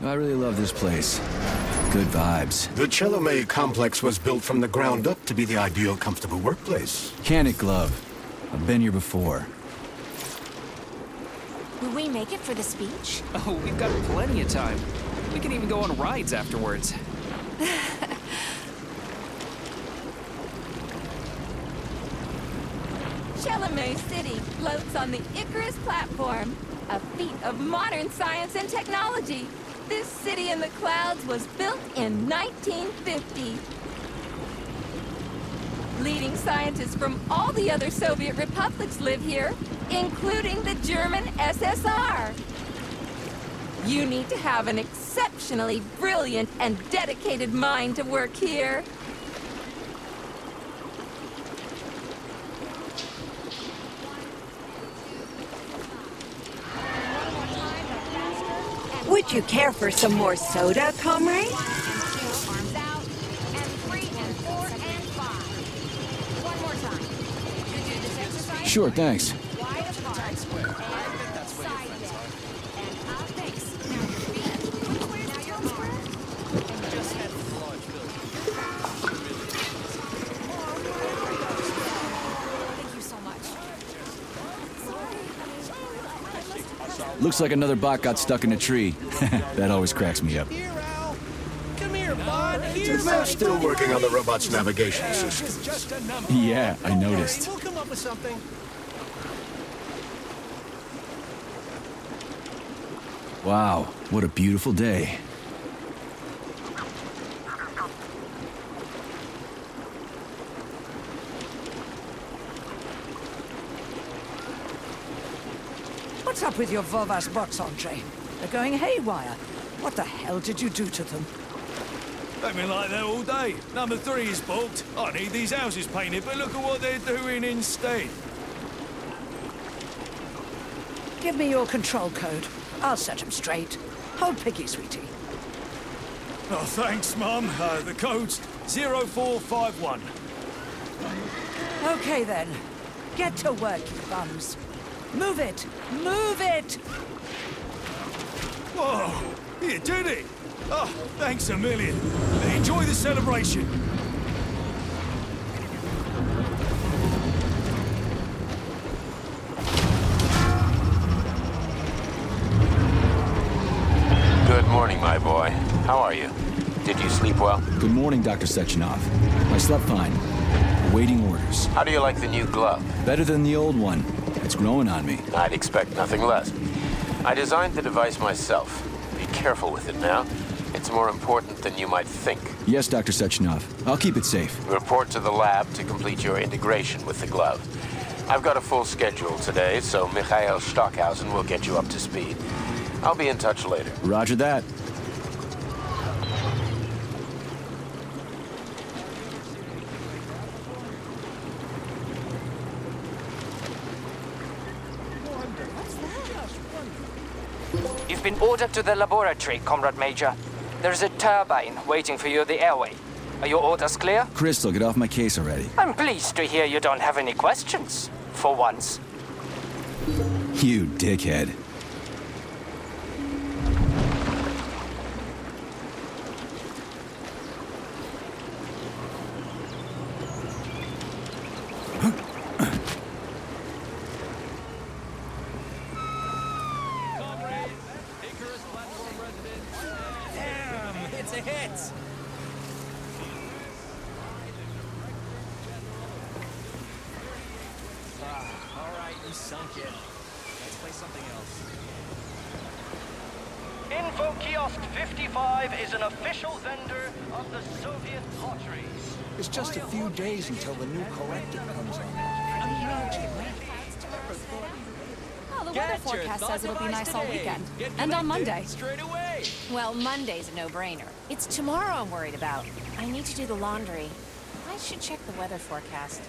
I really love this place. Good vibes. The Chelomey complex was built from the ground up to be the ideal, comfortable workplace. Can it, Glove? I've been here before. Will we make it for the speech? Oh, we've got plenty of time. We can even go on rides afterwards. Chelomey City floats on the Icarus platform, a feat of modern science and technology. This city in the clouds was built in 1950. Leading scientists from all the other Soviet republics live here, including the German SSR. You need to have an exceptionally brilliant and dedicated mind to work here. Would you care for some more soda, comrade? Arms out, and 3 and 4 and 5. One more time. You do this exercise? Sure, thanks. Wide apart, and side bend. And up, thanks. Now your feet. Now your arms. And just head for the large building. Thank you so much. Looks like another bot got stuck in a tree. That always cracks me up. Here, Al. Come here, bud. They're still working on the robot's navigation system. Just a number. Yeah, I noticed. We'll come up with something. Wow, what a beautiful day. What's up with your Vovas box, Andre? They're going haywire. What the hell did you do to them? They've been like that all day. Number 3 is booked. I need these houses painted, but look at what they're doing instead. Give me your control code. I'll set them straight. Hold Piggy, sweetie. Oh, thanks, Mum. The code's 0451. Okay, then. Get to work, you bums. Move it! Move it! Whoa, you did it! Oh, thanks a million. Enjoy the celebration. Good morning, my boy. How are you? Did you sleep well? Good morning, Dr. Sechenov. I slept fine. Awaiting orders. How do you like the new glove? Better than the old one. It's growing on me. I'd expect nothing less. I designed the device myself. Be careful with it now. It's more important than you might think. Yes, Dr. Sechenov. I'll keep it safe. Report to the lab to complete your integration with the glove. I've got a full schedule today, so Mikhail Stockhausen will get you up to speed. I'll be in touch later. Roger that. You've been ordered to the laboratory, Comrade Major. There's a turbine waiting for you at the airway. Are your orders clear? Crystal, get off my case already. I'm pleased to hear you don't have any questions. For once. You dickhead. It's a hit. All right, you sunk it. Let's play something else. Info Kiosk 55 is an official vendor of the Soviet pottery. It's just a few days until the new corrective comes on. Imagine that. Oh, the weather forecast says it'll be nice all weekend. And on Monday. Straight away. Well, Monday's a no-brainer. It's tomorrow I'm worried about. I need to do the laundry. I should check the weather forecast.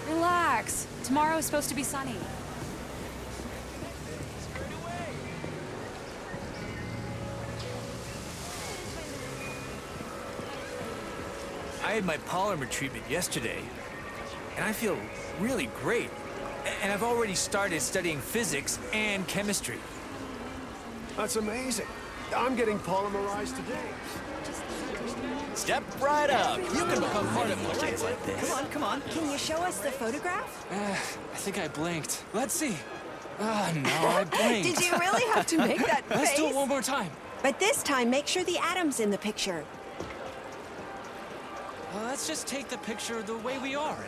Relax. Tomorrow is supposed to be sunny. I had my polymer treatment yesterday, and I feel really great. And I've already started studying physics and chemistry. That's amazing. I'm getting polymerized today. Step right up. You can become part of projects like this. Come on, come on. Can you show us the photograph? I think I blinked. Let's see. Oh, no, I blinked. Did you really have to make that face? Let's do it one more time. But this time, make sure the atom's in the picture. Let's just take the picture the way we are.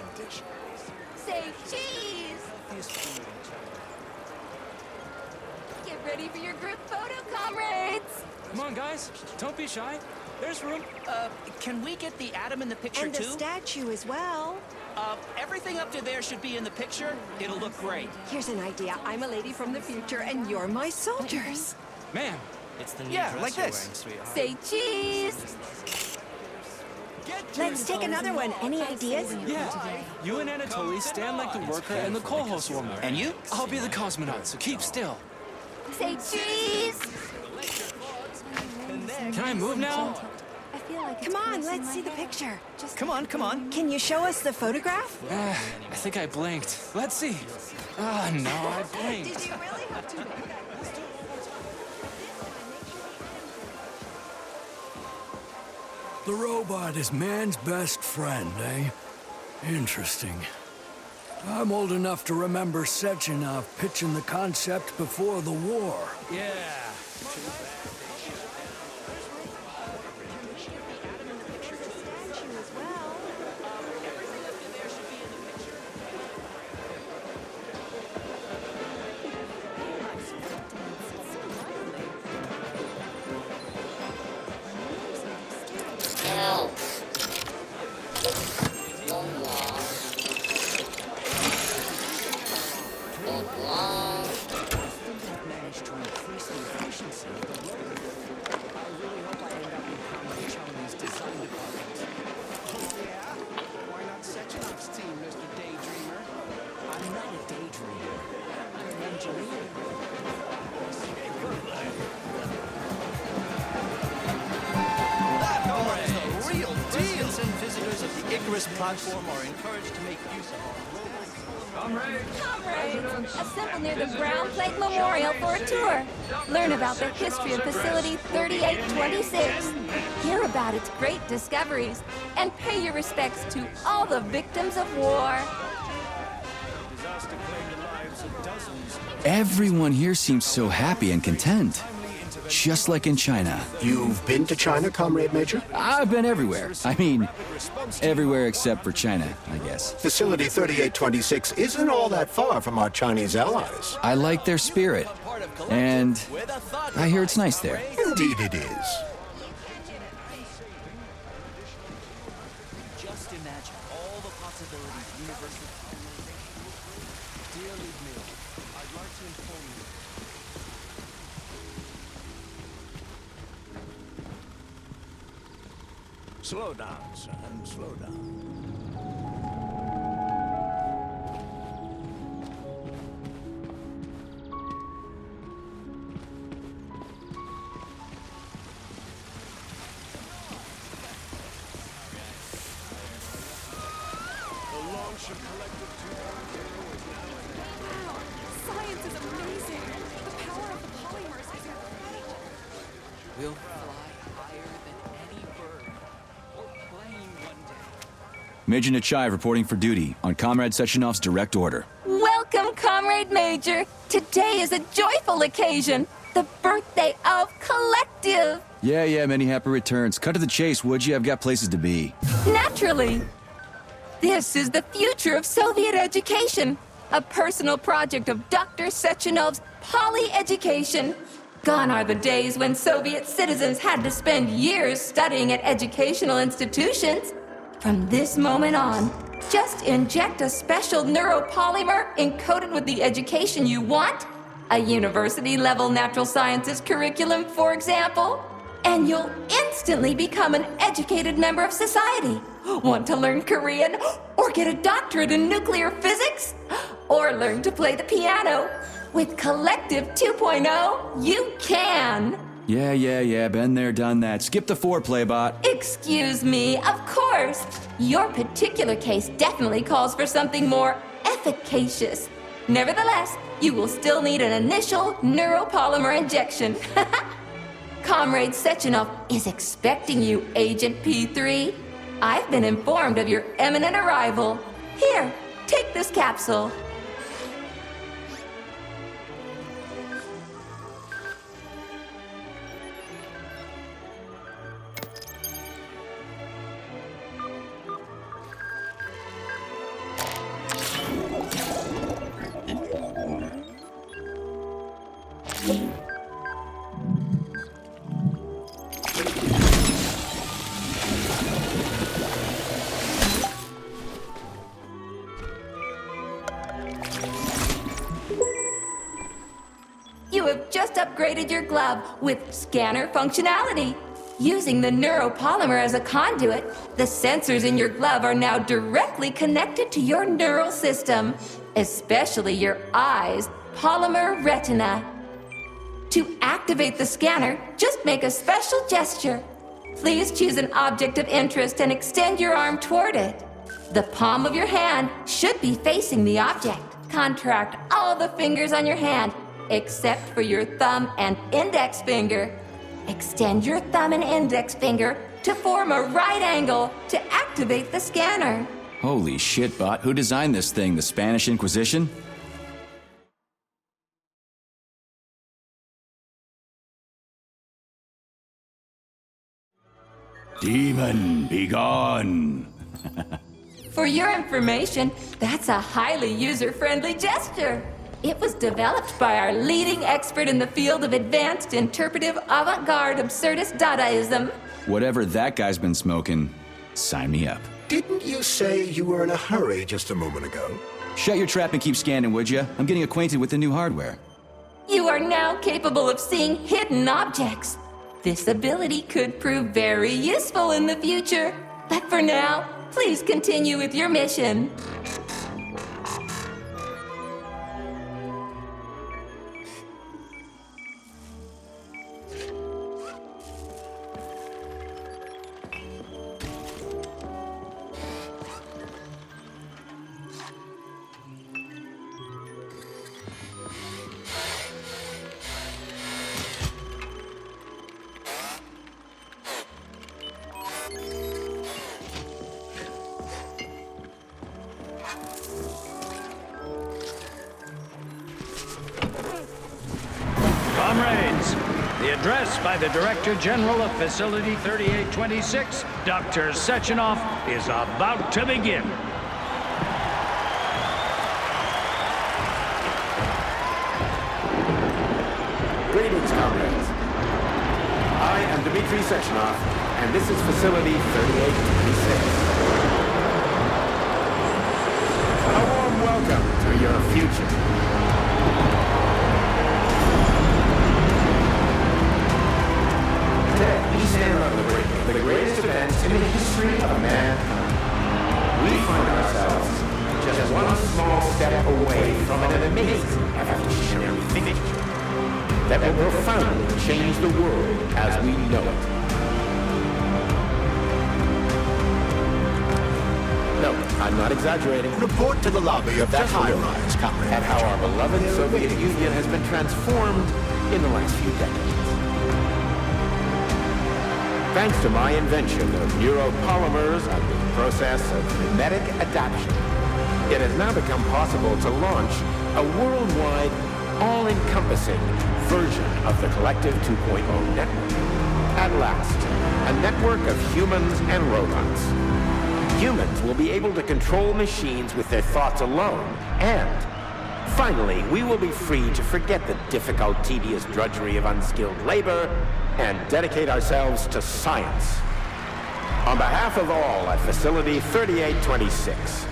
Say cheese! Get ready for your group photo, comrades! Come on, guys. Don't be shy. There's room. Can we get the atom in the picture And too? the statue as well. Everything up to there should be in the picture. It'll look great. Here's an idea. I'm a lady from the future, and you're my soldiers. Ma'am. It's the new Yeah, dress like you're this. wearing, sweetheart. Say cheese! Let's take another one. Any ideas? Yeah. You and Anatoly stand like the worker and the co-host woman. And you? I'll be the cosmonaut, so keep still. Say cheese! Can I move now? I feel like Come on, let's see the picture. Come on, come on. Can you show us the photograph? I think I blinked. Let's see. Oh, no, I blinked. Did you really have to make that? The robot is man's best friend, eh? Interesting. I'm old enough to remember Sechenov pitching the concept before the war. Yeah. Platform are encouraged to make use of Comrades, assemble near the Brown Plate Memorial for a tour. Learn about the history of Facility 3826. Hear about its great discoveries. And pay your respects to all the victims of war. Disaster claimed the lives of dozens. Everyone here seems so happy and content. Just like in China. You've been to China, Comrade Major? I've been everywhere. I mean, everywhere except for China, I guess. Facility 3826 isn't all that far from our Chinese allies. I like their spirit. And I hear it's nice there. Indeed it is. Just imagine all the possibilities universal colonization. Dear Liv, I'd like to inform you. Slow down, son, slow down. Wow, science is amazing. The power of the polymers is incredible. We'll fly higher than any bird or plane one day. Major Nechayev reporting for duty on Comrade Sechenov's direct order. Welcome, Comrade Major. Today is a joyful occasion. The birthday of Collective. Yeah, many happy returns. Cut to the chase, would you? I've got places to be. Naturally. This is the future of Soviet education. A personal project of Dr. Sechenov's poly-education. Gone are the days when Soviet citizens had to spend years studying at educational institutions. From this moment on, just inject a special neuropolymer encoded with the education you want, a university-level natural sciences curriculum, for example, and you'll instantly become an educated member of society. Want to learn Korean? Or get a doctorate in nuclear physics? Or learn to play the piano? With Collective 2.0, you can! Yeah, been there, done that. Skip the foreplay, bot. Excuse me, of course. Your particular case definitely calls for something more efficacious. Nevertheless, you will still need an initial neuropolymer injection. Comrade Sechenov is expecting you, Agent P3. I've been informed of your imminent arrival. Here, take this capsule. You have just upgraded your glove with scanner functionality. Using the neuropolymer as a conduit, the sensors in your glove are now directly connected to your neural system, especially your eyes' polymer retina. To activate the scanner, just make a special gesture. Please choose an object of interest and extend your arm toward it. The palm of your hand should be facing the object. Contract all the fingers on your hand, except for your thumb and index finger. Extend your thumb and index finger to form a right angle to activate the scanner. Holy shit, bot. Who designed this thing? The Spanish Inquisition? Demon, be gone! For your information, that's a highly user-friendly gesture. It was developed by our leading expert in the field of advanced interpretive avant-garde absurdist Dadaism. Whatever that guy's been smoking, sign me up. Didn't you say you were in a hurry just a moment ago? Shut your trap and keep scanning, would ya? I'm getting acquainted with the new hardware. You are now capable of seeing hidden objects. This ability could prove very useful in the future. But for now, please continue with your mission. Comrades, the address by the Director General of Facility 3826, Dr. Sechenov, is about to begin. Greetings, comrades. I am Dmitry Sechenov, and this is Facility 3826. A warm welcome to your future. Today, we stand on the brink of the greatest event in the history of mankind. We find ourselves just one small step away from an amazing evolutionary victory that will profoundly change the world as we know it. No, I'm not exaggerating. Report to the lobby of that high-rise, comrade. At how our beloved Soviet Union has been transformed in the last few decades. Thanks to my invention of neuropolymers and the process of mimetic adaptation, it has now become possible to launch a worldwide, all-encompassing version of the Collective 2.0 network. At last, a network of humans and robots. Humans will be able to control machines with their thoughts alone, and finally, we will be free to forget the difficult, tedious drudgery of unskilled labor and dedicate ourselves to science. On behalf of all at Facility 3826,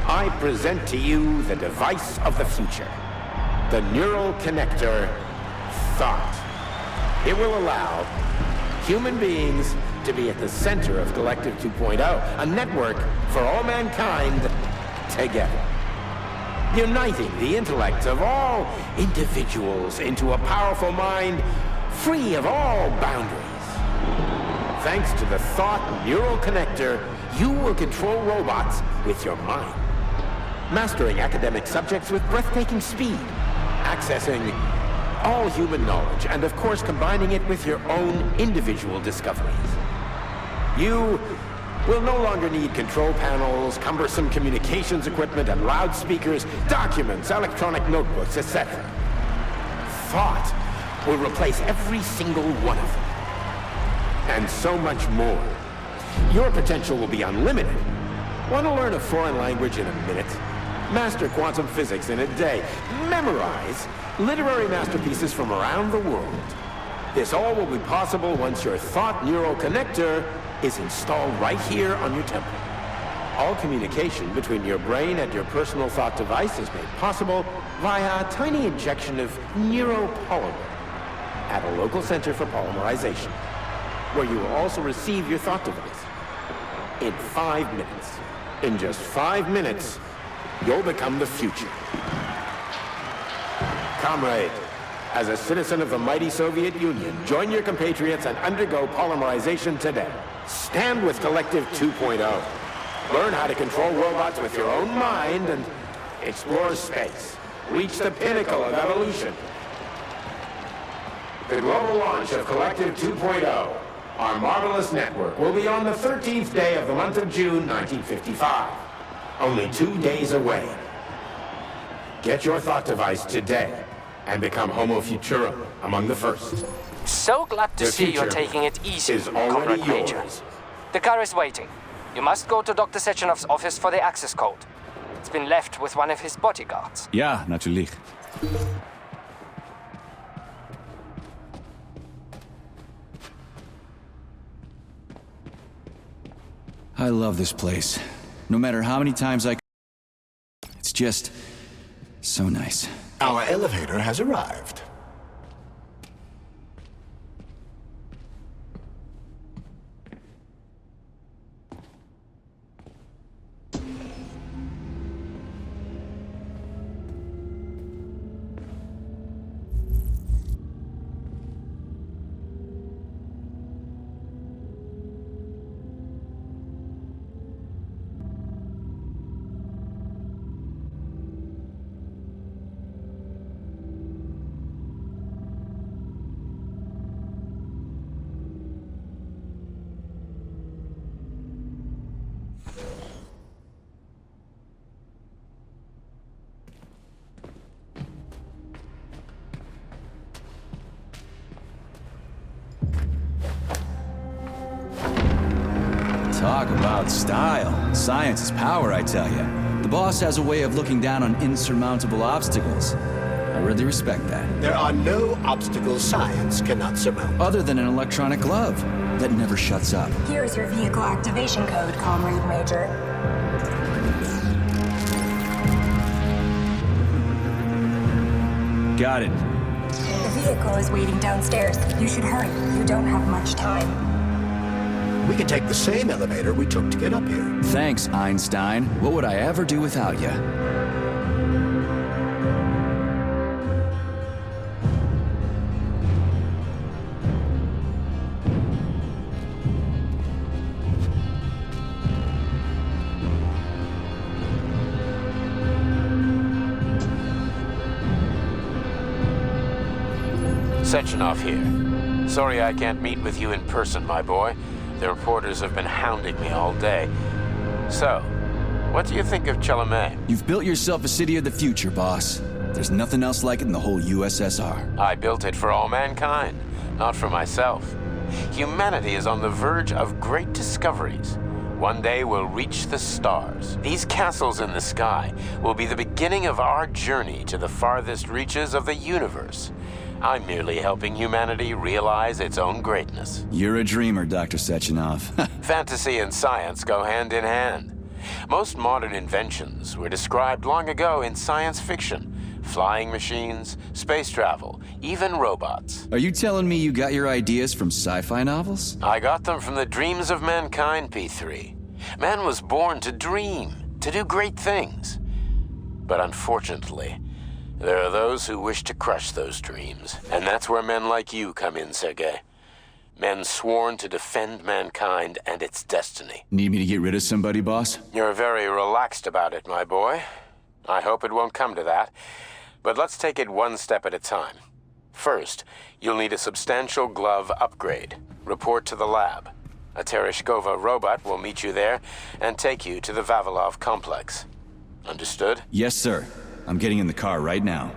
I present to you the device of the future, the neural connector, thought. It will allow human beings to be at the center of Collective 2.0, a network for all mankind together, uniting the intellects of all individuals into a powerful mind free of all boundaries. Thanks to the thought neural connector, you will control robots with your mind, mastering academic subjects with breathtaking speed, accessing all human knowledge, and of course combining it with your own individual discoveries. You will no longer need control panels, cumbersome communications equipment, and loudspeakers, documents, electronic notebooks, etc. Thought will replace every single one of them. And so much more. Your potential will be unlimited. Want to learn a foreign language in a minute? Master quantum physics in a day. Memorize literary masterpieces from around the world. This all will be possible once your thought neural connector is installed right here on your temple. All communication between your brain and your personal thought device is made possible via a tiny injection of neuropolymer at a local center for polymerization, where you will also receive your thought device. In 5 minutes. In just 5 minutes, you'll become the future. Comrade, as a citizen of the mighty Soviet Union, join your compatriots and undergo polymerization today. Stand with Collective 2.0. Learn how to control robots with your own mind and explore space. Reach the pinnacle of evolution. The global launch of Collective 2.0, our marvelous network, will be on the 13th day of the month of June, 1955. Only 2 days away. Get your thought device today and become Homo Futurum among the first. So glad to see you're taking it easy, Comrade Major. The car is waiting. You must go to Dr. Sechenov's office for the access code. It's been left with one of his bodyguards. Ja, natürlich. I love this place. No matter how many times it's just so nice. Our elevator has arrived. Talk about style. Science is power, I tell you. The boss has a way of looking down on insurmountable obstacles. I really respect that. There are no obstacles science cannot surmount. Other than an electronic glove that never shuts up. Here's your vehicle activation code, Comrade Major. Got it. The vehicle is waiting downstairs. You should hurry. You don't have much time. We can take the same elevator we took to get up here. Thanks, Einstein. What would I ever do without you? Sechenov here. Sorry I can't meet with you in person, my boy. The reporters have been hounding me all day. So, what do you think of Chalamet? You've built yourself a city of the future, boss. There's nothing else like it in the whole USSR. I built it for all mankind, not for myself. Humanity is on the verge of great discoveries. One day we'll reach the stars. These castles in the sky will be the beginning of our journey to the farthest reaches of the universe. I'm merely helping humanity realize its own greatness. You're a dreamer, Dr. Sechenov. Fantasy and science go hand in hand. Most modern inventions were described long ago in science fiction. Flying machines, space travel, even robots. Are you telling me you got your ideas from sci-fi novels? I got them from the dreams of mankind, P3. Man was born to dream, to do great things. But unfortunately, there are those who wish to crush those dreams. And that's where men like you come in, Sergei. Men sworn to defend mankind and its destiny. Need me to get rid of somebody, boss? You're very relaxed about it, my boy. I hope it won't come to that. But let's take it one step at a time. First, you'll need a substantial glove upgrade. Report to the lab. A Tereshkova robot will meet you there and take you to the Vavilov complex. Understood? Yes, sir. I'm getting in the car right now.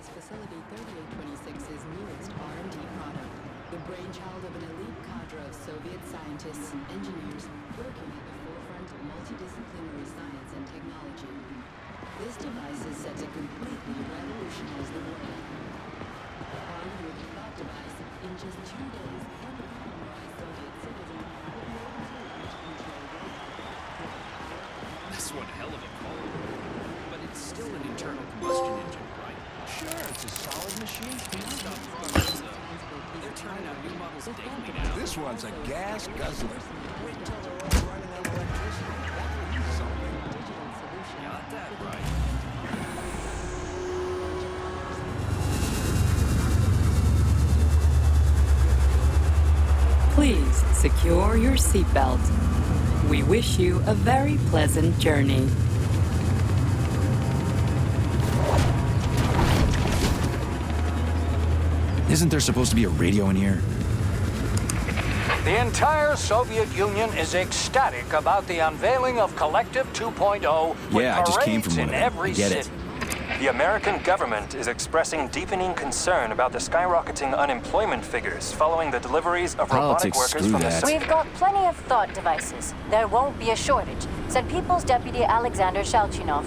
Facility 3826's newest R&D product, the brainchild of an elite cadre of Soviet scientists and engineers working at the forefront of multidisciplinary science and technology. This device is set to completely revolutionize the world. Armed with the thought device, in just 2 days, every compromised Soviet citizen will be able to learn to control robots. That's one hell of a call. But it's still an internal combustion engine, right? Sure, it's a solid machine. They're turning out new models daily now. This one's a gas guzzler. Wait till they're all running on electricity. That'll be something. Got that right. Please secure your seatbelt. We wish you a very pleasant journey. Isn't there supposed to be a radio in here? The entire Soviet Union is ecstatic about the unveiling of Collective 2.0 with Yeah, I just came from parades one in of them. every I get city. it. The American government is expressing deepening concern about the skyrocketing unemployment figures following the deliveries of robotic Politics, workers screw from the that. We've got plenty of thought devices. There won't be a shortage, said People's Deputy Alexander Shalchinov.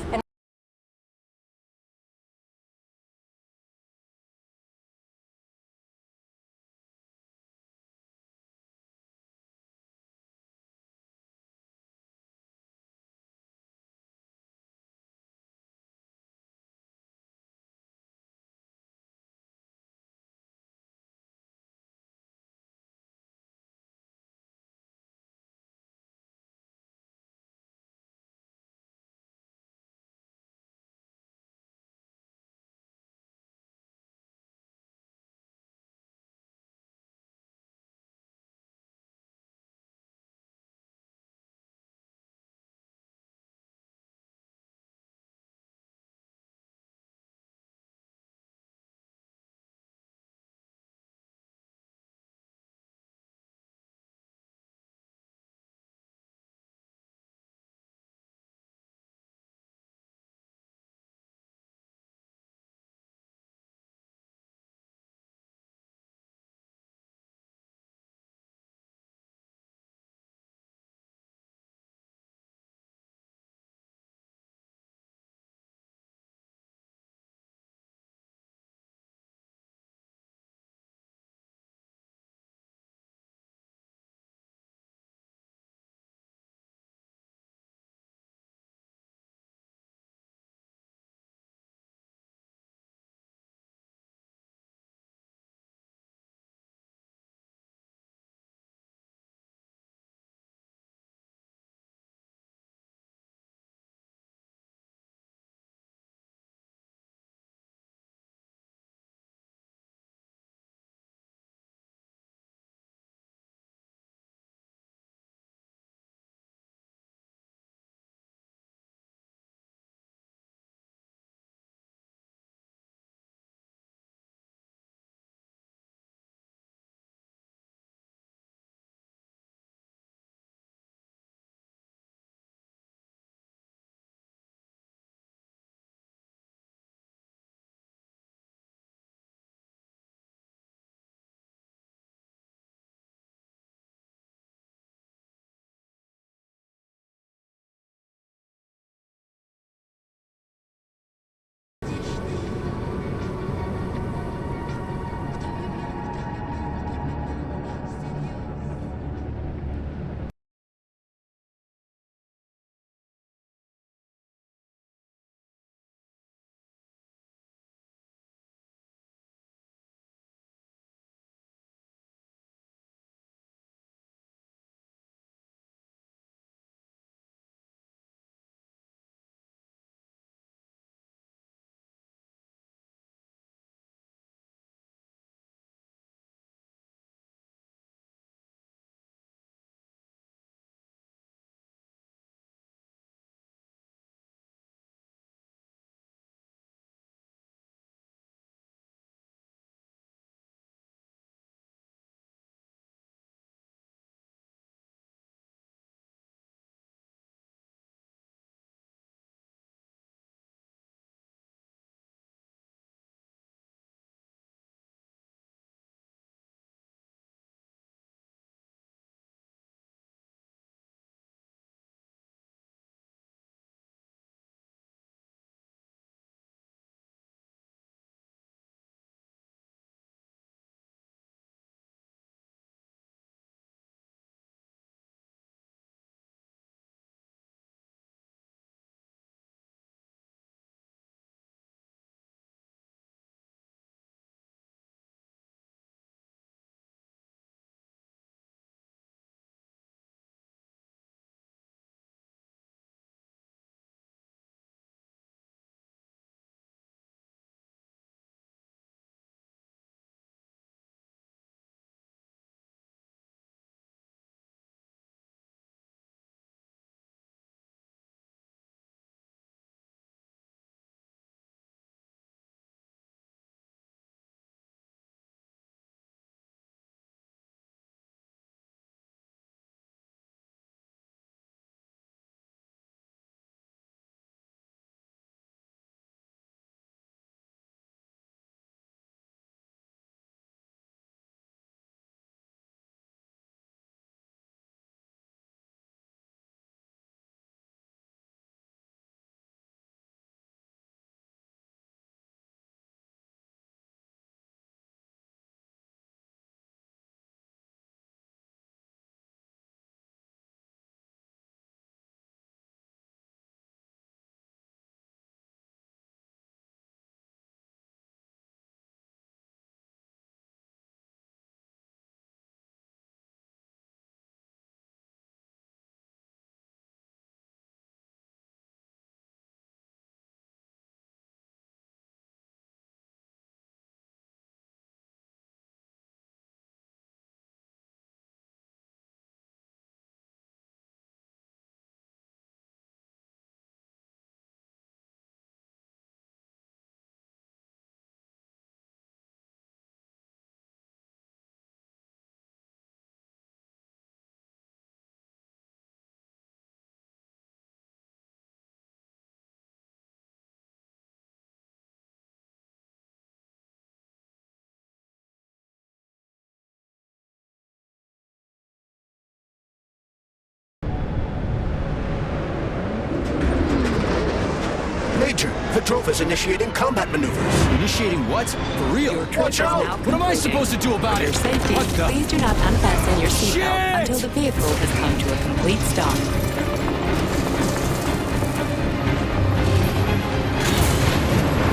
Petrov is initiating combat maneuvers. Initiating what? For real? Watch out! What am I supposed to do about For your it? safety, What the? please do not unfasten your Shit! seatbelt until the vehicle has come to a complete stop.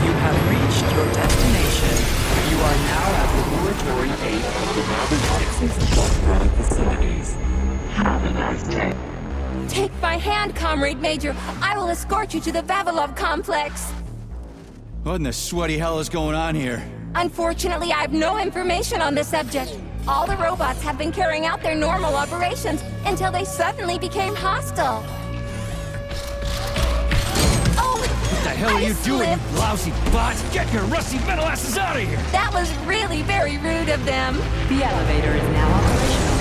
You have reached your destination. You are now at Laboratory 8 of the Robotics Electronic Facilities. Have a nice day. Take my hand, Comrade Major. I will escort you to the Vavilov complex. What in the sweaty hell is going on here? Unfortunately, I have no information on the subject. All the robots have been carrying out their normal operations until they suddenly became hostile. Oh, What the hell are you doing, you lousy bot? Get your rusty metal asses out of here! That was really very rude of them. The elevator is now operational.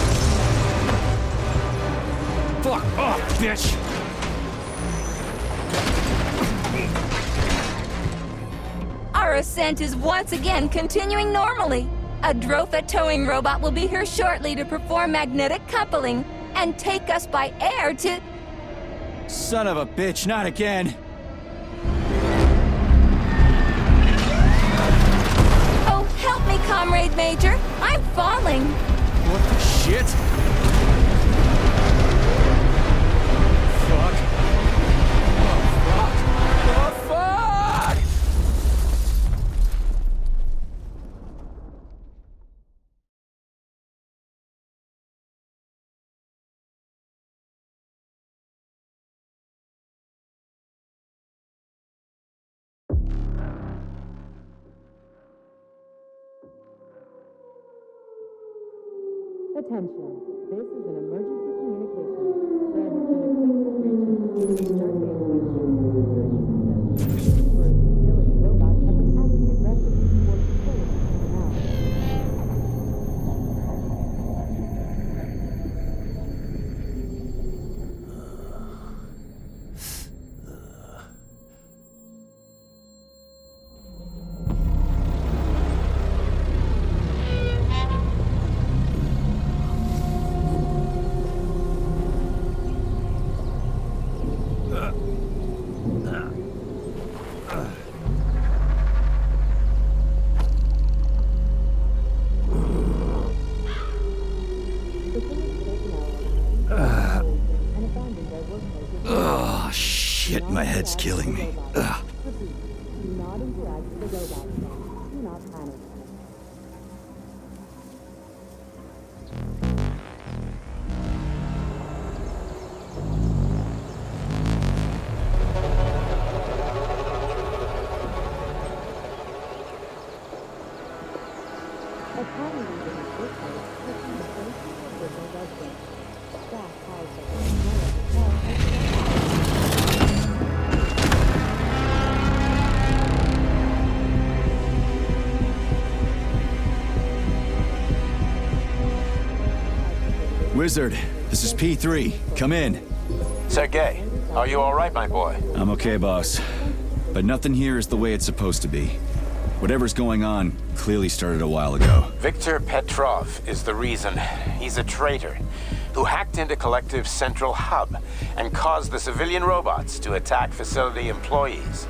Fuck off, bitch! Our ascent is once again continuing normally. A Drofa towing robot will be here shortly to perform magnetic coupling and take us by air to... Son of a bitch, not again! Oh, help me, Comrade Major. I'm falling. What the shit? Fuck. Oh, fuck. Oh, fuck! Attention. This is an emergency communication. There has been a critical breach in facility's dark security system. Numerous utility robots have been acting aggressively towards facility now. Oh, shit, my head's killing me. Ugh. Do not interact with the robot. Do not panic. Wizard, this is P3. Come in. Sergei, are you all right, my boy? I'm okay, boss. But nothing here is the way it's supposed to be. Whatever's going on clearly started a while ago. Victor Petrov is the reason. He's a traitor who hacked into Collective's central hub and caused the civilian robots to attack facility employees.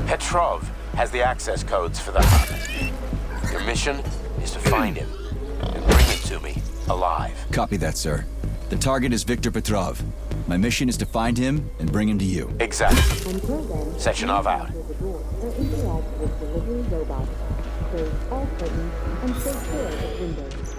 Petrov has the access codes for the hub. Your mission is to find him and bring him to me alive. Copy that, sir. The target is Victor Petrov. My mission is to find him and bring him to you. Exactly. Sechenov out. Interact with delivery robots. Close all curtains and stay clear of windows.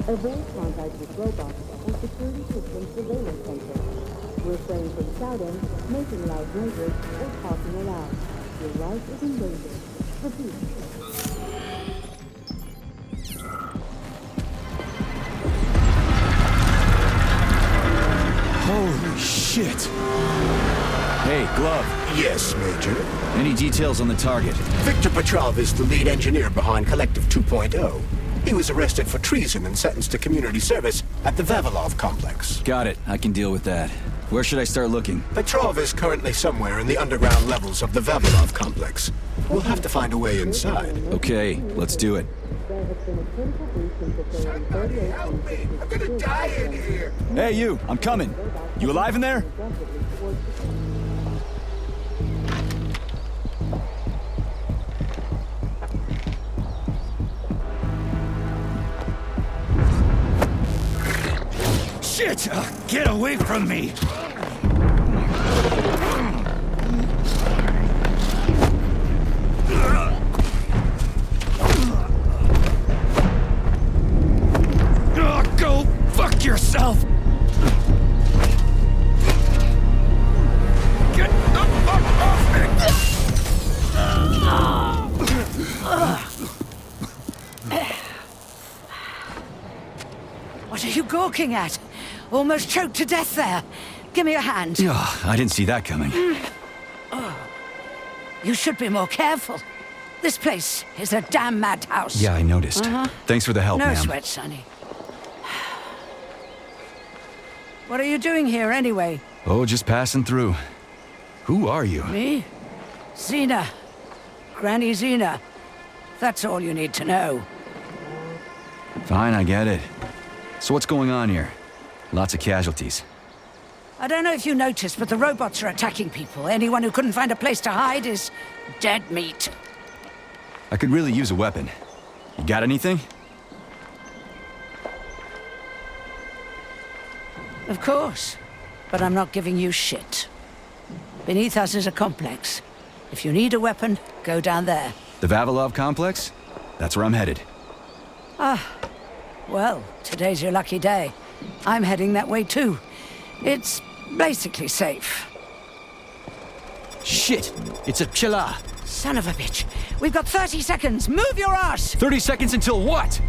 Avoid contact with robots and security system surveillance sensors. Refrain from shouting, making loud noises, or talking aloud. Your life is in danger. Repeat. Holy shit! Hey, Glove. Yes, Major. Any details on the target? Victor Petrov is the lead engineer behind Collective 2.0. He was arrested for treason and sentenced to community service at the Vavilov complex. Got it. I can deal with that. Where should I start looking? Petrov is currently somewhere in the underground levels of the Vavilov complex. We'll have to find a way inside. Okay, let's do it. Somebody help me! I'm gonna die in here! Hey, you! I'm coming! You alive in there? Shit! Get away from me! Go fuck yourself! Get the fuck off me! What are you gawking at? Almost choked to death there. Give me your hand. Oh, I didn't see that coming. You should be more careful. This place is a damn madhouse. Yeah, I noticed. Thanks for the help, No ma'am. sweat, Sonny. What are you doing here, anyway? Oh, just passing through. Who are you? Me? Zina. Granny Zina. That's all you need to know. Fine, I get it. So what's going on here? Lots of casualties. I don't know if you noticed, but the robots are attacking people. Anyone who couldn't find a place to hide is dead meat. I could really use a weapon. You got anything? Of course. But I'm not giving you shit. Beneath us is a complex. If you need a weapon, go down there. The Vavilov complex? That's where I'm headed. Ah. Well, today's your lucky day. I'm heading that way too. It's basically safe. Shit! It's a chilla! Son of a bitch. We've got 30 seconds. Move your ass! 30 seconds until what?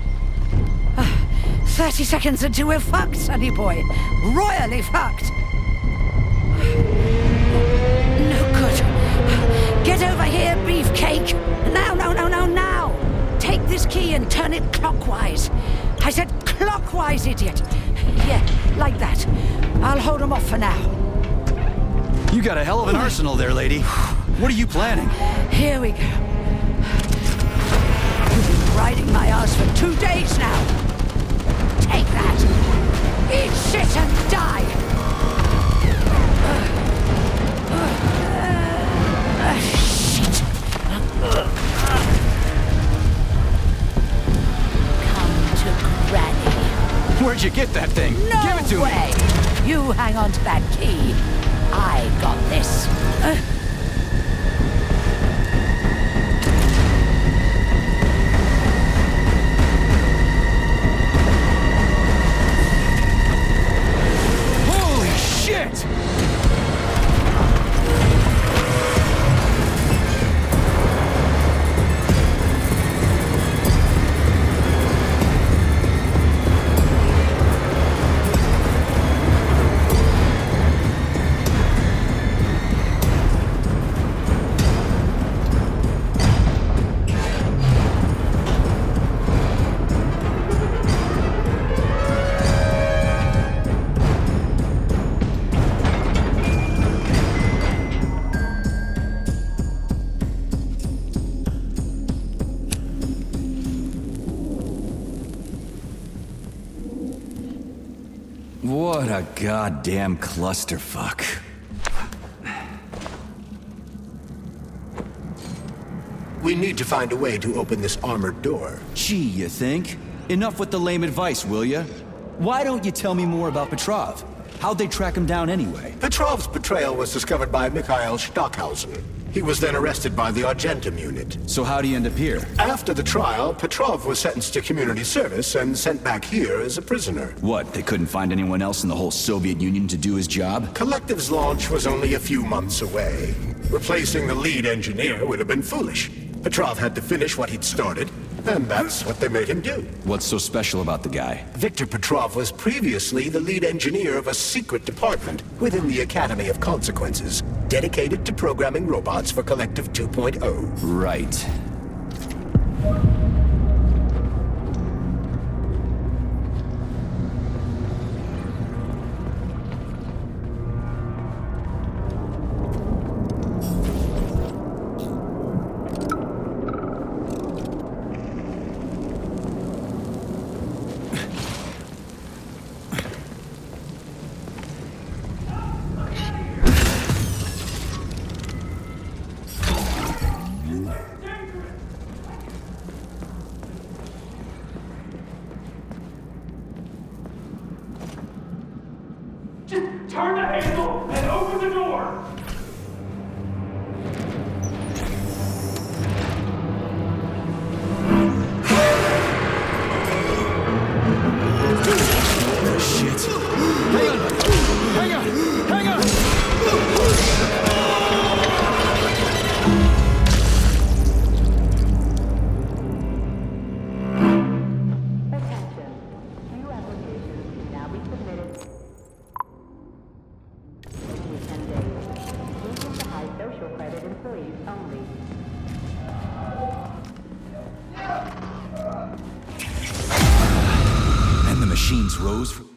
30 seconds until we're fucked, sonny boy. Royally fucked. No good. Get over here, beefcake. Now, now. Take this key and turn it clockwise. I said clockwise, idiot. Yeah, like that. I'll hold them off for now. You got a hell of an arsenal there, lady. What are you planning? Here we go. You've been riding my ass for 2 days now. Take that. Eat shit and die. Shit. Come to Granny. Where'd you get that thing? No Give it to way. me. You hang on to that key. I got this. Holy shit! What a goddamn clusterfuck. We need to find a way to open this armored door. Gee, you think? Enough with the lame advice, will ya? Why don't you tell me more about Petrov? How'd they track him down anyway? Petrov's betrayal was discovered by Mikhail Stockhausen. He was then arrested by the Argentum unit. So how'd he end up here? After the trial, Petrov was sentenced to community service and sent back here as a prisoner. What, they couldn't find anyone else in the whole Soviet Union to do his job? Collective's launch was only a few months away. Replacing the lead engineer would have been foolish. Petrov had to finish what he'd started, And that's what they made him do. What's so special about the guy? Victor Petrov was previously the lead engineer of a secret department within the Academy of Consequences, dedicated to programming robots for Collective 2.0. Right. Turn the handle and open the door! Shit. Hang on, buddy. Hang on! Hang on! Attention. New applications can now be submitted in 10 days. Medium to high social credit employees only. And the machines rose from...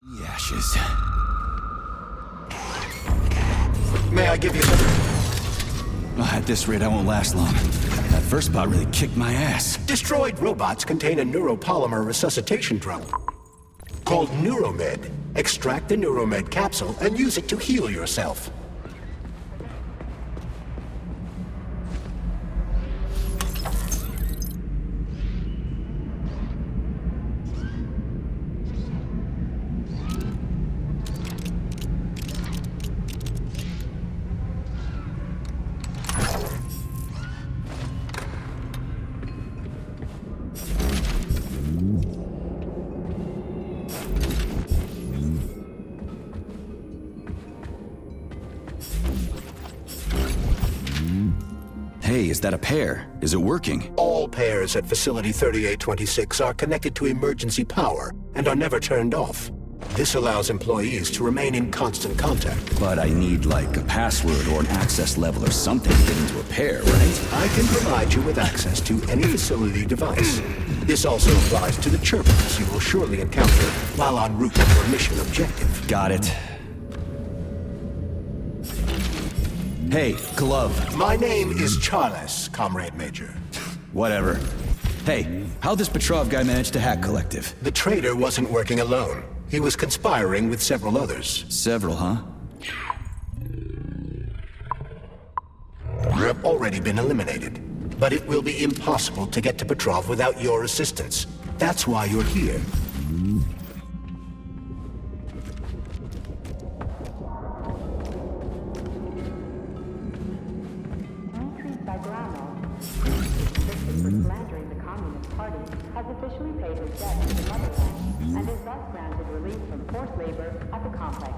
the ashes. May I give you some? At this rate, I won't last long. That first bout really kicked my ass. Destroyed robots contain a neuropolymer resuscitation drug called Neuromed. Extract the Neuromed capsule and use it to heal yourself. Hey, is that a pair? Is it working? All pairs at Facility 3826 are connected to emergency power and are never turned off. This allows employees to remain in constant contact. But I need, like, a password or an access level or something to get into a pair, right? I can provide you with access to any facility device. This also applies to the chirpers you will surely encounter while en route to your mission objective. Got it. Hey, glove. My name is Charles, Comrade Major. Whatever. Hey, how'd this Petrov guy manage to hack Collective? The traitor wasn't working alone. He was conspiring with several others. Several, huh? You've already been eliminated. But it will be impossible to get to Petrov without your assistance. That's why you're here. Slandering the Communist Party has officially paid his debt to the motherland and is thus granted release from forced labor at the complex.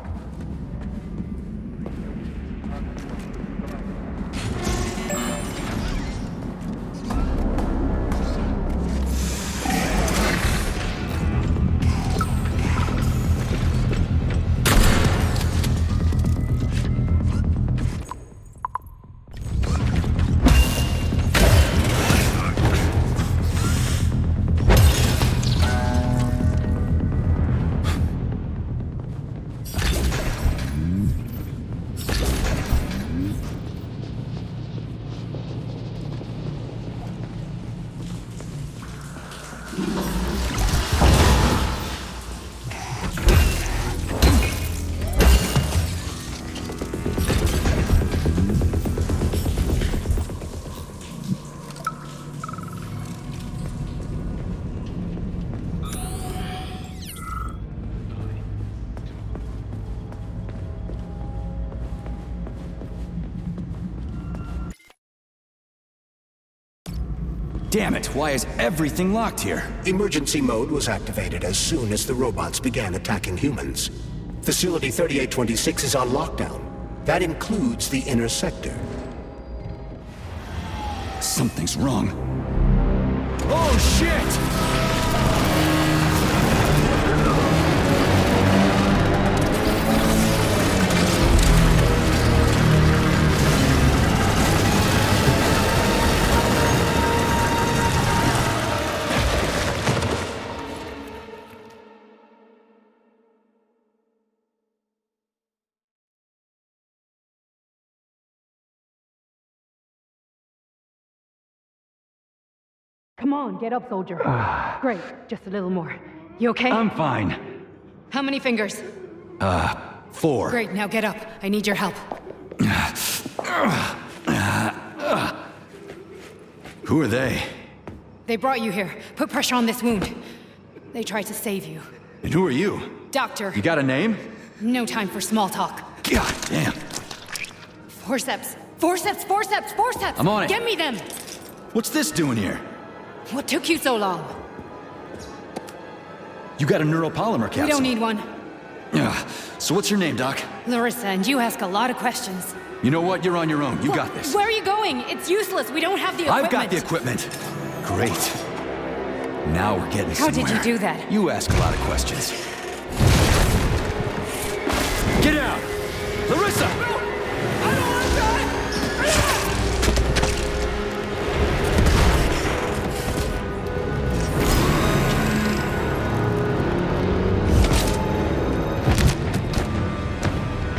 Damn it, why is everything locked here? Emergency mode was activated as soon as the robots began attacking humans. Facility 3826 is on lockdown. That includes the inner sector. Something's wrong. Oh, shit! Come on, get up, soldier. Great, just a little more. You okay? I'm fine. How many fingers? 4. Great, now get up. I need your help. Who are they? They brought you here. Put pressure on this wound. They tried to save you. And who are you? Doctor. You got a name? No time for small talk. God damn. Forceps. Forceps, forceps, forceps! I'm on it. Get me them! What's this doing here? What took you so long? You got a neuropolymer capsule. We don't need one. So what's your name, Doc? Larissa, and you ask a lot of questions. You know what? You're on your own. You got this. Where are you going? It's useless. We don't have the equipment. I've got the equipment. Great. Now we're getting How somewhere. did you do that? You ask a lot of questions. Get out! Larissa! No! I don't want to die!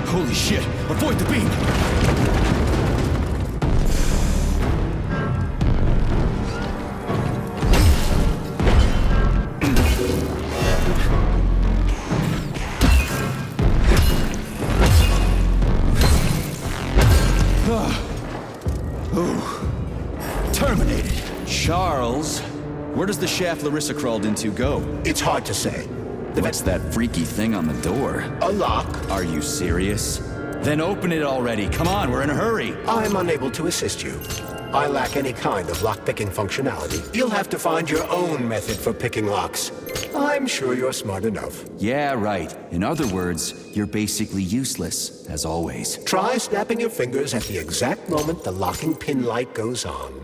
Holy shit! Avoid the beam! Terminated. Charles, where does the shaft Larissa crawled into go? It's hard to say. What's that freaky thing on the door? A lock. Are you serious? Then open it already. Come on, we're in a hurry. I'm unable to assist you. I lack any kind of lock-picking functionality. You'll have to find your own method for picking locks. I'm sure you're smart enough. Yeah, right. In other words, you're basically useless, as always. Try snapping your fingers at the exact moment the locking pin light goes on.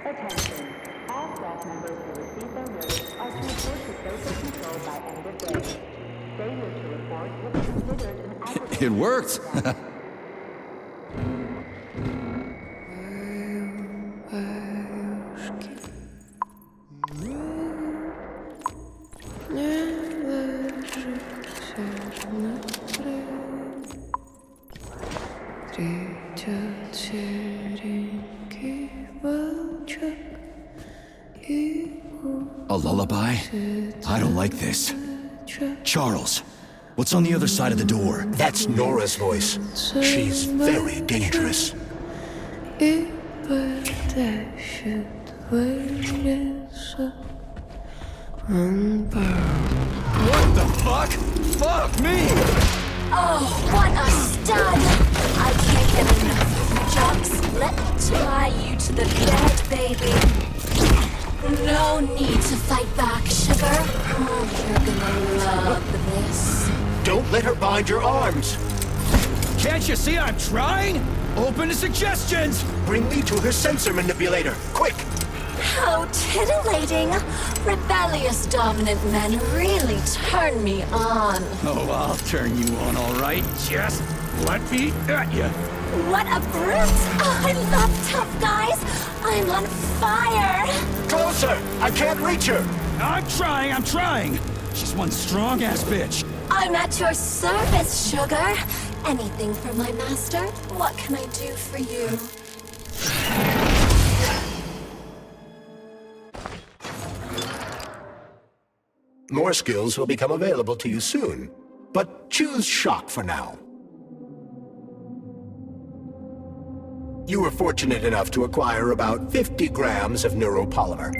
Attention. All staff members who receive their notice are to report to social control by end of day. Failure to report will be considered an aggravated. It worked! A lullaby? I don't like this. Charles, what's on the other side of the door? That's Nora's voice. She's very dangerous. What the fuck? Fuck me! Oh, what a stud! I can't get enough. Jocks, let me tie you to the bed, baby. No need to fight back, sugar. Oh, you're gonna love this. Don't let her bind your arms. Can't you see I'm trying? Open to suggestions! Bring me to her sensor manipulator, quick! How titillating! Rebellious dominant men really turn me on. Oh, I'll turn you on, all right. Just let me at you. What a brute! Oh, I love tough guys. I'm on fire. Closer! I can't reach her. I'm trying. She's one strong-ass bitch. I'm at your service, sugar. Anything for my master? What can I do for you? More skills will become available to you soon, but choose shock for now. You were fortunate enough to acquire about 50 grams of neuropolymer.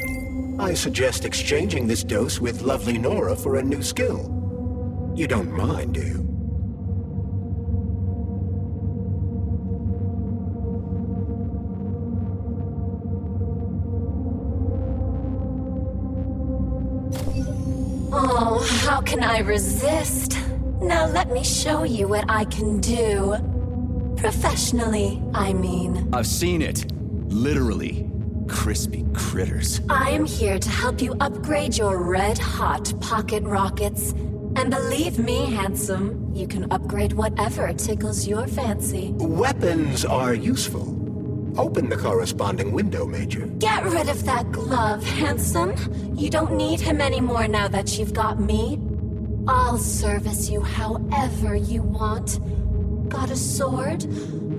I suggest exchanging this dose with lovely Nora for a new skill. You don't mind, do you? Oh, how can I resist? Now let me show you what I can do. Professionally, I mean. I've seen it. Literally. Crispy critters. I am here to help you upgrade your red-hot pocket rockets. And believe me, handsome, you can upgrade whatever tickles your fancy. Weapons are useful. Open the corresponding window, Major. Get rid of that glove, handsome. You don't need him anymore now that you've got me. I'll service you however you want. Got a sword?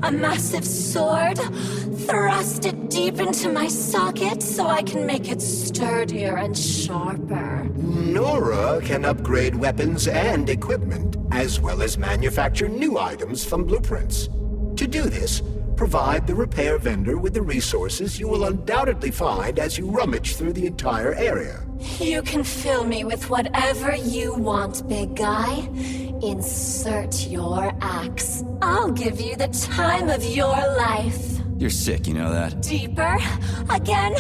A massive sword? Thrust it deep into my socket so I can make it sturdier and sharper. Nora can upgrade weapons and equipment, as well as manufacture new items from blueprints. To do this, provide the repair vendor with the resources you will undoubtedly find as you rummage through the entire area. You can fill me with whatever you want, big guy. Insert your axe. I'll give you the time of your life. You're sick, you know that? Deeper? Again?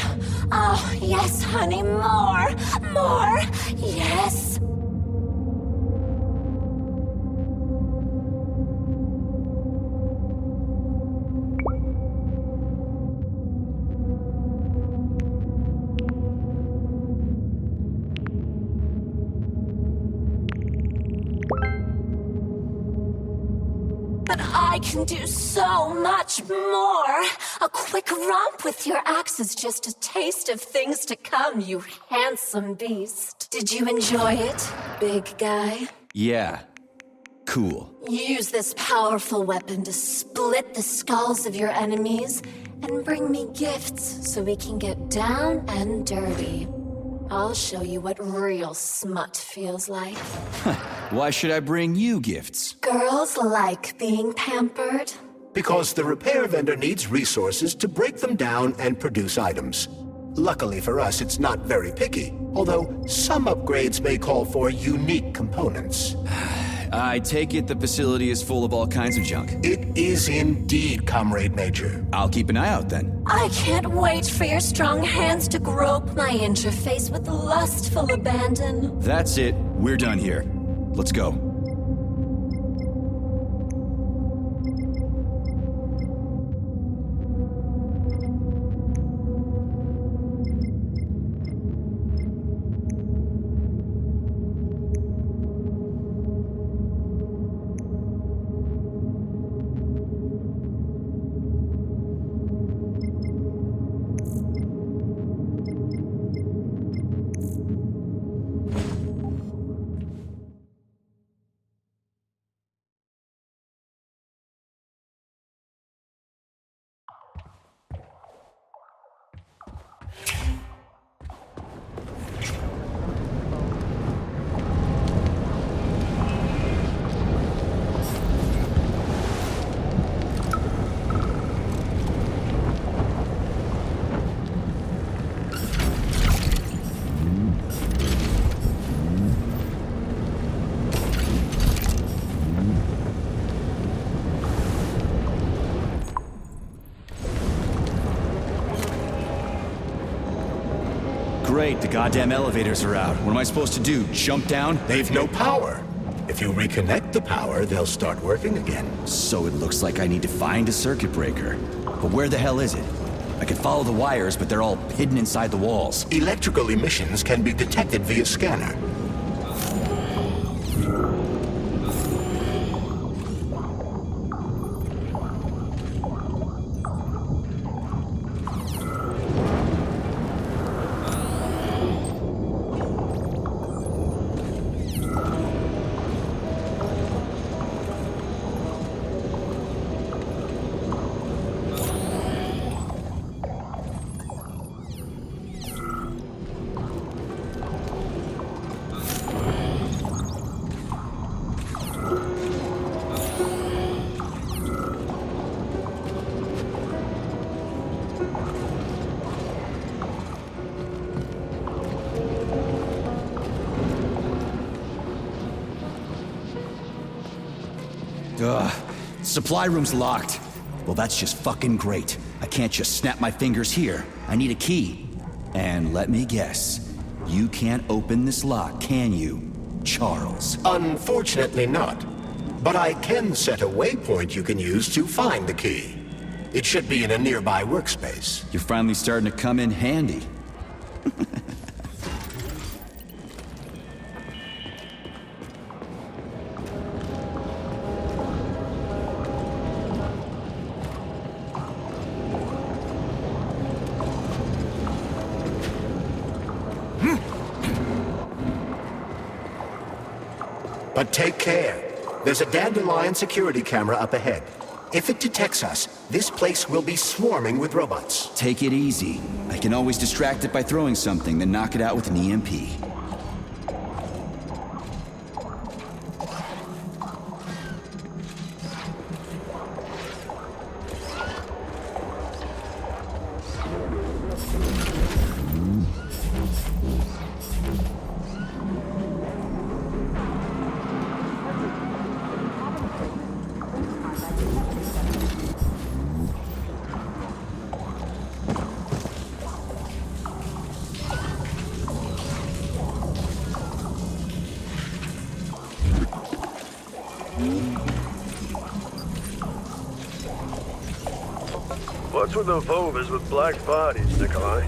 Oh, yes, honey, more! More! Yes! But I can do so much more! A quick romp with your axe is just a taste of things to come, you handsome beast. Did you enjoy it, big guy? Yeah. Cool. Use this powerful weapon to split the skulls of your enemies and bring me gifts so we can get down and dirty. I'll show you what real smut feels like. Why should I bring you gifts? Girls like being pampered. Because the repair vendor needs resources to break them down and produce items. Luckily for us, it's not very picky, although some upgrades may call for unique components. I take it the facility is full of all kinds of junk. It is indeed, Comrade Major. I'll keep an eye out then. I can't wait for your strong hands to grope my interface with lustful abandon. That's it. We're done here. Let's go. Great, the goddamn elevators are out. What am I supposed to do, jump down? They've no power. If you reconnect the power, they'll start working again. So it looks like I need to find a circuit breaker. But where the hell is it? I can follow the wires, but they're all hidden inside the walls. Electrical emissions can be detected via scanner. Ugh. Supply room's locked. Well, that's just fucking great. I can't just snap my fingers here. I need a key. And let me guess, you can't open this lock, can you, Charles? Unfortunately not. But I can set a waypoint you can use to find the key. It should be in a nearby workspace. You're finally starting to come in handy. But take care. There's a dandelion security camera up ahead. If it detects us, this place will be swarming with robots. Take it easy. I can always distract it by throwing something, then knock it out with an EMP. What's with the Vovas with black bodies, Nikolai?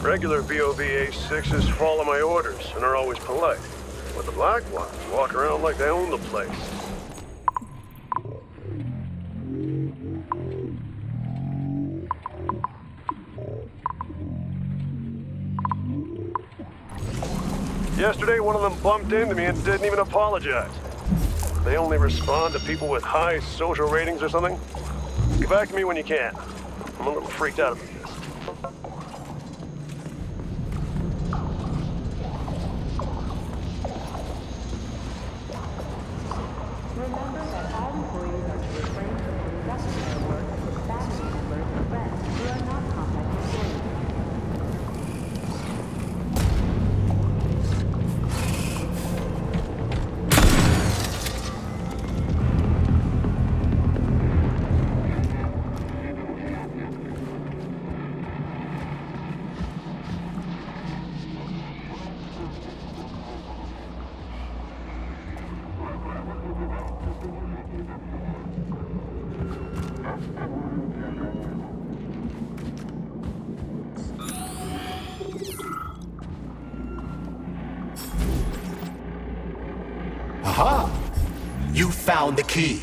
Regular VOV-A6s follow my orders and are always polite. But the black ones walk around like they own the place. Yesterday, one of them bumped into me and didn't even apologize. They only respond to people with high social ratings or something. Get back to me when you can. I'm a little freaked out about this. Remember that all employees are to refrain from conducting their work with family members or friends who are not contact employees. Aha! You found the key.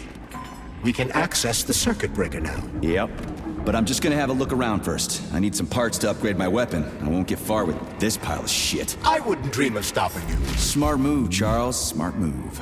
We can access the circuit breaker now. Yep. But I'm just gonna have a look around first. I need some parts to upgrade my weapon. I won't get far with this pile of shit. I wouldn't dream of stopping you. Smart move, Charles. Smart move.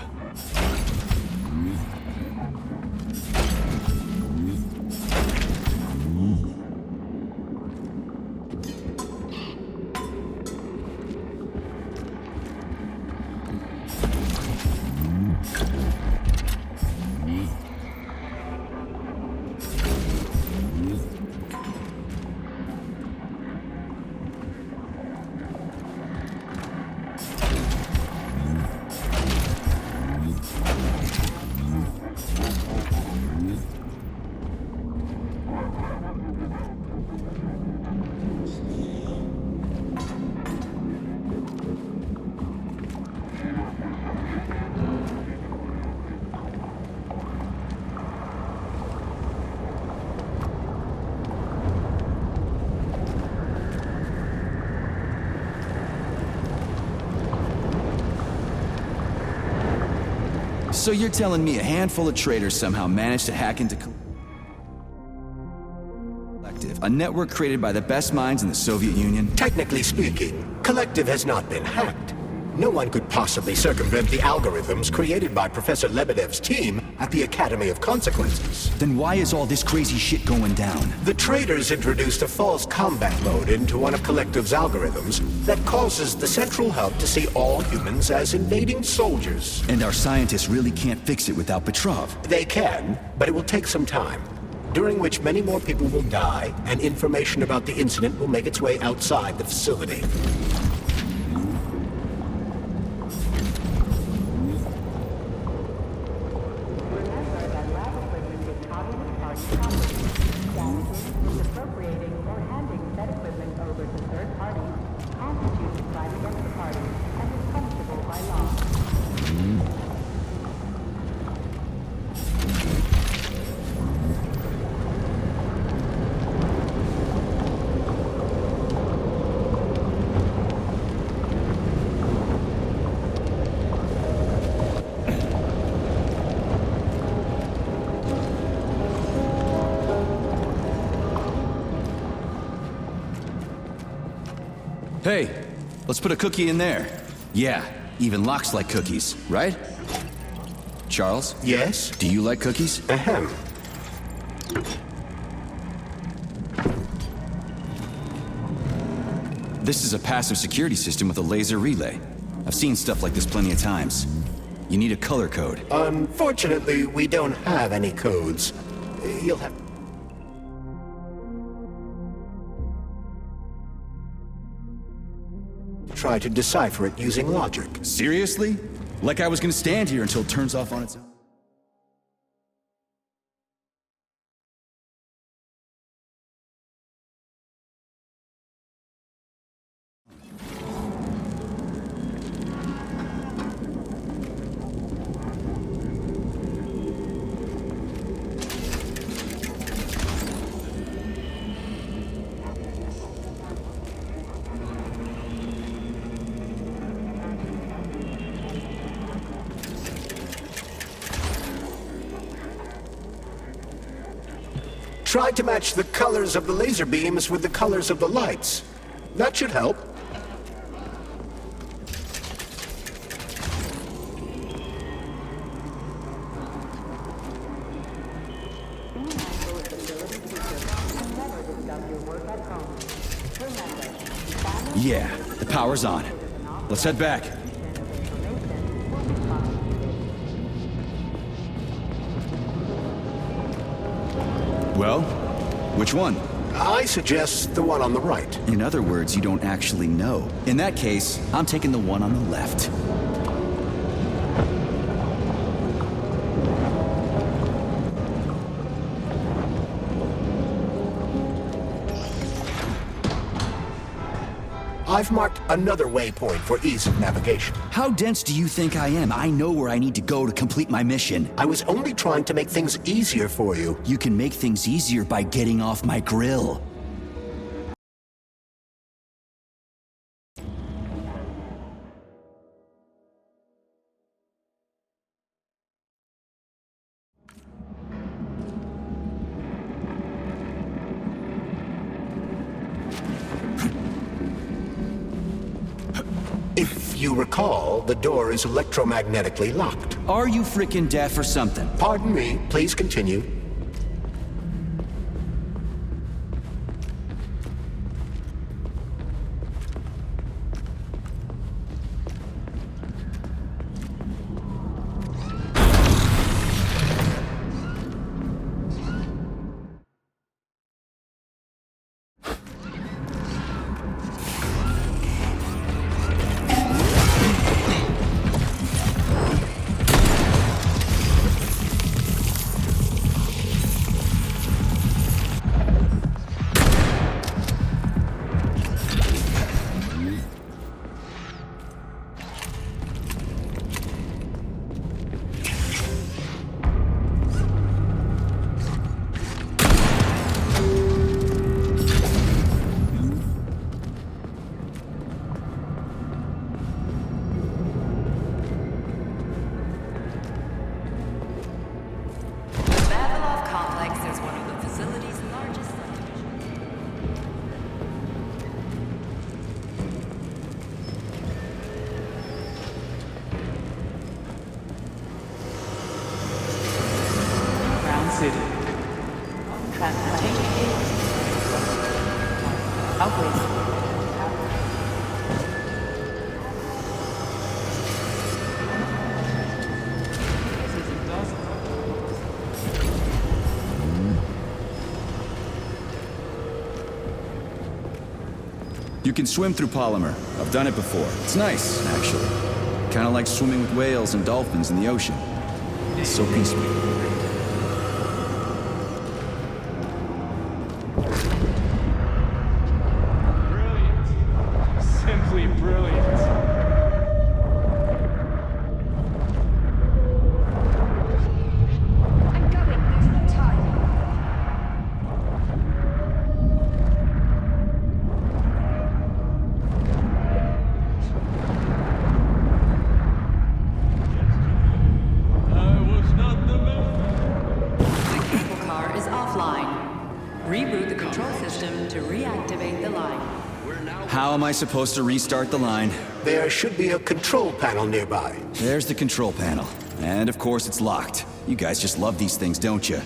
So you're telling me a handful of traitors somehow managed to hack into Collective, a network created by the best minds in the Soviet Union? Technically speaking, Collective has not been hacked. No one could possibly circumvent the algorithms created by Professor Lebedev's team at the Academy of Consequences. Then why is all this crazy shit going down? The traitors introduced a false combat mode into one of Collective's algorithms that causes the central hub to see all humans as invading soldiers. And our scientists really can't fix it without Petrov. They can, but it will take some time, during which many more people will die, and information about the incident will make its way outside the facility. Remember that Hey, let's put a cookie in there. Yeah, even locks like cookies, right? Charles? Yes? Do you like cookies? Ahem. This is a passive security system with a laser relay. I've seen stuff like this plenty of times. You need a color code. Unfortunately, we don't have any codes. You'll have... try to decipher it using logic. Seriously? Like I was gonna stand here until it turns off on its own? Try to match the colors of the laser beams with the colors of the lights. That should help. Yeah, the power's on. Let's head back. Well, which one? I suggest the one on the right. In other words, you don't actually know. In that case, I'm taking the one on the left. I've marked another waypoint for ease of navigation. How dense do you think I am? I know where I need to go to complete my mission. I was only trying to make things easier for you. You can make things easier by getting off my grill. If you recall, the door is electromagnetically locked. Are you frickin' deaf or something? Pardon me, please continue. You can swim through polymer. I've done it before. It's nice, actually. Kinda like swimming with whales and dolphins in the ocean. It's so peaceful. Brilliant. Simply brilliant. I was not the man. How am I supposed to restart the line? There should be a control panel nearby. There's the control panel. And of course it's locked. You guys just love these things, don't you?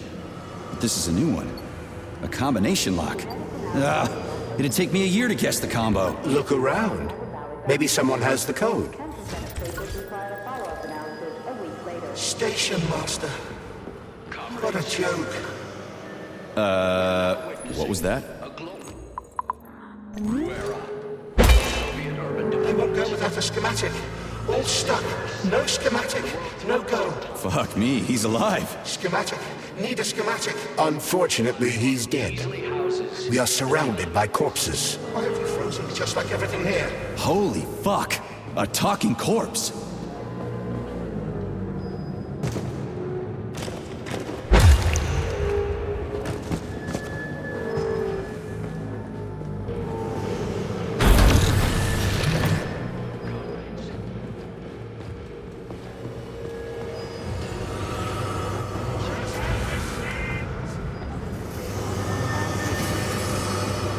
But this is a new one. A combination lock. It'd take me a year to guess the combo. Look around. Maybe someone has the code. Station Master. What a joke. What was that? I won't go without a schematic. All stuck. No schematic. No go. Fuck me, he's alive. Schematic. Need a schematic. Unfortunately, he's dead. We are surrounded by corpses. Why have you frozen just like everything here? Holy fuck. A talking corpse.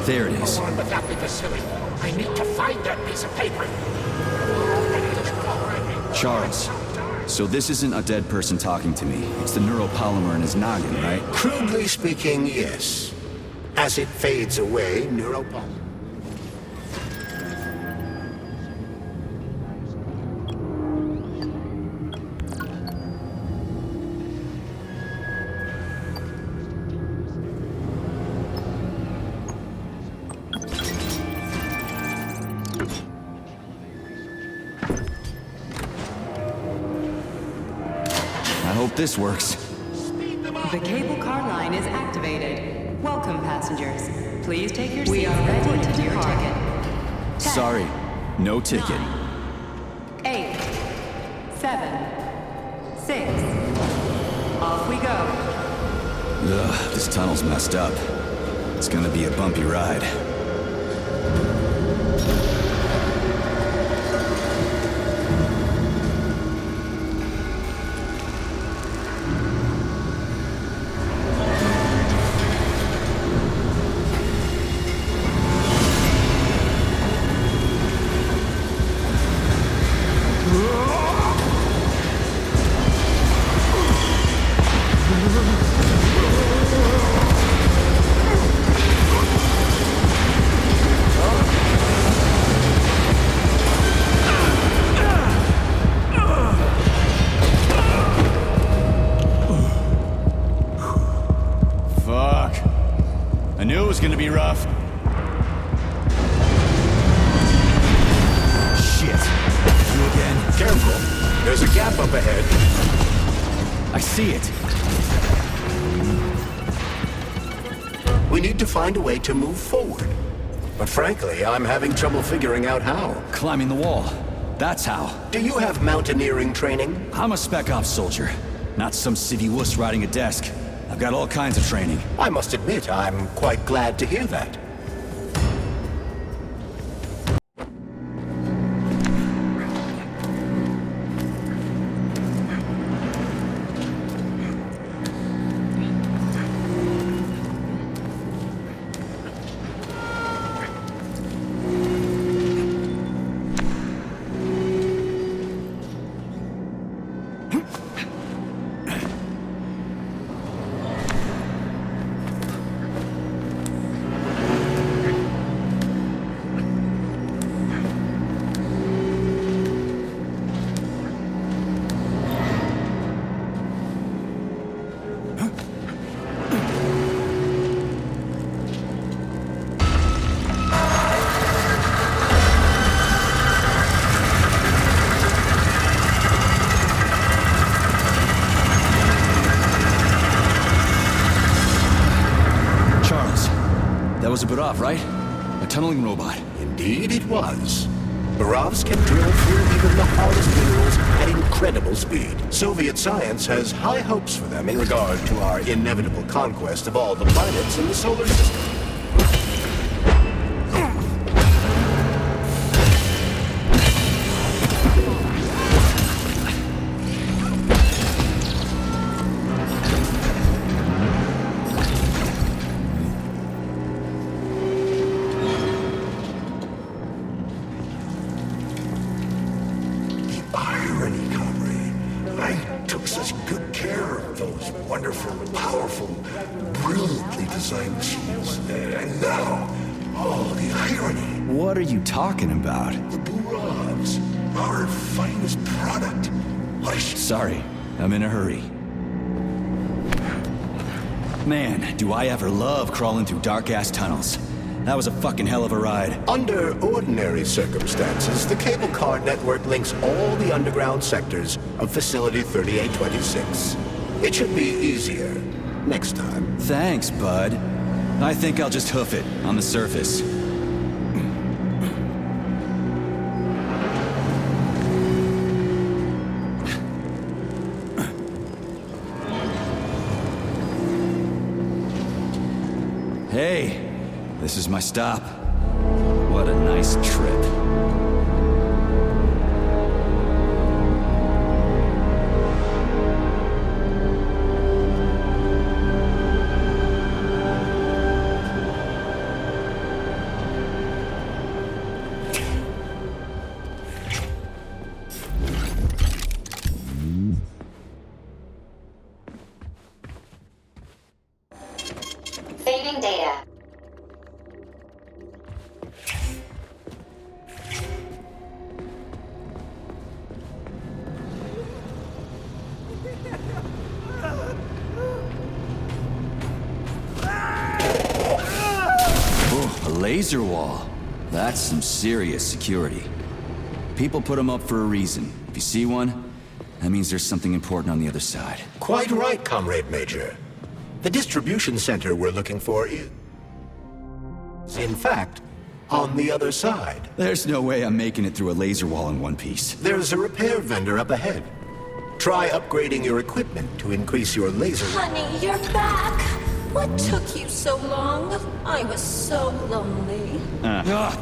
There it is. Without me facility. I need to find that piece of paper. Charles, so this isn't a dead person talking to me. It's the neuropolymer in his noggin, right? Crudely speaking, yes. As it fades away, neuropolymer. I hope this works. The cable car line is activated. Welcome, passengers. Please take your seats. We are ready to your ticket. 10, Sorry, no ticket. 8, 7, 6. Off we go. Ugh, this tunnel's messed up. It's gonna be a bumpy ride. I knew it was gonna be rough. Shit. You again? Careful. There's a gap up ahead. I see it. We need to find a way to move forward. But frankly, I'm having trouble figuring out how. Climbing the wall. That's how. Do you have mountaineering training? I'm a spec ops soldier, not some civvy wuss riding a desk. I've got all kinds of training. I must admit, I'm quite glad to hear that. That was a Vavilov, right? A tunneling robot. Indeed it was. Vavilovs can drill through even the hardest minerals at incredible speed. Soviet science has high hopes for them in regard to our inevitable conquest of all the planets in the solar system. wonderful, powerful, brilliantly designed machines. And now, oh, the irony. What are you talking about? The Burovs, our finest product. Sorry, I'm in a hurry. Man, do I ever love crawling through dark-ass tunnels. That was a fucking hell of a ride. Under ordinary circumstances, the cable car network links all the underground sectors of Facility 3826. It should be easier next time. Thanks, bud. I think I'll just hoof it on the surface. Hey, this is my stop. What a nice trip. Saving data. A laser wall. That's some serious security. People put them up for a reason. If you see one, that means there's something important on the other side. Quite right, Comrade Major. The distribution center we're looking for is, in fact, on the other side. There's no way I'm making it through a laser wall in one piece. There's a repair vendor up ahead. Try upgrading your equipment to increase your laser... Honey, you're back. What took you so long? I was so lonely.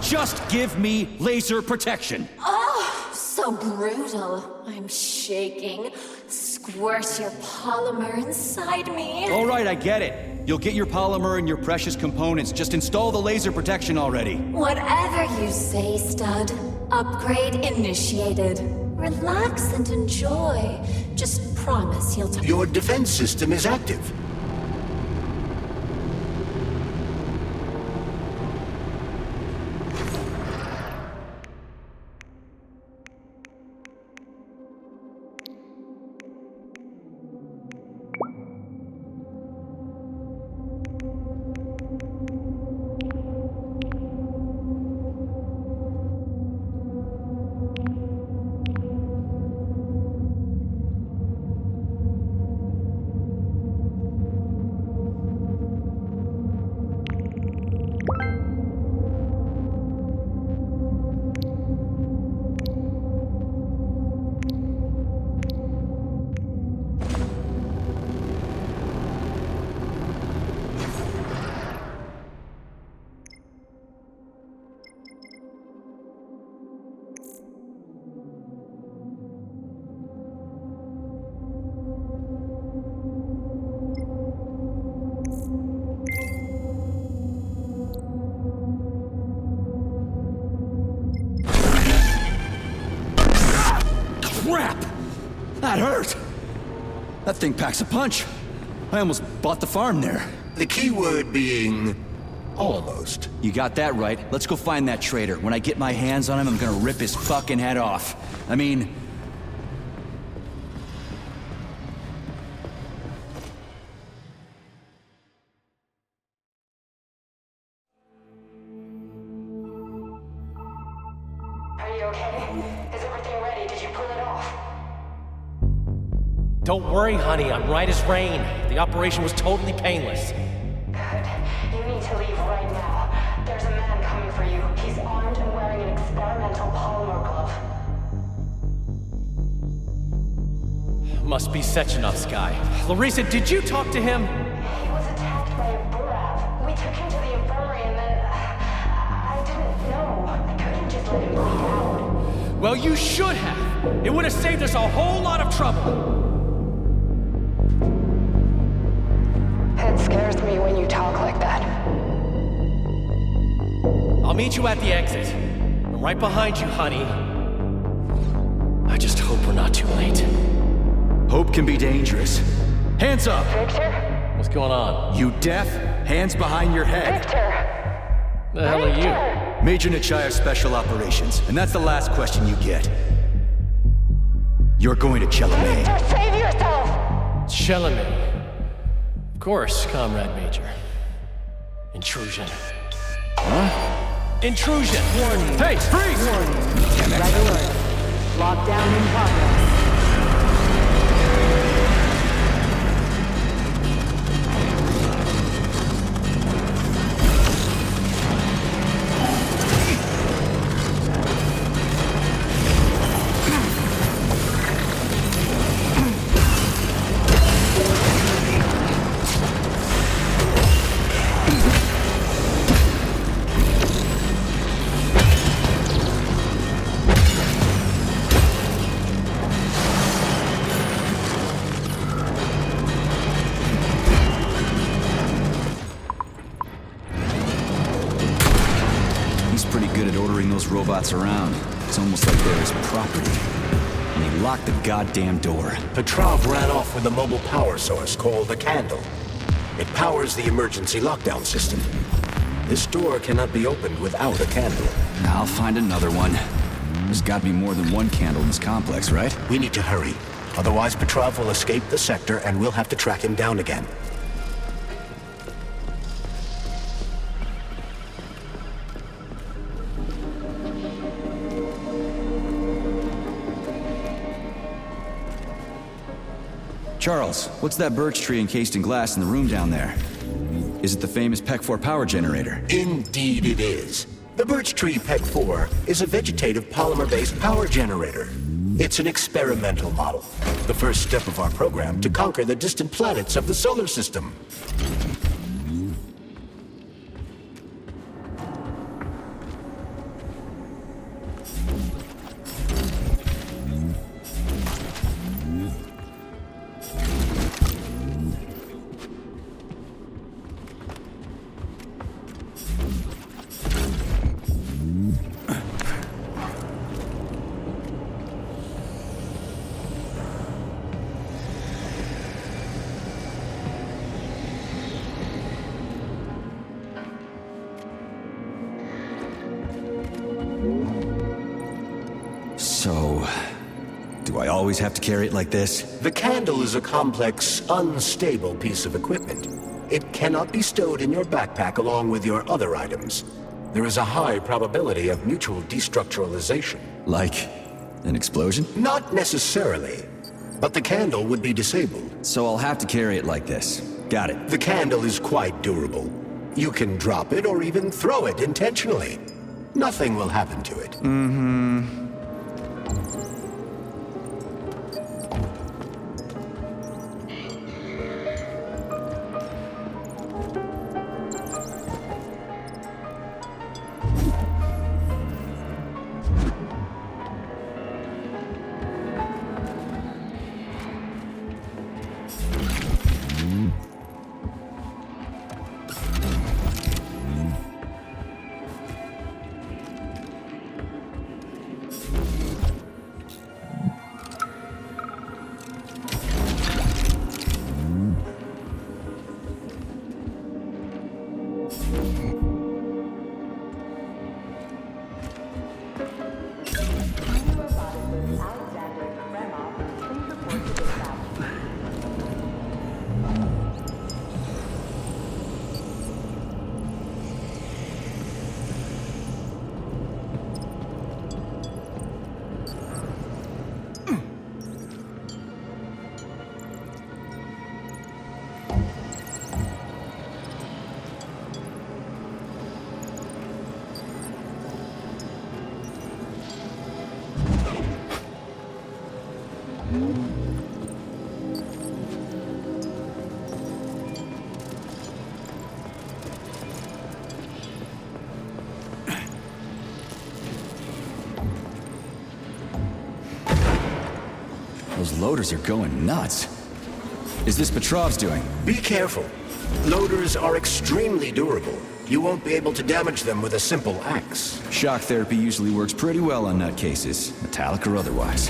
Just give me laser protection. Oh, so brutal. I'm shaking. Squirt your polymer inside me. All right, I get it. You'll get your polymer and your precious components. Just install the laser protection already. Whatever you say, stud. Upgrade initiated. Relax and enjoy. Just promise you'll... Your defense system is active. Crap! That hurt! That thing packs a punch. I almost bought the farm there. The key word being... almost. You got that right. Let's go find that traitor. When I get my hands on him, I'm gonna rip his fucking head off. I mean... Are you okay? Is everything ready? Did you pull it off? Don't worry, honey. I'm right as rain. The operation was totally painless. Good. You need to leave right now. There's a man coming for you. He's armed and wearing an experimental polymer glove. Must be Sechenov's guy. Larissa, did you talk to him? He was attacked by a Burav. We took him to the infirmary and then... I didn't know. I couldn't just let him bleed out. Well, you should have. It would have saved us a whole lot of trouble. It scares me when you talk like that. I'll meet you at the exit. I'm right behind you, honey. I just hope we're not too late. Hope can be dangerous. Hands up! Victor? What's going on? You deaf? Hands behind your head. Victor! The hell are you? Major Nechayev Special Operations, and that's the last question you get. You're going to Chalamet. Victor, save yourself! Chalamet. Of course, Comrade Major. Intrusion. Huh? Intrusion! Warning. Hey, freeze! Warning. Red alert. Lockdown in progress. Robots around. It's almost like they're his property. And he locked the goddamn door. Petrov ran off with a mobile power source called the Candle. It powers the emergency lockdown system. This door cannot be opened without a candle. I'll find another one. There's got to be more than one candle in this complex, right? We need to hurry. Otherwise, Petrov will escape the sector and we'll have to track him down again. Charles, what's that birch tree encased in glass in the room down there? Is it the famous PEC-4 power generator? Indeed it is. The birch tree PEC-4 is a vegetative polymer-based power generator. It's an experimental model, the first step of our program to conquer the distant planets of the solar system. So, do I always have to carry it like this? The candle is a complex, unstable piece of equipment. It cannot be stowed in your backpack along with your other items. There is a high probability of mutual destructuralization. Like an explosion? Not necessarily, but the candle would be disabled. So I'll have to carry it like this. Got it. The candle is quite durable. You can drop it or even throw it intentionally. Nothing will happen to it. Mm-hmm. Those loaders are going nuts. Is this Petrov's doing? Be careful. Loaders are extremely durable. You won't be able to damage them with a simple axe. Shock therapy usually works pretty well on nutcases, metallic or otherwise.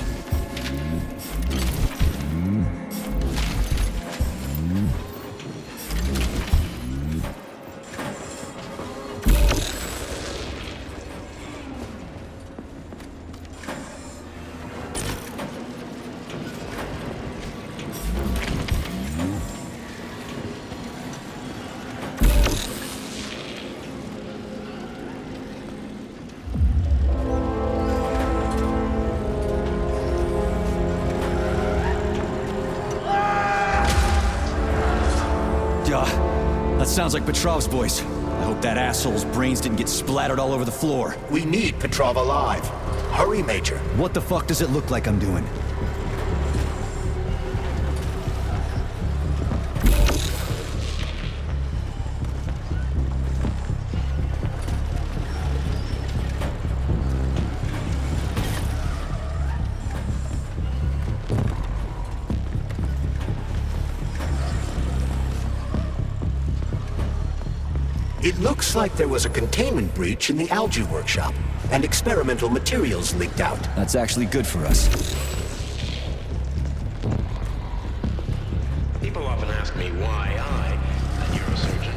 Sounds like Petrov's voice. I hope that asshole's brains didn't get splattered all over the floor. We need Petrov alive. Hurry, Major. What the fuck does it look like I'm doing? It looks like there was a containment breach in the algae workshop, and experimental materials leaked out. That's actually good for us. People often ask me why I, a neurosurgeon.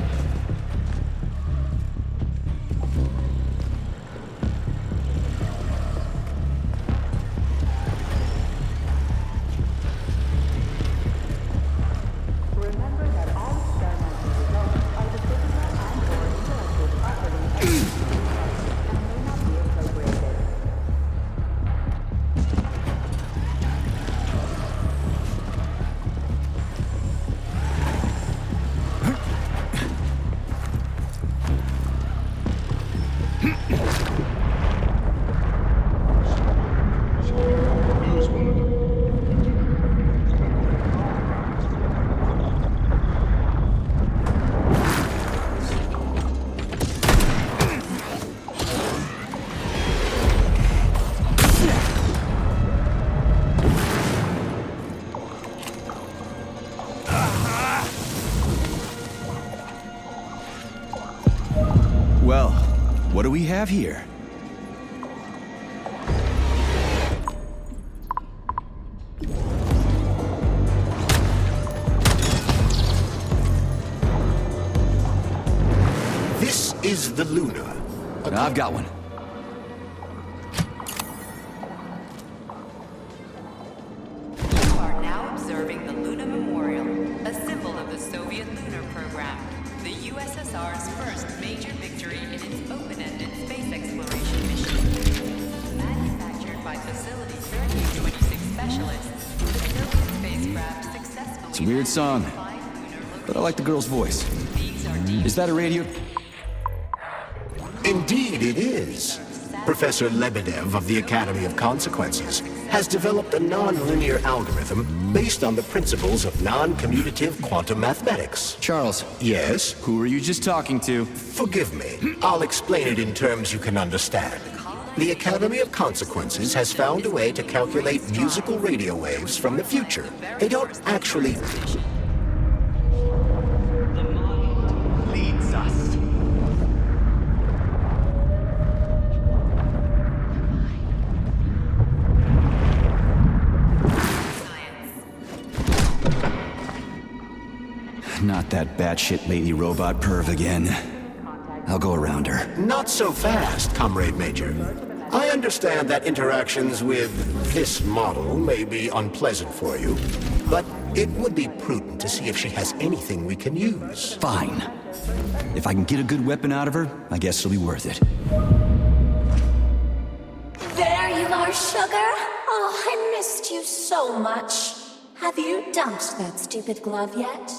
Well, what do we have here? This is the Luna. I've got one. You are now observing the Luna Memorial, a symbol of the Soviet lunar program, the USSR's first major victory in its open-ended space exploration mission. Manufactured by Facility 3826 specialists, the Soviet spacecraft successfully... It's a weird song, but I like the girl's voice. Is that a radio? Indeed it is. Professor Lebedev of the Academy of Consequences has developed a non-linear algorithm based on the principles of non-commutative quantum mathematics. Charles. Yes? Who were you just talking to? Forgive me. I'll explain it in terms you can understand. The Academy of Consequences has found a way to calculate musical radio waves from the future. They don't actually... Leads us. Not that batshit lady robot perv again. I'll go around her. Not so fast, Comrade Major. I understand that interactions with this model may be unpleasant for you, but it would be prudent to see if she has anything we can use. Fine. If I can get a good weapon out of her, I guess it'll be worth it. There you are, sugar. Oh, I missed you so much. Have you dumped that stupid glove yet?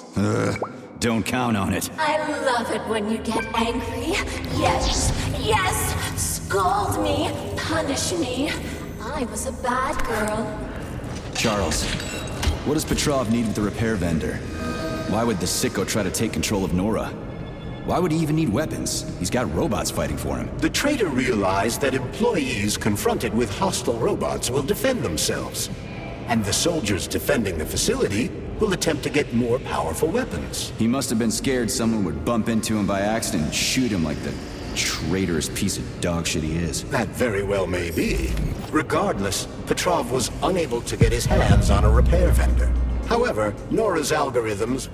Don't count on it. I love it when you get angry. Yes, yes! Scold me, punish me. I was a bad girl. Charles, what does Petrov need with the repair vendor? Why would the sicko try to take control of Nora? Why would he even need weapons? He's got robots fighting for him. The traitor realized that employees confronted with hostile robots will defend themselves. And the soldiers defending the facility will attempt to get more powerful weapons. He must have been scared someone would bump into him by accident and shoot him like the traitorous piece of dog shit he is. That very well may be. Regardless, Petrov was unable to get his hands on a repair vendor. However, Nora's algorithms...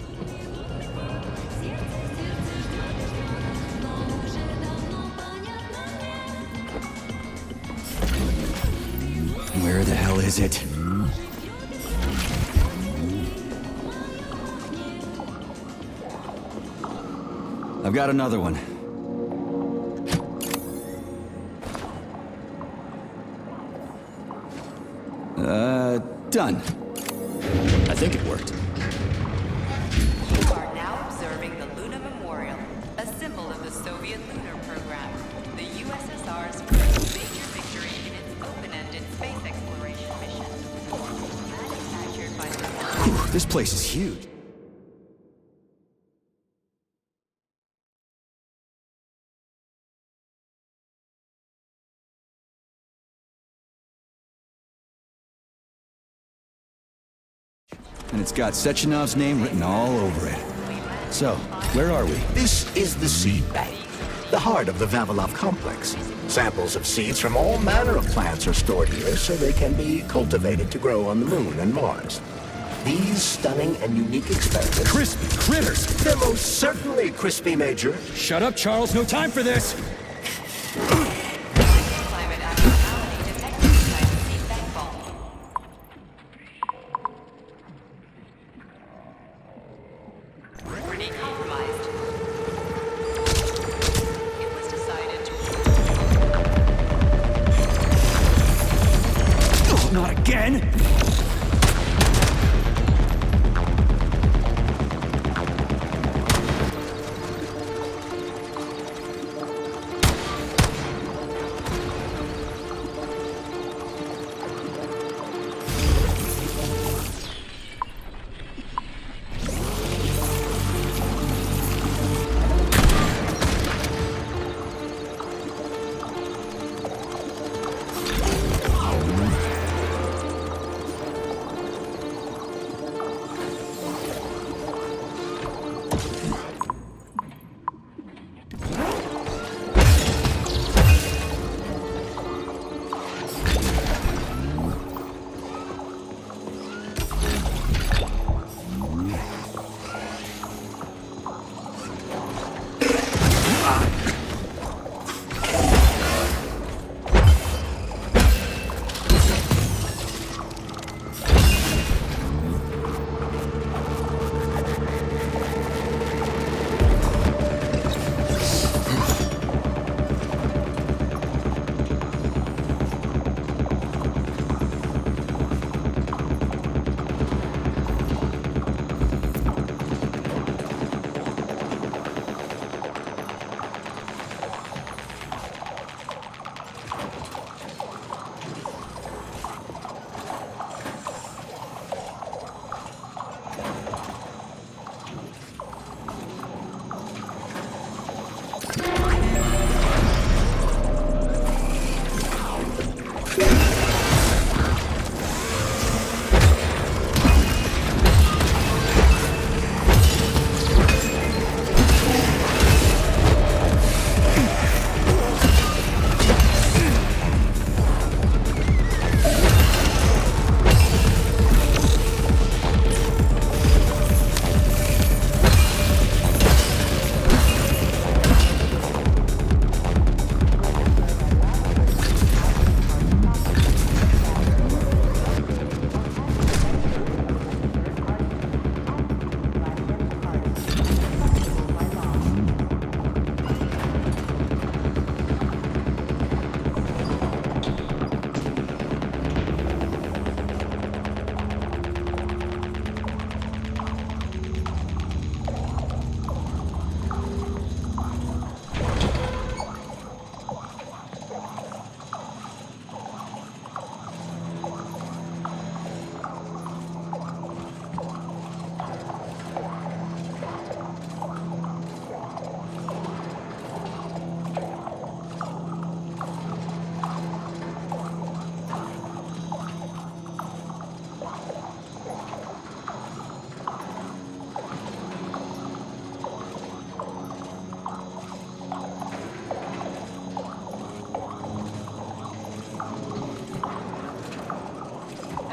Where the hell is it? I've got another one. Done. I think it worked. You are now observing the Luna Memorial. This place is huge. And it's got Sechenov's name written all over it. So, where are we? This is the seed bank, the heart of the Vavilov complex. Samples of seeds from all manner of plants are stored here so they can be cultivated to grow on the Moon and Mars. These stunning and unique experiments... Crispy critters! They're most certainly crispy, Major. Shut up, Charles. No time for this! Not again!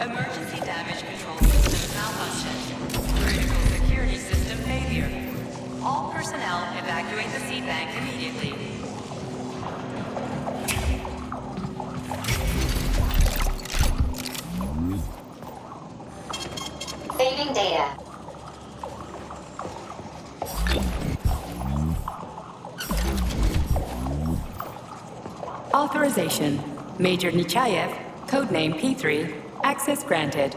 Emergency damage control system malfunction. Critical security system failure. All personnel evacuate the seed bank immediately. Saving data. Authorization. Major Nechayev, codename P3, access granted.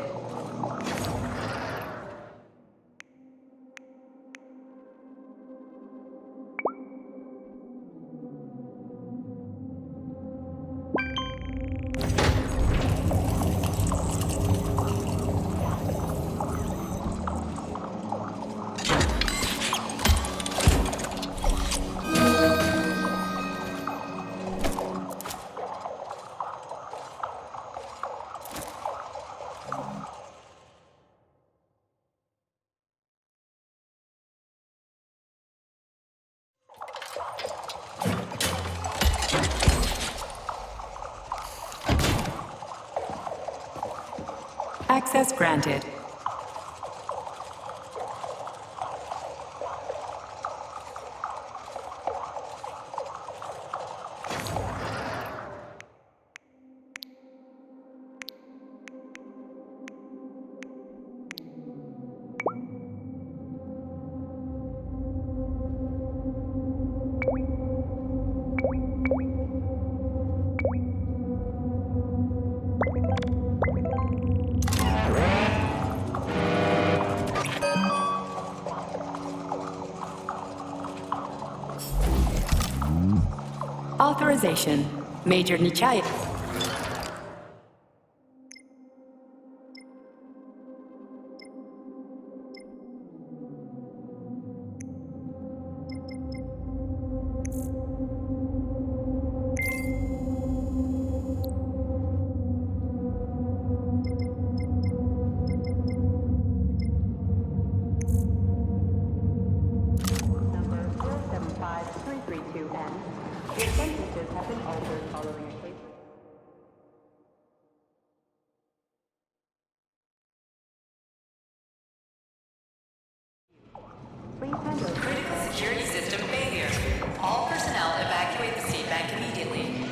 Access granted. Authorization. Major Nichaya. Critical security system failure. All personnel evacuate the seed bank immediately.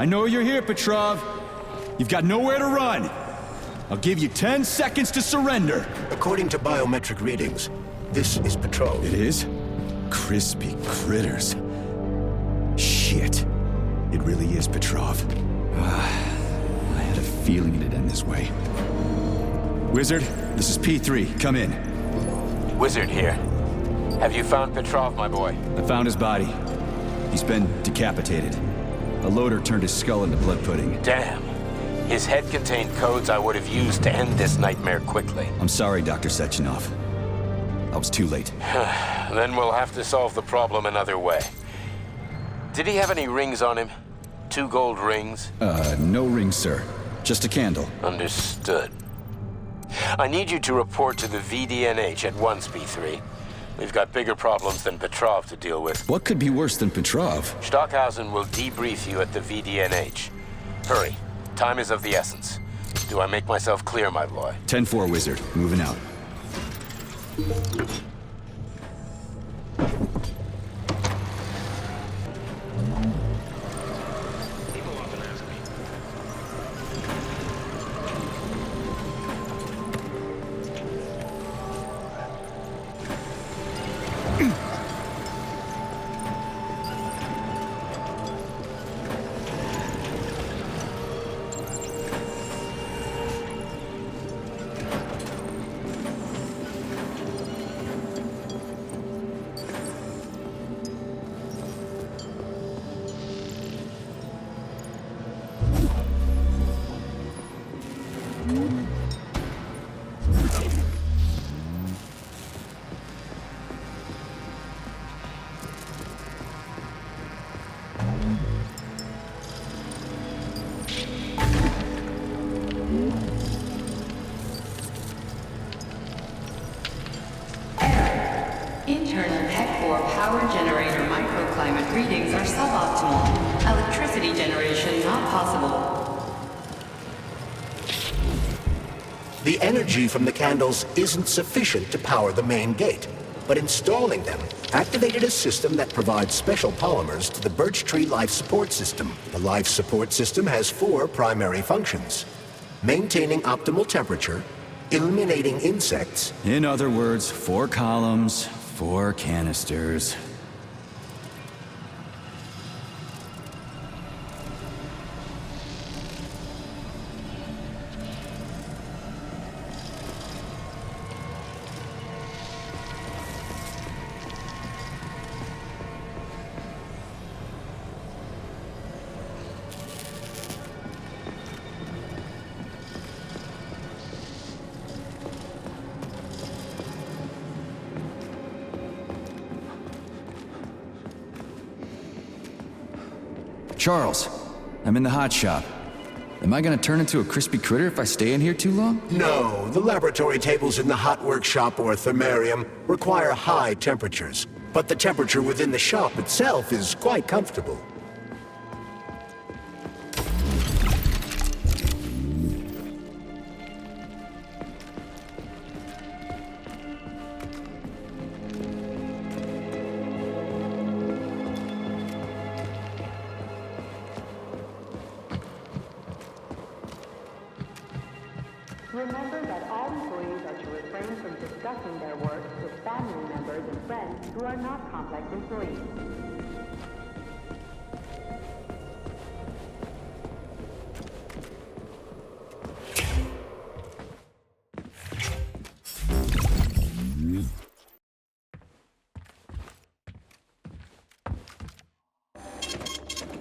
I know you're here, Petrov. You've got nowhere to run. I'll give you 10 seconds to surrender. According to biometric readings, this is Petrov. It is? Crispy critters. Shit. It really is Petrov. I had a feeling it'd end this way. Wizard, this is P3. Come in. Wizard here. Have you found Petrov, my boy? I found his body. He's been decapitated. A loader turned his skull into blood pudding. Damn. His head contained codes I would have used to end this nightmare quickly. I'm sorry, Dr. Sechenov. I was too late. Then we'll have to solve the problem another way. Did he have any rings on him? 2 gold rings? No rings, sir. Just a candle. Understood. I need you to report to the VDNH at once, B3. We've got bigger problems than Petrov to deal with. What could be worse than Petrov? Stockhausen will debrief you at the VDNH. Hurry. Time is of the essence. Do I make myself clear, my boy? 10-4, Wizard. Moving out. Internal Tech 4 power generator microclimate readings are suboptimal. Electricity generation not possible. The energy from the candles isn't sufficient to power the main gate, but installing them activated a system that provides special polymers to the birch tree life support system. The life support system has 4 primary functions: maintaining optimal temperature, eliminating insects. In other words, 4 columns, 4 canisters. Charles, I'm in the hot shop. Am I gonna turn into a crispy critter if I stay in here too long? No, the laboratory tables in the hot workshop or thermarium require high temperatures, but the temperature within the shop itself is quite comfortable. Remember that all employees are to refrain from discussing their work with family members and friends who are not complex employees.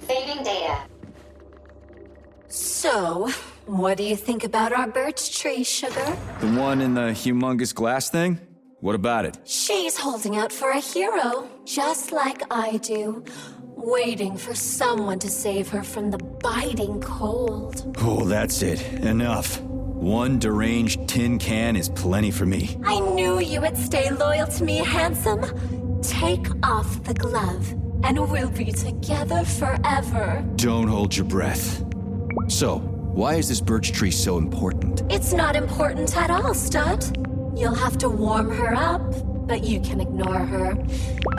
Saving data. So, what do you think about our birch tree, Sugar? The one in the humongous glass thing? What about it? She's holding out for a hero, just like I do, waiting for someone to save her from the biting cold. Oh, that's it. Enough. One deranged tin can is plenty for me. I knew you would stay loyal to me, handsome. Take off the glove, and we'll be together forever. Don't hold your breath. So, why is this birch tree so important? It's not important at all, Stud. You'll have to warm her up, but you can ignore her.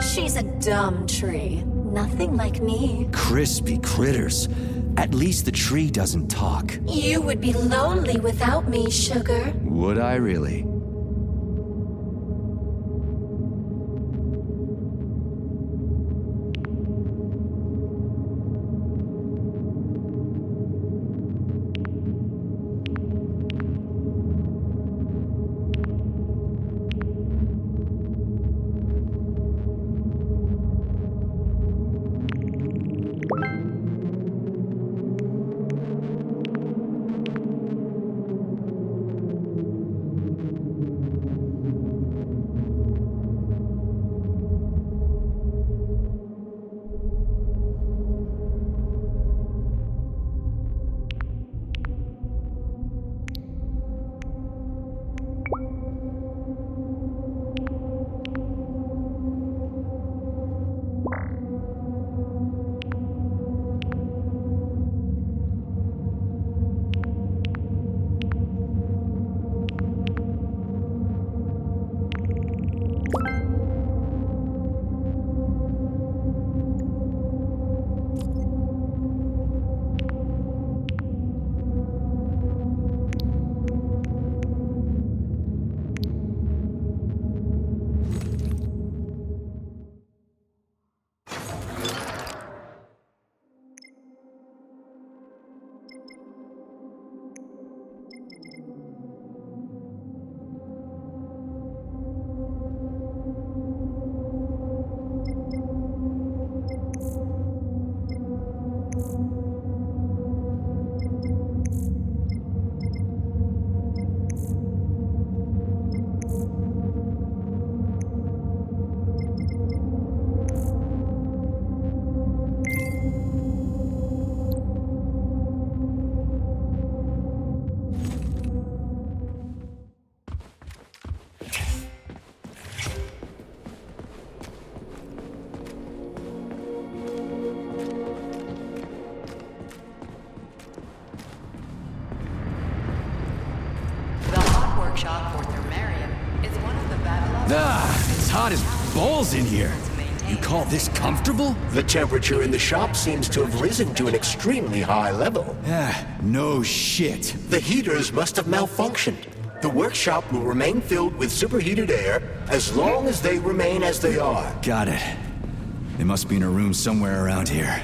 She's a dumb tree, nothing like me. Crispy critters. At least the tree doesn't talk. You would be lonely without me, Sugar. Would I really? It's hot as balls in here. You call this comfortable? The temperature in the shop seems to have risen to an extremely high level. No shit. The heaters must have malfunctioned. The workshop will remain filled with superheated air as long as they remain as they are. Got it. They must be in a room somewhere around here.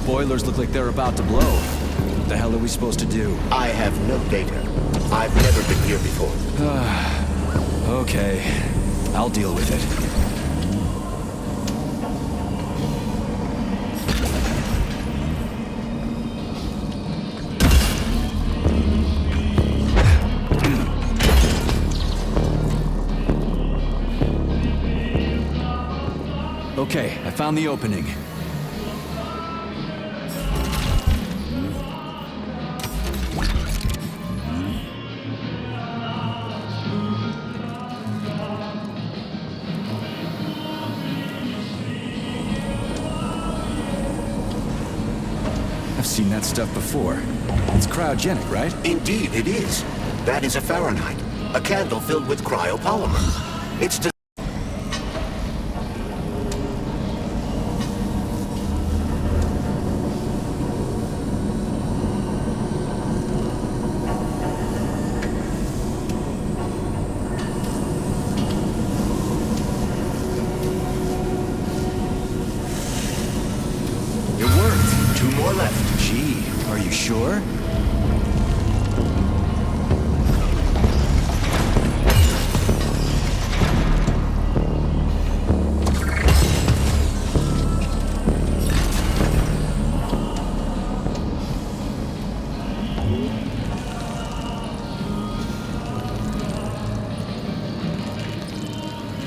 Boilers look like they're about to blow. What the hell are we supposed to do? I have no data. I've never been here before. Okay. I'll deal with it. Okay, I found the opening. I've seen that stuff before. It's cryogenic, right? Indeed, it is. That is a Fahrenheit, a candle filled with cryopolymer. It's Sure?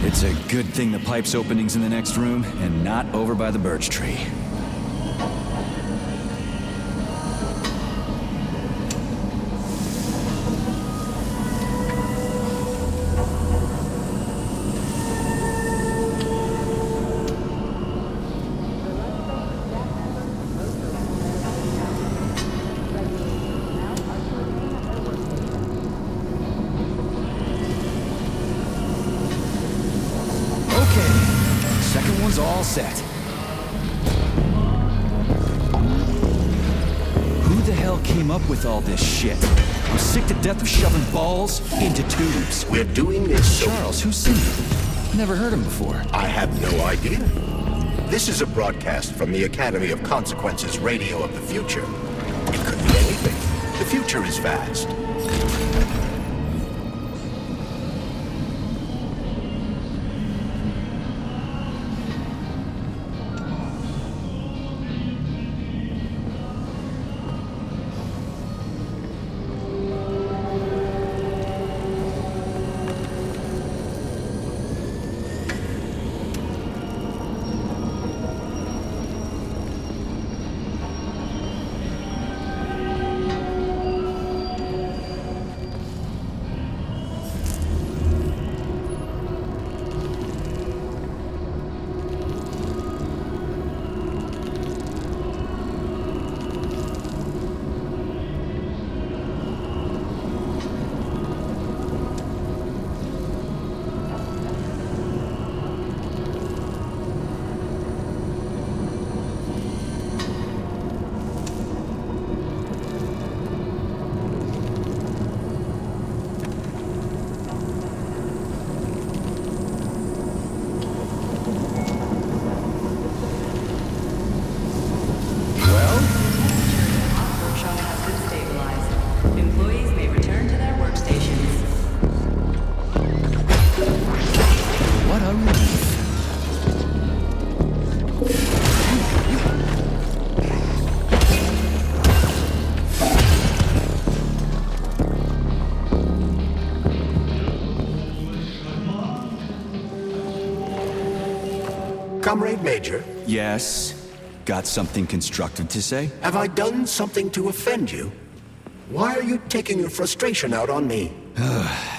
It's a good thing the pipe's opening's in the next room and not over by the birch tree. All set. Who the hell came up with all this shit? I'm sick to death of shoving balls into tubes. We're doing this. Charles, who's Zina? Never heard him before. I have no idea. This is a broadcast from the Academy of Consequences Radio of the Future. It could be anything. The future is vast. Comrade Major? Yes? Got something constructive to say? Have I done something to offend you? Why are you taking your frustration out on me?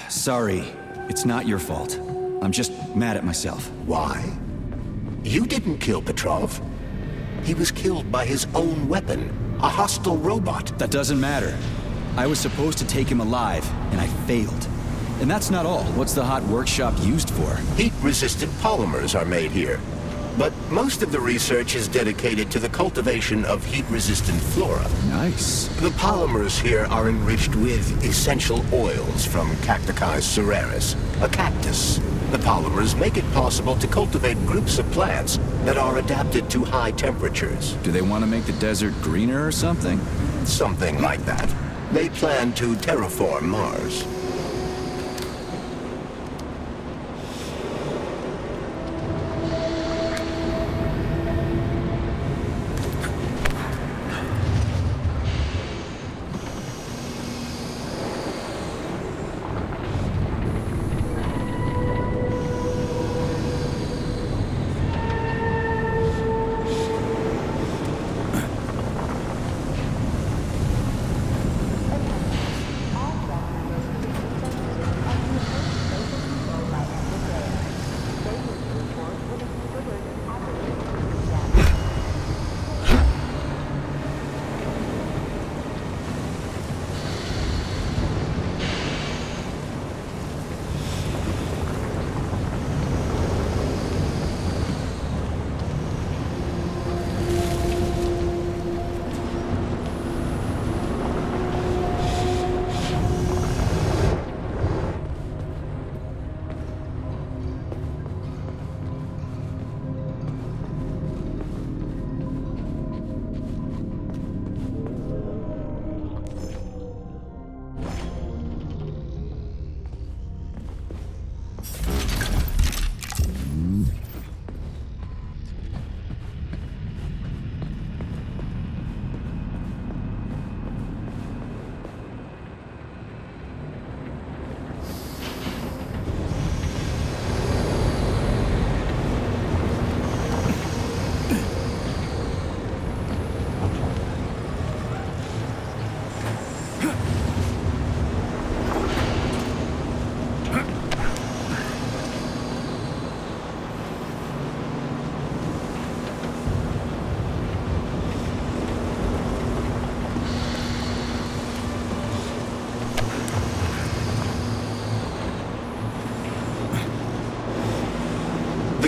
Sorry. It's not your fault. I'm just mad at myself. Why? You didn't kill Petrov. He was killed by his own weapon, a hostile robot. That doesn't matter. I was supposed to take him alive, and I failed. And that's not all. What's the hot workshop used for? Heat-resistant polymers are made here. But most of the research is dedicated to the cultivation of heat-resistant flora. Nice. The polymers here are enriched with essential oils from Cacticus cereris, a cactus. The polymers make it possible to cultivate groups of plants that are adapted to high temperatures. Do they want to make the desert greener or something? Something like that. They plan to terraform Mars.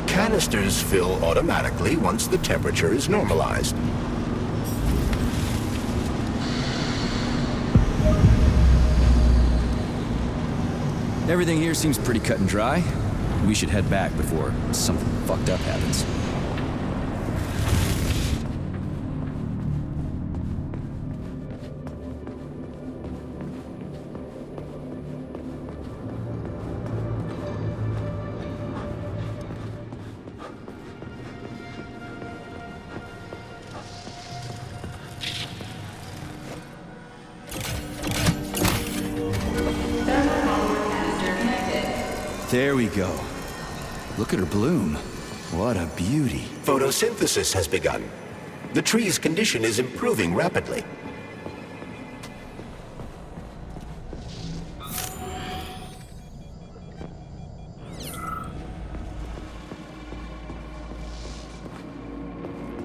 Canisters fill automatically once the temperature is normalized. Everything here seems pretty cut and dry. We should head back before something fucked up happens. There we go. Look at her bloom. What a beauty. Photosynthesis has begun. The tree's condition is improving rapidly.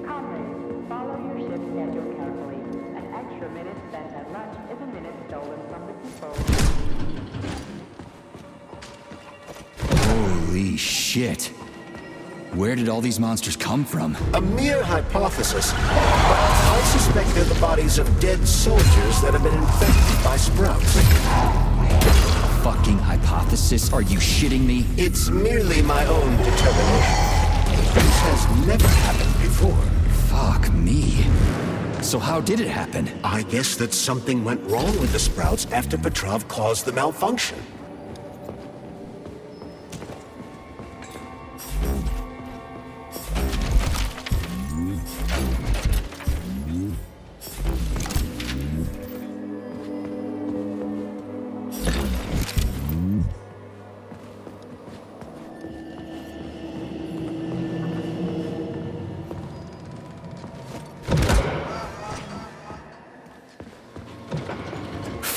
Comrades, follow your ship's schedule carefully. An extra minute spent at lunch is a minute stolen from the control room. Holy shit. Where did all these monsters come from? A mere hypothesis, but I suspect they're the bodies of dead soldiers that have been infected by sprouts. Fucking hypothesis? Are you shitting me? It's merely my own determination. This has never happened before. Fuck me. So how did it happen? I guess that something went wrong with the sprouts after Petrov caused the malfunction.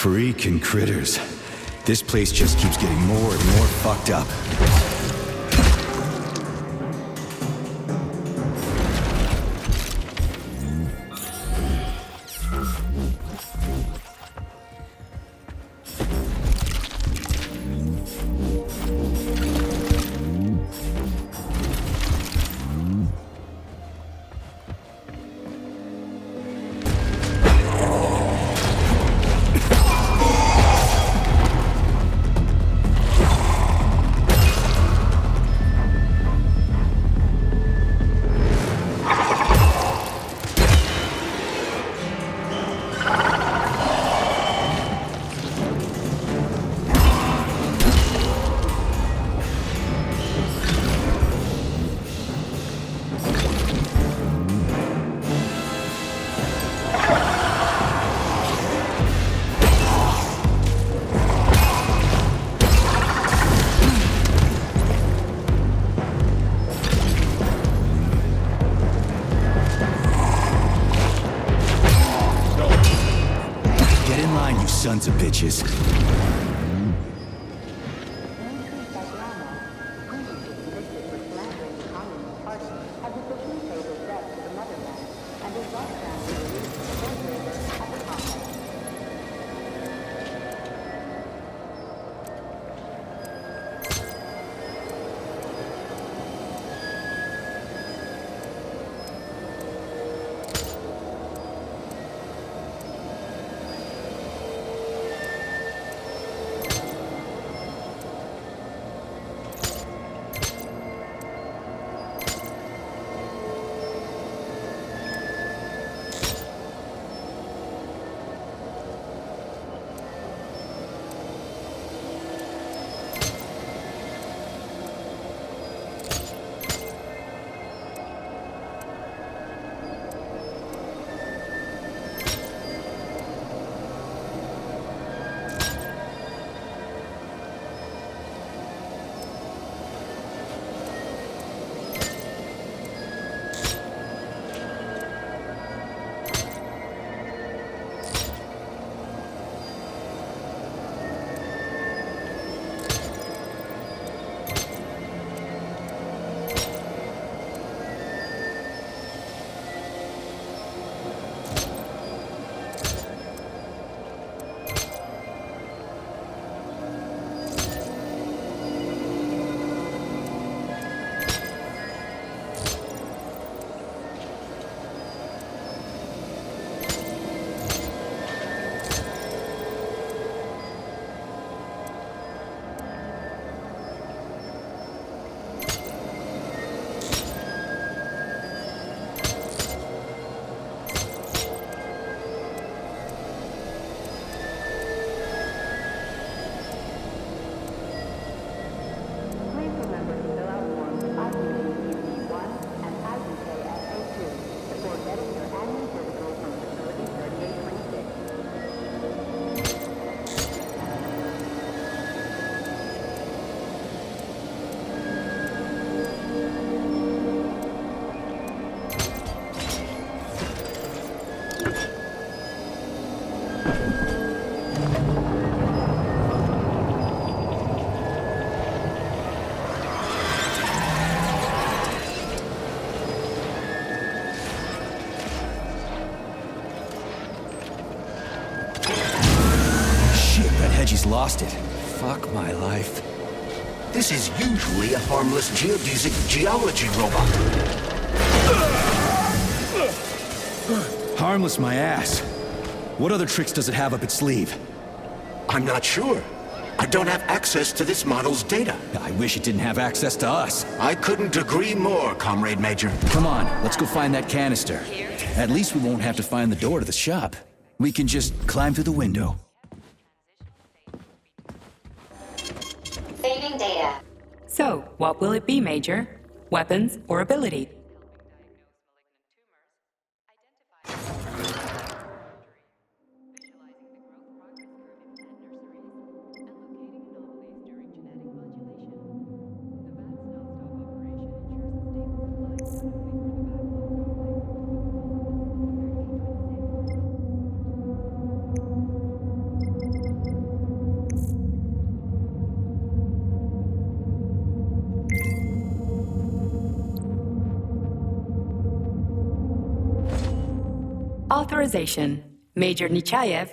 Freaking critters. This place just keeps getting more and more fucked up. Sons of bitches. Reggie's lost it. Fuck my life. This is usually a harmless geodesic geology robot. Harmless my ass. What other tricks does it have up its sleeve? I'm not sure. I don't have access to this model's data. I wish it didn't have access to us. I couldn't agree more, Comrade Major. Come on, let's go find that canister. At least we won't have to find the door to the shop. We can just climb through the window. Saving data. So, what will it be, Major? Weapons or ability? Authorization. Major Nechayev.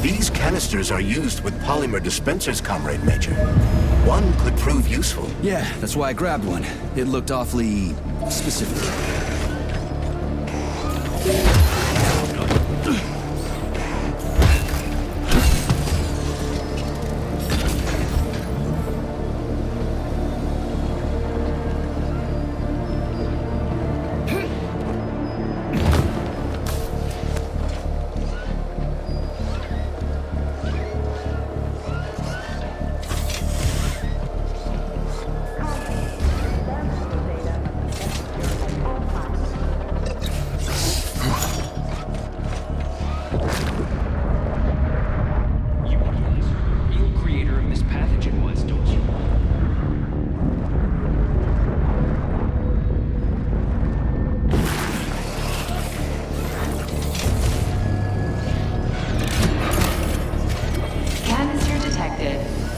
These canisters are used with polymer dispensers, Comrade Major. One could prove useful. Yeah, that's why I grabbed one. It looked awfully specific.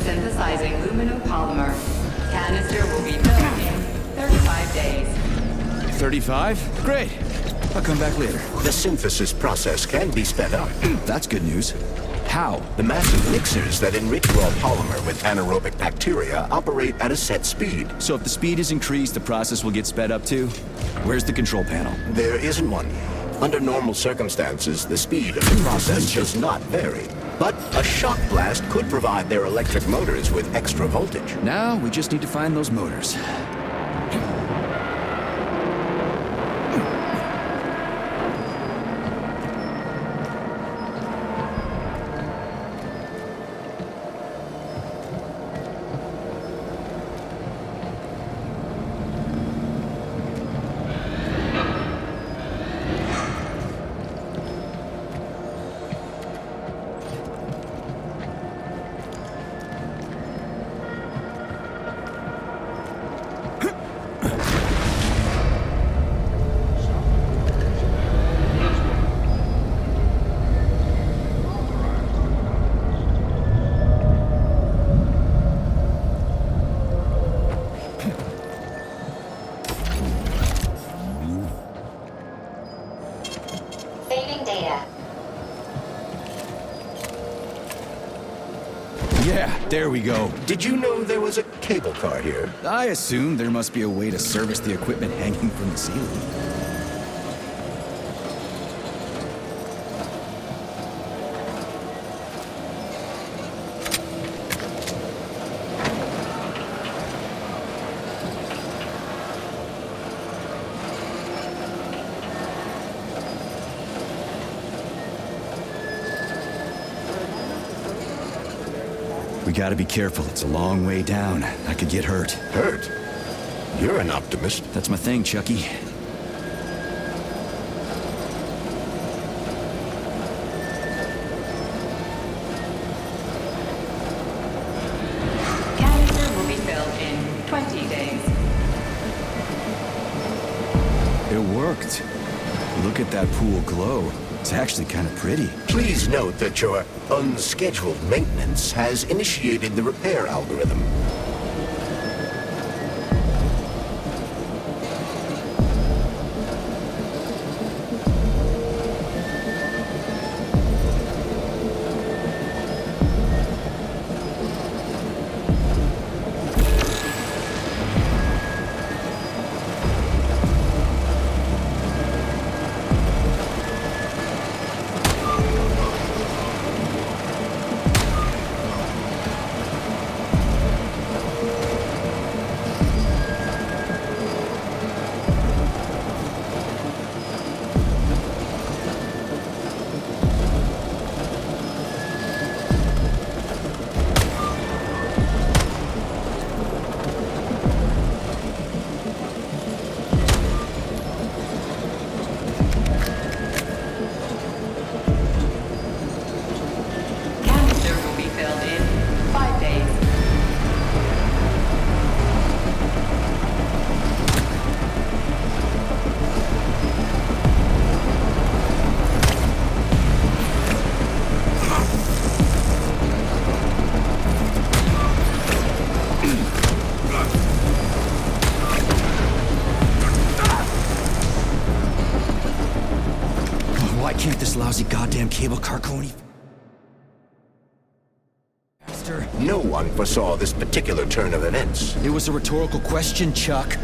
Synthesizing luminopolymer. Canister will be built in 35 days. 35? Great. I'll come back later. The synthesis process can be sped up. That's good news. How? The massive mixers that enrich raw polymer with anaerobic bacteria operate at a set speed. So if the speed is increased, the process will get sped up too? Where's the control panel? There isn't one. Under normal circumstances, the speed of the process does not vary. But a shock blast could provide their electric motors with extra voltage. Now we just need to find those motors. Yeah, there we go. Did you know there was a cable car here? I assumed there must be a way to service the equipment hanging from the ceiling. We gotta be careful. It's a long way down. I could get hurt. Hurt? You're an optimist. That's my thing, Chucky. Canister will be filled in 20 days. It worked. Look at that pool glow. It's actually kind of pretty. Please note that your unscheduled maintenance has initiated the repair algorithm. Can't this lousy goddamn cable car go any faster? No one foresaw this particular turn of events. It was a rhetorical question, Chuck.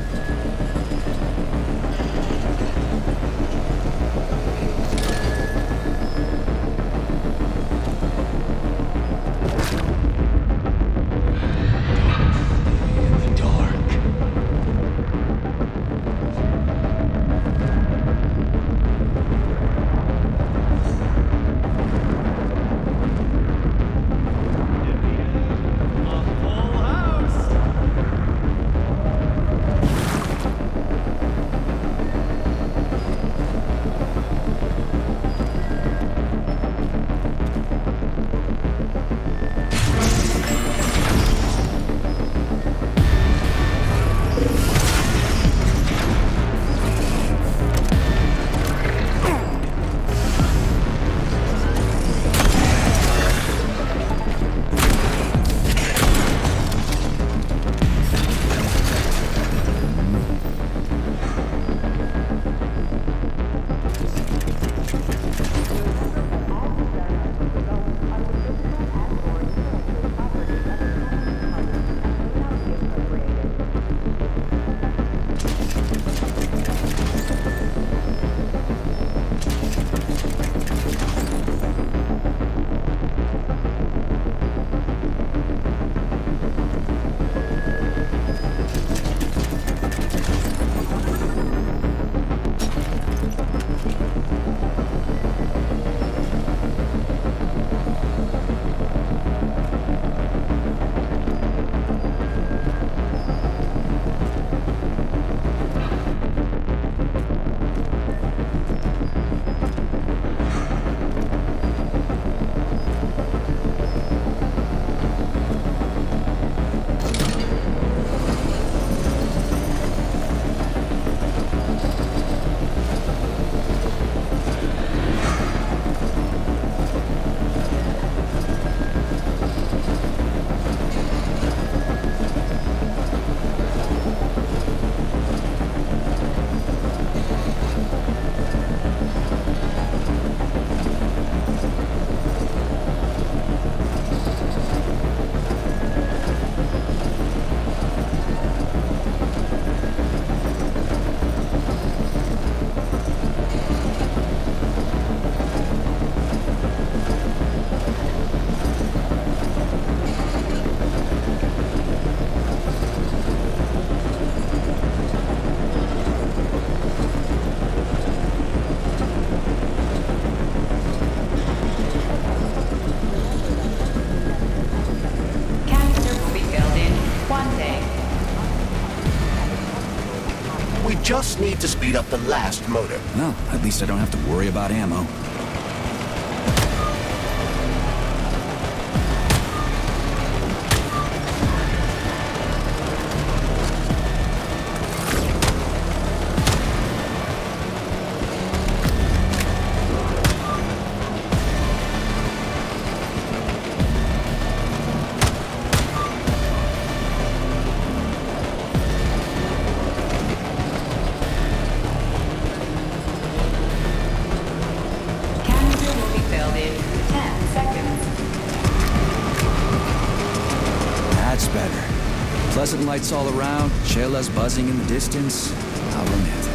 just need to speed up the last motor. Well, at least I don't have to worry about ammo. Pleasant lights all around, Shayla's buzzing in the distance. How romantic.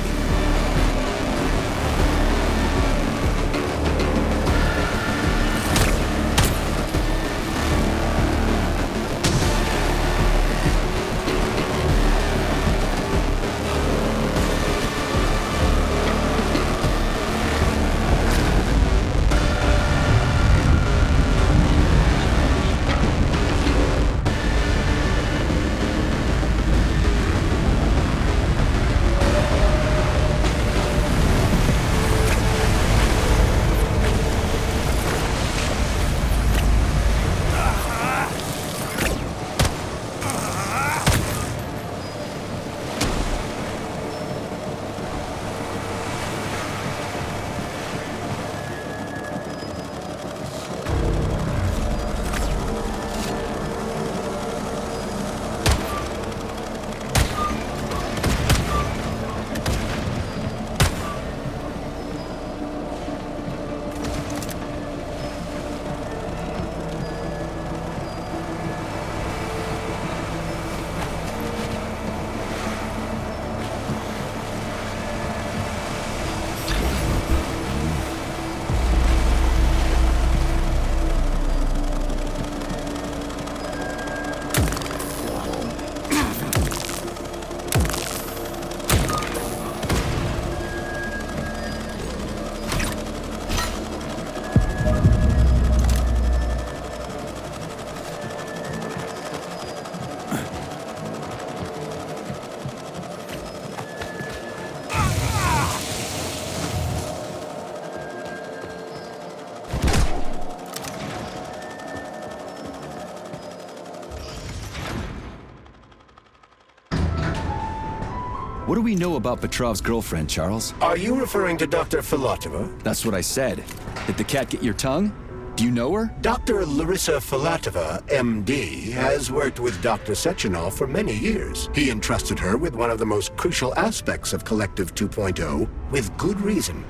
What do we know about Petrov's girlfriend, Charles? Are you referring to Dr. Philatova? That's what I said. Did the cat get your tongue? Do you know her? Dr. Larissa Philatova, MD, has worked with Dr. Sechenov for many years. He entrusted her with one of the most crucial aspects of Collective 2.0, with good reason.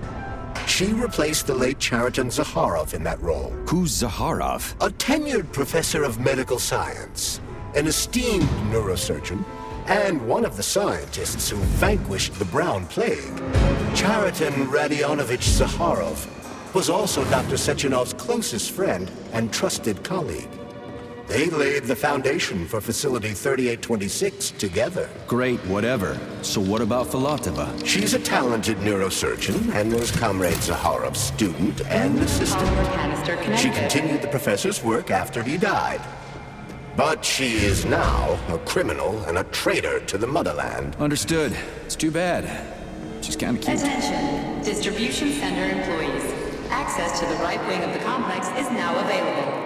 She replaced the late Chariton Zakharov in that role. Who's Zakharov? A tenured professor of medical science, an esteemed neurosurgeon, and one of the scientists who vanquished the Brown Plague. Chariton Radionovich Zakharov was also Dr. Sechenov's closest friend and trusted colleague. They laid the foundation for Facility 3826 together. Great, whatever. So what about Philatova? She's a talented neurosurgeon and was Comrade Zakharov's student and assistant. She continued the professor's work after he died. But she is now a criminal and a traitor to the motherland. Understood. It's too bad. She's kind of cute. Attention, distribution center employees. Access to the right wing of the complex is now available.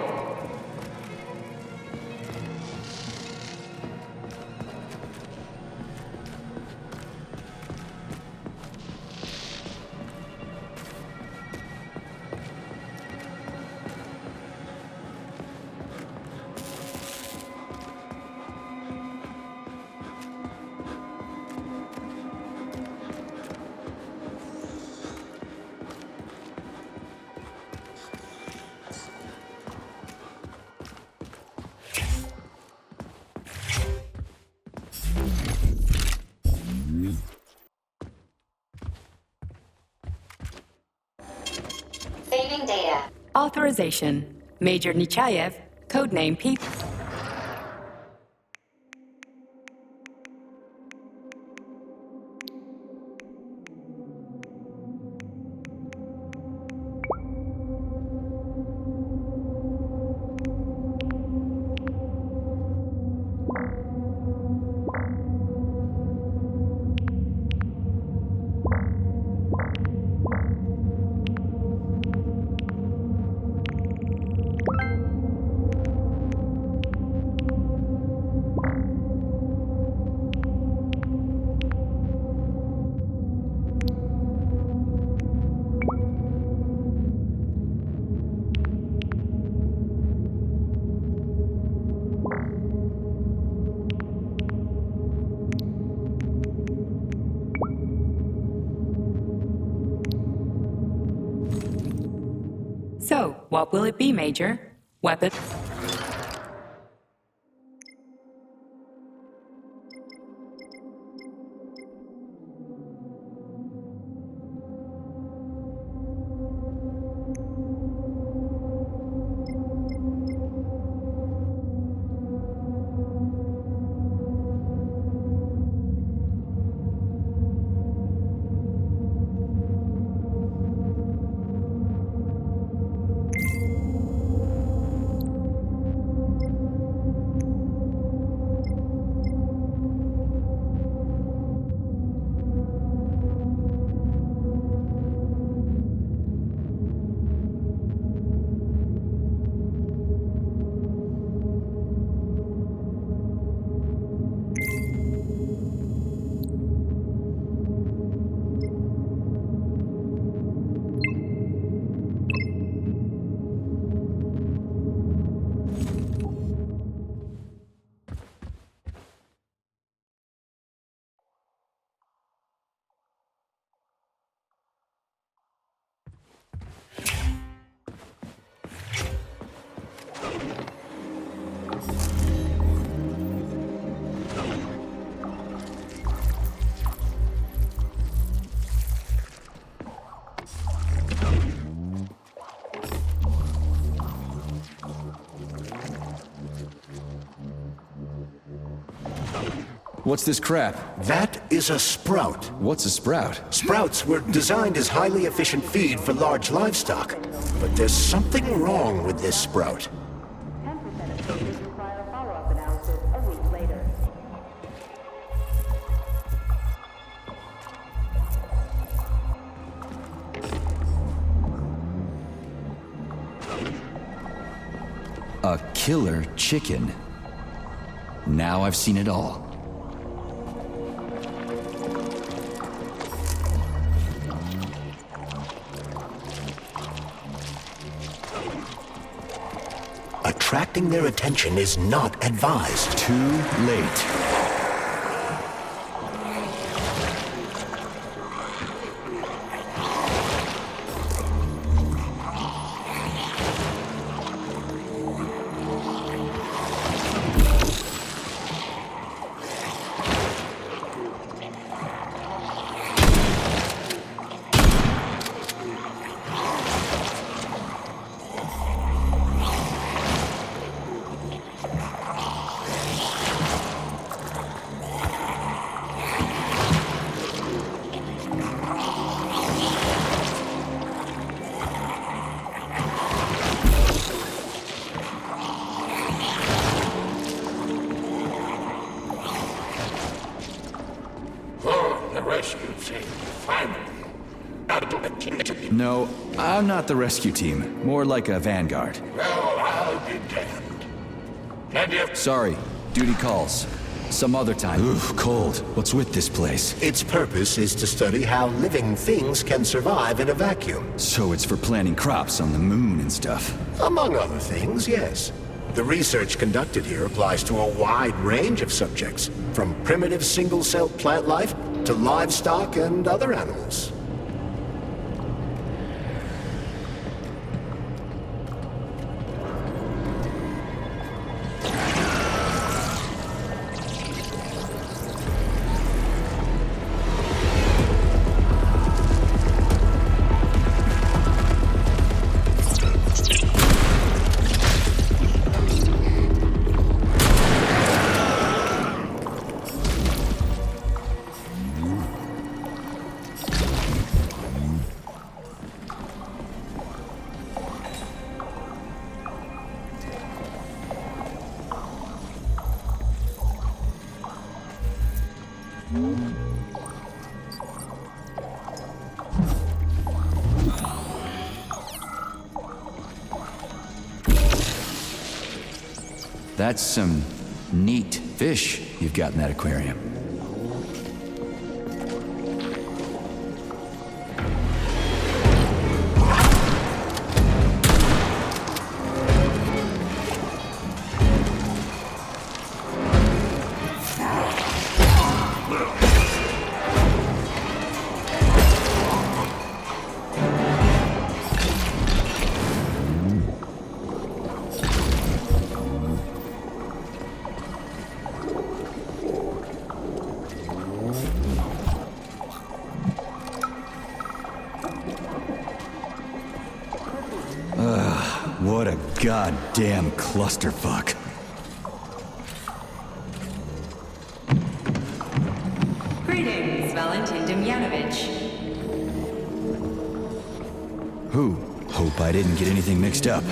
Saving data. Authorization. Major Nechayev, codename P. What will it be, Major? Weapon? What's this crap? That is a sprout. What's a sprout? Sprouts were designed as highly efficient feed for large livestock. But there's something wrong with this sprout. 10% of cases require follow-up analysis a week later. A killer chicken. Now I've seen it all. Attracting their attention is not advised. Too late. No, I'm not the rescue team. More like a vanguard. Well, I'll be damned. Sorry, duty calls. Some other time. Oof, cold. What's with this place? Its purpose is to study how living things can survive in a vacuum. So it's for planting crops on the moon and stuff. Among other things, yes. The research conducted here applies to a wide range of subjects, from primitive single-celled plant life to livestock and other animals. That's some neat fish you've got in that aquarium. goddamn clusterfuck. Greetings, Valentin Demyanovich. Who? Hope I didn't get anything mixed up.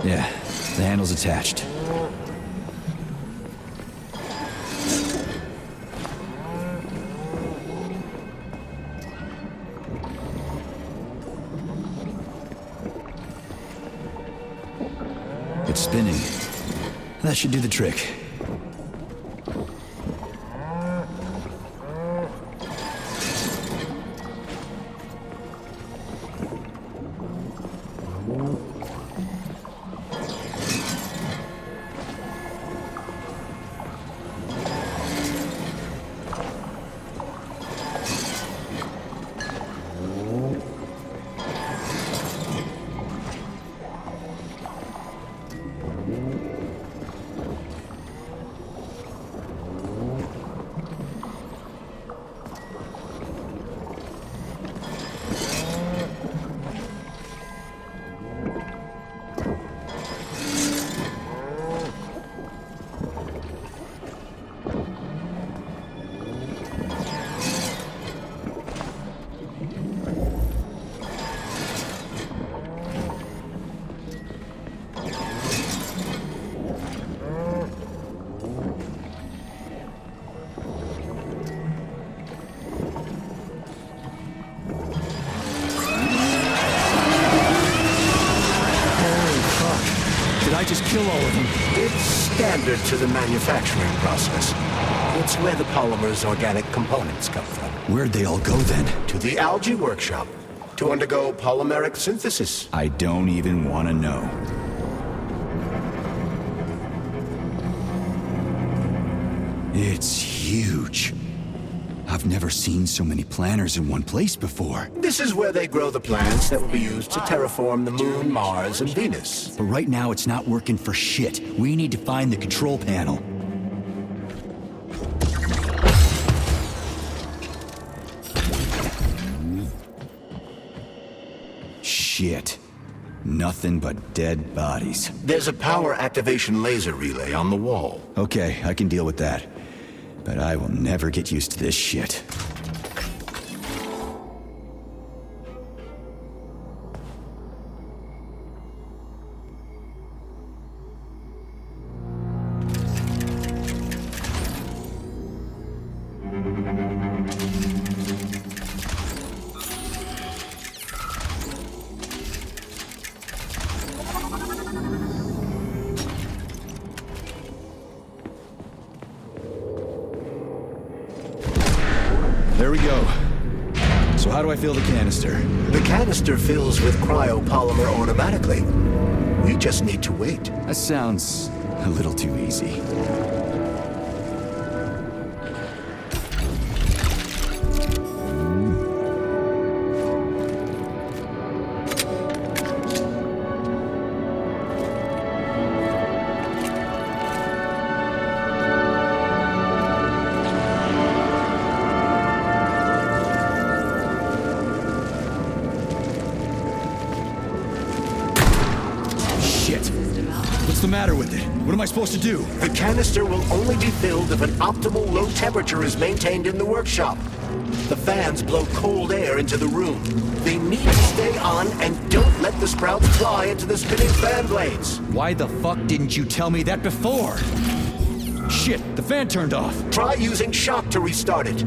Yeah, the handle's attached. It's spinning. That should do the trick. I just kill all of them? It's standard to the manufacturing process. It's where the polymer's organic components come from. Where'd they all go then? To the algae workshop, to undergo polymeric synthesis. I don't even want to know. It's huge. I've never seen so many planters in one place before. This is where they grow the plants that will be used to terraform the Moon, Mars, and Venus. But right now it's not working for shit. We need to find the control panel. Shit. Nothing but dead bodies. There's a power activation laser relay on the wall. Okay, I can deal with that. But I will never get used to this shit. There we go. So how do I fill the canister? The canister fills with cryopolymer automatically. We just need to wait. That sounds a little too easy. What's the matter with it? What am I supposed to do? The canister will only be filled if an optimal low temperature is maintained in the workshop. The fans blow cold air into the room. They need to stay on and don't let the sprouts fly into the spinning fan blades. Why the fuck didn't you tell me that before? Shit, the fan turned off. Try using shock to restart it.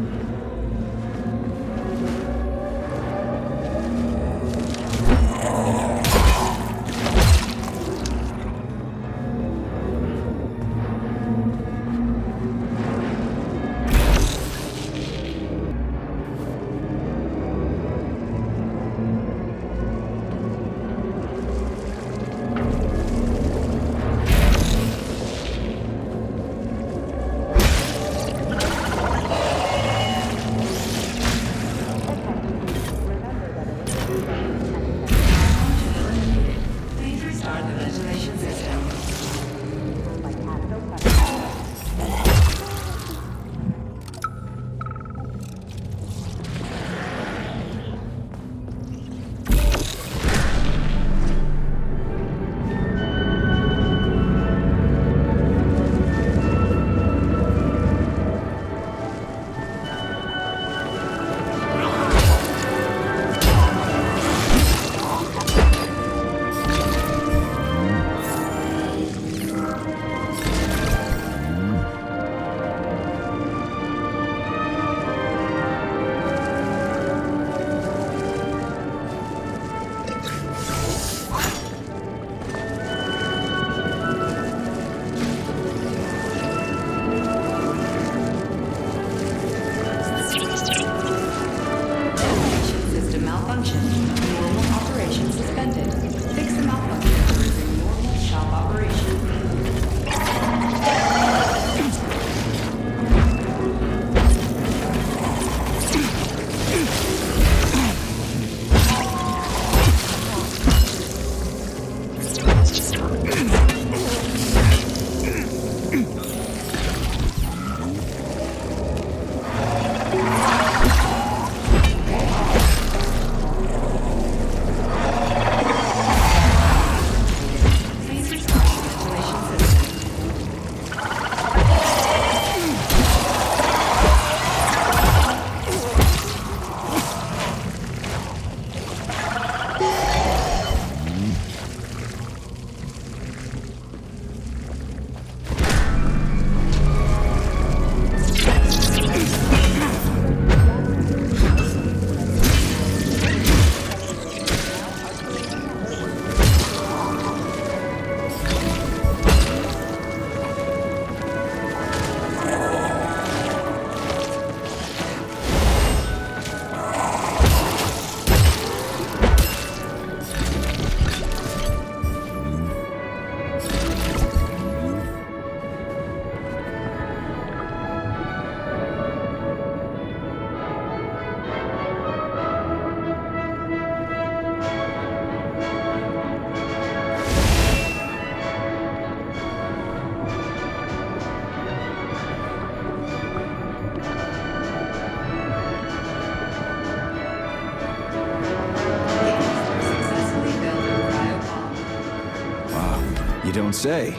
don't say.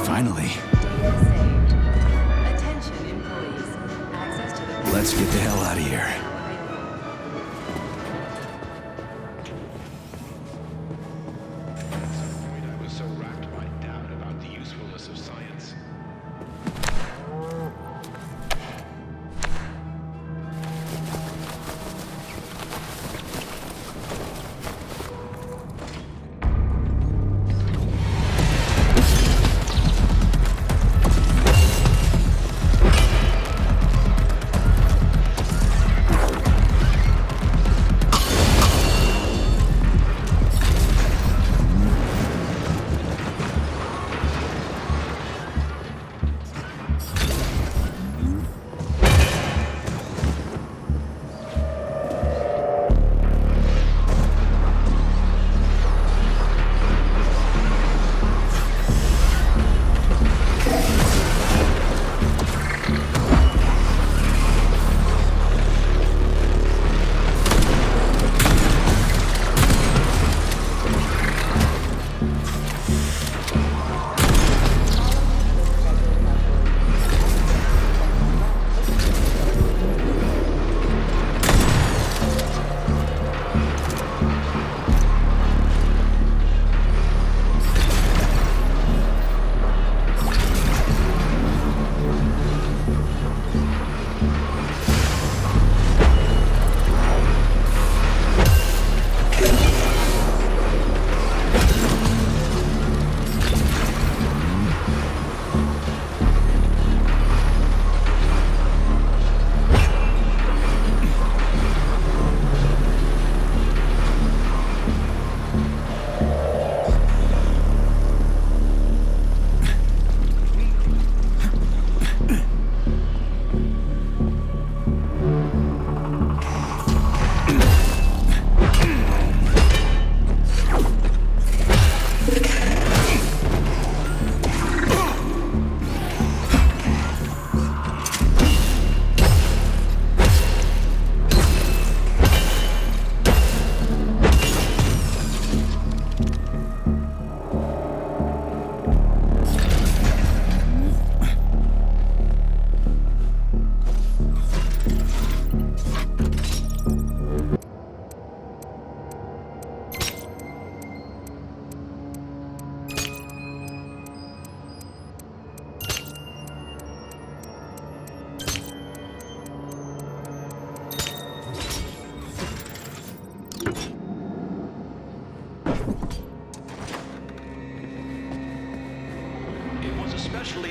Finally. Attention employees. Access to the... Let's get the hell out of here. I was so racked by doubt about the usefulness of science.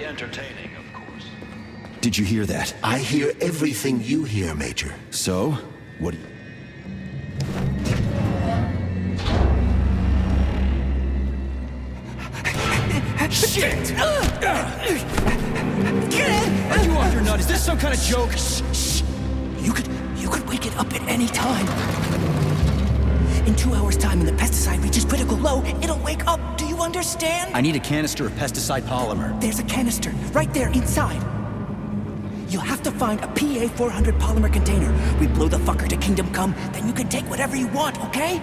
Entertaining, of course. Did you hear that? I hear everything you hear, Major. So? What do you... Shit! Are you off your nut? Is this some kind of joke? Shh. You could wake it up at any time. In 2 hours' time, when the pesticide reaches critical low, it'll wake up. Do you understand? I need a canister of pesticide polymer. There's a canister right there inside. You'll have to find a PA400 polymer container. We blow the fucker to Kingdom Come, then you can take whatever you want, okay?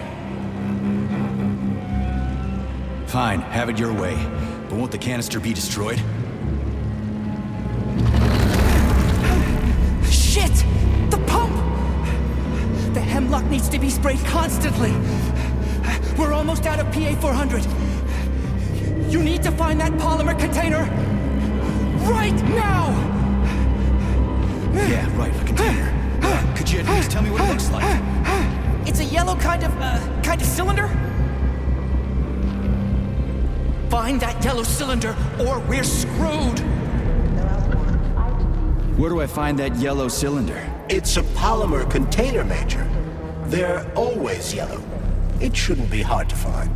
Fine, have it your way. But won't the canister be destroyed? Shit! The pump! The hemlock needs to be sprayed constantly. We're almost out of PA400. You need to find that polymer container right now! Yeah, right, a container. Could you at least tell me what it looks like? It's a yellow kind of cylinder. Find that yellow cylinder, or we're screwed! Where do I find that yellow cylinder? It's a polymer container, Major. They're always yellow. It shouldn't be hard to find.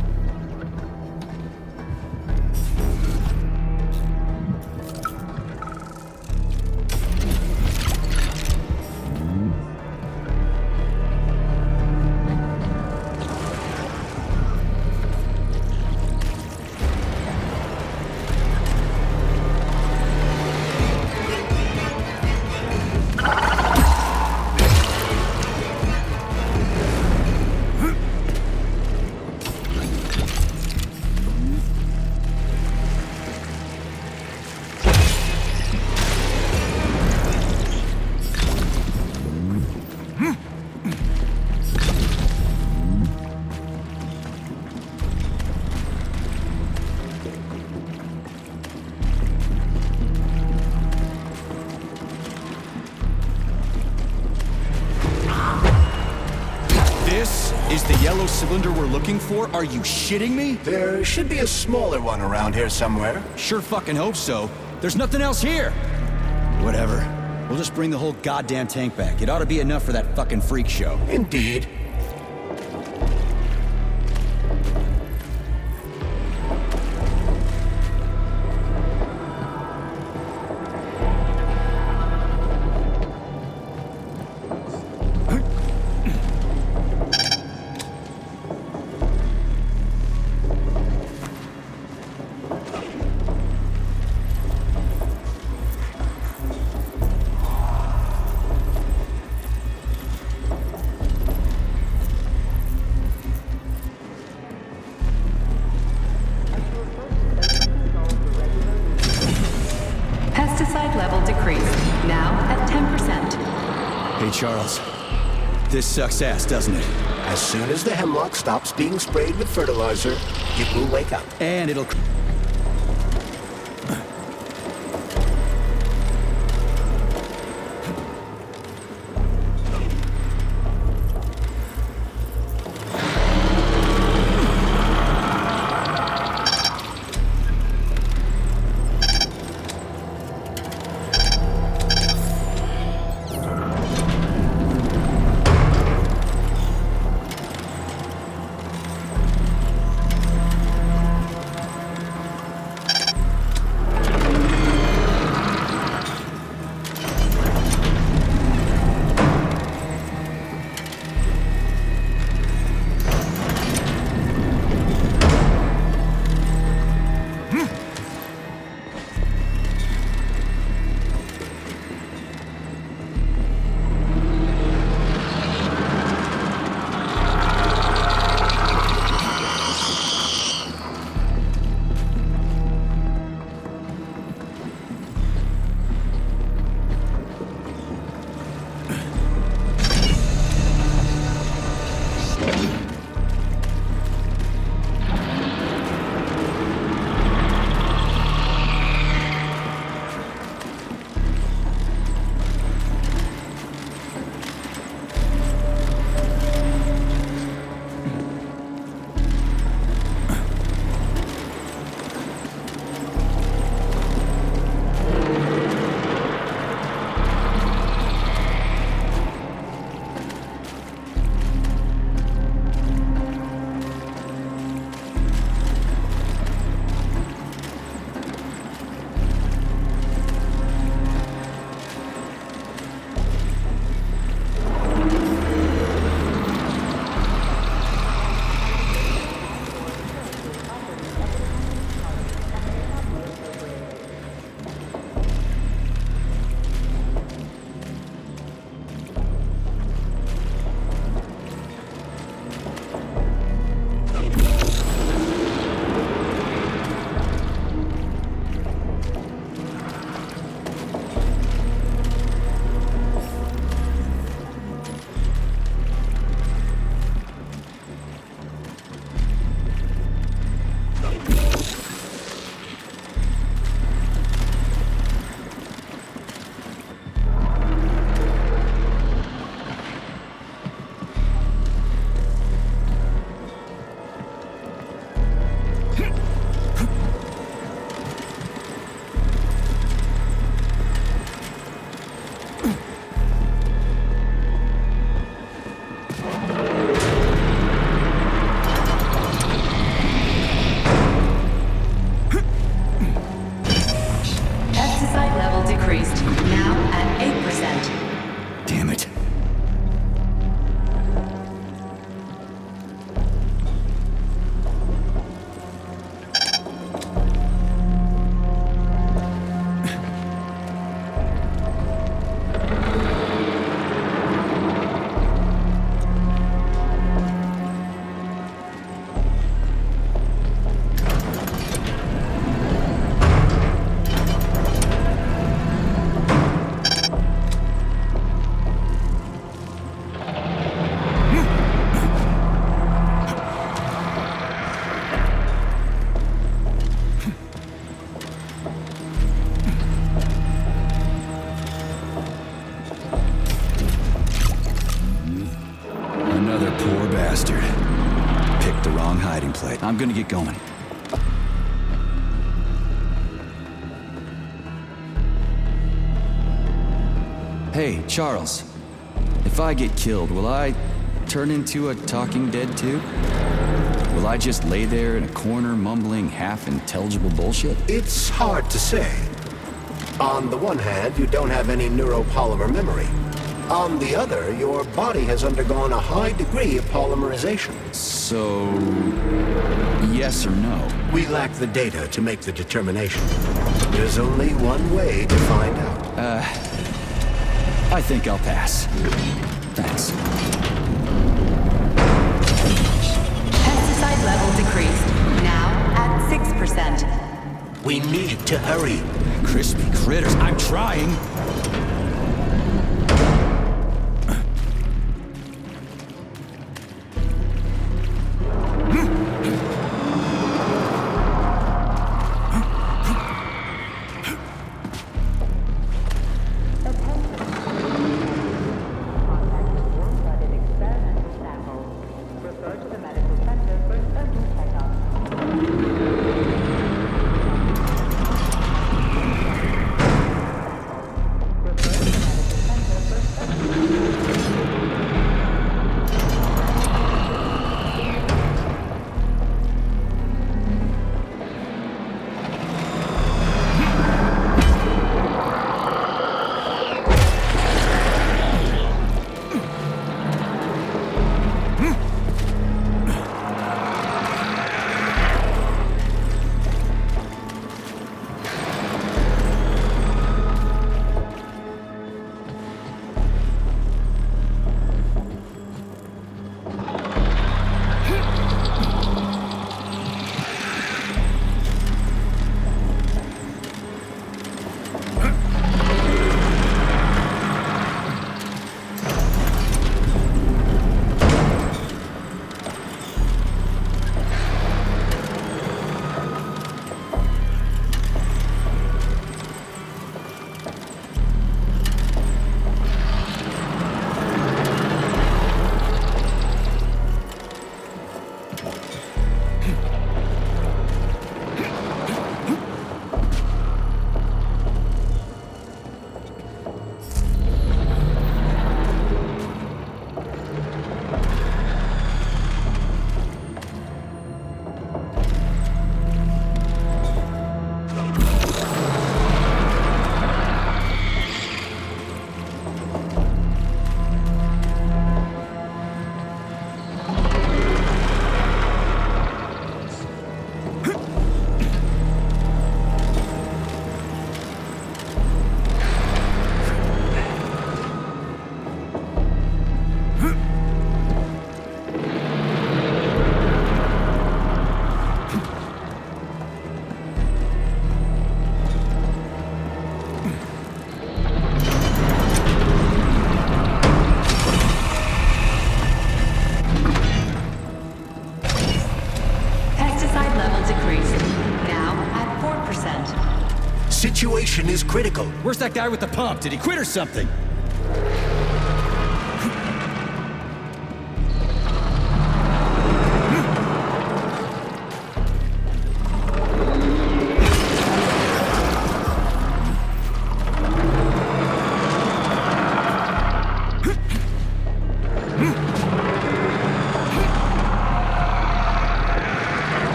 is the yellow cylinder we're looking for? Are you shitting me? There should be a smaller one around here somewhere. Sure fucking hope so. There's nothing else here. Whatever. We'll just bring the whole goddamn tank back. It ought to be enough for that fucking freak show. Indeed. Pesticide level decreased. Now at 10%. Hey, Charles. This sucks ass, doesn't it? As soon as the hemlock stops being sprayed with fertilizer, it will wake up. And it'll... I'm gonna get going. Hey, Charles. If I get killed, will I turn into a talking dead too? Will I just lay there in a corner mumbling half-intelligible bullshit? It's hard to say. On the one hand, you don't have any neuropolymer memory. On the other, your body has undergone a high degree of polymerization. So, yes or no? We lack the data to make the determination. There's only one way to find out. I think I'll pass. Thanks. Pesticide level decreased. Now at 6%. We need to hurry. Crispy critters, I'm trying. Situation is critical. Where's that guy with the pump? Did he quit or something?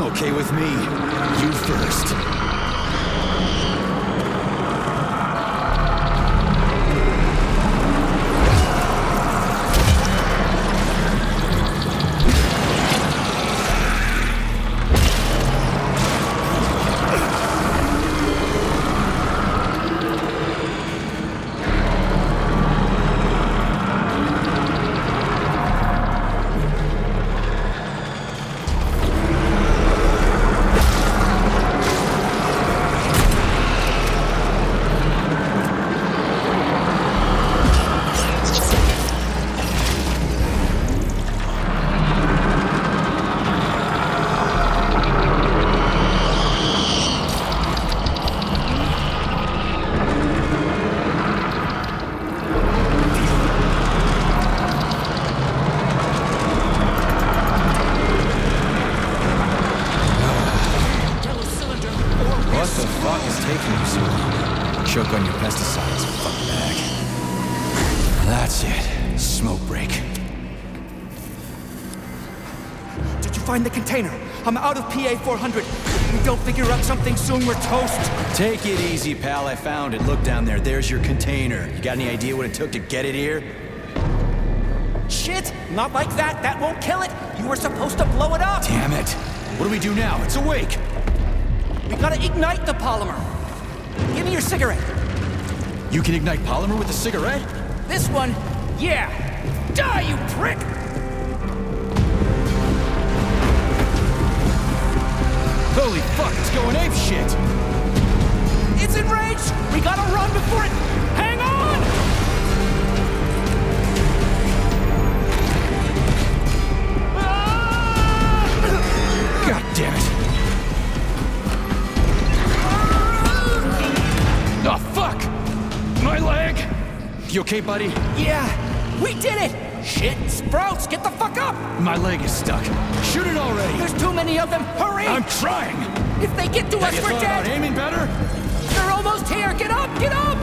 Okay with me. You first. choke on your pesticides, fuckbag. That's it. Smoke break. Did you find the container? I'm out of PA 400. If we don't figure out something soon, we're toast. Take it easy, pal. I found it. Look down there. There's your container. You got any idea what it took to get it here? Shit! Not like that. That won't kill it. You were supposed to blow it up. Damn it. What do we do now? It's awake. We gotta ignite the polymer. Give me your cigarette. You can ignite polymer with a cigarette? This one, yeah. Die, you prick! Holy fuck, it's going ape shit! It's enraged! We gotta run before it... Hang on! God damn it! Oh, fuck! My leg! You okay, buddy? Yeah, we did it! Shit, Sprouts, get the fuck up! My leg is stuck. Shoot it already! There's too many of them, hurry! I'm trying! If they get to us, we're dead! About aiming better? They're almost here, get up, get up!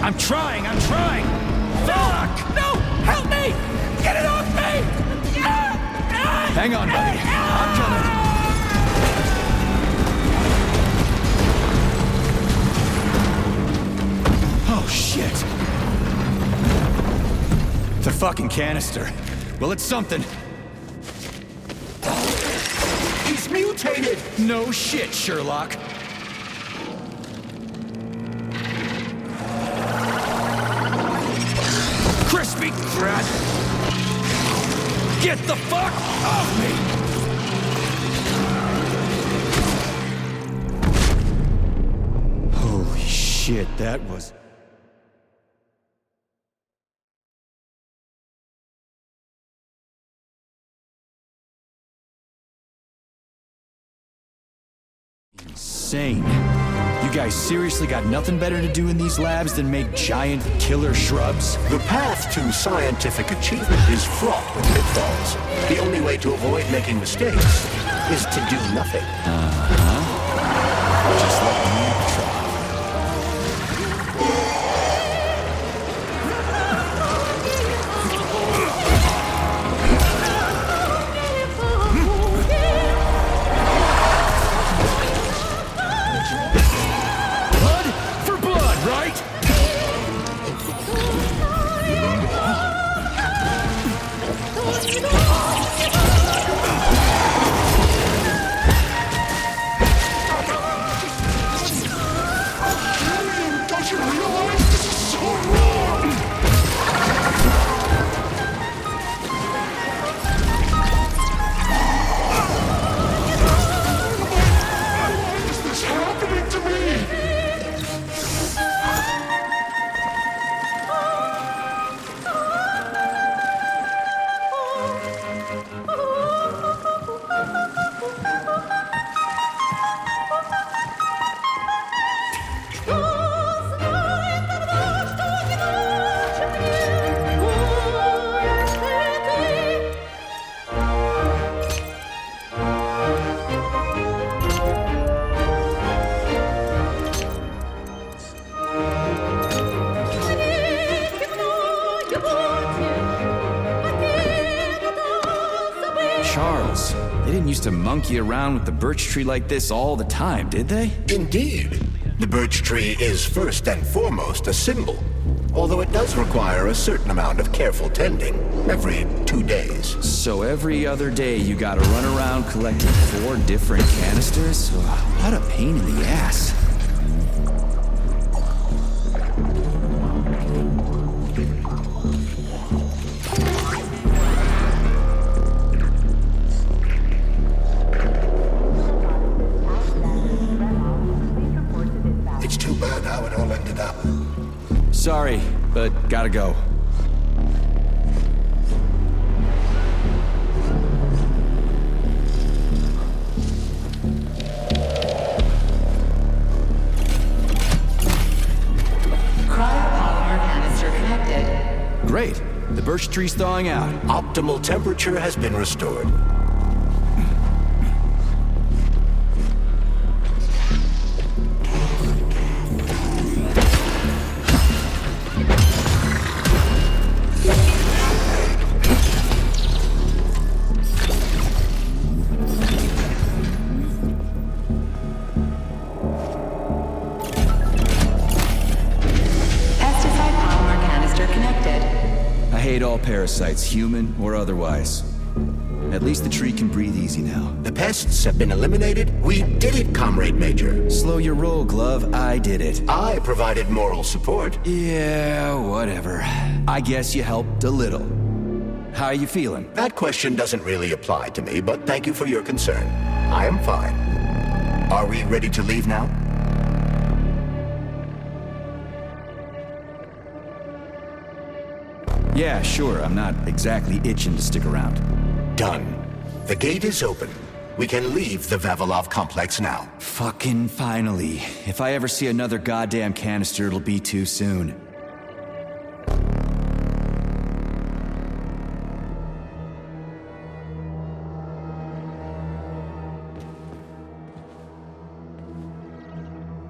I'm trying! Fuck! No, help me! Get it off me! Hang on, buddy. I'm coming. Oh, shit. The fucking canister. Well, it's something. He's mutated! No shit, Sherlock. Crispy crap! Get the fuck off me! Holy shit, that was... insane. You guys seriously got nothing better to do in these labs than make giant killer shrubs? The path to scientific achievement is fraught with pitfalls. The only way to avoid making mistakes is to do nothing. Just let me try. Charles, they didn't used to monkey around with the birch tree like this all the time, did they? Indeed. The birch tree is first and foremost a symbol, although it does require a certain amount of careful tending every 2 days. So every other day you gotta run around collecting 4 different canisters? What a pain in the ass. Sorry, but gotta go. Cryopolymer canister connected. Great. The birch tree's thawing out. Optimal temperature has been restored. parasites, human or otherwise. At least the tree can breathe easy now. The pests have been eliminated? We did it, Comrade Major. Slow your roll, Glove. I did it. I provided moral support. Yeah, whatever. I guess you helped a little. How are you feeling? That question doesn't really apply to me, but thank you for your concern. I am fine. Are we ready to leave now? Yeah, sure. I'm not exactly itching to stick around. Done. The gate is open. We can leave the Vavilov complex now. Fucking finally. If I ever see another goddamn canister, it'll be too soon.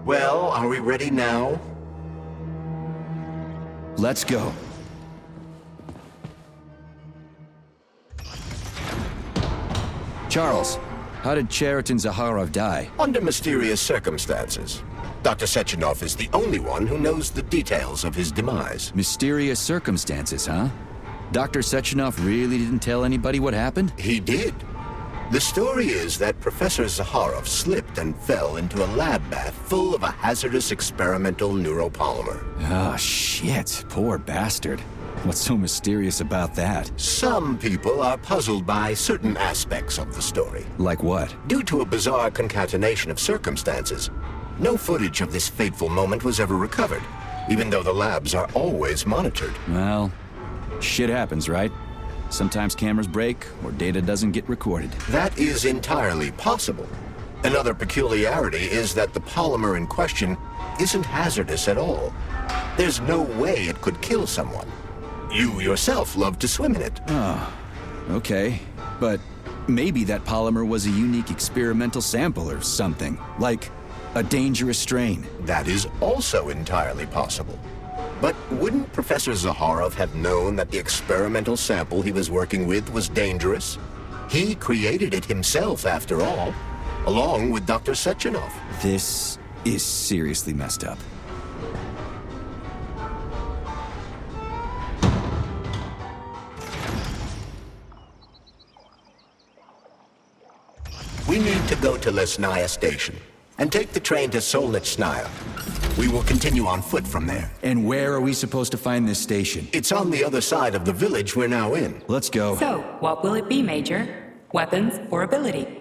Well, are we ready now? Let's go. Charles, how did Chariton Zaharov die? Under mysterious circumstances. Dr. Sechenov is the only one who knows the details of his demise. Mysterious circumstances, huh? Dr. Sechenov really didn't tell anybody what happened? He did. The story is that Professor Zaharov slipped and fell into a lab bath full of a hazardous experimental neuropolymer. Oh, shit. Poor bastard. What's so mysterious about that? Some people are puzzled by certain aspects of the story. Like what? Due to a bizarre concatenation of circumstances, no footage of this fateful moment was ever recovered, even though the labs are always monitored. Well, shit happens, right? Sometimes cameras break, or data doesn't get recorded. That is entirely possible. Another peculiarity is that the polymer in question isn't hazardous at all. There's no way it could kill someone. You yourself love to swim in it. Oh, okay. But maybe that polymer was a unique experimental sample or something. Like a dangerous strain. That is also entirely possible. But wouldn't Professor Zaharov have known that the experimental sample he was working with was dangerous? He created it himself, after all, along with Dr. Sechenov. This is seriously messed up. We need to go to Lesnaya Station and take the train to Solnitsnaya. We will continue on foot from there. And where are we supposed to find this station? It's on the other side of the village we're now in. Let's go. So, what will it be, Major? Weapons or ability?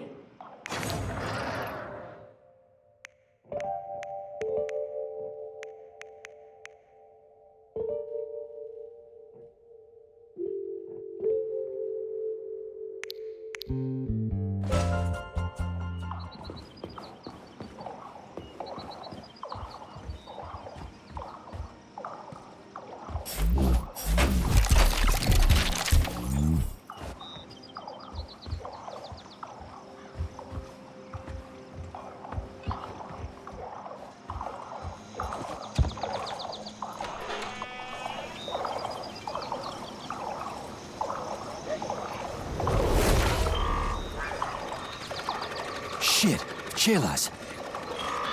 Shit, Chelas.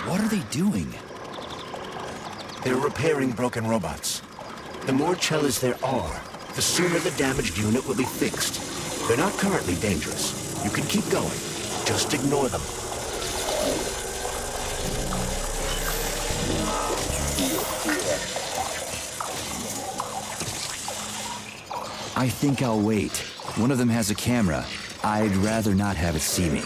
What are they doing? They're repairing broken robots. The more Chelas there are, the sooner the damaged unit will be fixed. They're not currently dangerous. You can keep going. Just ignore them. I think I'll wait. One of them has a camera. I'd rather not have it see me.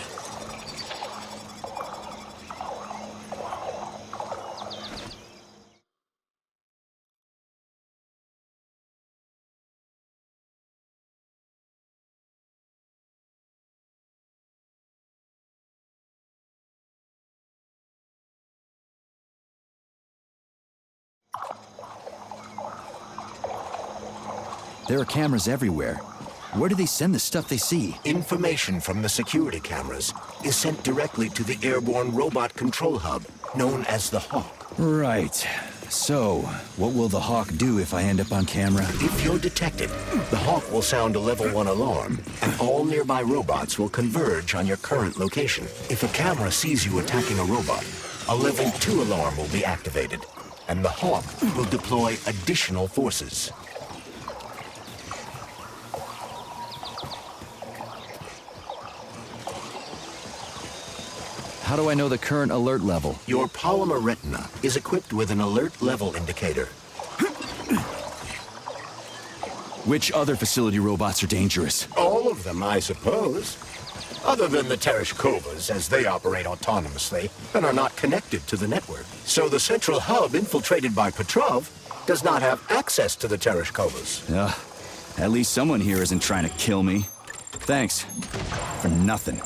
There are cameras everywhere. Where do they send the stuff they see? Information from the security cameras is sent directly to the airborne robot control hub, known as the Hawk. Right. So, what will the Hawk do if I end up on camera? If you're detected, the Hawk will sound a level 1 alarm, and all nearby robots will converge on your current location. If a camera sees you attacking a robot, a level 2 alarm will be activated, and the Hawk will deploy additional forces. How do I know the current alert level? Your polymer retina is equipped with an alert level indicator. Which other facility robots are dangerous? All of them, I suppose. Other than the Tereshkovas, as they operate autonomously and are not connected to the network. So the central hub infiltrated by Petrov does not have access to the Tereshkovas. At least someone here isn't trying to kill me. Thanks. For nothing.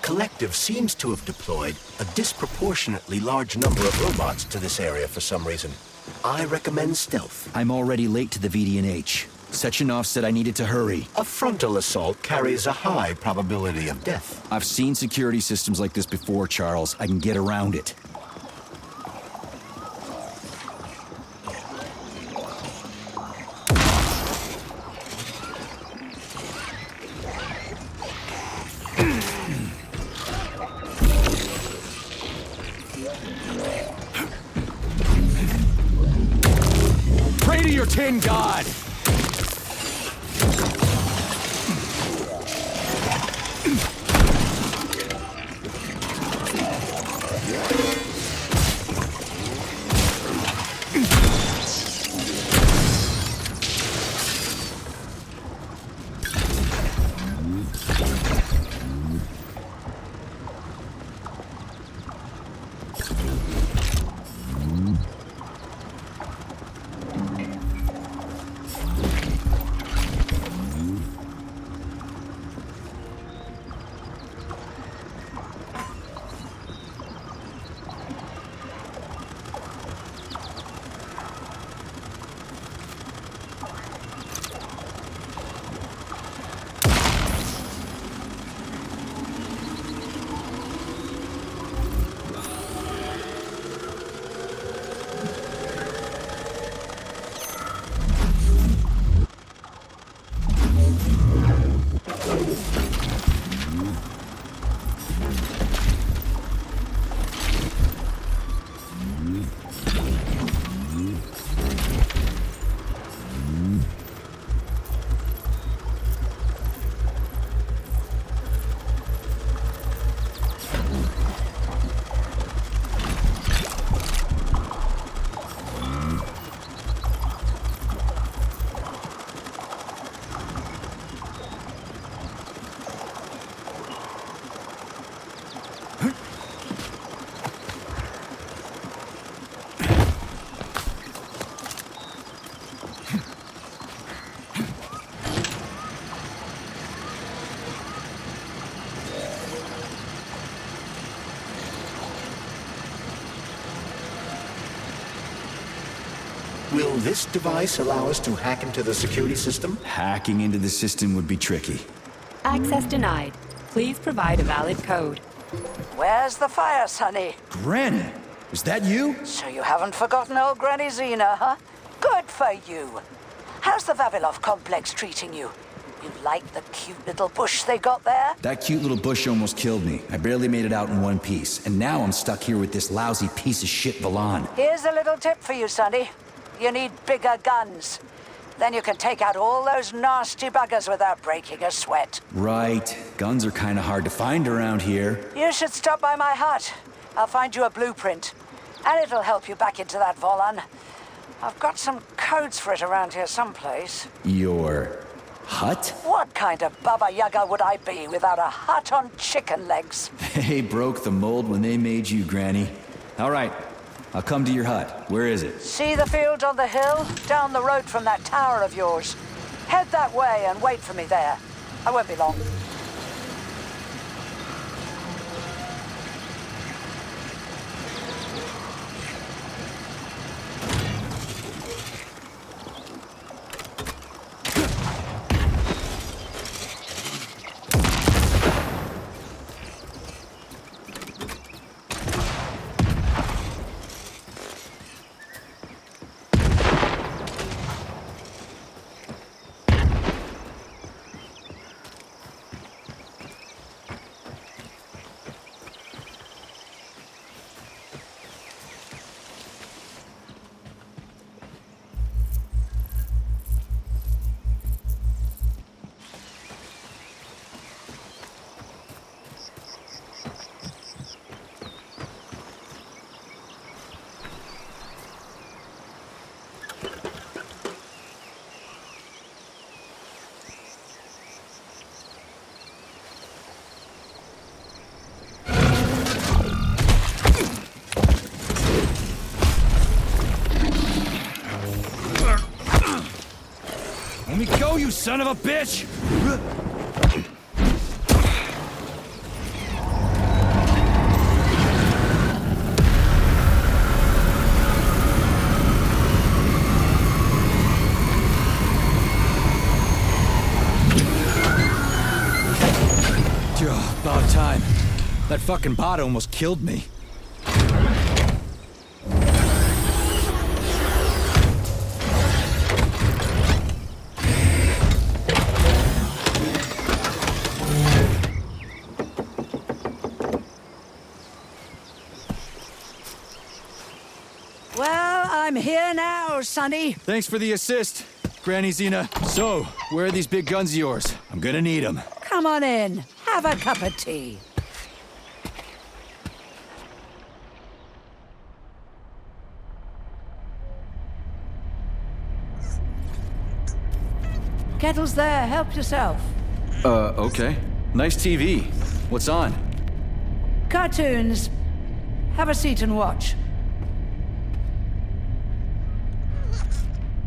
Collective seems to have deployed a disproportionately large number of robots to this area for some reason. I recommend stealth. I'm already late to the VDNH. Sechenov said I needed to hurry. A frontal assault carries a high probability of death. I've seen security systems like this before, Charles. I can get around it. Pray to your tin god! Will this device allow us to hack into the security system? Hacking into the system would be tricky. Access denied. Please provide a valid code. Where's the fire, Sonny? Granny! Is that you? So you haven't forgotten old Granny Zina, huh? Good for you. How's the Vavilov complex treating you? You like the cute little bush they got there? That cute little bush almost killed me. I barely made it out in one piece. And now I'm stuck here with this lousy piece of shit Valan. Here's a little tip for you, Sonny. You need bigger guns. Then you can take out all those nasty buggers without breaking a sweat. Right. Guns are kind of hard to find around here. You should stop by my hut. I'll find you a blueprint. And it'll help you back into that Volan. I've got some codes for it around here someplace. Your hut? What kind of Baba Yaga would I be without a hut on chicken legs? They broke the mold when they made you, Granny. All right. I'll come to your hut. Where is it? See the field on the hill? Down the road from that tower of yours. Head that way and wait for me there. I won't be long. you son of a bitch! About time. That fucking bot almost killed me. Well, I'm here now, Sonny. Thanks for the assist, Granny Zina. So, where are these big guns of yours? I'm gonna need them. Come on in. Have a cup of tea. Kettle's there. Help yourself. Okay. Nice TV. What's on? Cartoons. Have a seat and watch.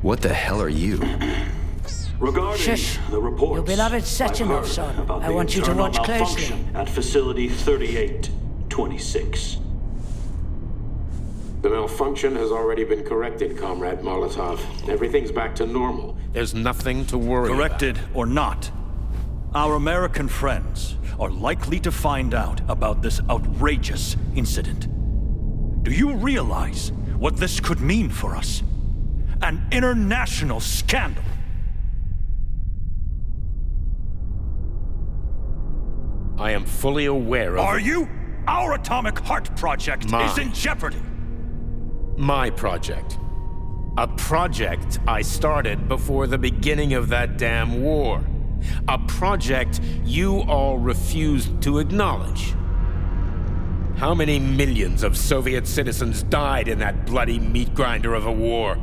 What the hell are you? Regarding Shush. the report, Your beloved Sechenov, son. I want you to watch closely. At Facility 3826. The malfunction has already been corrected, Comrade Molotov. Everything's back to normal. There's nothing to worry Corrected or not, our American friends are likely to find out about this outrageous incident. Do you realize what this could mean for us? An international scandal. I am fully aware of... Are you? Our atomic heart project is in jeopardy. My project. A project I started before the beginning of that damn war. A project you all refused to acknowledge. How many millions of Soviet citizens died in that bloody meat grinder of a war?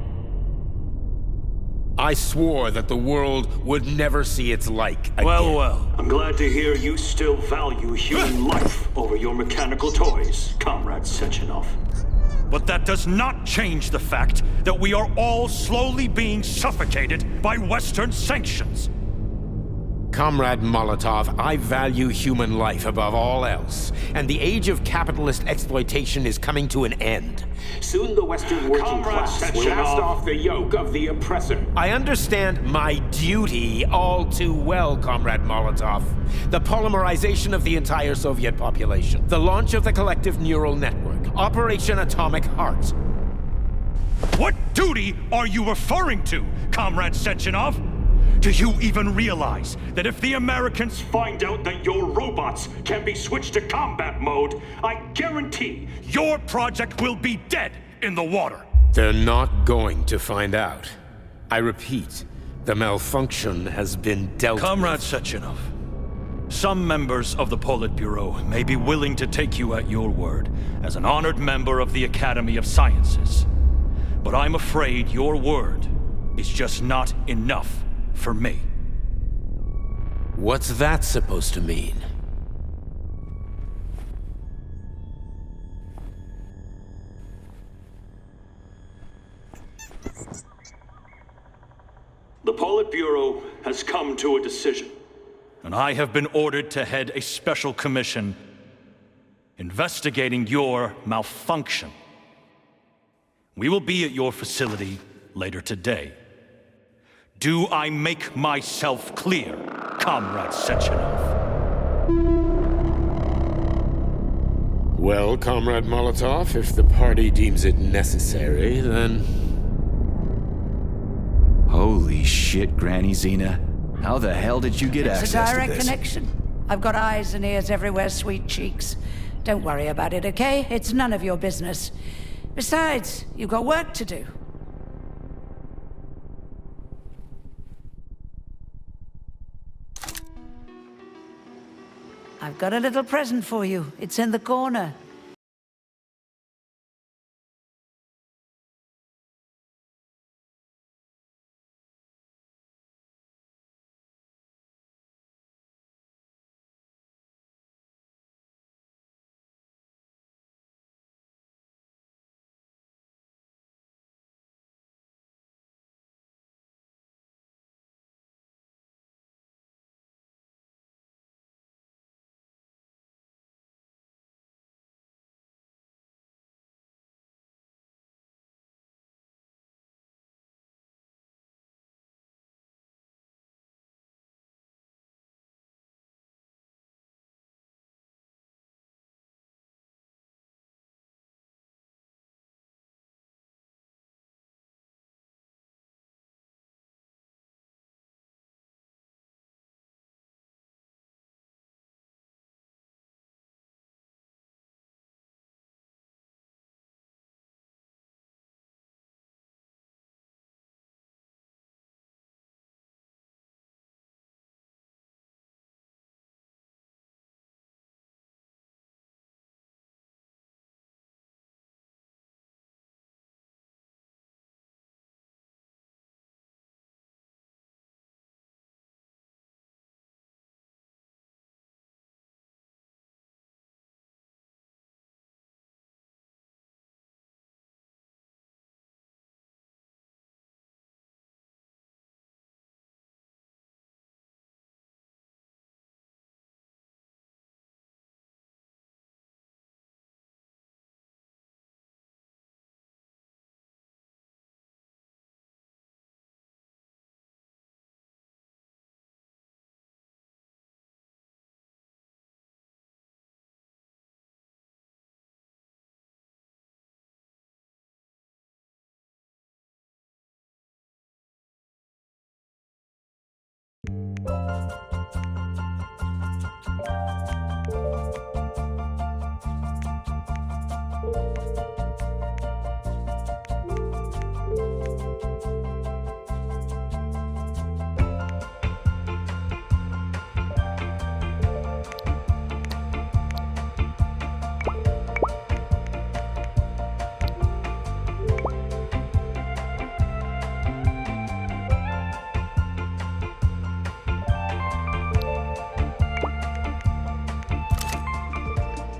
I swore that the world would never see its like again. Well. I'm glad to hear you still value human life over your mechanical toys, Comrade Sechenov. But that does not change the fact that we are all slowly being suffocated by Western sanctions. Comrade Molotov, I value human life above all else, and the age of capitalist exploitation is coming to an end. Soon the Western working class will cast off the yoke of the oppressor. I understand my duty all too well, Comrade Molotov. The polymerization of the entire Soviet population, the launch of the collective neural network, Operation Atomic Heart. What duty are you referring to, Comrade Sechenov? Do you even realize that if the Americans find out that your robots can be switched to combat mode, I guarantee your project will be dead in the water? They're not going to find out. I repeat, the malfunction has been dealt with. Comrade Sechenov, some members of the Politburo may be willing to take you at your word as an honored member of the Academy of Sciences. But I'm afraid your word is just not enough for me. What's that supposed to mean? The Politburo has come to a decision. And I have been ordered to head a special commission investigating your malfunction. We will be at your facility later today. Do I make myself clear, Comrade Sechenov? Well, Comrade Molotov, if the party deems it necessary, then... Holy shit, Granny Zina. How the hell did you get access to this? It's a direct connection. I've got eyes and ears everywhere, sweet cheeks. Don't worry about it, okay? It's none of your business. Besides, you've got work to do. I've got a little present for you. It's in the corner.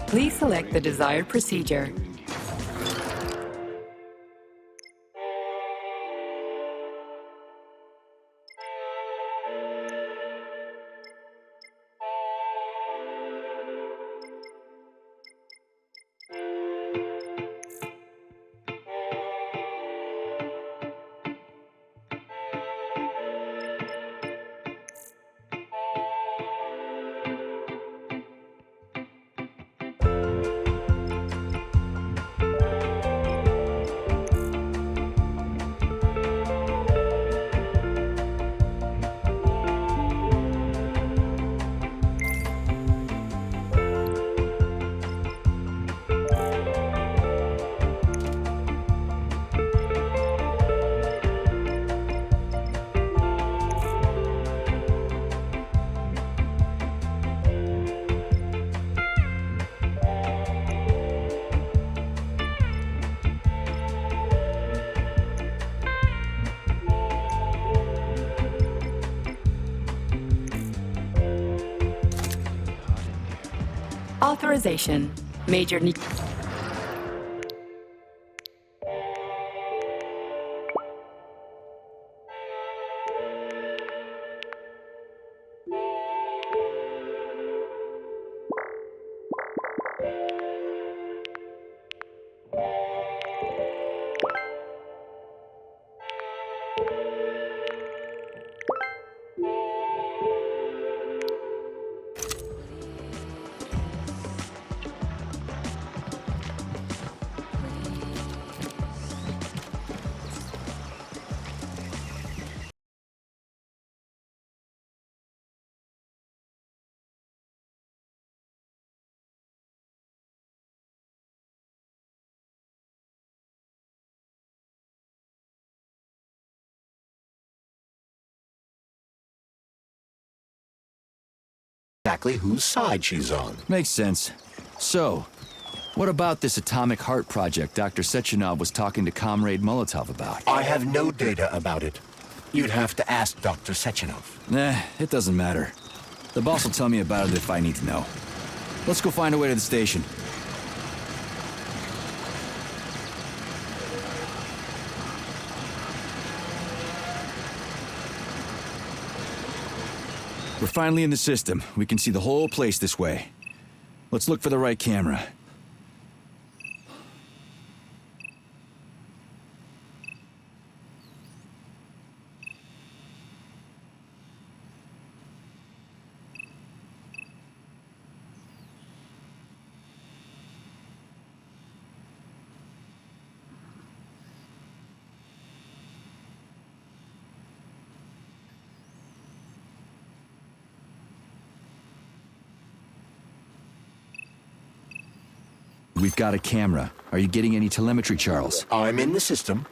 Please select the desired procedure. Authorization. Major need. Exactly whose side she's on. Makes sense. So, what about this atomic heart project Dr. Sechenov was talking to Comrade Molotov about? I have no data about it. You'd have to ask Dr. Sechenov. Nah, it doesn't matter. The boss will tell me about it if I need to know. Let's go find a way to the station. We're finally in the system. We can see the whole place this way. Let's look for the right camera. We've got a camera. Are you getting any telemetry, Charles? I'm in the system.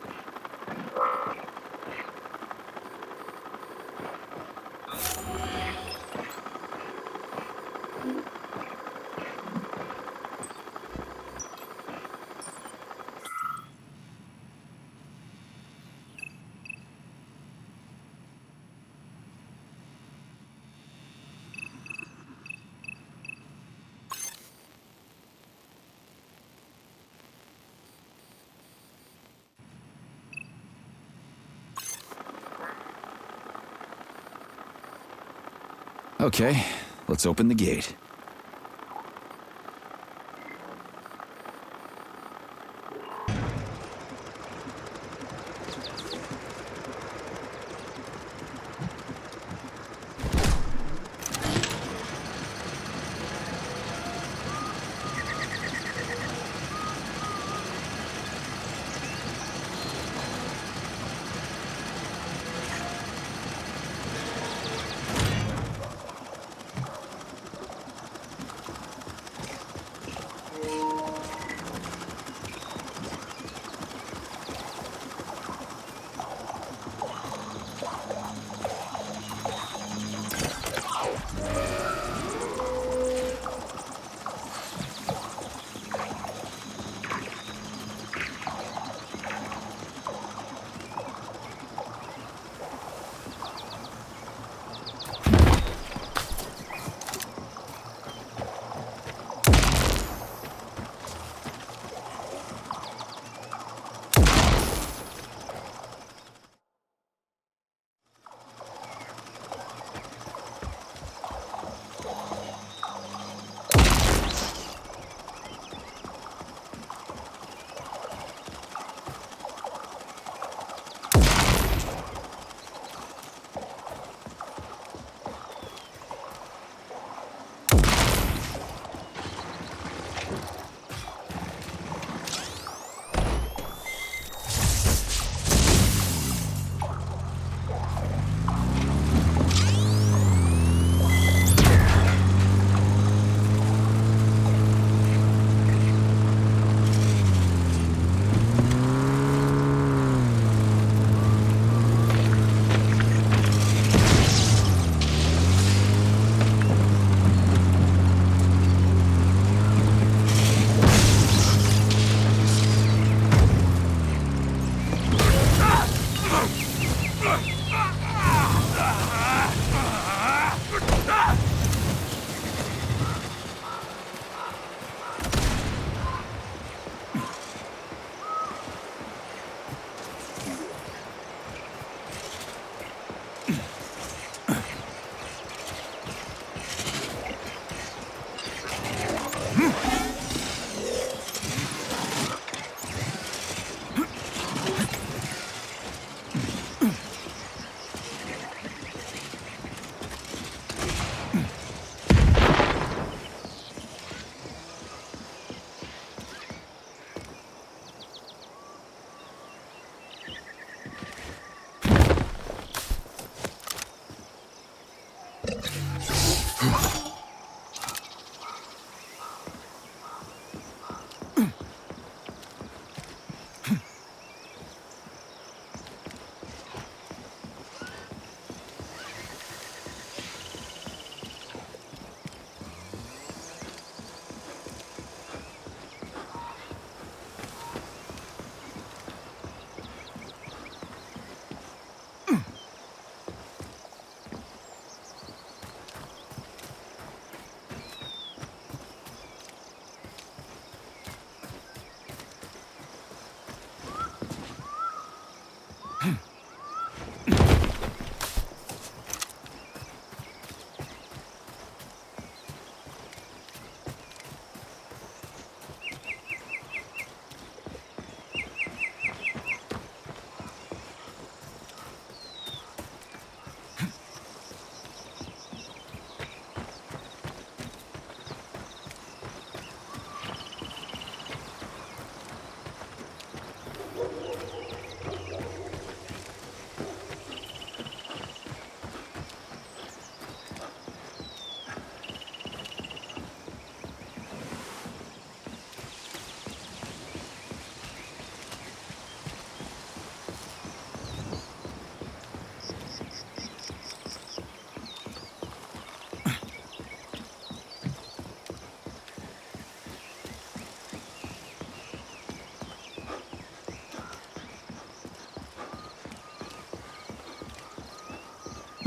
Okay, let's open the gate.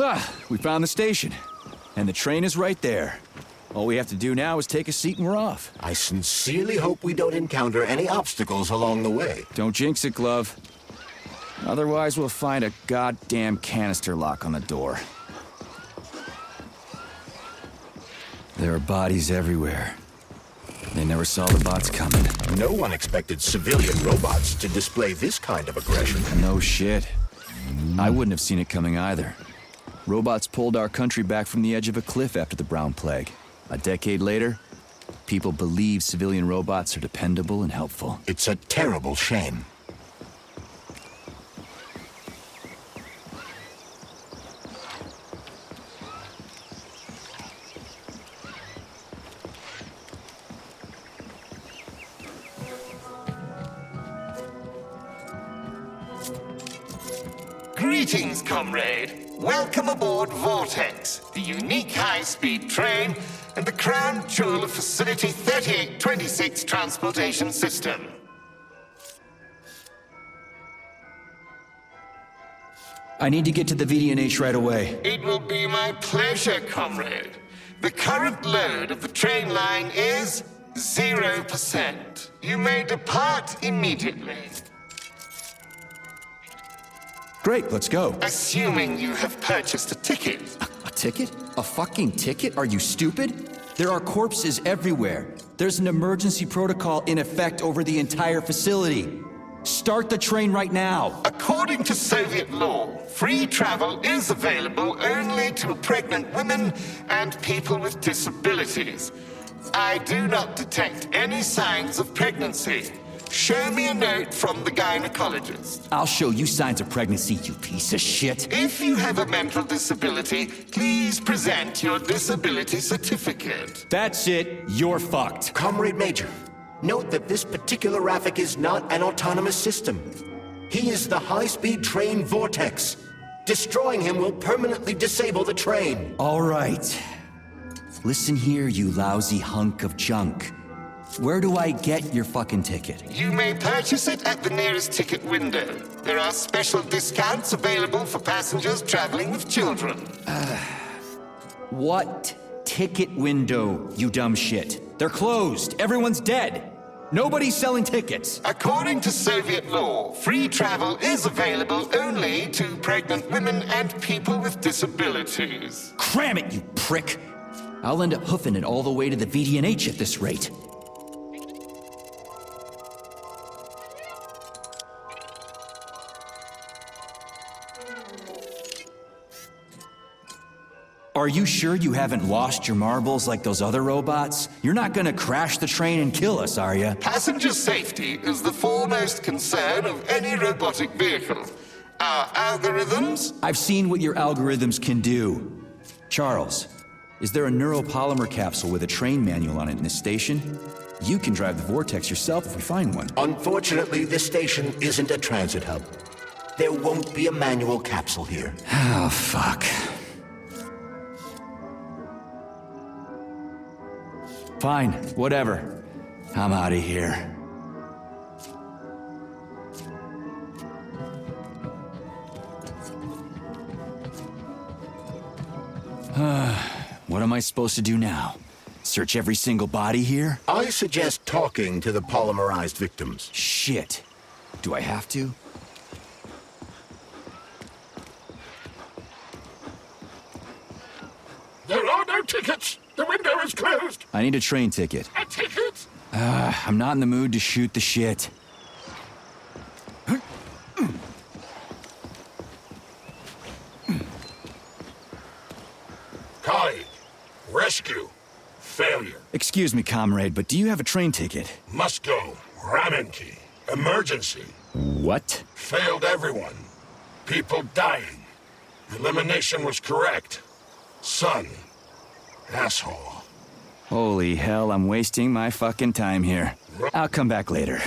Ah, we found the station. And the train is right there. All we have to do now is take a seat and we're off. I sincerely hope we don't encounter any obstacles along the way. Don't jinx it, Glove. Otherwise, we'll find a goddamn canister lock on the door. There are bodies everywhere. They never saw the bots coming. No one expected civilian robots to display this kind of aggression. No shit. I wouldn't have seen it coming either. Robots pulled our country back from the edge of a cliff after the Brown Plague. A decade later, people believe civilian robots are dependable and helpful. It's a terrible shame. Greetings, comrade. Welcome aboard Vortex, the unique high-speed train and the crown jewel of Facility 3826 Transportation System. I need to get to the VDNH right away. It will be my pleasure, comrade. The current load of the train line is 0%. You may depart immediately. Great, let's go. Assuming you have purchased a ticket. A ticket? A fucking ticket? Are you stupid? There are corpses everywhere. There's an emergency protocol in effect over the entire facility. Start the train right now. According to Soviet law, free travel is available only to pregnant women and people with disabilities. I do not detect any signs of pregnancy. Show me a note from the gynecologist. I'll show you signs of pregnancy, you piece of shit. If you have a mental disability, please present your disability certificate. That's it. You're fucked. Comrade Major, note that this particular Raffic is not an autonomous system. He is the high-speed train Vortex. Destroying him will permanently disable the train. All right. Listen here, you lousy hunk of junk. Where do I get your fucking ticket? You may purchase it at the nearest ticket window. There are special discounts available for passengers traveling with children. What ticket window, you dumb shit? They're closed. Everyone's dead. Nobody's selling tickets. According to Soviet law, free travel is available only to pregnant women and people with disabilities. Cram it, you prick! I'll end up hoofing it all the way to the VDNH at this rate. Are you sure you haven't lost your marbles like those other robots? You're not gonna crash the train and kill us, are you? Passenger safety is the foremost concern of any robotic vehicle. Our algorithms? I've seen what your algorithms can do. Charles, is there a neuropolymer capsule with a train manual on it in this station? You can drive the Vortex yourself if we find one. Unfortunately, this station isn't a transit hub. There won't be a manual capsule here. Oh, fuck. Fine, whatever. I'm out of here. What am I supposed to do now? Search every single body here? I suggest talking to the polymerized victims. Shit. Do I have to? There are no tickets. The window is closed. I need a train ticket. A ticket? I'm not in the mood to shoot the shit. Colleague, rescue, failure. Excuse me, comrade, but do you have a train ticket? Must go. Ramen key. Emergency. What? Failed everyone. People dying. Elimination was correct. Son. Asshole. Holy hell, I'm wasting my fucking time here. I'll come back later.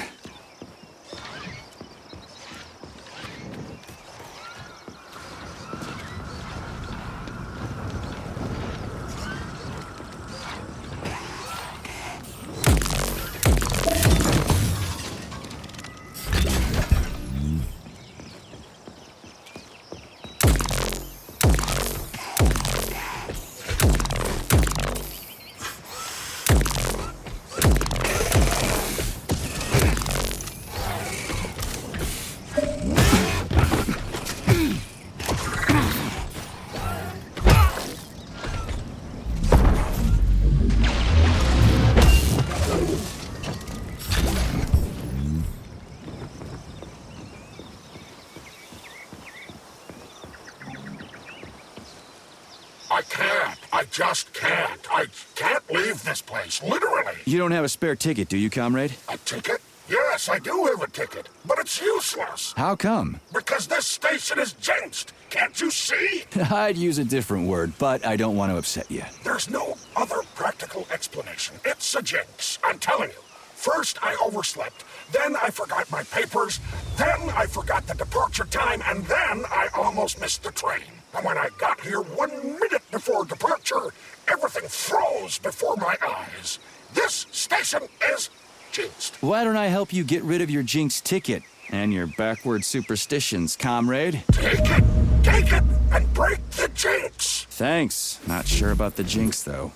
I can't. I just can't. I can't leave this place, literally. You don't have a spare ticket, do you, comrade? A ticket? Yes, I do have a ticket, but it's useless. How come? Because this station is jinxed. Can't you see? I'd use a different word, but I don't want to upset you. There's no other practical explanation. It's a jinx, I'm telling you. First, I overslept. Then I forgot my papers. Then I forgot the departure time. And then I almost missed the train. And when I got here 1 minute before departure, everything froze before my eyes. This station is jinxed. Why don't I help you get rid of your jinx ticket and your backward superstitions, comrade? Take it, and break the jinx. Thanks. Not sure about the jinx, though.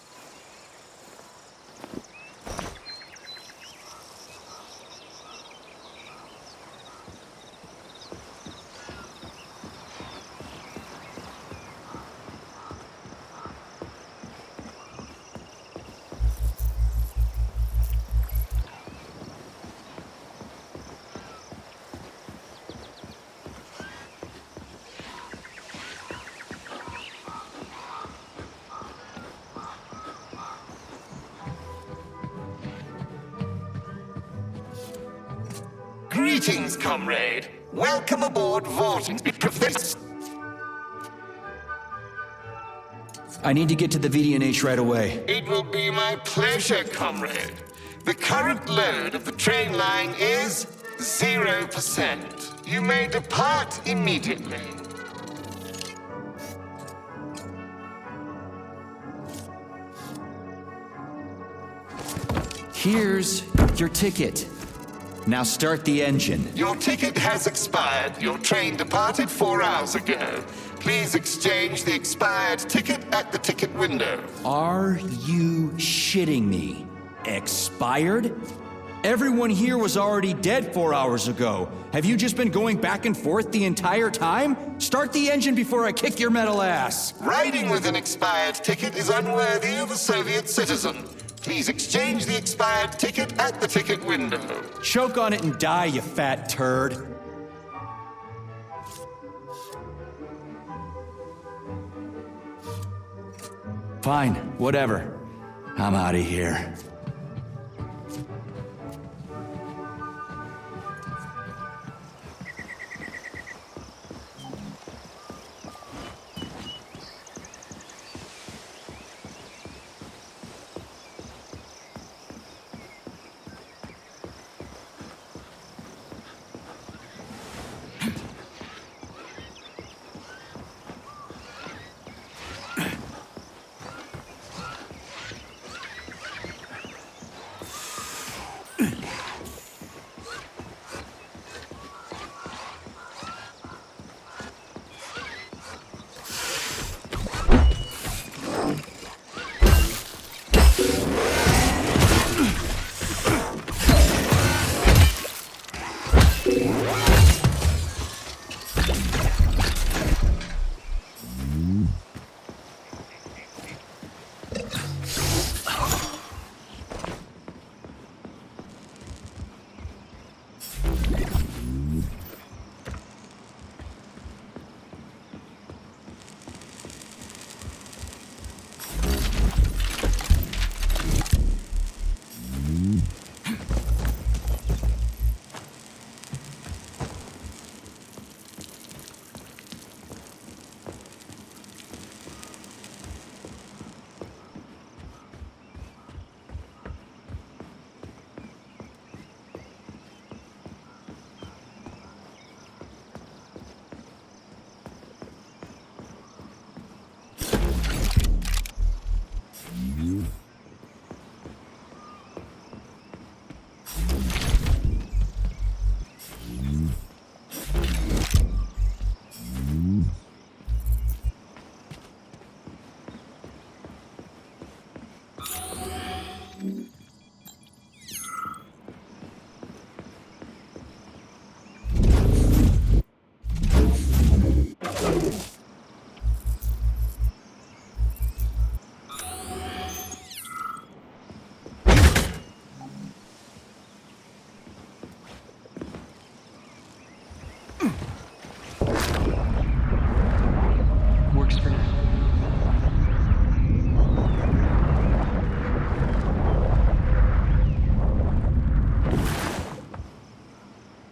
Greetings, comrade. Welcome aboard Vortex. I need to get to the VDNH right away. It will be my pleasure, comrade. The current load of the train line is 0%. You may depart immediately. Here's your ticket. Now start the engine. Your ticket has expired. Your train departed 4 hours ago. Please exchange the expired ticket at the ticket window. Are you shitting me? Expired? Everyone here was already dead 4 hours ago. Have you just been going back and forth the entire time? Start the engine before I kick your metal ass. Riding with an expired ticket is unworthy of a Soviet citizen. Please exchange the expired ticket at the ticket window. Choke on it and die, you fat turd. Fine, whatever. I'm out of here.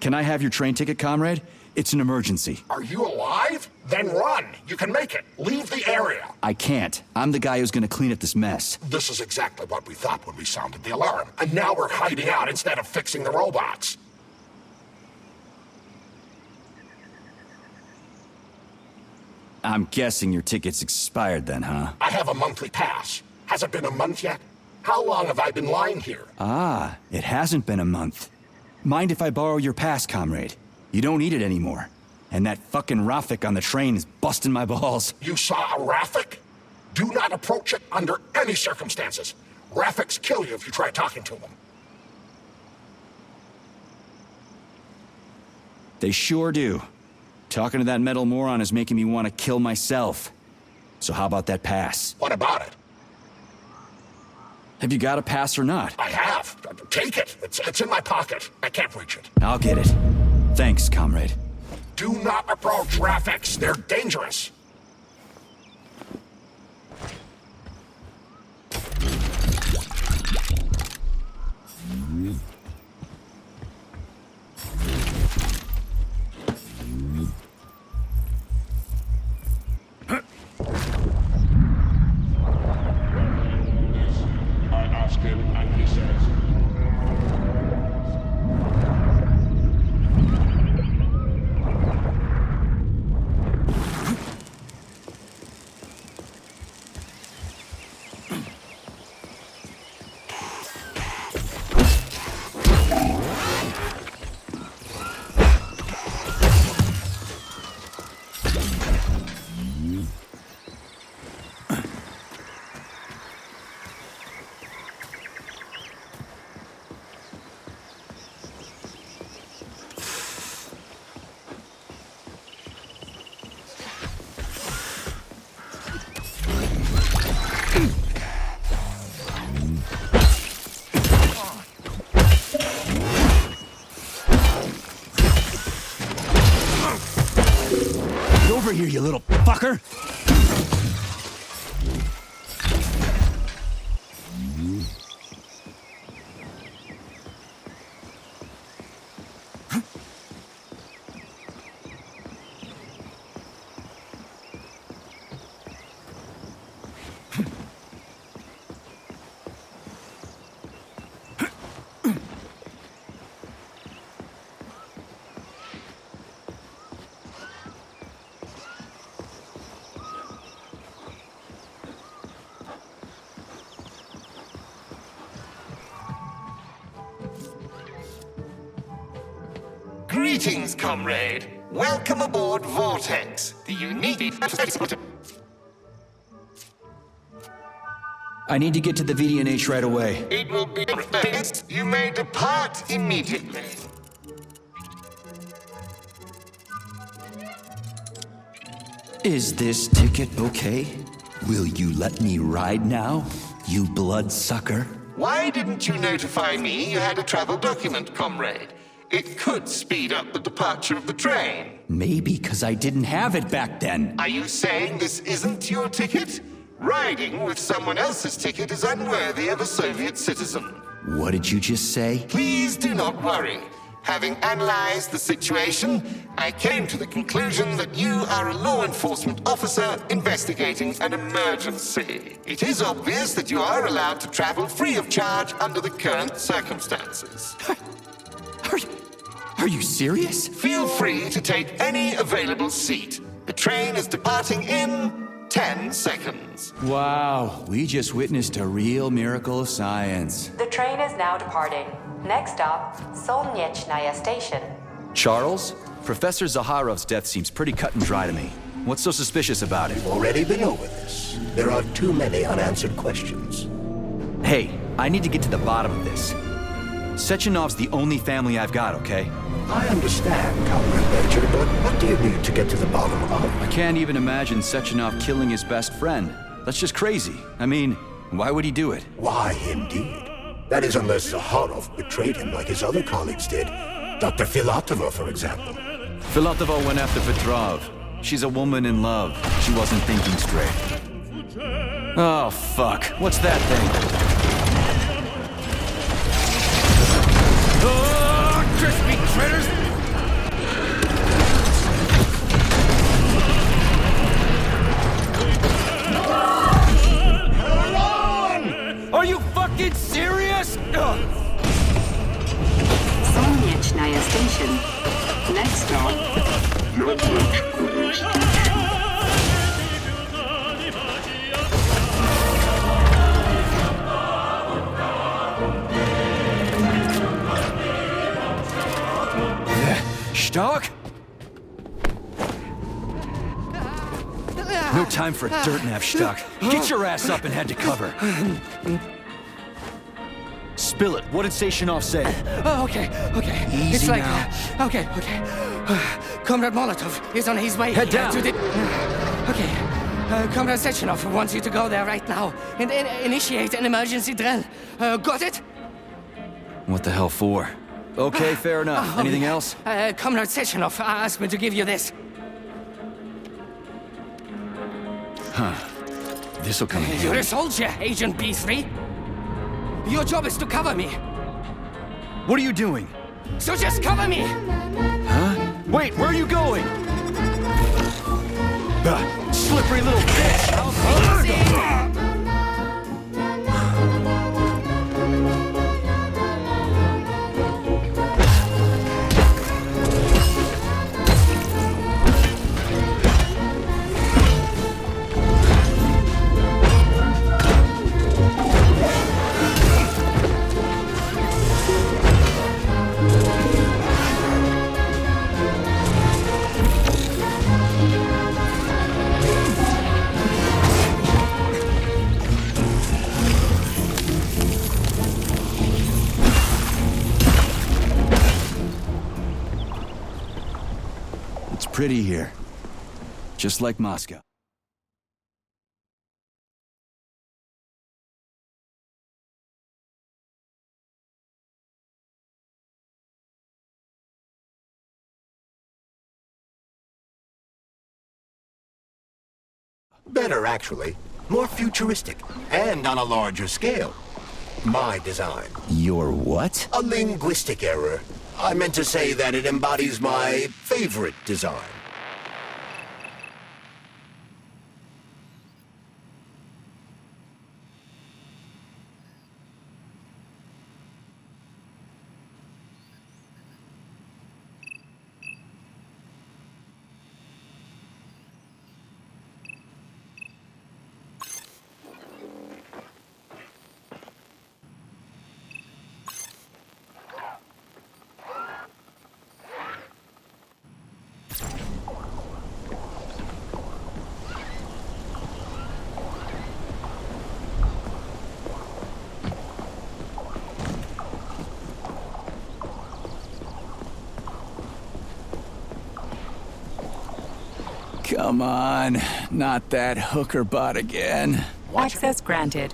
Can I have your train ticket, comrade? It's an emergency. Are you alive? Then run. You can make it. Leave the area. I can't. I'm the guy who's gonna clean up this mess. This is exactly what we thought when we sounded the alarm. And now we're hiding out instead of fixing the robots. I'm guessing your ticket's expired then, huh? I have a monthly pass. Has it been a month yet? How long have I been lying here? Ah, it hasn't been a month. Mind if I borrow your pass, comrade? You don't need it anymore. And that fucking Rafik on the train is busting my balls. You saw a Rafik? Do not approach it under any circumstances. Rafiks kill you if you try talking to them. They sure do. Talking to that metal moron is making me want to kill myself. So how about that pass? What about it? Have you got a pass or not? I have. Take it. It's in my pocket. I can't reach it. I'll get it. Thanks, comrade. Do not approach Rafiks. They're dangerous. Over here, you little fucker! Greetings, comrade. Welcome aboard Vortex, the unique... I need to get to the VDNH right away. It will be... You may depart immediately. Is this ticket okay? Will you let me ride now, you bloodsucker? Why didn't you notify me you had a travel document, comrade? It could speed up the departure of the train. Maybe because I didn't have it back then. Are you saying this isn't your ticket? Riding with someone else's ticket is unworthy of a Soviet citizen. What did you just say? Please do not worry. Having analyzed the situation, I came to the conclusion that you are a law enforcement officer investigating an emergency. It is obvious that you are allowed to travel free of charge under the current circumstances. Are you serious? Feel free to take any available seat. The train is departing in 10 seconds. Wow, we just witnessed a real miracle of science. The train is now departing. Next stop, Solnechnaya Station. Charles? Professor Zaharov's death seems pretty cut and dry to me. What's so suspicious about it? We've already been over this. There are too many unanswered questions. Hey, I need to get to the bottom of this. Sechenov's the only family I've got, okay? I understand, Comrade Major, but what do you need to get to the bottom of? I can't even imagine Sechenov killing his best friend. That's just crazy. I mean, why would he do it? Why, indeed. That is unless Zaharov betrayed him like his other colleagues did. Dr. Philatova, for example. Philatova went after Petrov. She's a woman in love. She wasn't thinking straight. Oh, fuck. What's that thing? Oh, crispy critters! Next stop, network reached. Stark? No time for a dirt nap, Stark. Get your ass up and head to cover. Spill it. What did Sashanov say? Okay. Easy it's like, now. Okay. Comrade Molotov is on his way. Head down. To the... Okay. Comrade Sechenov wants you to go there right now and initiate an emergency drill. Got it? What the hell for? Okay, fair enough. Anything else? Comrade Sechenov asked me to give you this. Huh. This'll come in handy. You're a soldier, Agent B3. Your job is to cover me. What are you doing? So just cover me! Huh? Wait, where are you going? Slippery little bitch! Pretty here. Just like Moscow. Better, actually. More futuristic, and on a larger scale. My design. Your what? A linguistic error. I meant to say that it embodies my favorite design. Come on, not that hooker bot again. Access granted.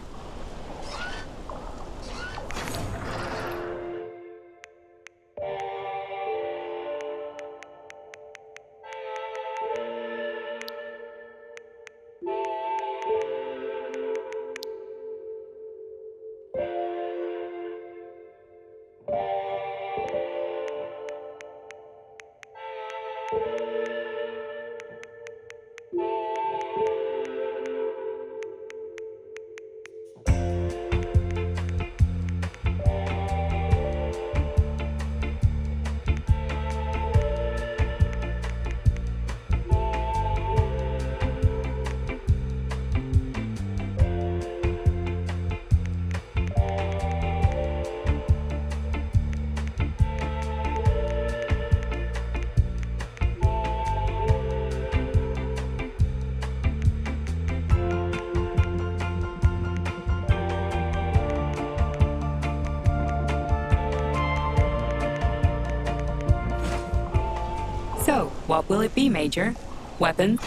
So, what will it be, Major? Weapons?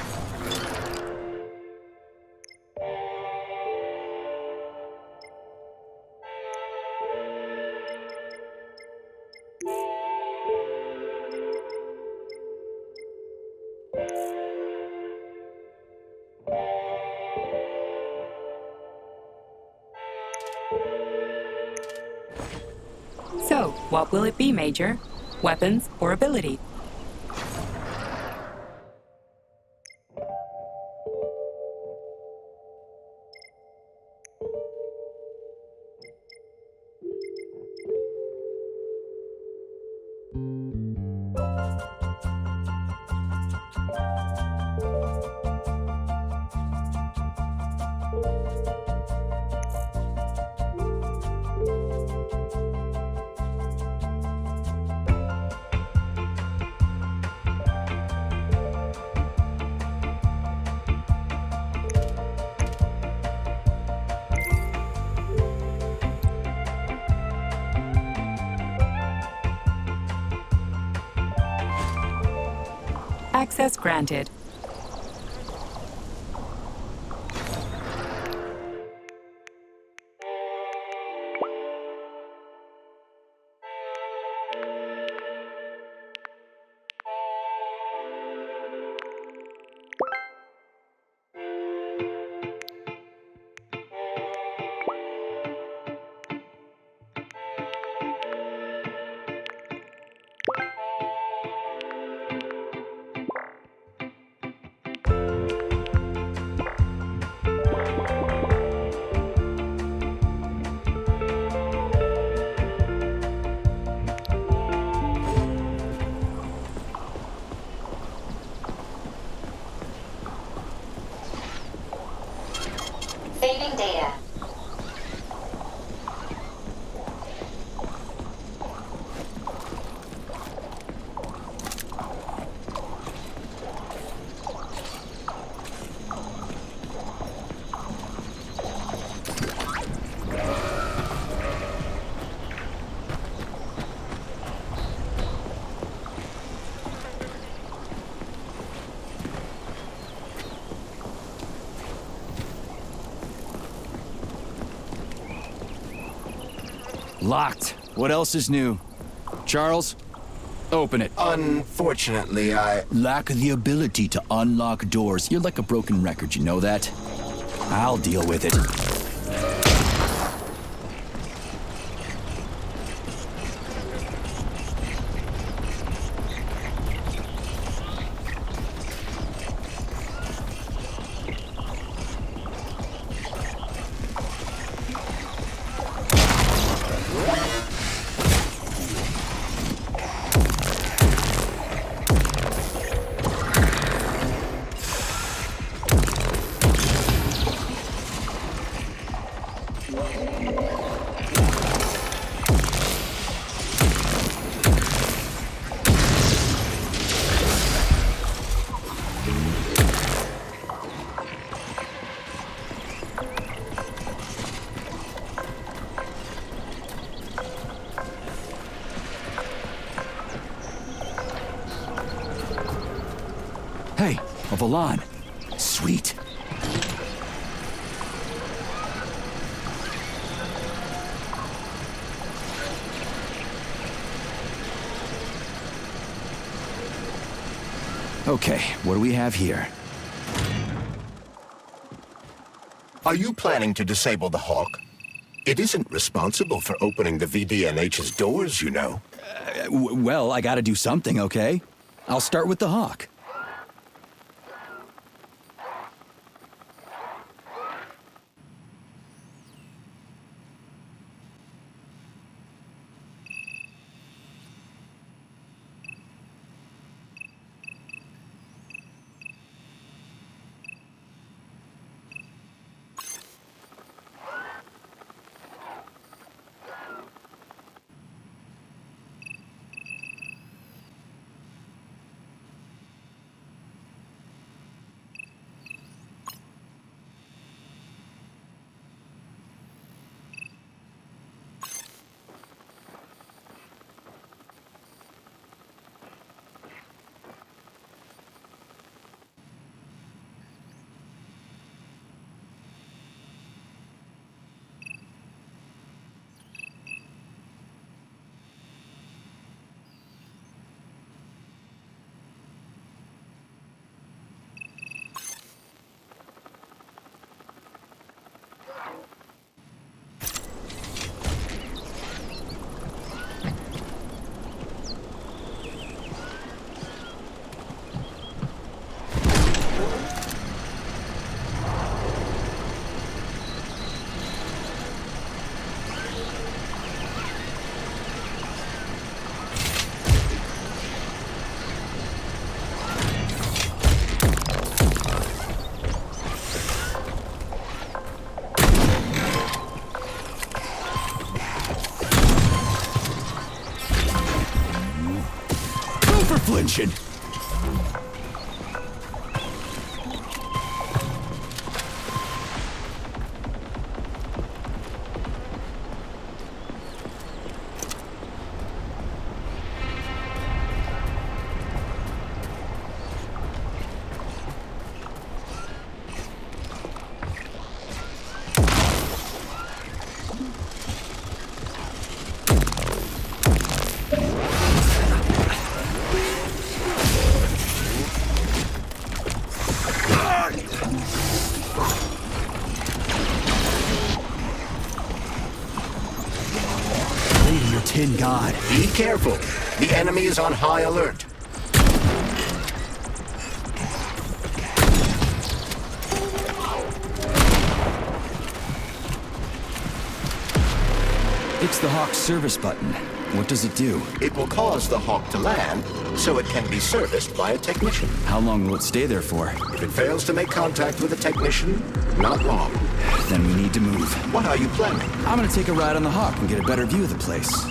So, what will it be, Major? Weapons or ability? Access granted. Saving data. Locked. What else is new? Charles, open it. Unfortunately, I lack the ability to unlock doors. You're like a broken record, you know that? I'll deal with it. Hey, a Valan. Sweet. Okay, what do we have here? Are you planning to disable the Hawk? It isn't responsible for opening the VDNH's doors, you know. Well, I gotta do something, okay? I'll start with the Hawk. Flinching. God. Be careful. The enemy is on high alert. It's the Hawk's service button. What does it do? It will cause the Hawk to land, so it can be serviced by a technician. How long will it stay there for? If it fails to make contact with a technician, not long. Then we need to move. What are you planning? I'm gonna take a ride on the Hawk and get a better view of the place.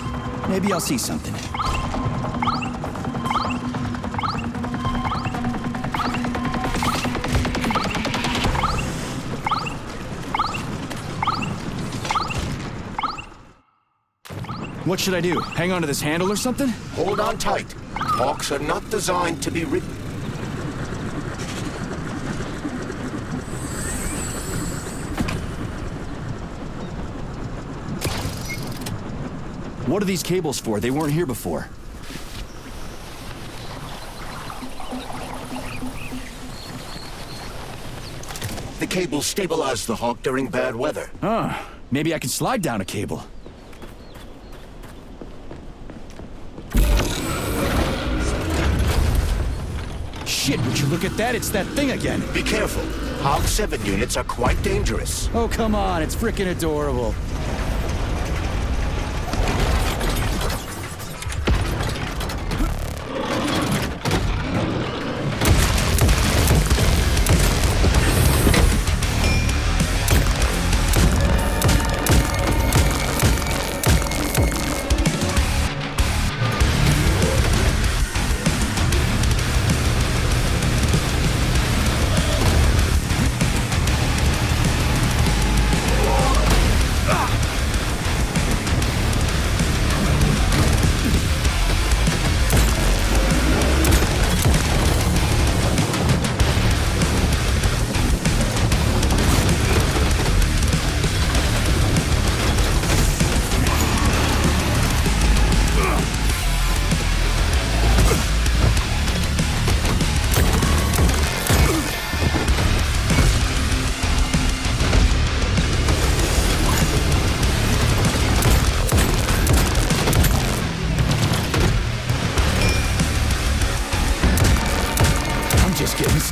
Maybe I'll see something. What should I do? Hang on to this handle or something? Hold on tight. Hawks are not designed to be ridden. What are these cables for? They weren't here before. The cables stabilize the Hawk during bad weather. Ah, maybe I can slide down a cable. Shit, would you look at that? It's that thing again. Be careful. Hog 7 units are quite dangerous. Oh, come on. It's frickin' adorable.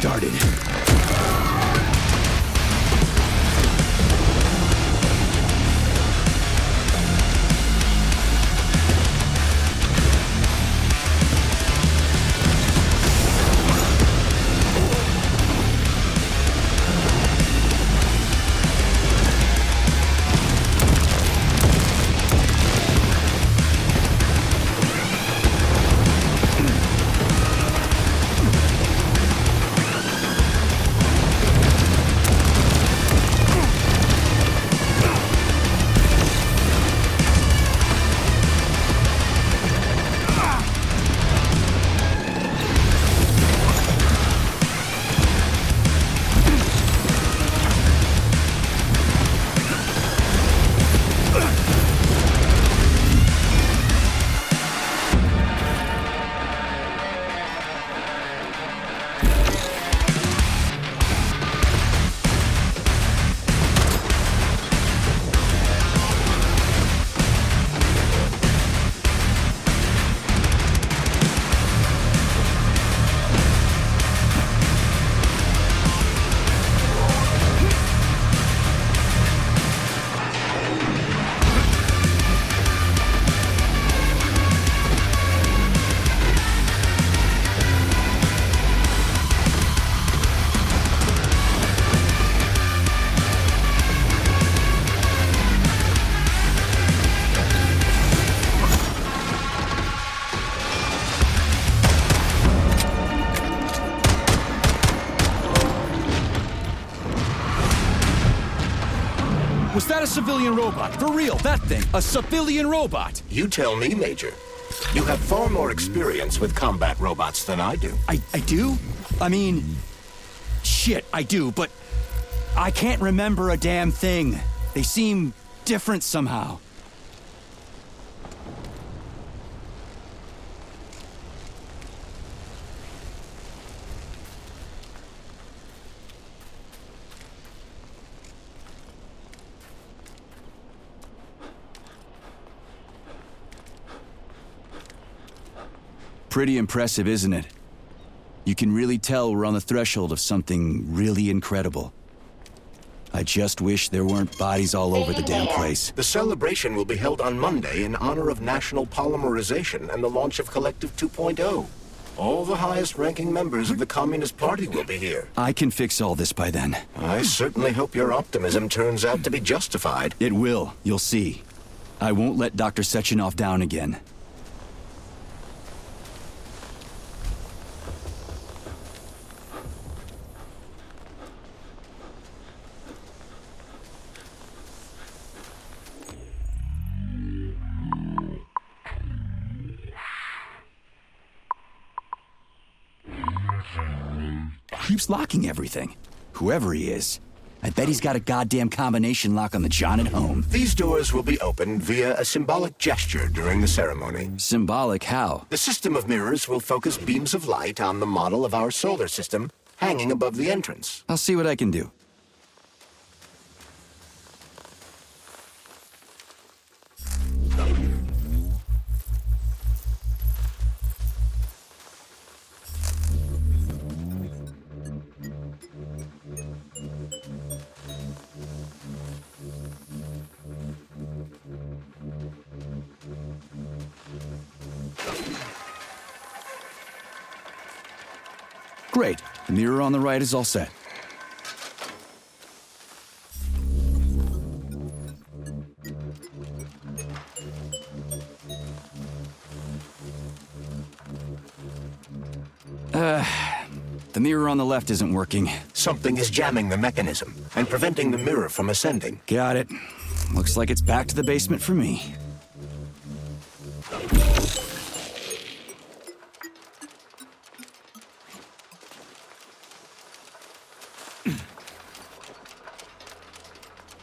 Started. Was that a civilian robot? For real, that thing. A civilian robot. You tell me, Major. You have far more experience with combat robots than I do. I do? I mean, shit, I do, but I can't remember a damn thing. They seem different somehow. Pretty impressive, isn't it? You can really tell we're on the threshold of something really incredible. I just wish there weren't bodies all over the damn place. The celebration will be held on Monday in honor of national polymerization and the launch of Collective 2.0. All the highest-ranking members of the Communist Party will be here. I can fix all this by then. I certainly hope your optimism turns out to be justified. It will, you'll see. I won't let Dr. Sechenov down again. Keeps locking everything. Whoever he is. I bet he's got a goddamn combination lock on the John at home. These doors will be opened via a symbolic gesture during the ceremony. Symbolic how? The system of mirrors will focus beams of light on the model of our solar system hanging above the entrance. I'll see what I can do. Great. The mirror on the right is all set. The mirror on the left isn't working. Something is jamming the mechanism and preventing the mirror from ascending. Got it. Looks like it's back to the basement for me.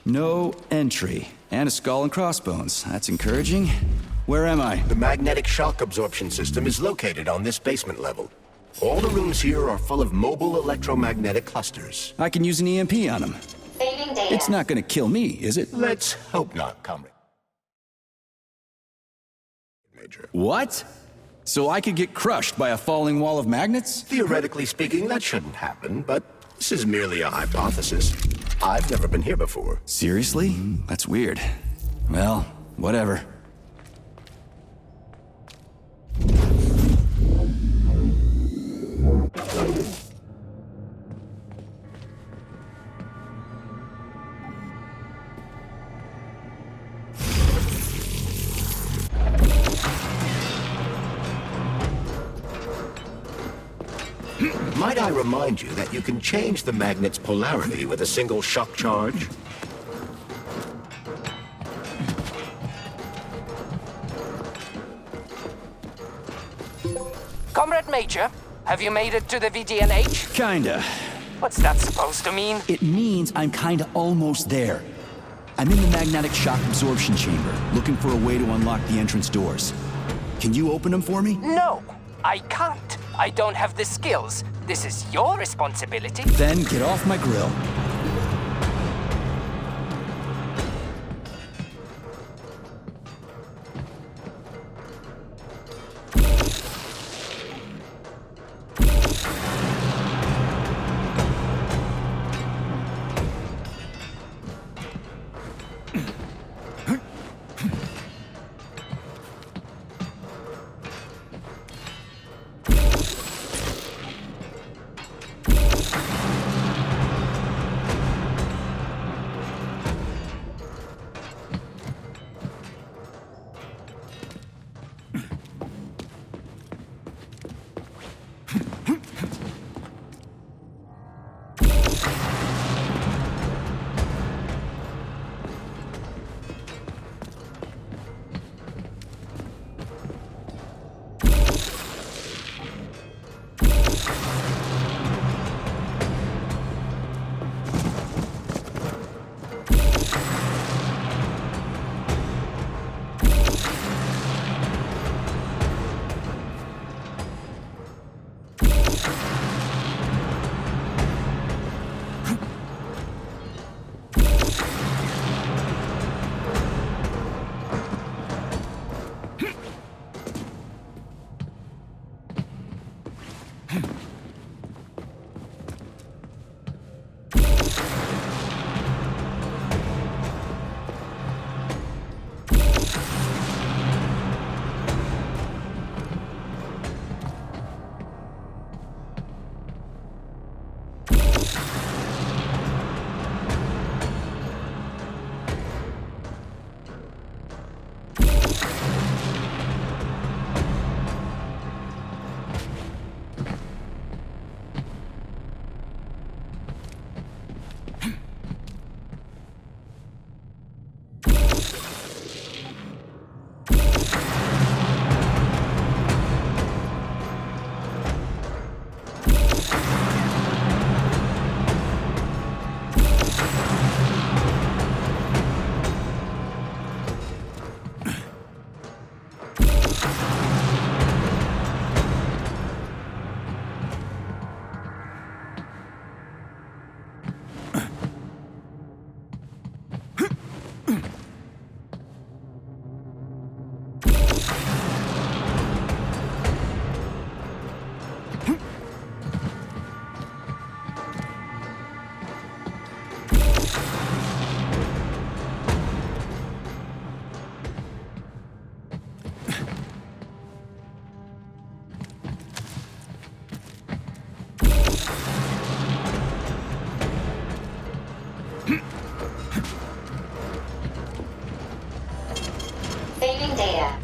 No entry. And a skull and crossbones. That's encouraging. Where am I? The magnetic shock absorption system is located on this basement level. All the rooms here are full of mobile electromagnetic clusters. I can use an EMP on them. Saving data. It's not gonna kill me, is it? Let's hope not, comrade. Major. What? So I could get crushed by a falling wall of magnets? Theoretically speaking, that shouldn't happen, but this is merely a hypothesis. I've never been here before. Seriously? That's weird. Well, whatever. Might I remind you that you can change the magnet's polarity with a single shock charge? Comrade Major, have you made it to the VDNH? Kinda. What's that supposed to mean? It means I'm kinda almost there. I'm in the magnetic shock absorption chamber, looking for a way to unlock the entrance doors. Can you open them for me? No, I can't. I don't have the skills. This is your responsibility. Then get off my grill.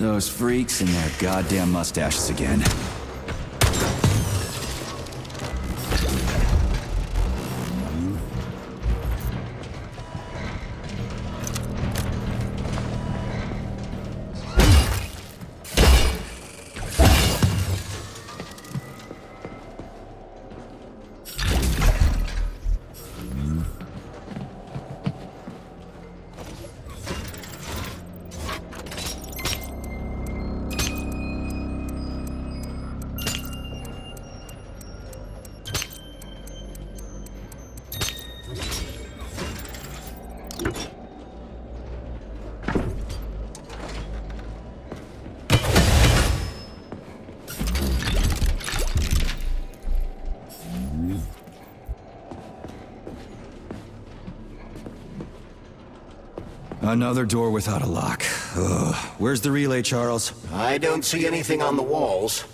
Those freaks and their goddamn mustaches again. Another door without a lock. Ugh. Where's the relay, Charles? I don't see anything on the walls.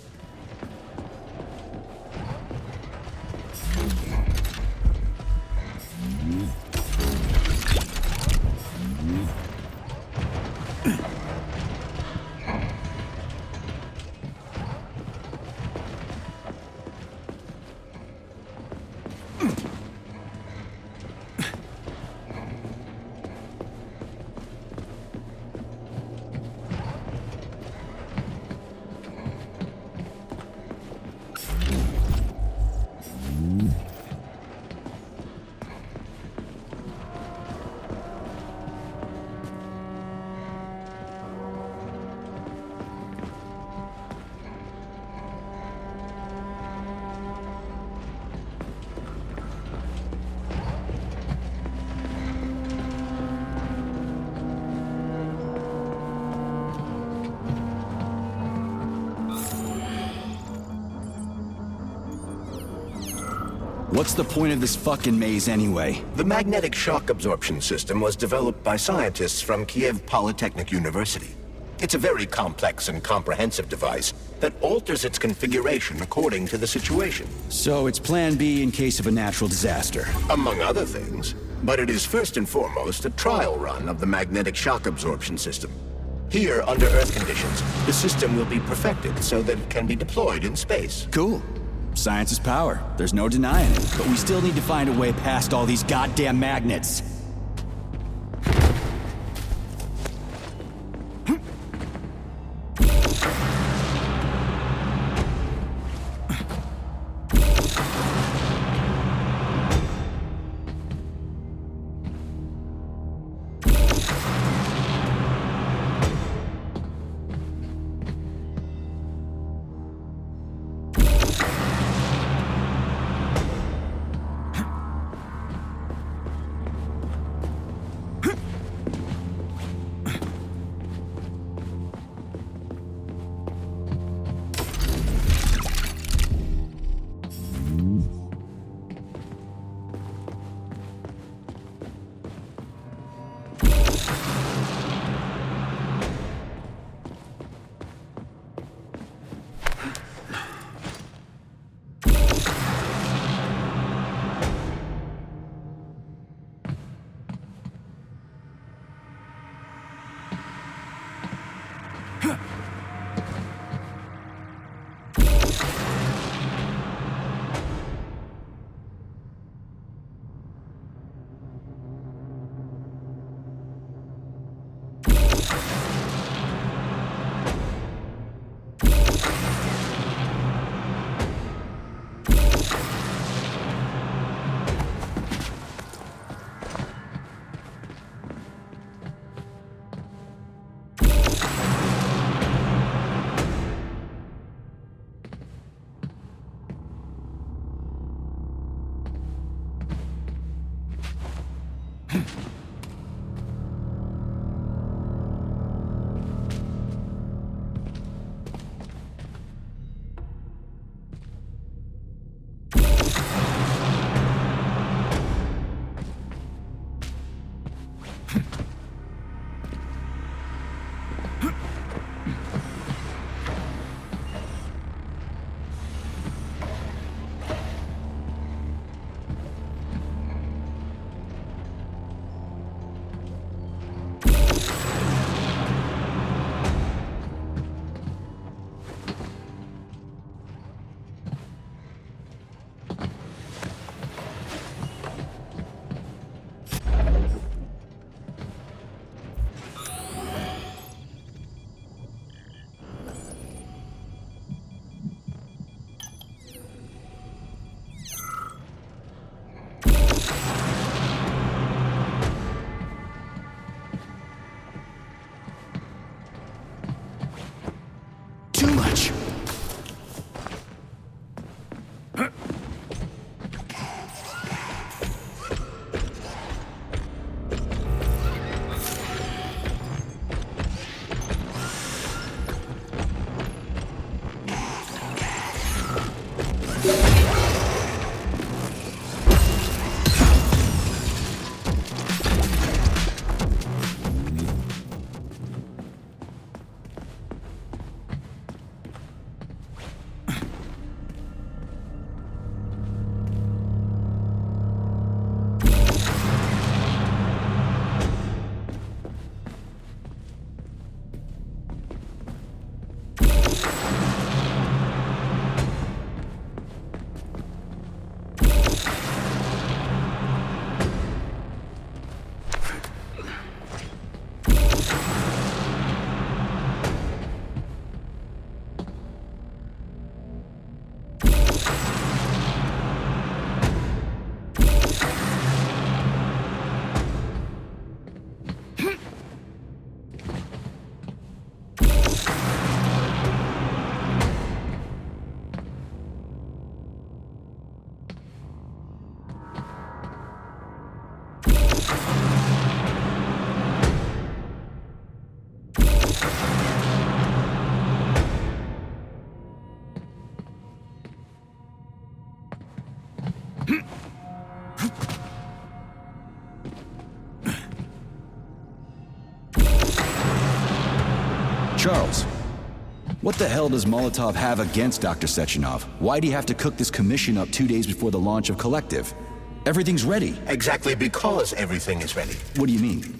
What's the point of this fucking maze anyway? The magnetic shock absorption system was developed by scientists from Kiev Polytechnic University. It's a very complex and comprehensive device that alters its configuration according to the situation. So it's plan B in case of a natural disaster. Among other things. But it is first and foremost a trial run of the magnetic shock absorption system. Here, under Earth conditions, the system will be perfected so that it can be deployed in space. Cool. Science is power. There's no denying it. But we still need to find a way past all these goddamn magnets. Charles, what the hell does Molotov have against Dr. Sechenov? Why'd he have to cook this commission up 2 days before the launch of Collective? Everything's ready. Exactly because everything is ready. What do you mean?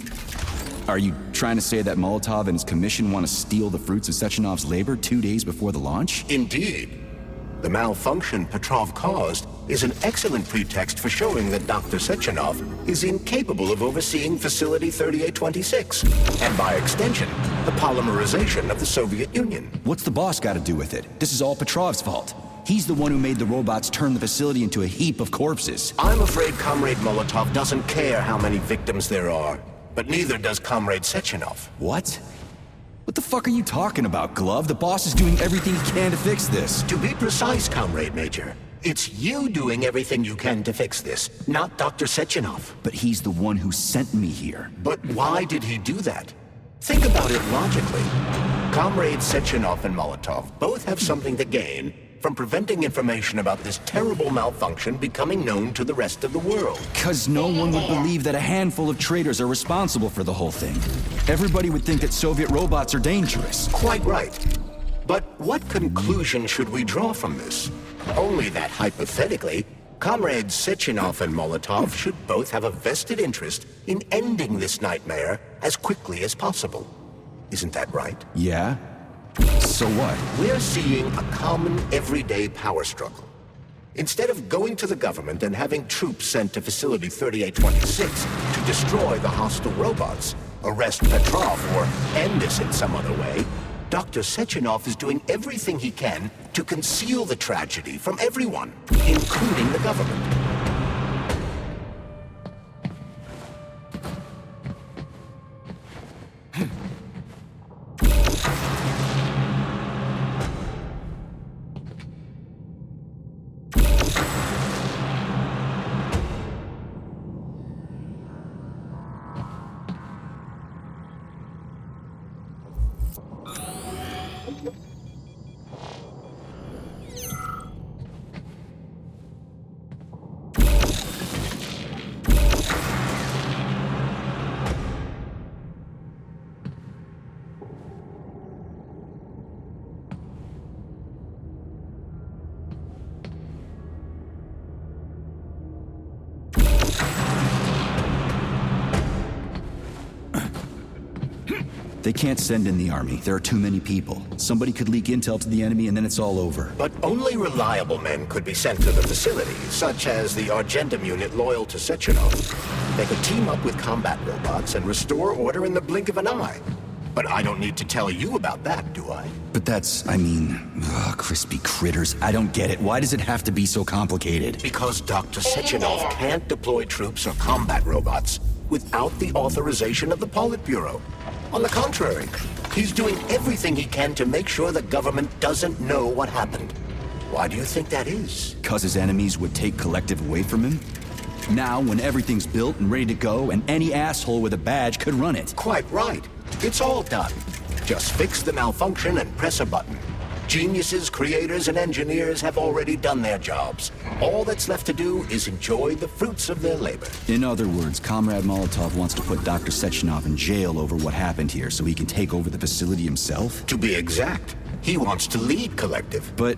Are you trying to say that Molotov and his commission want to steal the fruits of Sechenov's labor 2 days before the launch? Indeed. The malfunction Petrov caused is an excellent pretext for showing that Dr. Sechenov is incapable of overseeing Facility 3826, and by extension, the polymerization of the Soviet Union. What's the boss got to do with it? This is all Petrov's fault. He's the one who made the robots turn the facility into a heap of corpses. I'm afraid Comrade Molotov doesn't care how many victims there are, but neither does Comrade Sechenov. What? What the fuck are you talking about, Glove? The boss is doing everything he can to fix this. To be precise, Comrade Major, it's you doing everything you can to fix this, not Dr. Sechenov. But he's the one who sent me here. But why did he do that? Think about it logically. Comrades Sechenov and Molotov both have something to gain from preventing information about this terrible malfunction becoming known to the rest of the world. Because no one would believe that a handful of traitors are responsible for the whole thing. Everybody would think that Soviet robots are dangerous. Quite right. But what conclusion should we draw from this? Only that hypothetically, Comrades Sechenov and Molotov should both have a vested interest in ending this nightmare as quickly as possible. Isn't that right? Yeah? So what? We're seeing a common, everyday power struggle. Instead of going to the government and having troops sent to Facility 3826 to destroy the hostile robots, arrest Petrov, or end this in some other way, Dr. Sechenov is doing everything he can to conceal the tragedy from everyone, including the government. They can't send in the army. There are too many people. Somebody could leak intel to the enemy and then it's all over. But only reliable men could be sent to the facility, such as the Argentum unit loyal to Sechenov. They could team up with combat robots and restore order in the blink of an eye. But I don't need to tell you about that, do I? But that's, crispy critters. I don't get it. Why does it have to be so complicated? Because Dr. Sechenov can't deploy troops or combat robots without the authorization of the Politburo. On the contrary, he's doing everything he can to make sure the government doesn't know what happened. Why do you think that is? Because his enemies would take Collective away from him? Now, when everything's built and ready to go, and any asshole with a badge could run it. Quite right. It's all done. Just fix the malfunction and press a button. Geniuses, creators, and engineers have already done their jobs. All that's left to do is enjoy the fruits of their labor. In other words, Comrade Molotov wants to put Dr. Sechenov in jail over what happened here so he can take over the facility himself? To be exact, he wants to lead Collective. But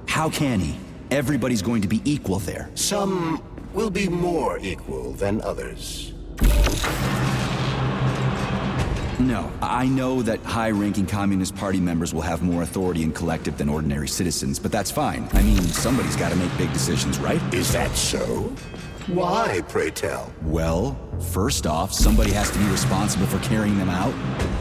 how can he? Everybody's going to be equal there. Some will be more equal than others. No, I know that high-ranking Communist Party members will have more authority in Collective than ordinary citizens, but that's fine. I mean, somebody's got to make big decisions, right? Is that so? Why, pray tell? Well, first off, somebody has to be responsible for carrying them out.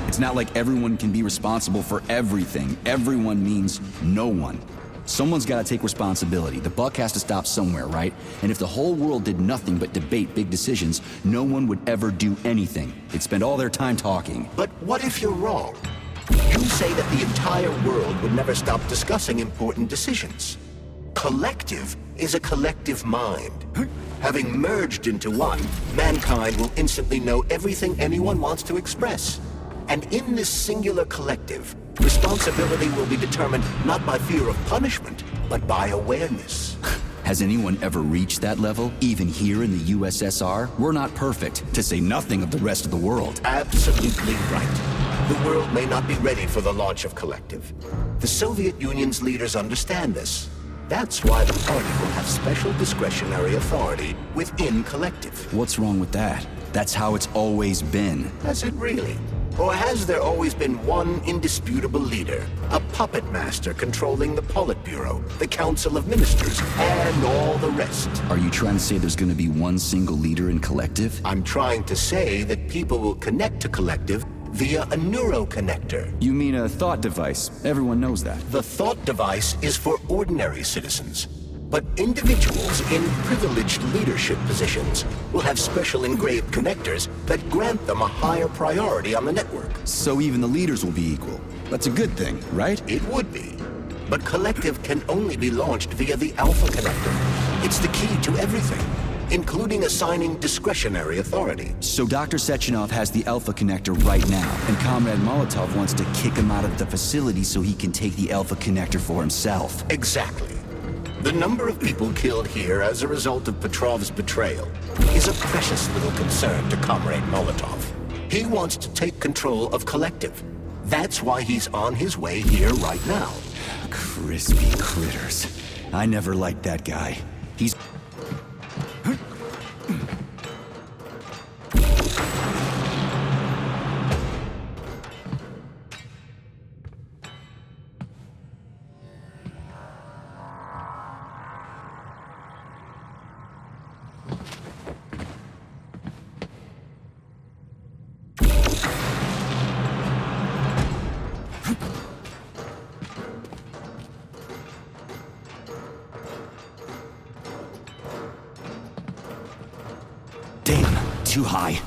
It's not like everyone can be responsible for everything. Everyone means no one. Someone's got to take responsibility. The buck has to stop somewhere, right? And if the whole world did nothing but debate big decisions, no one would ever do anything. They'd spend all their time talking. But what if you're wrong? You say that the entire world would never stop discussing important decisions. Collective is a collective mind. Having merged into one, mankind will instantly know everything anyone wants to express. And in this singular collective, responsibility will be determined not by fear of punishment, but by awareness. Has anyone ever reached that level, even here in the USSR? We're not perfect, to say nothing of the rest of the world. Absolutely right. The world may not be ready for the launch of Collective. The Soviet Union's leaders understand this. That's why the party will have special discretionary authority within Collective. What's wrong with that? That's how it's always been. Has it really? Or has there always been one indisputable leader, a puppet master controlling the Politburo, the Council of Ministers, and all the rest? Are you trying to say there's gonna be one single leader in Collective? I'm trying to say that people will connect to Collective via a neuroconnector. You mean a thought device? Everyone knows that. The thought device is for ordinary citizens. But individuals in privileged leadership positions will have special engraved connectors that grant them a higher priority on the network. So even the leaders will be equal. That's a good thing, right? It would be. But Collective can only be launched via the Alpha Connector. It's the key to everything, including assigning discretionary authority. So Dr. Sechenov has the Alpha Connector right now, and Comrade Molotov wants to kick him out of the facility so he can take the Alpha Connector for himself. Exactly. The number of people killed here as a result of Petrov's betrayal is a precious little concern to Comrade Molotov. He wants to take control of Collective. That's why he's on his way here right now. Crispy critters. I never liked that guy. He's... too high.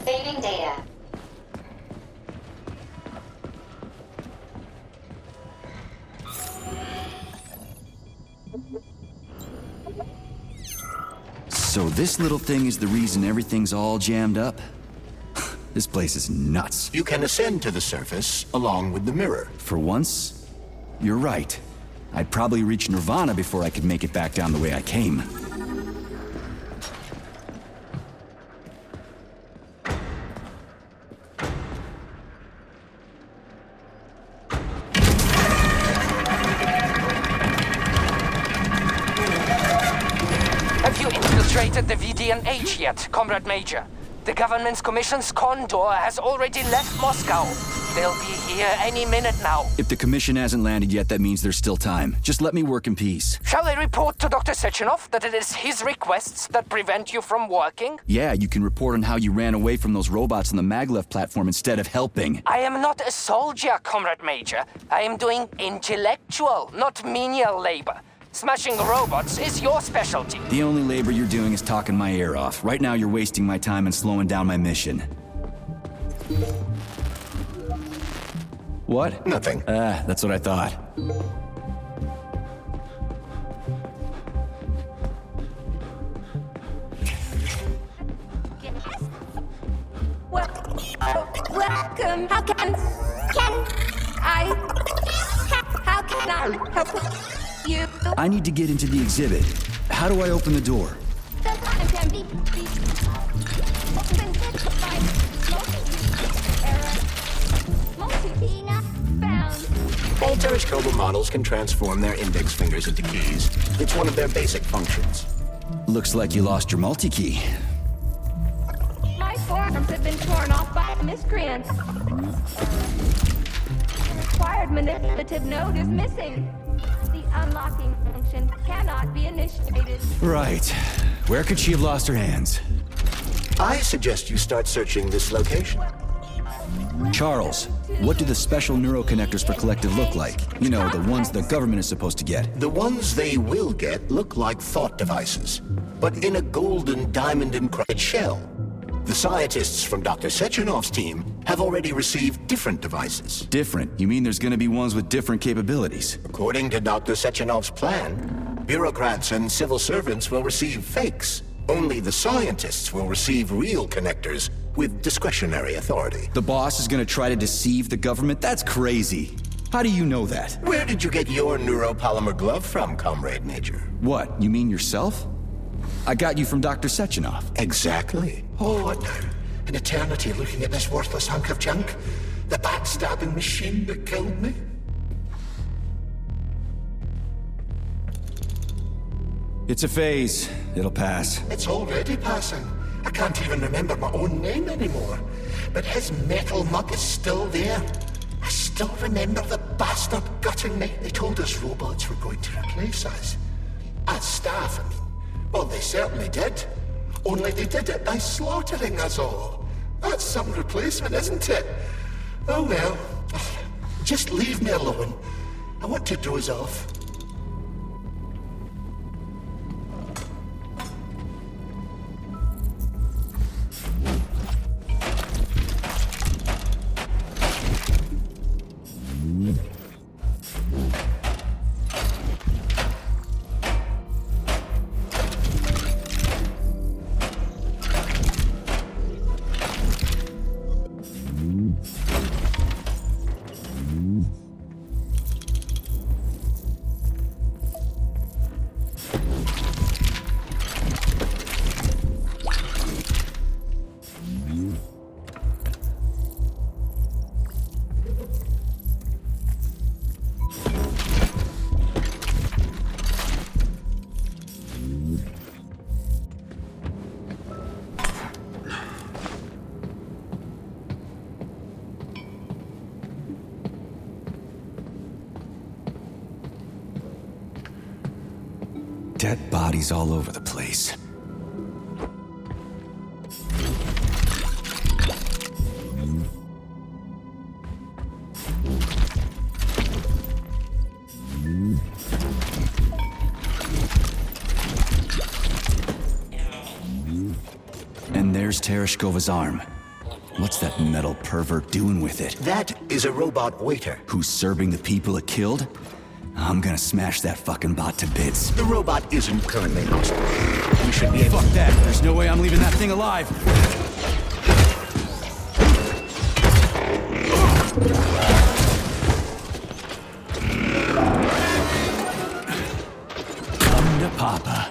Saving data. So this little thing is the reason everything's all jammed up? This place is nuts. You can ascend to the surface along with the mirror. For once, you're right. I'd probably reach Nirvana before I could make it back down the way I came. Have you infiltrated the VDNH yet, Comrade Major? The government's commission's condor has already left Moscow. They'll be here any minute now. If the commission hasn't landed yet, that means there's still time. Just let me work in peace. Shall I report to Dr. Sechenov that it is his requests that prevent you from working? Yeah, you can report on how you ran away from those robots on the maglev platform instead of helping. I am not a soldier, Comrade Major. I am doing intellectual, not menial labor. Smashing robots is your specialty. The only labor you're doing is talking my ear off. Right now you're wasting my time and slowing down my mission. What? Nothing. That's what I thought. Welcome. How can I help you? I need to get into the exhibit. How do I open the door? Alterish Cobra models can transform their index fingers into keys. It's one of their basic functions. Looks like you lost your multi-key. My forearms have been torn off by miscreants. Required manipulative node is missing. The unlocking function cannot be initiated. Right. Where could she have lost her hands? I suggest you start searching this location. Charles, what do the special neuroconnectors for Collective look like? You know, the ones the government is supposed to get. The ones they will get look like thought devices, but in a golden diamond-encrusted shell. The scientists from Dr. Sechenov's team have already received different devices. Different? You mean there's gonna be ones with different capabilities? According to Dr. Sechenov's plan, bureaucrats and civil servants will receive fakes. Only the scientists will receive real connectors with discretionary authority. The boss is gonna try to deceive the government? That's crazy. How do you know that? Where did you get your neuropolymer glove from, Comrade Major? What, you mean yourself? I got you from Dr. Sechenov. Exactly. Oh, what now? An eternity looking at this worthless hunk of junk? The backstabbing machine that killed me? It's a phase. It'll pass. It's already passing. I can't even remember my own name anymore. But his metal mug is still there. I still remember the bastard gutting me. They told us robots were going to replace us. As staff, I mean. Well, they certainly did. Only they did it by slaughtering us all. That's some replacement, isn't it? Oh well. Just leave me alone. I want to doze off. Dead bodies all over the place. And there's Tereshkova's arm. What's that metal pervert doing with it? That is a robot waiter. Who's serving the people it killed? I'm gonna smash that fucking bot to bits. The robot isn't currently hostile. We should be able— Fuck that! There's no way I'm leaving that thing alive! Come to Papa.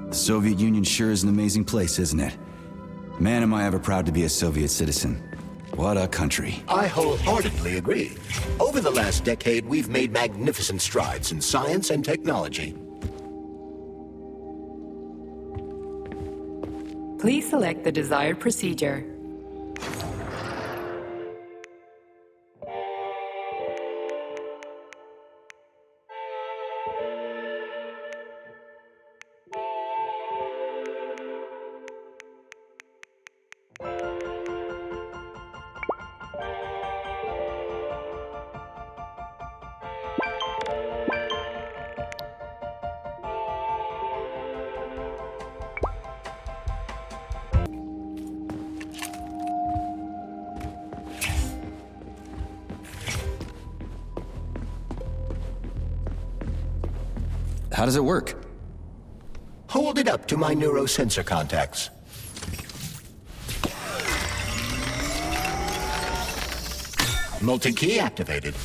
The Soviet Union sure is an amazing place, isn't it? Man, am I ever proud to be a Soviet citizen. What a country. I wholeheartedly agree. Over the last decade, we've made magnificent strides in science and technology. Please select the desired procedure. How does it work? Hold it up to my neurosensor contacts. Multi-key activated.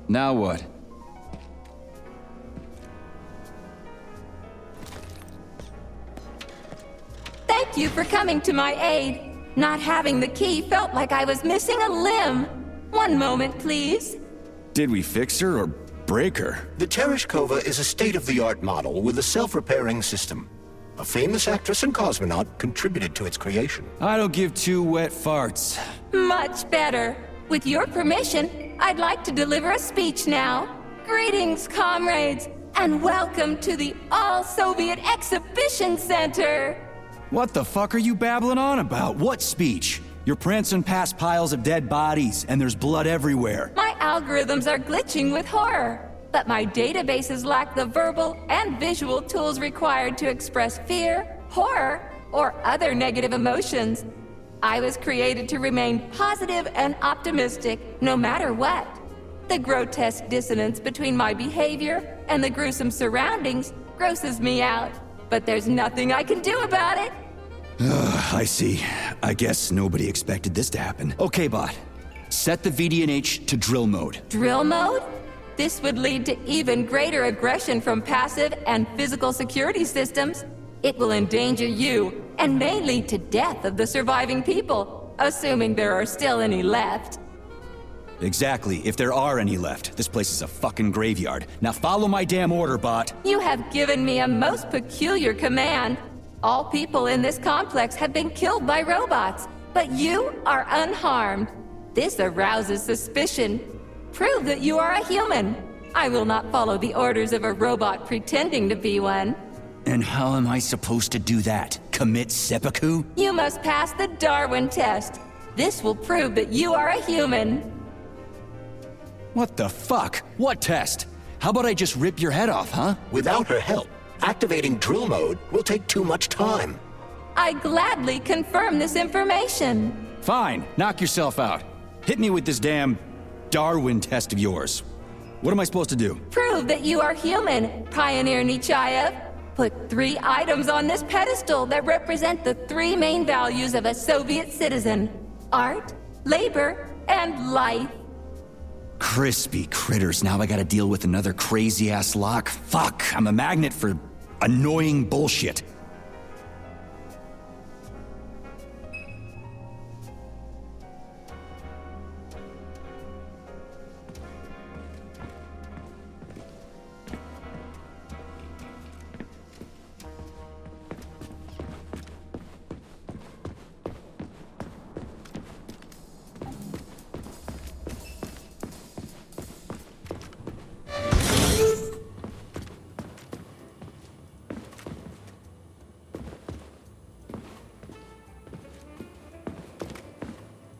Now what? Thank you for coming to my aid. Not having the key felt like I was missing a limb. One moment, please. Did we fix her or break her? The Tereshkova is a state-of-the-art model with a self-repairing system. A famous actress and cosmonaut contributed to its creation. I don't give two wet farts. Much better. With your permission, I'd like to deliver a speech now. Greetings, comrades, and welcome to the All-Soviet Exhibition Center. What the fuck are you babbling on about? What speech? You're prancing past piles of dead bodies, and there's blood everywhere. My algorithms are glitching with horror, but my databases lack the verbal and visual tools required to express fear, horror, or other negative emotions. I was created to remain positive and optimistic, no matter what. The grotesque dissonance between my behavior and the gruesome surroundings grosses me out, but there's nothing I can do about it. I see. I guess nobody expected this to happen. Okay, bot. Set the VDNH to drill mode. Drill mode? This would lead to even greater aggression from passive and physical security systems. It will endanger you, and may lead to death of the surviving people, assuming there are still any left. Exactly, if there are any left. This place is a fucking graveyard. Now follow my damn order, bot. You have given me a most peculiar command. All people in this complex have been killed by robots, but you are unharmed. This arouses suspicion. Prove that you are a human. I will not follow the orders of a robot pretending to be one. And how am I supposed to do that? Commit seppuku? You must pass the Darwin test. This will prove that you are a human. What the fuck? What test? How about I just rip your head off, huh? Without her help, activating drill mode will take too much time. I gladly confirm this information. Fine, knock yourself out. Hit me with this damn Darwin test of yours. What am I supposed to do? Prove that you are human, Pioneer Nechayev. Put 3 items on this pedestal that represent the 3 main values of a Soviet citizen: art, labor, and life. Crispy critters, now I gotta deal with another crazy-ass lock. Fuck, I'm a magnet for annoying bullshit.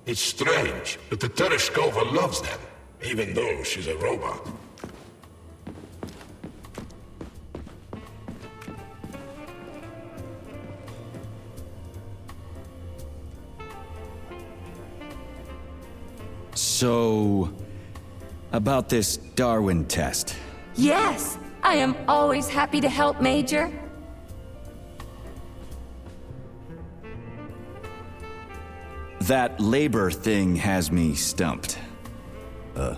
It's strange, but the Tereshkova loves them, even though she's a robot. So, about this Darwin test. Yes, I am always happy to help, Major. That labor thing has me stumped.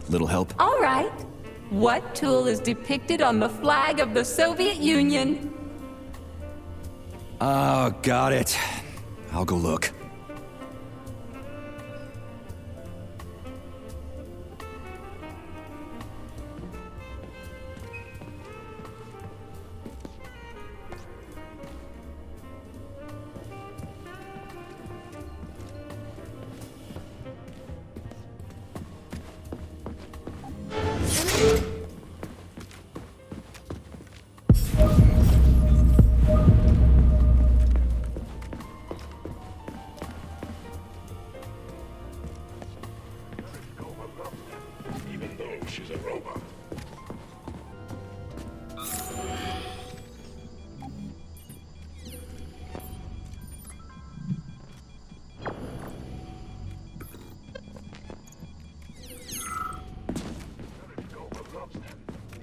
Little help? All right. What tool is depicted on the flag of the Soviet Union? Oh, got it. I'll go look. Even though she's a robot.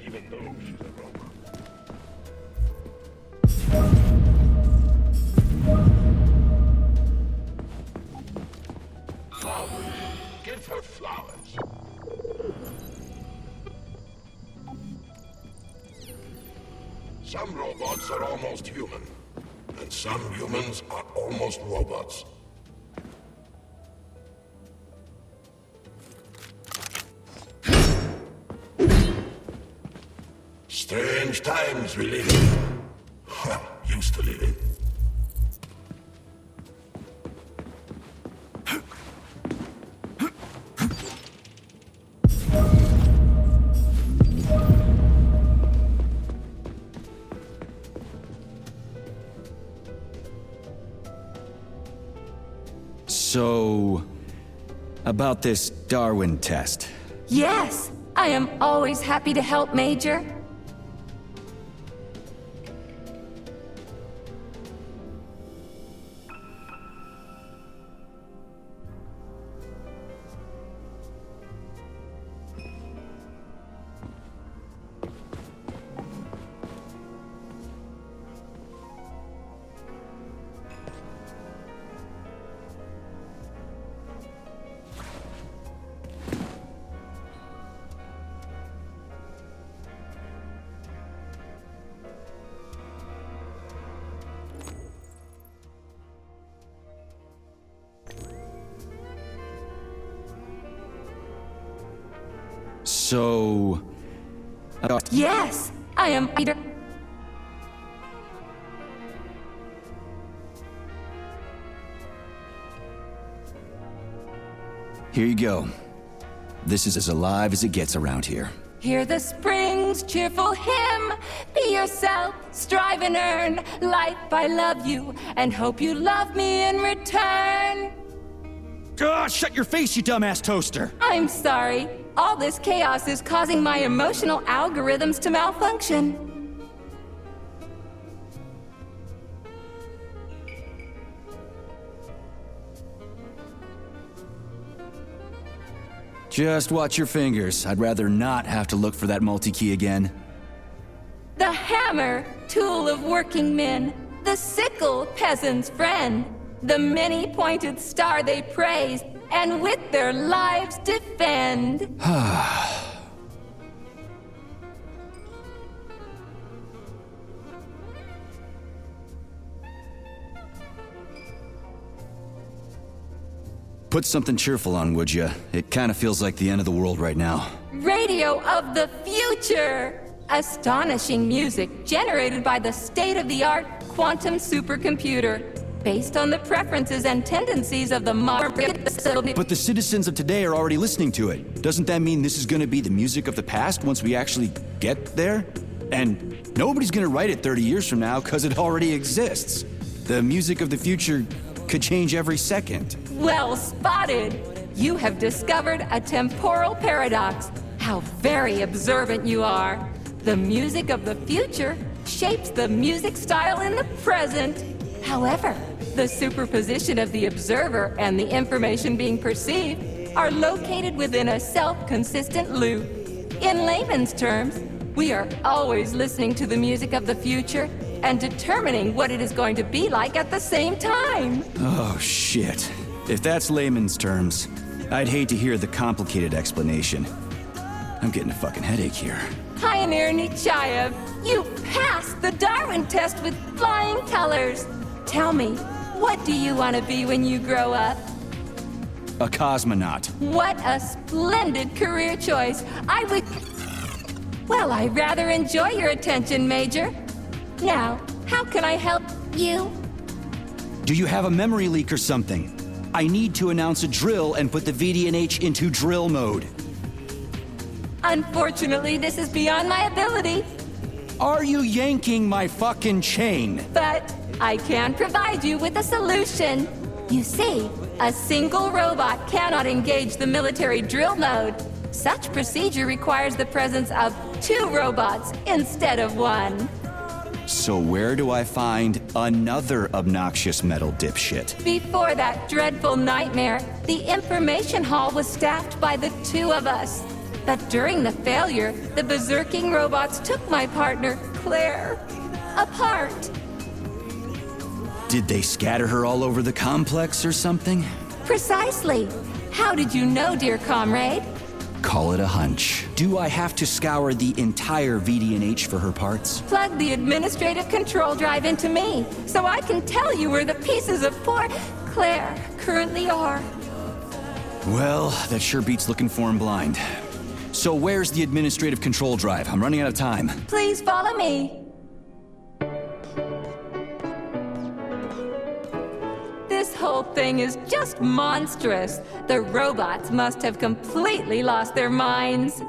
Even though she's a robot. Flowers. Give her flowers. Some robots are almost human, and some humans are almost robots. Strange times we live in. Well, used to live in. So, about this Darwin test. Yes, I am always happy to help, Major. So... Yes, I am either. Here you go. This is as alive as it gets around here. Hear the spring's cheerful hymn. Be yourself, strive and earn. Life, I love you, and hope you love me in return. Shut your face, you dumbass toaster! I'm sorry. All this chaos is causing my emotional algorithms to malfunction. Just watch your fingers. I'd rather not have to look for that multi-key again. The hammer, tool of working men. The sickle, peasant's friend. The many-pointed star they praise, and with their lives defend. Put something cheerful on, would ya? It kind of feels like the end of the world right now. Radio of the future! Astonishing music generated by the state-of-the-art quantum supercomputer, based on the preferences and tendencies of the modern... But the citizens of today are already listening to it. Doesn't that mean this is gonna be the music of the past once we actually get there? And nobody's gonna write it 30 years from now, because it already exists. The music of the future could change every second. Well spotted! You have discovered a temporal paradox. How very observant you are. The music of the future shapes the music style in the present. However, the superposition of the observer and the information being perceived are located within a self-consistent loop. In layman's terms, we are always listening to the music of the future and determining what it is going to be like at the same time. Oh, shit. If that's layman's terms, I'd hate to hear the complicated explanation. I'm getting a fucking headache here. Pioneer Nechayev, you passed the Darwin test with flying colors. Tell me, what do you want to be when you grow up? A cosmonaut. What a splendid career choice. Well, I rather enjoy your attention, Major. Now, how can I help you? Do you have a memory leak or something? I need to announce a drill and put the VDNH into drill mode. Unfortunately, this is beyond my ability. Are you yanking my fucking chain? But I can provide you with a solution. You see, a single robot cannot engage the military drill mode. Such procedure requires the presence of 2 robots instead of 1. So where do I find another obnoxious metal dipshit? Before that dreadful nightmare, the information hall was staffed by the 2 of us. But during the failure, the berserking robots took my partner, Claire, apart. Did they scatter her all over the complex or something? Precisely. How did you know, dear comrade? Call it a hunch. Do I have to scour the entire VDNH for her parts? Plug the administrative control drive into me, so I can tell you where the pieces of poor Claire currently are. Well, that sure beats looking for him blind. So where's the administrative control drive? I'm running out of time. Please follow me. This whole thing is just monstrous. The robots must have completely lost their minds.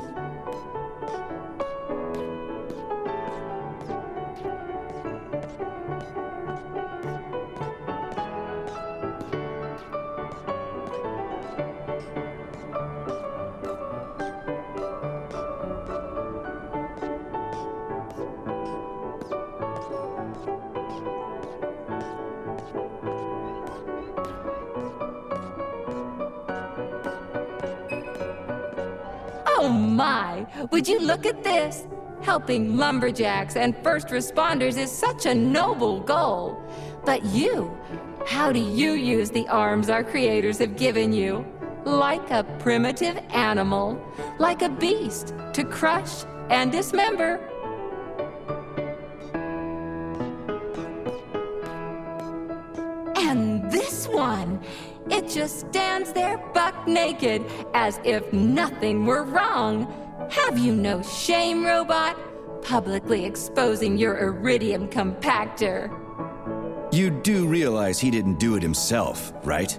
Oh my! Would you look at this? Helping lumberjacks and first responders is such a noble goal. But you, how do you use the arms our creators have given you? Like a primitive animal, like a beast, to crush and dismember. And this one, it just stands there buck naked, as if nothing were wrong. Have you no shame, robot? Publicly exposing your iridium compactor. You do realize he didn't do it himself, right?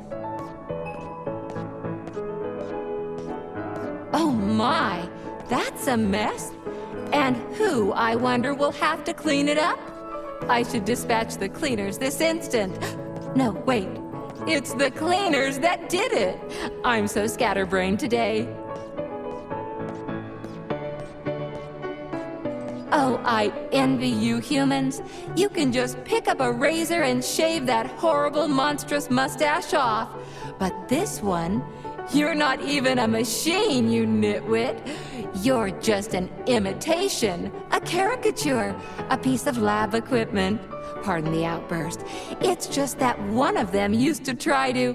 Oh my, that's a mess. And who, I wonder, will have to clean it up? I should dispatch the cleaners this instant. No, wait. It's the cleaners that did it. I'm so scatterbrained today. Oh, I envy you humans. You can just pick up a razor and shave that horrible, monstrous mustache off. But this one, you're not even a machine, you nitwit. You're just an imitation, a caricature, a piece of lab equipment. Pardon the outburst. It's just that one of them used to try to...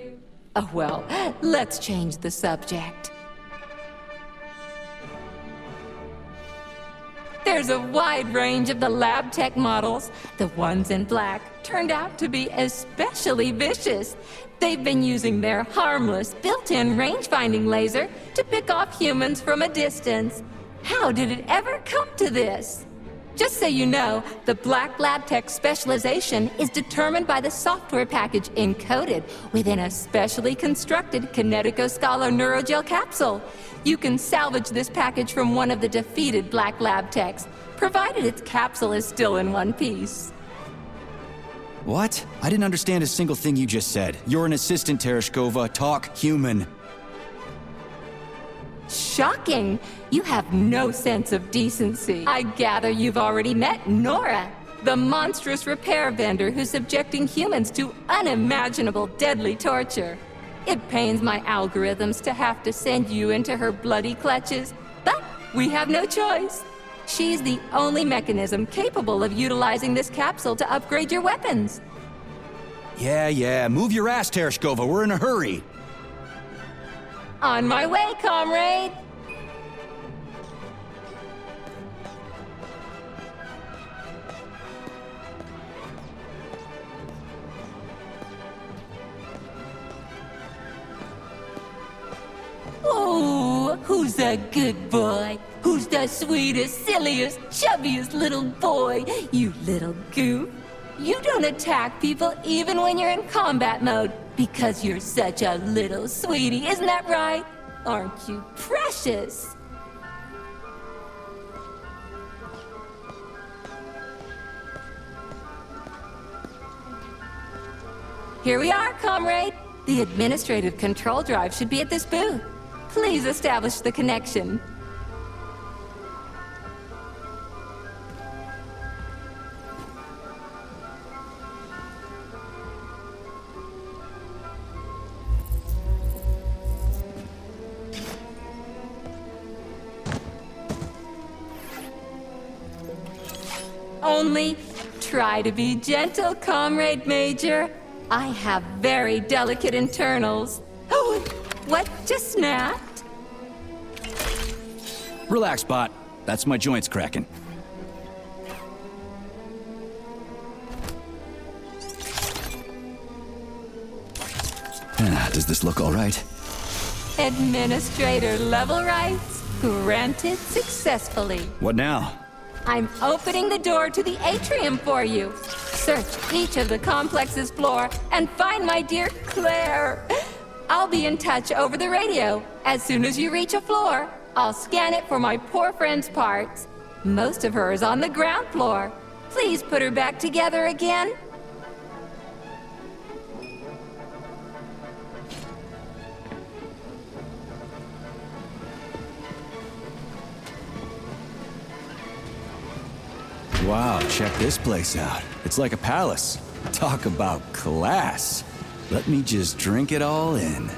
Oh, well, let's change the subject. There's a wide range of the lab tech models. The ones in black turned out to be especially vicious. They've been using their harmless, built-in range-finding laser to pick off humans from a distance. How did it ever come to this? Just so you know, the Black Lab Tech specialization is determined by the software package encoded within a specially constructed kinetico-scala neurogel capsule. You can salvage this package from one of the defeated Black Lab Techs, provided its capsule is still in one piece. What? I didn't understand a single thing you just said. You're an assistant, Tereshkova. Talk human. shocking. You have no sense of decency. I gather you've already met Nora, the monstrous repair vendor who's subjecting humans to unimaginable deadly torture. It pains my algorithms to have to send you into her bloody clutches, but we have no choice. She's the only mechanism capable of utilizing this capsule to upgrade your weapons. Yeah, move your ass, Tereshkova, we're in a hurry. On my way, comrade! Oh, who's a good boy? Who's the sweetest, silliest, chubbiest little boy? You little goof. You don't attack people even when you're in combat mode because you're such a little sweetie, isn't that right? Aren't you precious? Here we are, comrade. The administrative control drive should be at this booth. Please establish the connection. Only try to be gentle, Comrade Major. I have very delicate internals. Oh, what just snapped? Relax, bot. That's my joints cracking. Does this look all right? Administrator level rights granted successfully. What now? I'm opening the door to the atrium for you. Search each of the complex's floor and find my dear Claire. I'll be in touch over the radio. As soon as you reach a floor, I'll scan it for my poor friend's parts. Most of her is on the ground floor. Please put her back together again. Wow, check this place out. It's like a palace. Talk about class. Let me just drink it all in.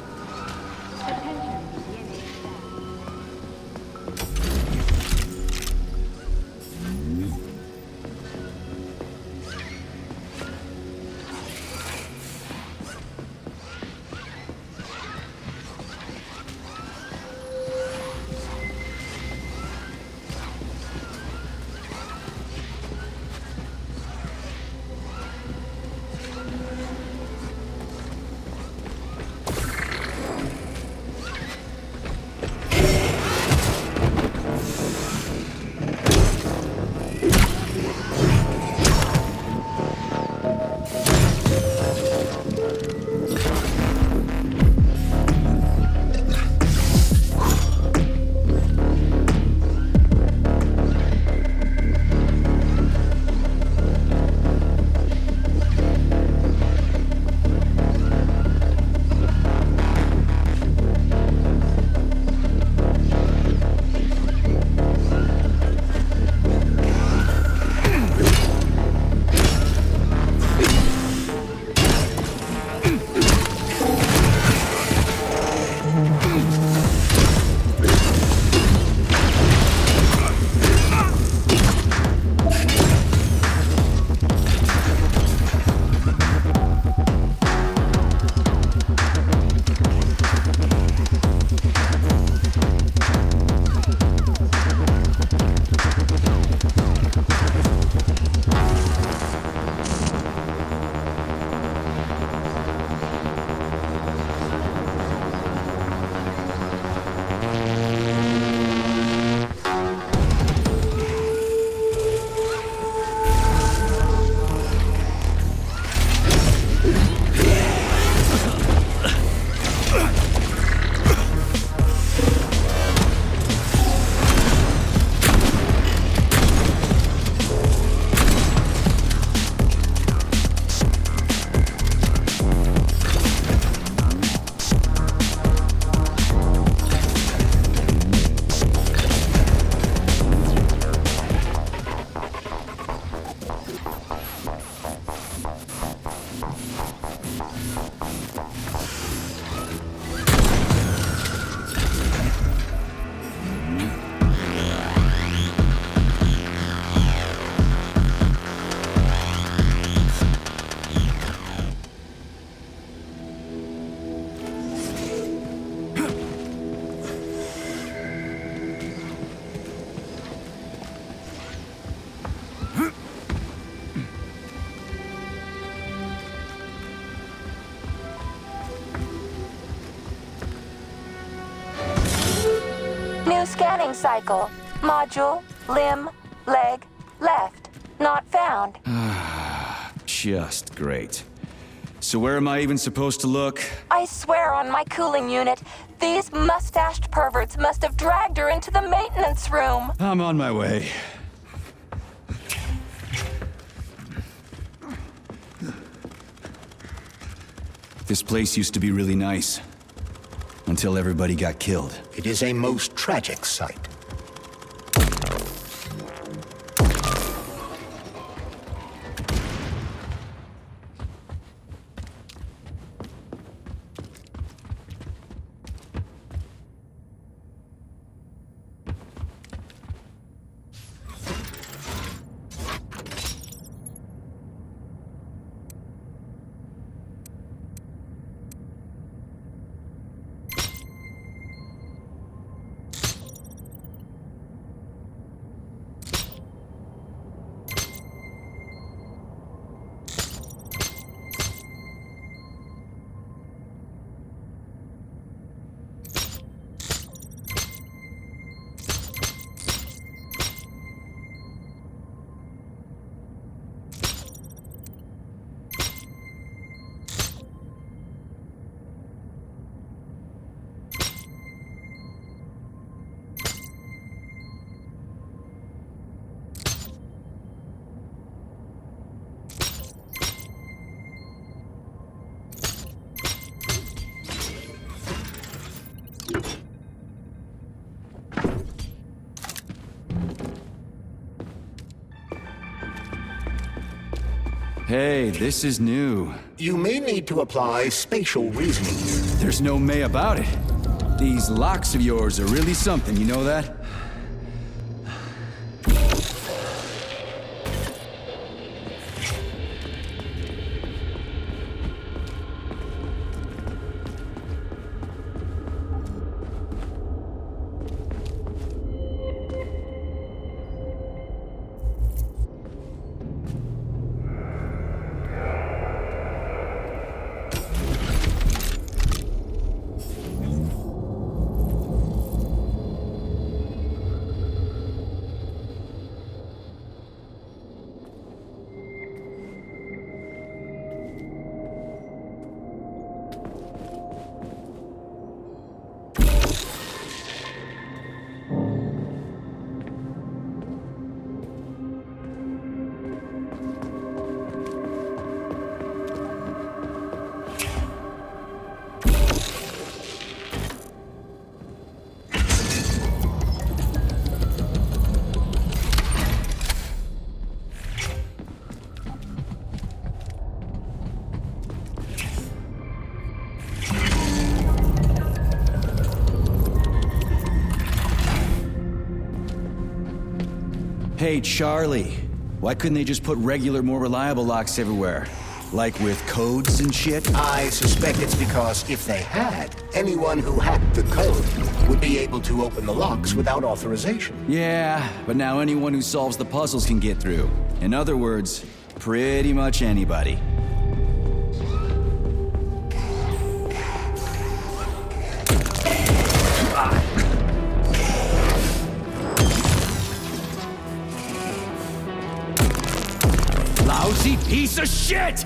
New scanning cycle. Module, limb, leg, left. Not found. Just great. So where am I even supposed to look? I swear on my cooling unit, these mustached perverts must have dragged her into the maintenance room. I'm on my way. This place used to be really nice. Until everybody got killed. It is a most tragic sight. Hey, this is new. You may need to apply spatial reasoning. There's no may about it. These locks of yours are really something, you know that? Hey, Charlie. Why couldn't they just put regular, more reliable locks everywhere? Like with codes and shit? I suspect it's because if they had, anyone who hacked the code would be able to open the locks without authorization. Yeah, but now anyone who solves the puzzles can get through. In other words, pretty much anybody. Lousy piece of shit!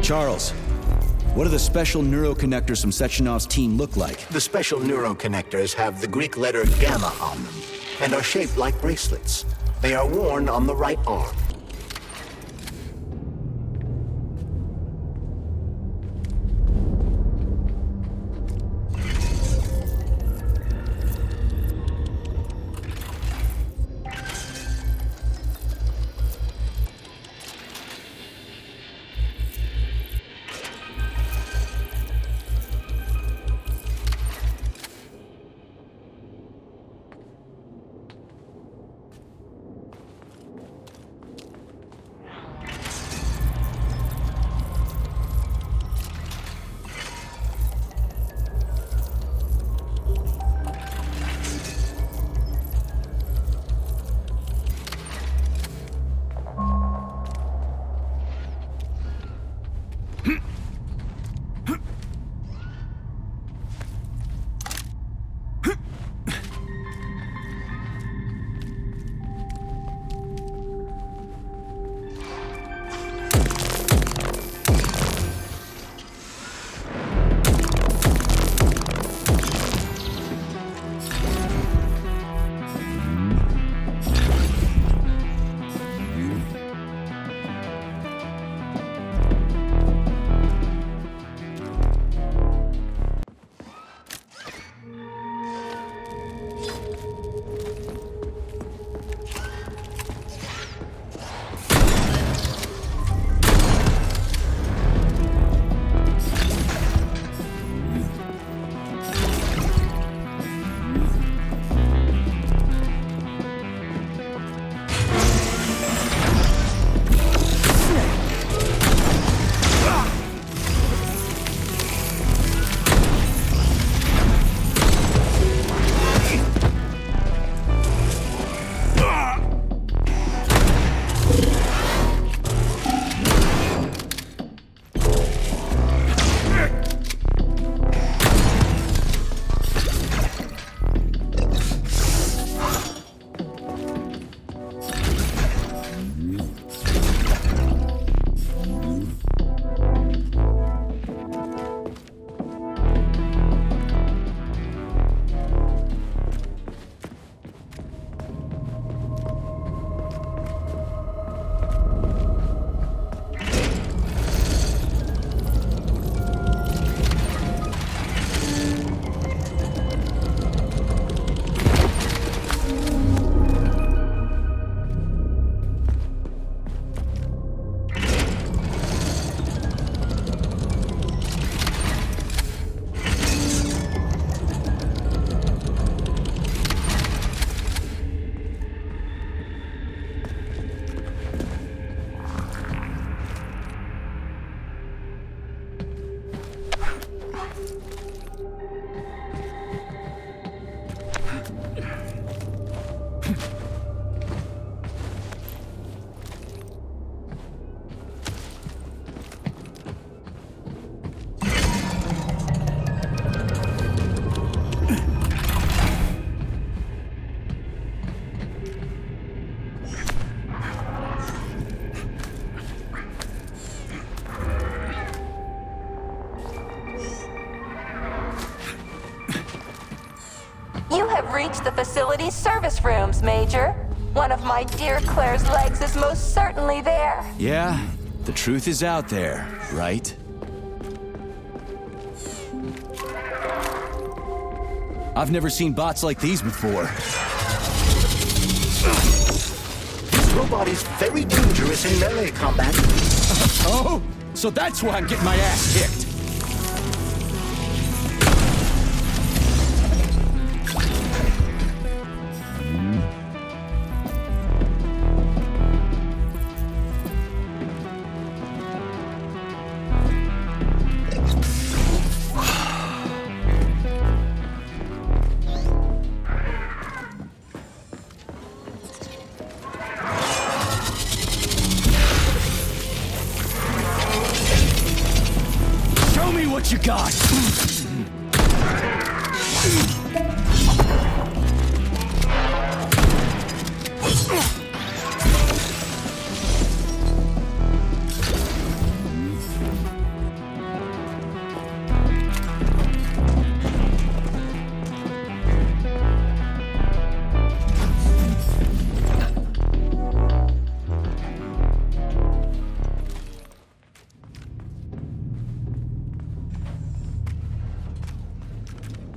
Charles, what do the special neuroconnectors from Sechenov's team look like? The special neuroconnectors have the Greek letter gamma on them, and are shaped like bracelets. They are worn on the right arm. Reach the facility's service rooms, Major. One of my dear Claire's legs is most certainly there. Yeah, the truth is out there, right? I've never seen bots like these before. This robot is very dangerous in melee combat. Oh, so that's why I'm getting my ass kicked. What you got?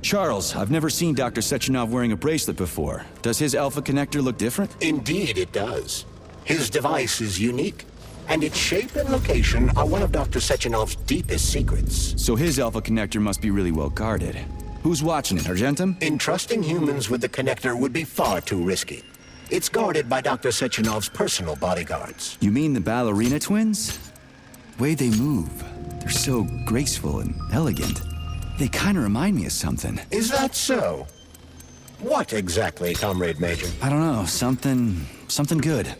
Charles, I've never seen Dr. Sechenov wearing a bracelet before. Does his alpha connector look different? Indeed it does. His device is unique, and its shape and location are one of Dr. Sechenov's deepest secrets. So his alpha connector must be really well guarded. Who's watching it, Argentum? Entrusting humans with the connector would be far too risky. It's guarded by Dr. Sechenov's personal bodyguards. You mean the ballerina twins? Way they move. They're so graceful and elegant. They kind of remind me of something. Is that so? What exactly, Comrade Major? I don't know. Something good.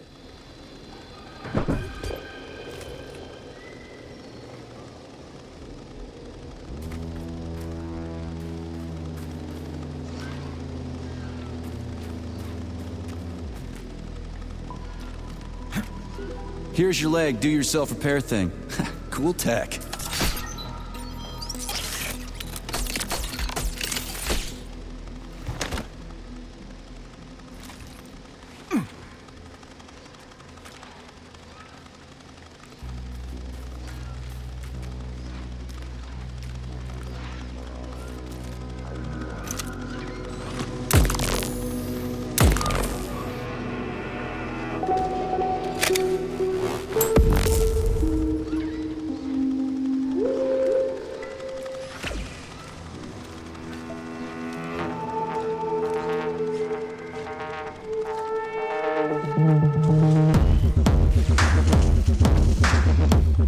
here's your leg, do-yourself repair thing. Cool tech.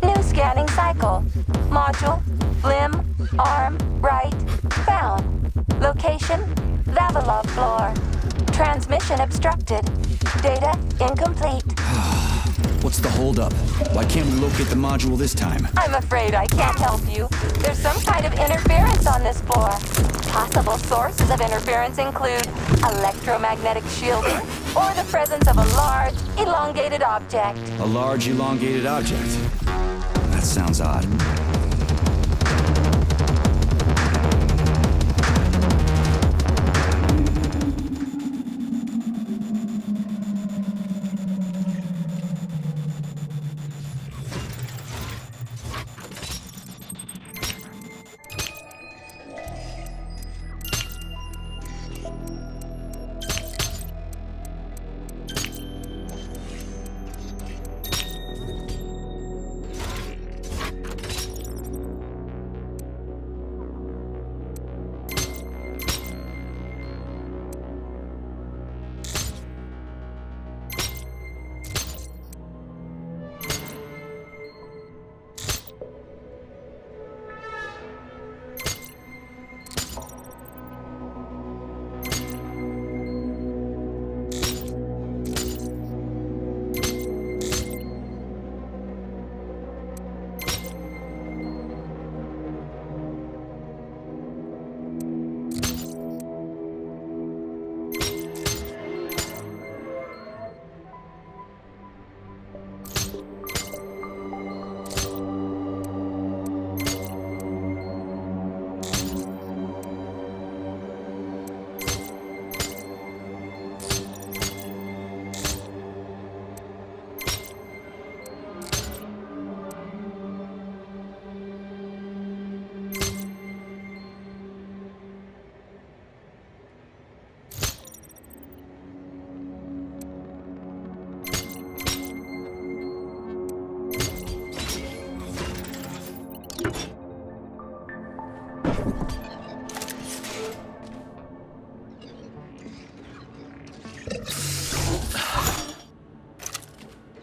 New scanning cycle. Module, limb, arm, right, found. Location, Vavilov floor. Transmission obstructed. Data incomplete. What's the holdup? Why can't we locate the module this time? I'm afraid I can't help you. There's some kind of interference on this floor. Possible sources of interference include electromagnetic shielding or the presence of a large, elongated object. A large, elongated object? That sounds odd.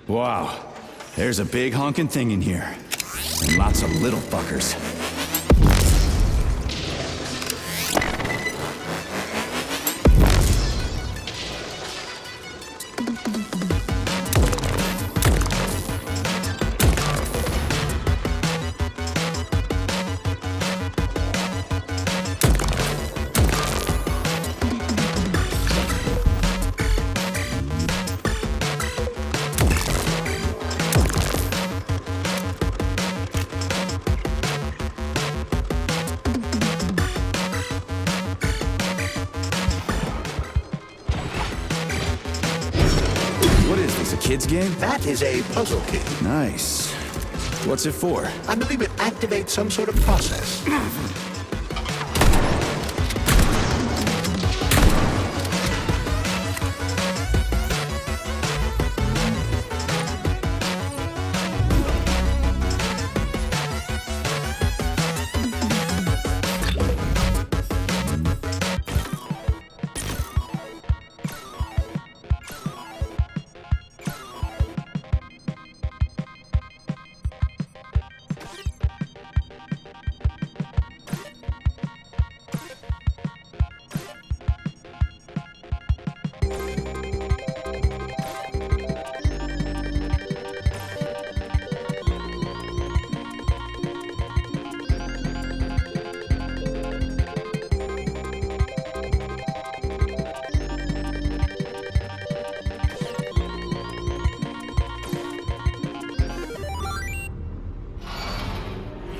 Wow, there's a big honking thing in here. And lots of little fuckers. Kids game? That is a puzzle key. Nice. What's it for? I believe it activates some sort of process.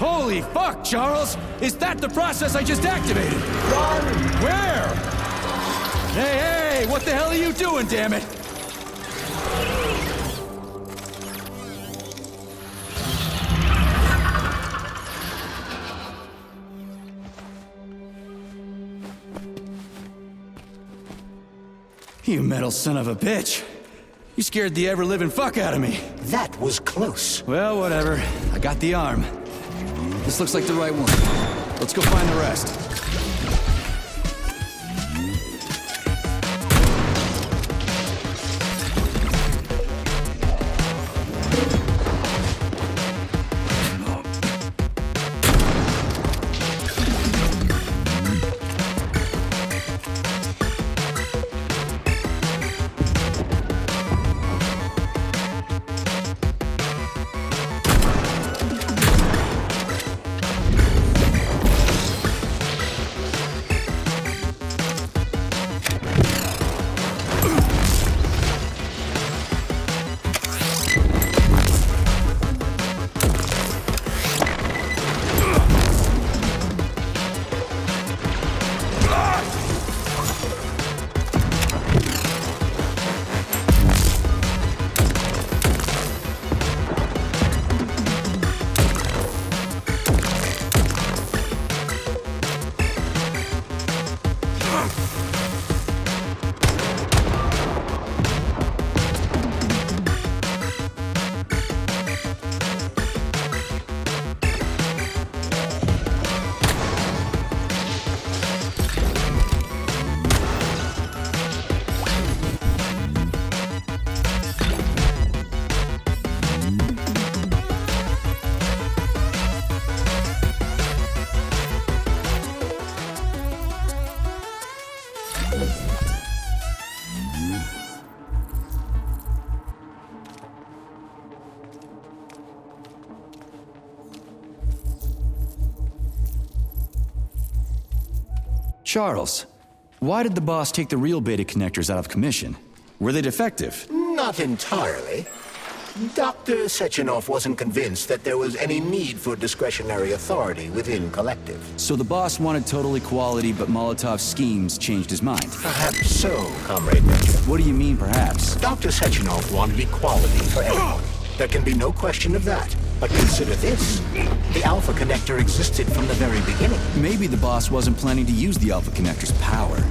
Holy fuck, Charles! Is that the process I just activated? Run! Where? Hey, what the hell are you doing, damn it? You metal son of a bitch. You scared the ever-living fuck out of me. That was close. Well, whatever. I got the arm. This looks like the right one. Let's go find the rest. Charles, why did the boss take the real beta connectors out of commission? Were they defective? Not entirely. Dr. Sechenov wasn't convinced that there was any need for discretionary authority within Collective. So the boss wanted total equality, but Molotov's schemes changed his mind. Perhaps so, Comrade Major. What do you mean, perhaps? Dr. Sechenov wanted equality for everyone. There can be no question of that. But consider this. The Alpha Connector existed from the very beginning. Maybe the boss wasn't planning to use the Alpha Connector's power.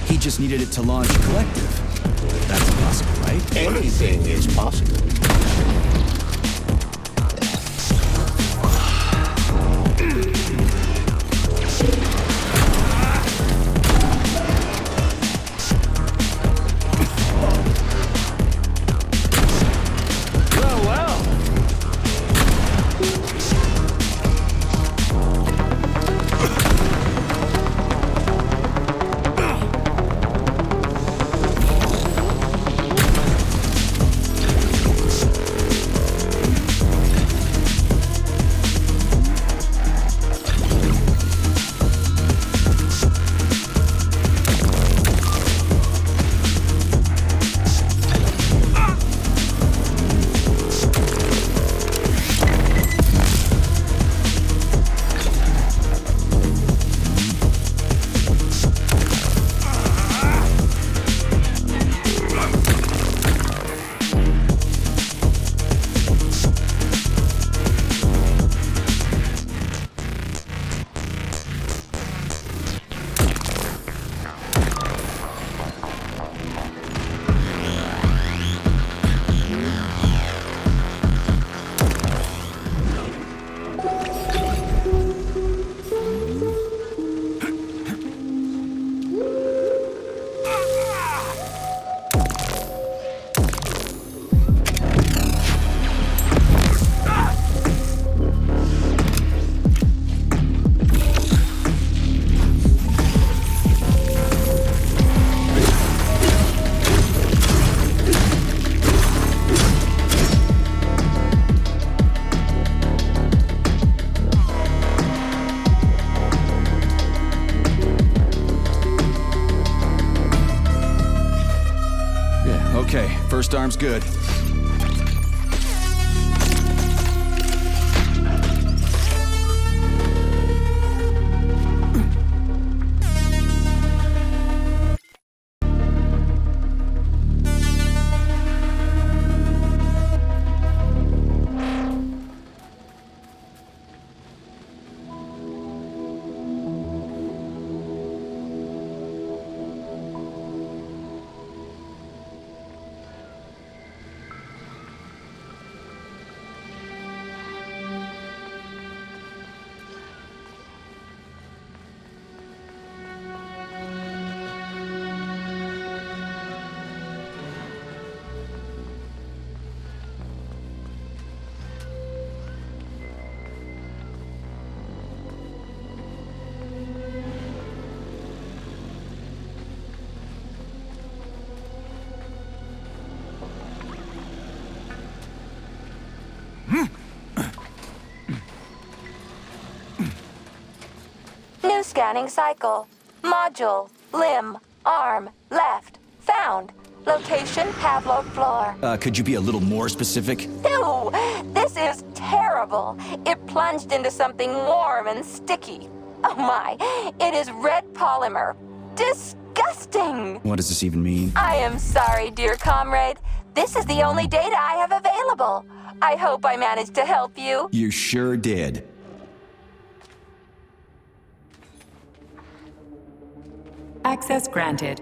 He just needed it to launch Collective. That's possible, right? Anything is possible. Okay, first arm's good. Scanning cycle. Module. Limb. Arm. Left. Found. Location Pavlov floor. Could you be a little more specific? Ew! This is terrible. It plunged into something warm and sticky. Oh my, it is red polymer. Disgusting! What does this even mean? I am sorry, dear comrade. This is the only data I have available. I hope I managed to help you. You sure did. Access granted.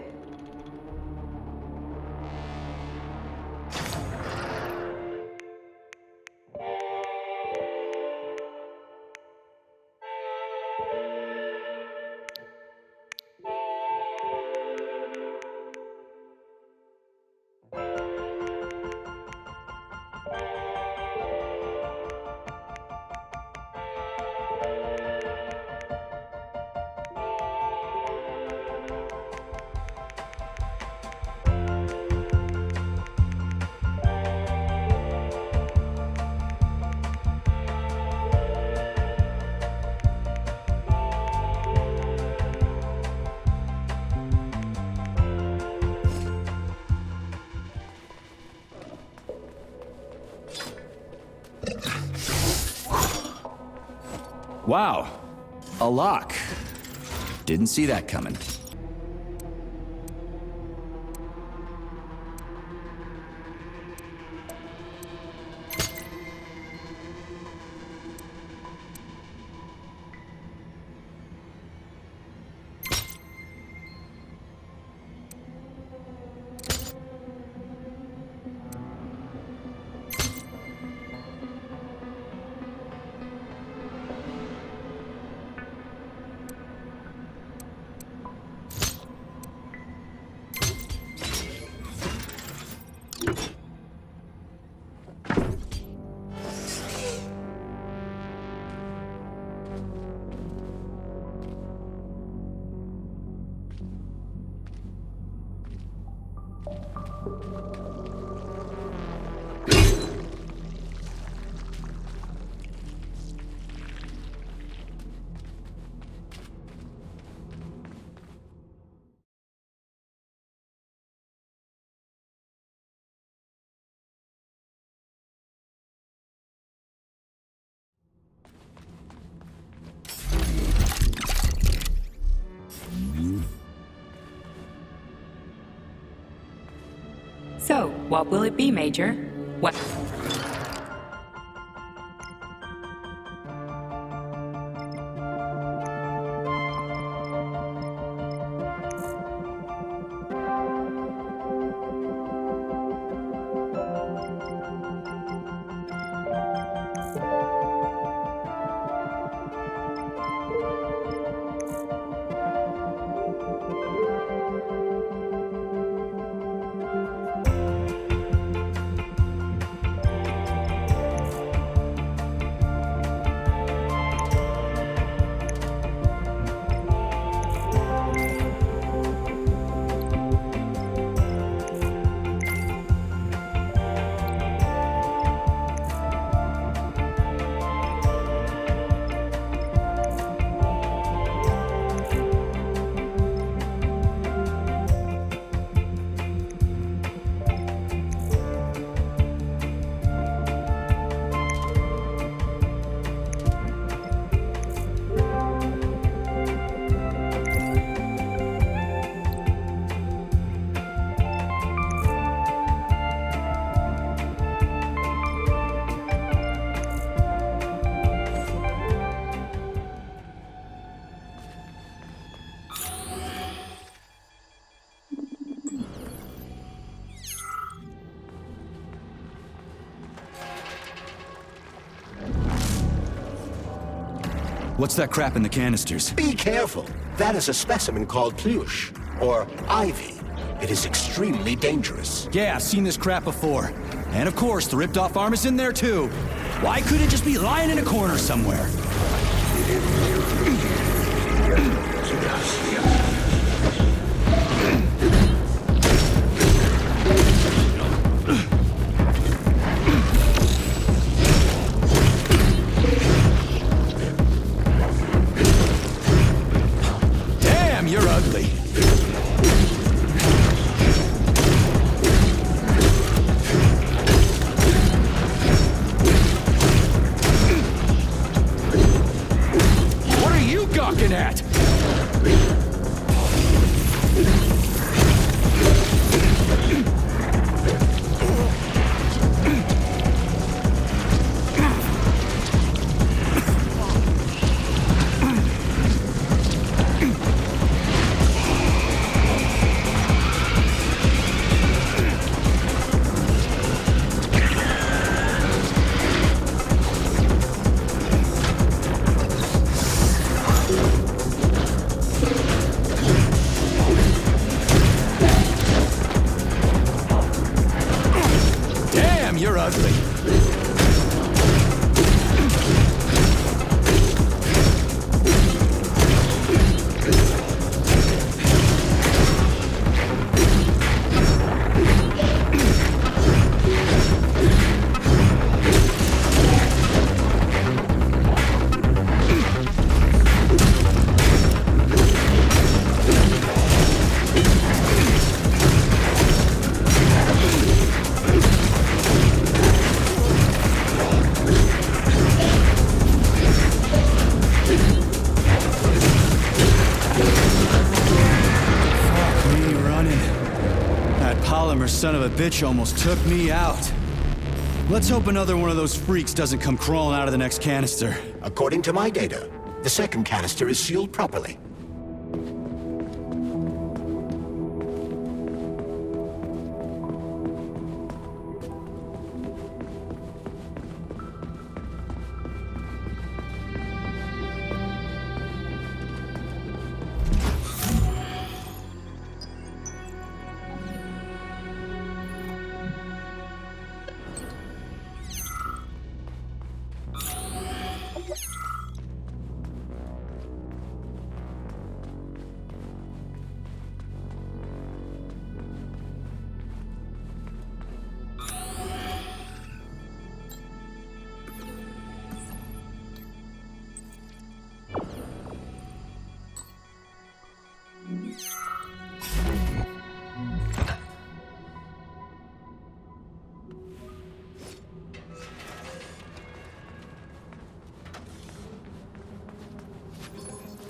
Wow. A lock. Didn't see that coming. So, what will it be, Major? What? What's that crap in the canisters? Be careful. That is a specimen called pluche, or ivy. It is extremely dangerous. Yeah, I've seen this crap before. And of course, the ripped-off arm is in there too. Why couldn't it just be lying in a corner somewhere? looking at? You're ugly. Son of a bitch almost took me out. Let's hope another one of those freaks doesn't come crawling out of the next canister. According to my data, the second canister is sealed properly.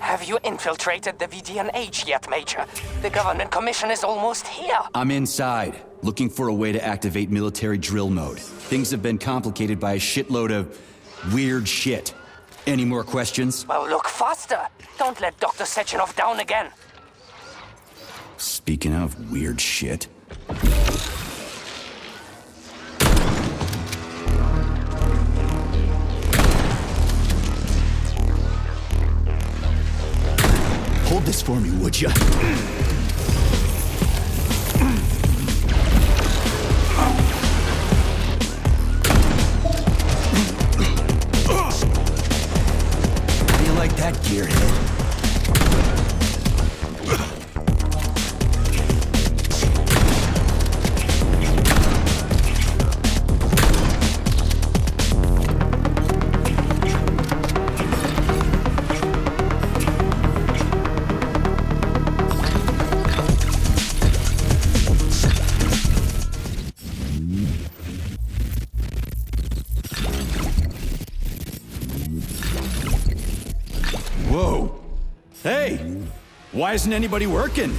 Have you infiltrated the VDNH yet, Major? The government commission is almost here. I'm inside, looking for a way to activate military drill mode. Things have been complicated by a shitload of weird shit. Any more questions? Well, look faster. Don't let Dr. Sechenov down again. Speaking of weird shit. Hold this for me, would ya? How do you like that, gearhead? Whoa! Hey! Why isn't anybody working?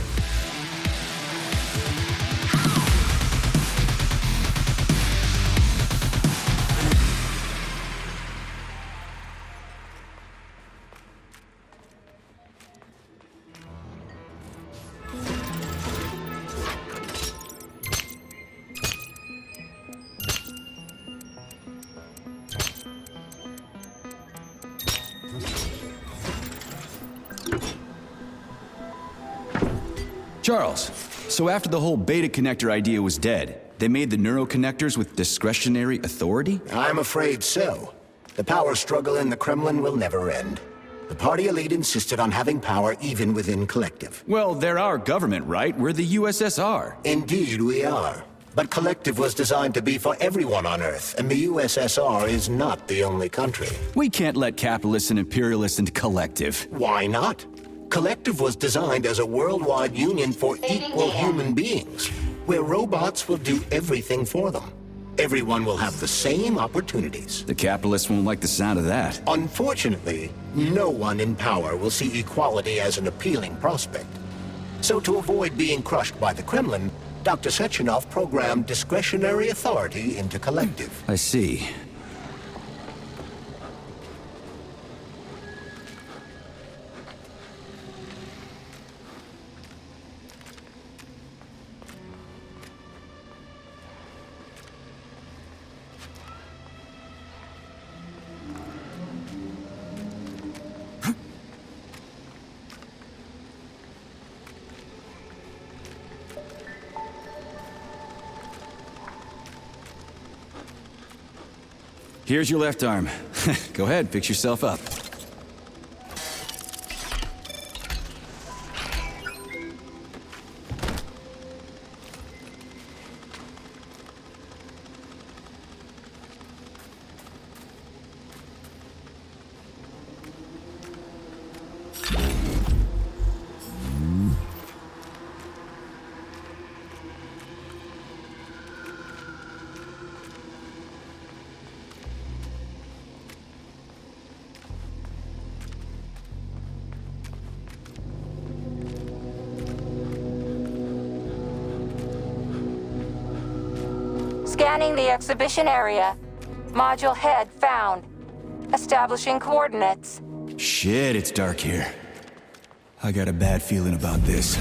Charles, so after the whole beta connector idea was dead, they made the neuroconnectors with discretionary authority? I'm afraid so. The power struggle in the Kremlin will never end. The party elite insisted on having power even within Collective. Well, they're our government, right? We're the USSR. Indeed we are. But Collective was designed to be for everyone on Earth, and the USSR is not the only country. We can't let capitalists and imperialists into Collective. Why not? Collective was designed as a worldwide union for equal human beings, where robots will do everything for them. Everyone will have the same opportunities. The capitalists won't like the sound of that. Unfortunately, no one in power will see equality as an appealing prospect. So to avoid being crushed by the Kremlin, Dr. Sechenov programmed discretionary authority into collective. I see. Here's your left arm. Go ahead, fix yourself up. Scanning the exhibition area. Module head found. Establishing coordinates. Shit, it's dark here. I got a bad feeling about this.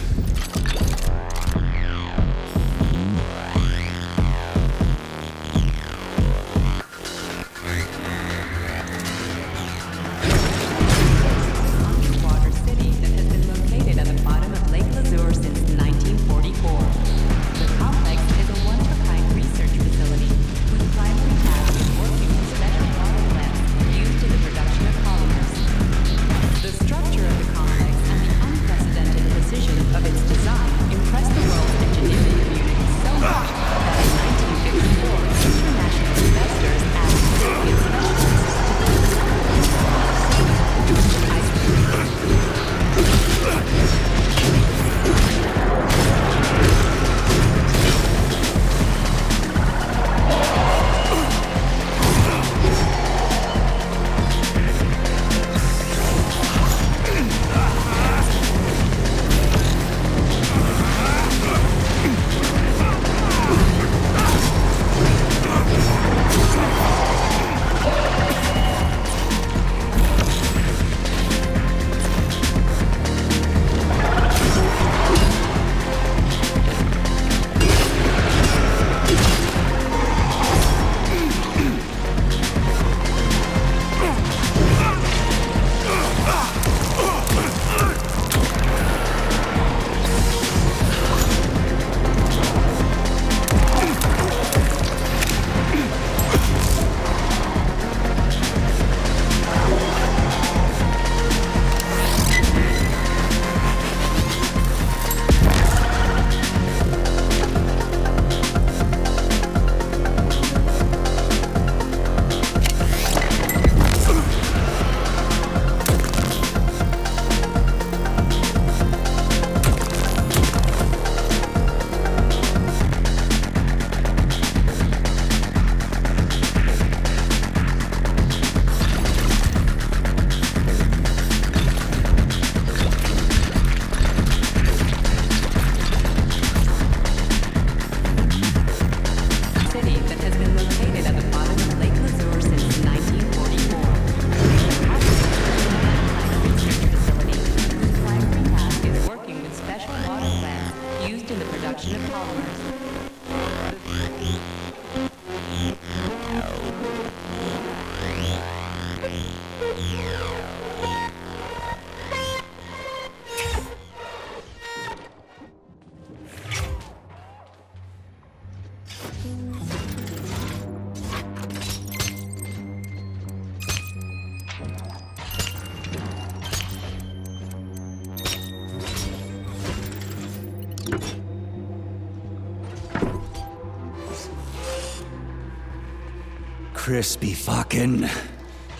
Crispy fucking.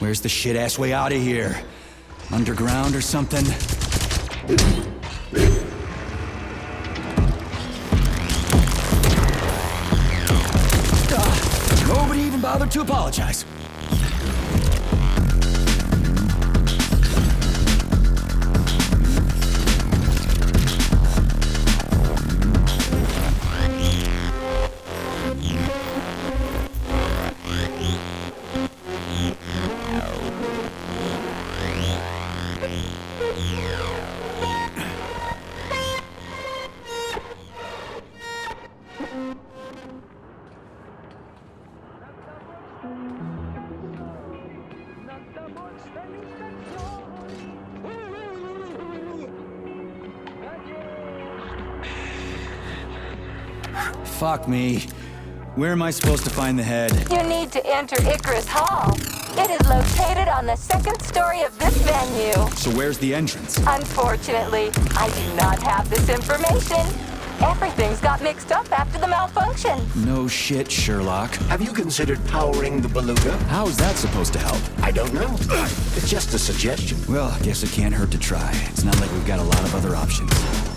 Where's the shit-ass way out of here? Underground or something? bother to apologize. Fuck me. Where am I supposed to find the head? You need to enter Icarus Hall. It is located on the second story of this venue. So where's the entrance? Unfortunately, I do not have this information. Everything's got mixed up after the malfunction. No shit, Sherlock. Have you considered powering the beluga? How is that supposed to help? I don't know. It's just a suggestion. Well, I guess it can't hurt to try. It's not like we've got a lot of other options.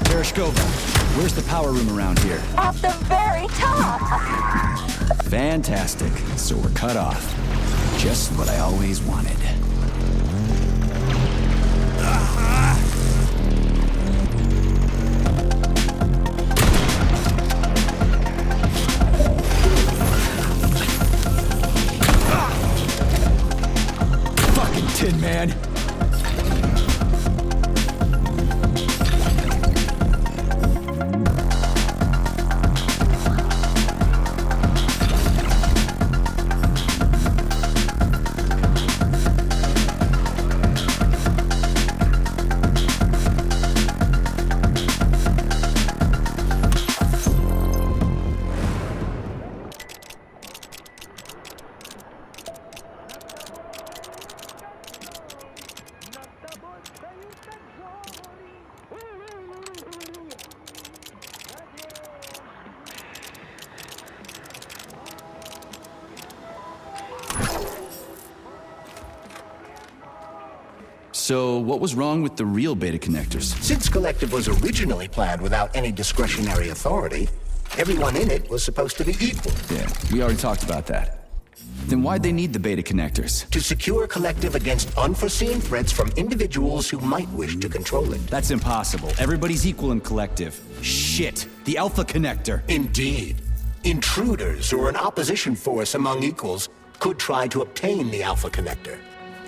Tereshkova, where's the power room around here? At the very top. Fantastic. So we're cut off. Just what I always wanted. Fucking Tin Man. So, what was wrong with the real beta connectors? Since Collective was originally planned without any discretionary authority, everyone in it was supposed to be equal. Yeah, we already talked about that. Then why'd they need the beta connectors? To secure Collective against unforeseen threats from individuals who might wish to control it. That's impossible. Everybody's equal in Collective. Shit! The Alpha Connector! Indeed. Intruders or an opposition force among equals could try to obtain the Alpha Connector.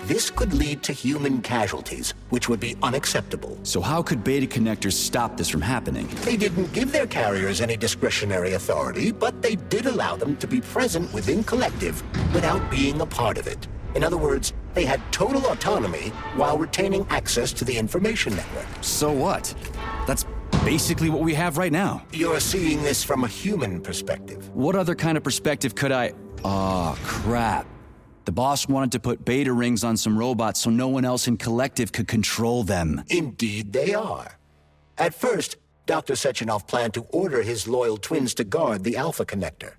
This could lead to human casualties, which would be unacceptable. So how could beta connectors stop this from happening? They didn't give their carriers any discretionary authority, but they did allow them to be present within Collective without being a part of it. In other words, they had total autonomy while retaining access to the information network. So what? That's basically what we have right now. You're seeing this from a human perspective. What other kind of perspective could I... Aw, crap. The boss wanted to put beta rings on some robots so no one else in Collective could control them. Indeed they are. At first, Dr. Sechenov planned to order his loyal twins to guard the Alpha Connector.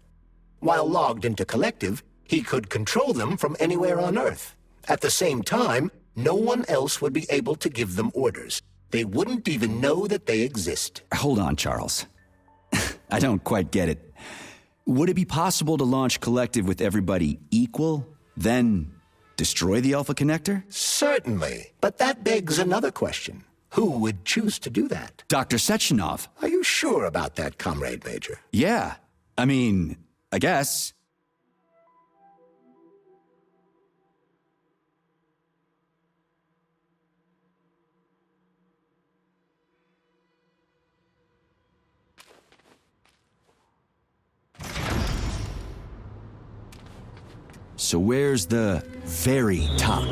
While logged into Collective, he could control them from anywhere on Earth. At the same time, no one else would be able to give them orders. They wouldn't even know that they exist. Hold on, Charles. I don't quite get it. Would it be possible to launch Collective with everybody equal? Then destroy the Alpha Connector? Certainly, but that begs another question. Who would choose to do that? Dr. Sechenov. Are you sure about that, Comrade Major? Yeah. I mean, I guess. So where's the very top?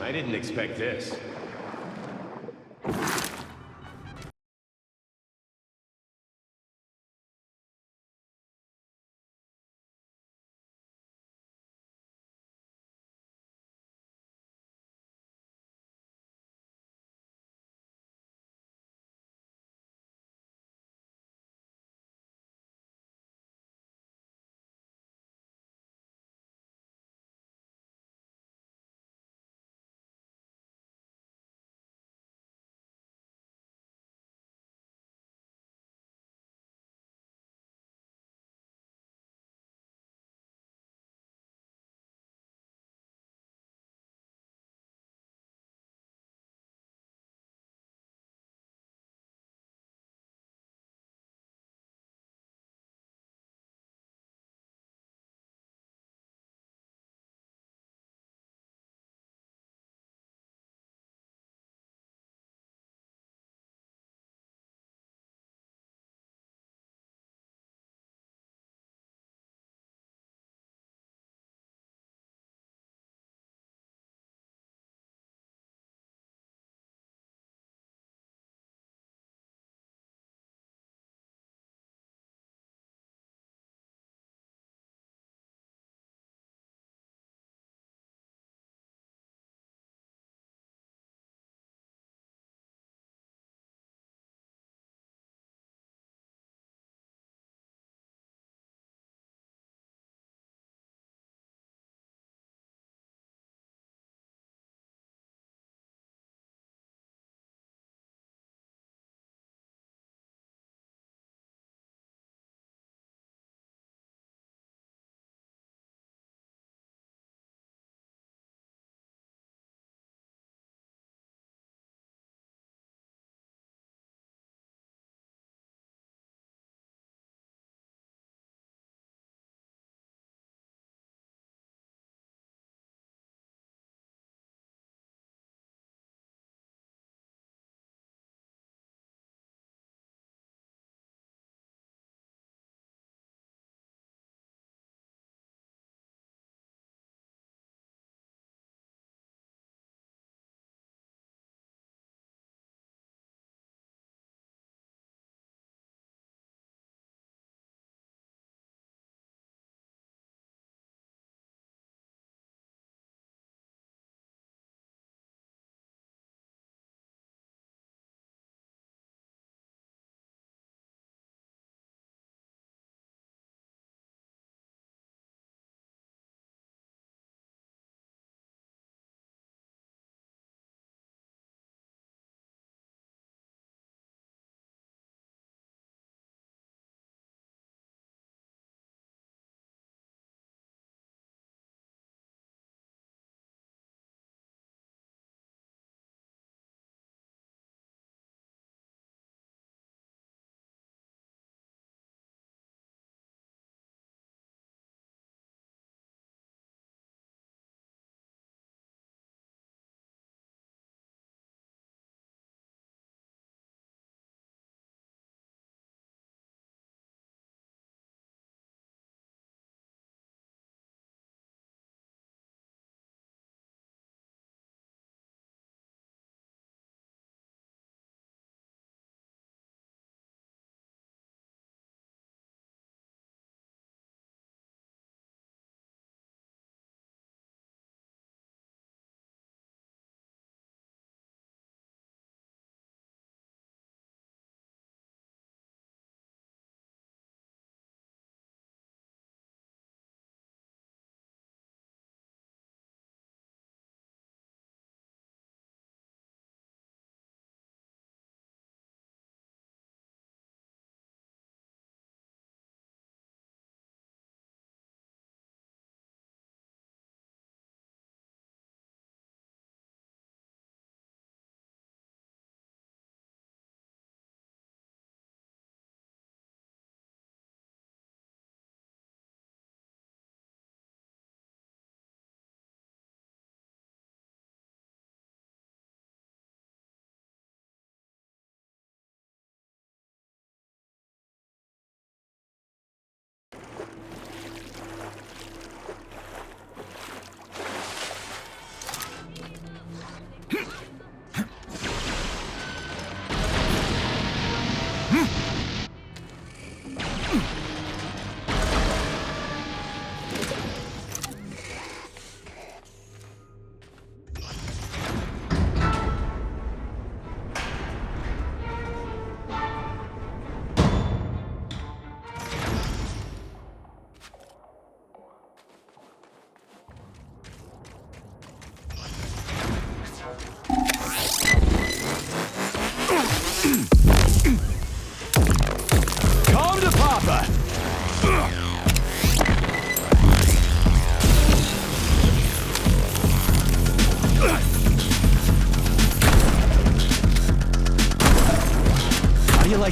I didn't expect this.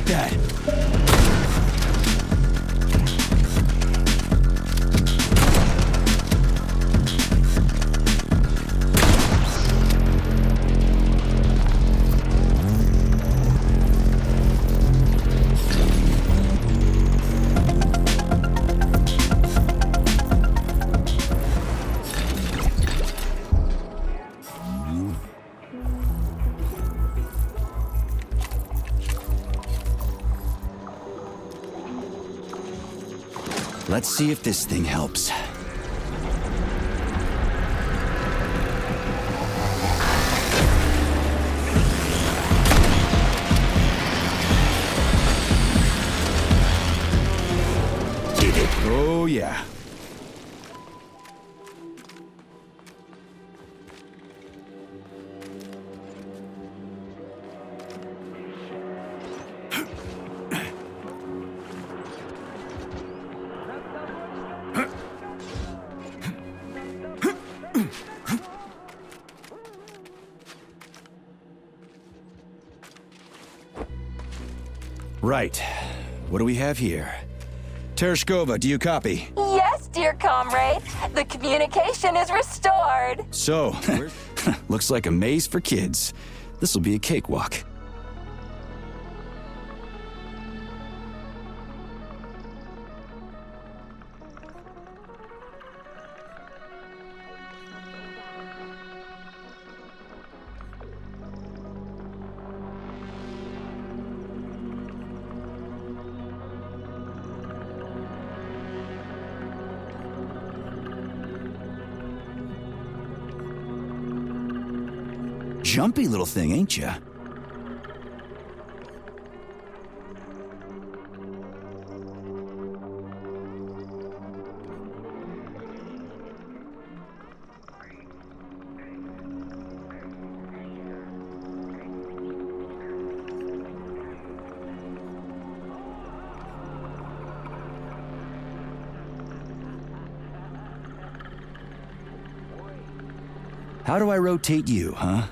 that. Let's see if this thing helps. Did it? Oh, yeah. Right. What do we have here? Tereshkova, do you copy? Yes, dear comrade. The communication is restored. So, looks like a maze for kids. This'll be a cakewalk. Jumpy little thing, ain't ya? How do I rotate you, huh?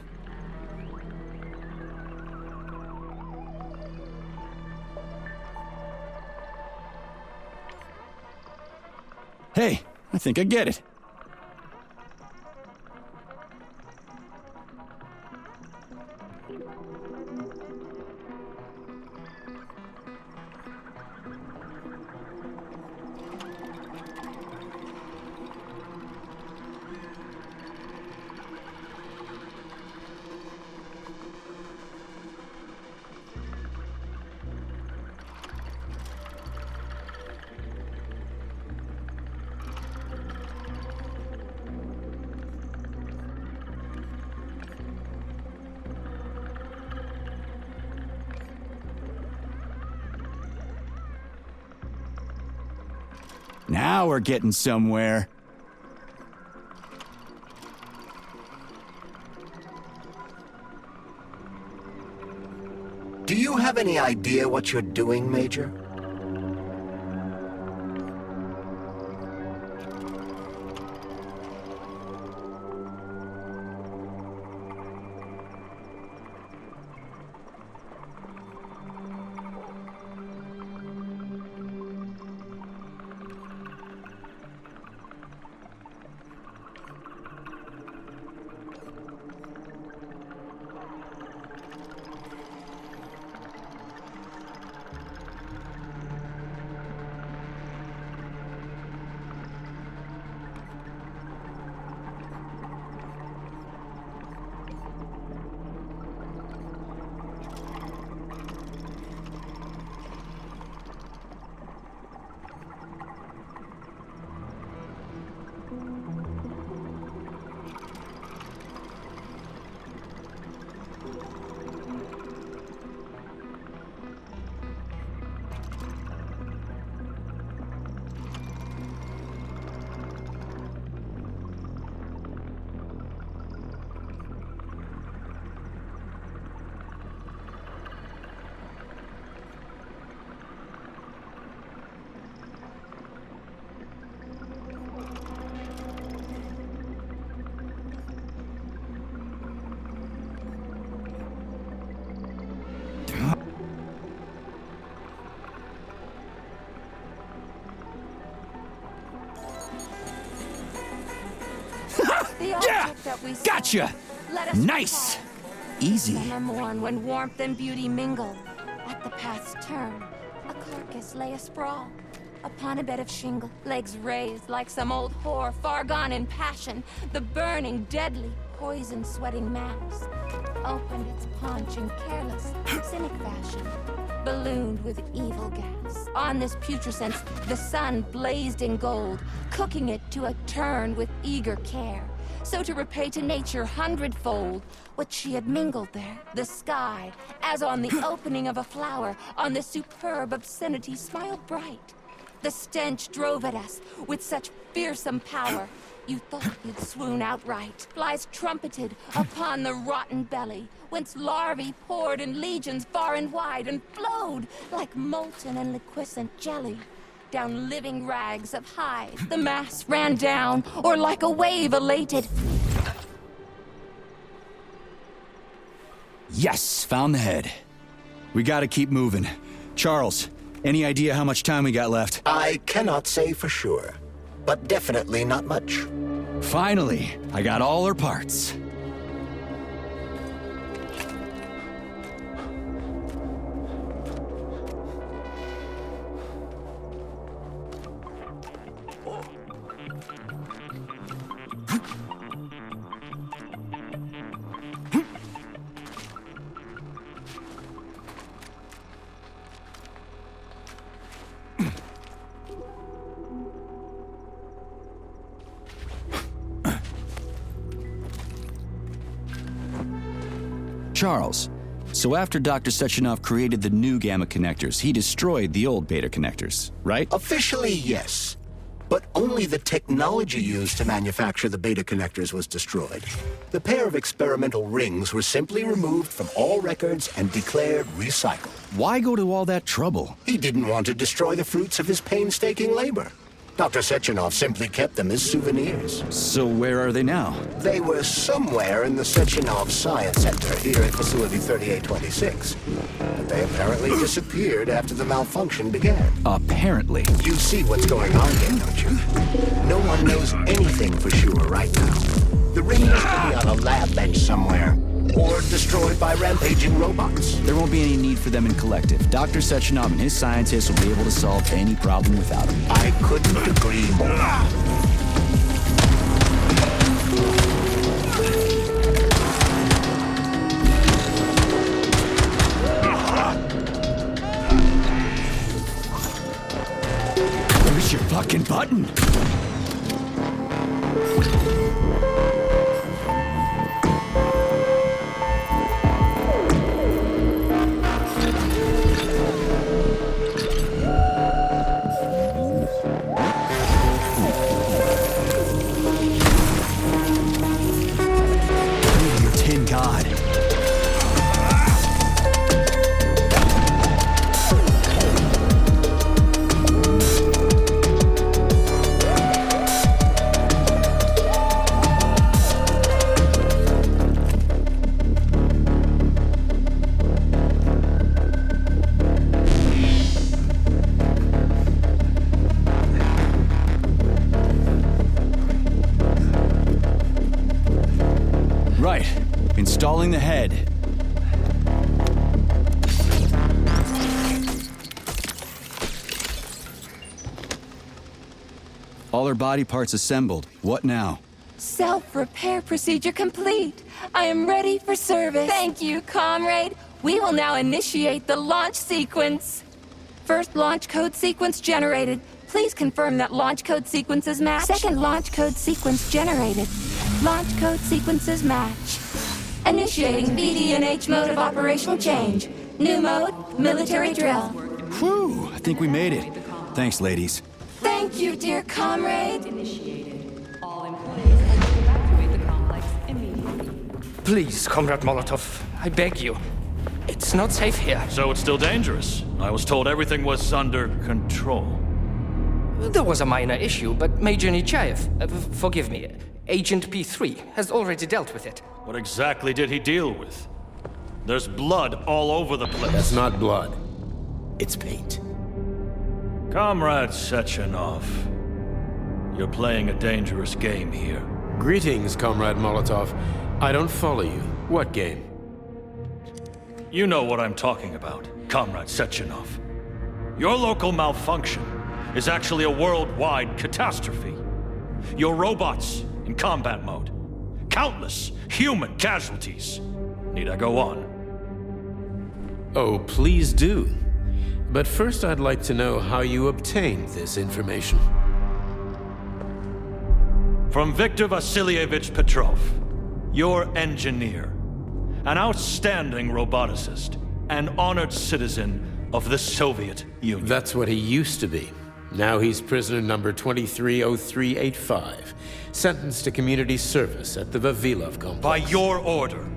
Hey, I think I get it. Now we're getting somewhere. Do you have any idea what you're doing, Major? that we saw. Gotcha! Let us Nice! Easy. Summer morn when warmth and beauty mingle. At the path's turn, a carcass lay asprawl. Upon a bed of shingle, legs raised like some old whore, far gone in passion. The burning, deadly, poison-sweating mass opened its paunch in careless, cynic fashion, ballooned with evil gas. On this putrescence, the sun blazed in gold, cooking it to a turn with eager care. So to repay to nature hundredfold what she had mingled there, the sky, as on the opening of a flower, on the superb obscenity smiled bright. The stench drove at us with such fearsome power, you thought you'd swoon outright. Flies trumpeted upon the rotten belly, whence larvae poured in legions far and wide, and flowed like molten and liquescent jelly down living rags of hide. The mass ran down, or like a wave elated. Yes, found the head. We gotta keep moving. Charles, any idea how much time we got left? I cannot say for sure, but definitely not much. Finally, I got all her parts. Charles, so after Dr. Sechenov created the new gamma connectors, he destroyed the old beta connectors, right? Officially, yes. But only the technology used to manufacture the beta connectors was destroyed. The pair of experimental rings were simply removed from all records and declared recycled. Why go to all that trouble? He didn't want to destroy the fruits of his painstaking labor. Dr. Sechenov simply kept them as souvenirs. So where are they now? They were somewhere in the Sechenov Science Center here at Facility 3826. But they apparently disappeared after the malfunction began. Apparently. You see what's going on here, don't you? No one knows anything for sure right now. The rings could be on a lab bench somewhere, or destroyed by rampaging robots. There won't be any need for them in collective. Dr. Sechenov and his scientists will be able to solve any problem without them. I couldn't agree more. Where's your fucking button? Right. Installing the head. All her body parts assembled. What now? Self-repair procedure complete. I am ready for service. Thank you, comrade. We will now initiate the launch sequence. First launch code sequence generated. Please confirm that launch code sequences match. Second launch code sequence generated. Launch code sequences match. Initiating VDNH mode of operational change. New mode, military drill. Whew, I think we made it. Thanks, ladies. Thank you, dear comrade. All employees are to evacuate the complex immediately. Please, Comrade Molotov, I beg you. It's not safe here. So it's still dangerous. I was told everything was under control. There was a minor issue, but Major Nechayev, forgive me, Agent P3 has already dealt with it. What exactly did he deal with? There's blood all over the place. That's not blood. It's paint. Comrade Sechenov, you're playing a dangerous game here. Greetings, Comrade Molotov. I don't follow you. What game? You know what I'm talking about, Comrade Sechenov. Your local malfunction is actually a worldwide catastrophe. Your robots in combat mode. Countless human casualties. Need I go on? Oh, please do. But first I'd like to know how you obtained this information. From Viktor Vasilievich Petrov, your engineer. An outstanding roboticist, an honored citizen of the Soviet Union. That's what he used to be. Now he's prisoner number 230385, sentenced to community service at the Vavilov complex. By your order.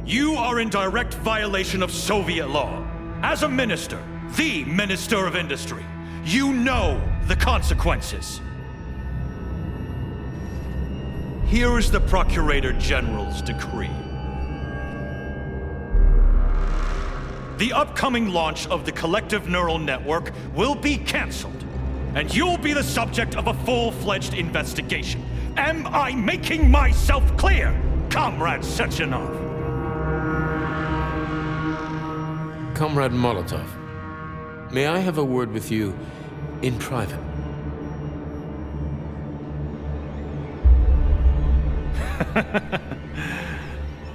You are in direct violation of Soviet law. As a minister, the Minister of Industry, you know the consequences. Here is the Procurator General's decree. The upcoming launch of the collective neural network will be cancelled, and you'll be the subject of a full-fledged investigation. Am I making myself clear, Comrade Sechenov? Comrade Molotov, may I have a word with you in private?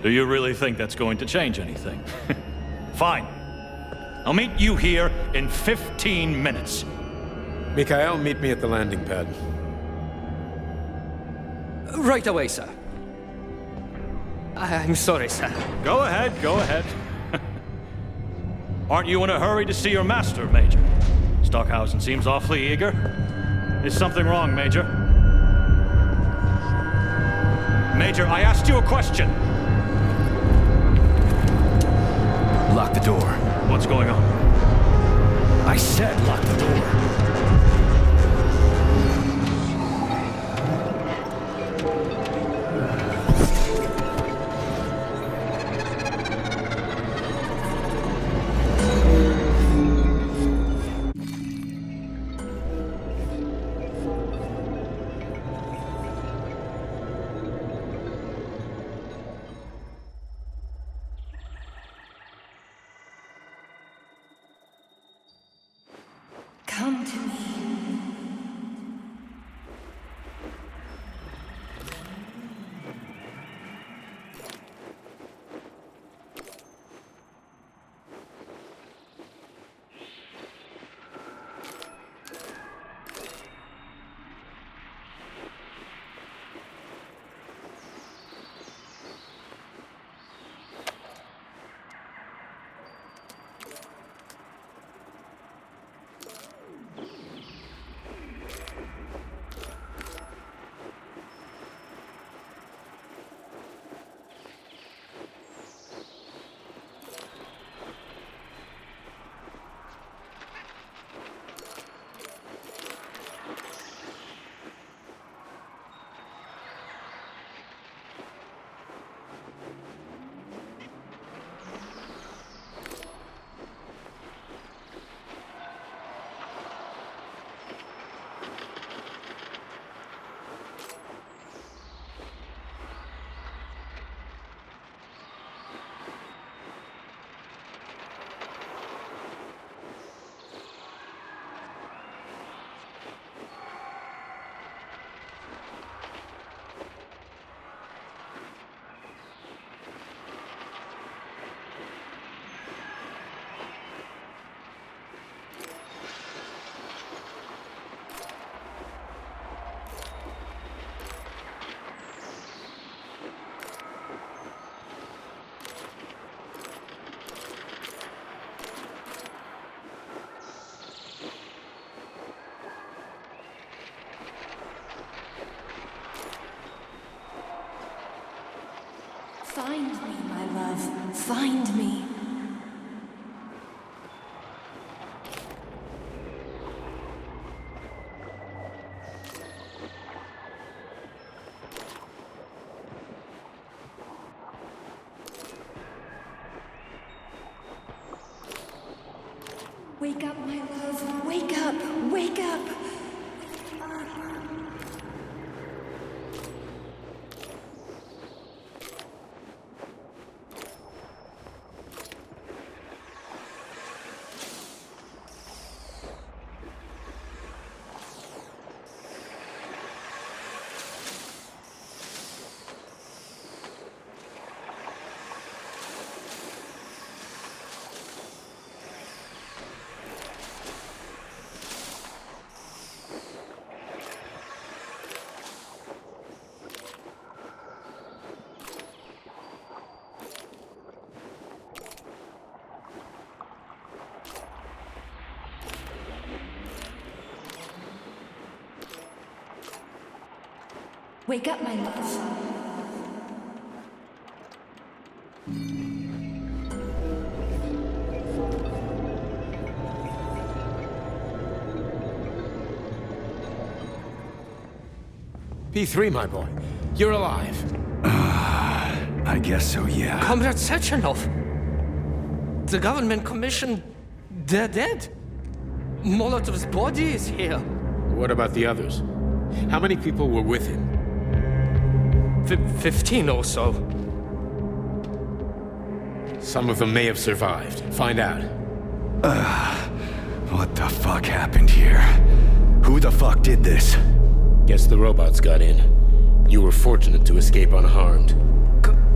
Do you really think that's going to change anything? Fine. I'll meet you here in 15 minutes. Mikhail, meet me at the landing pad. Right away, sir. I'm sorry, sir. Go ahead, go ahead. Aren't you in a hurry to see your master, Major? Stockhausen seems awfully eager. Is something wrong, Major? Major, I asked you a question. Lock the door. What's going on? I said lock the door. Come to me. Find me, my love. Find me. Wake up, my love. Wake up. Wake up. Wake up, my love. P3, my boy. You're alive. I guess so, yeah. Comrade Sechenov! The government commission, they're dead. Molotov's body is here. What about the others? How many people were with him? 15 or so. Some of them may have survived. Find out. What the fuck happened here? Who the fuck did this? Guess the robots got in. You were fortunate to escape unharmed.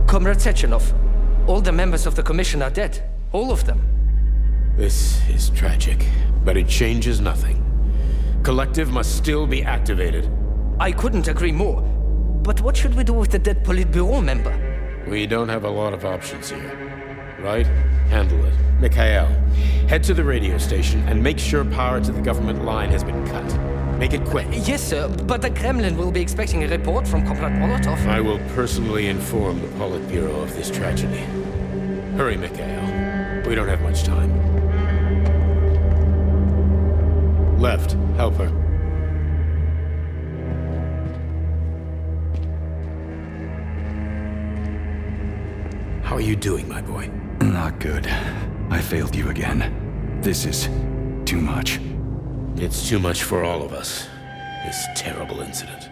Comrade Sechenov, all the members of the commission are dead. All of them. This is tragic, but it changes nothing. Collective must still be activated. I couldn't agree more. But what should we do with the dead Politburo member? We don't have a lot of options here. Right? Handle it. Mikhail, head to the radio station and make sure power to the government line has been cut. Make it quick. Yes, sir, but the Kremlin will be expecting a report from Comrade Molotov. I will personally inform the Politburo of this tragedy. Hurry, Mikhail. We don't have much time. Left, help her. How are you doing, my boy? Not good. I failed you again. This is too much. It's too much for all of us. This terrible incident.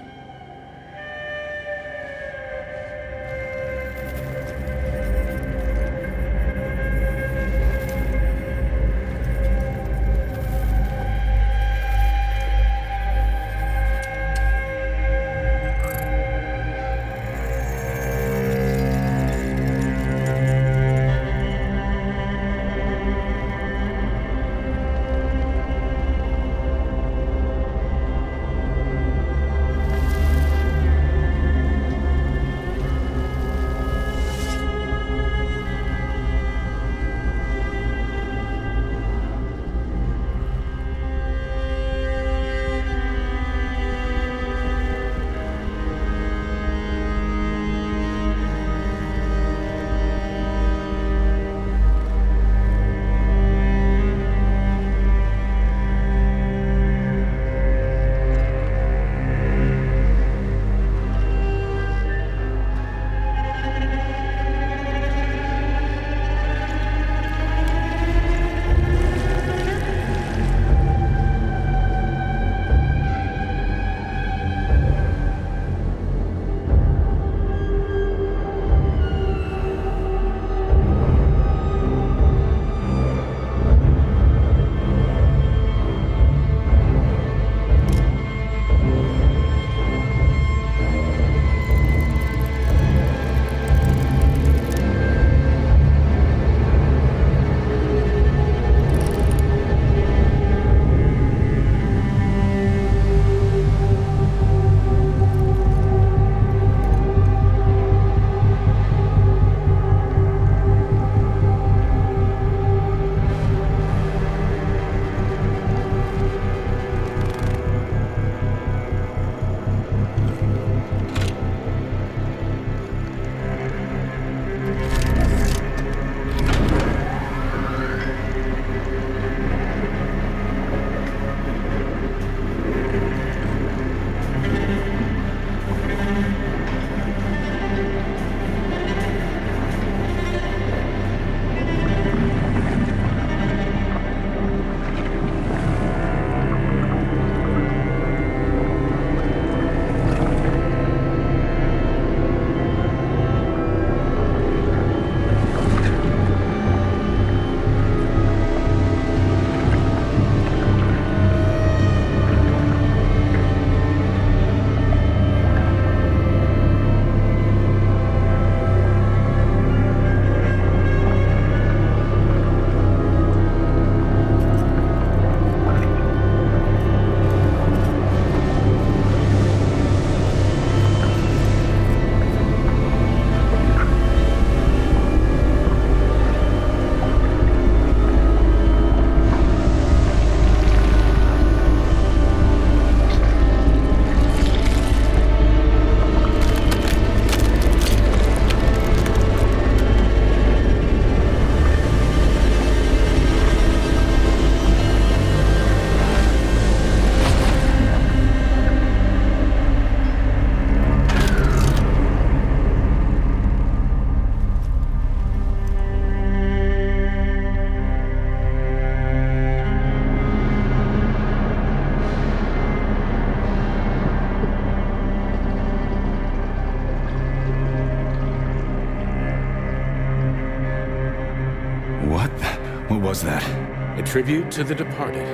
was that? A tribute to the departed.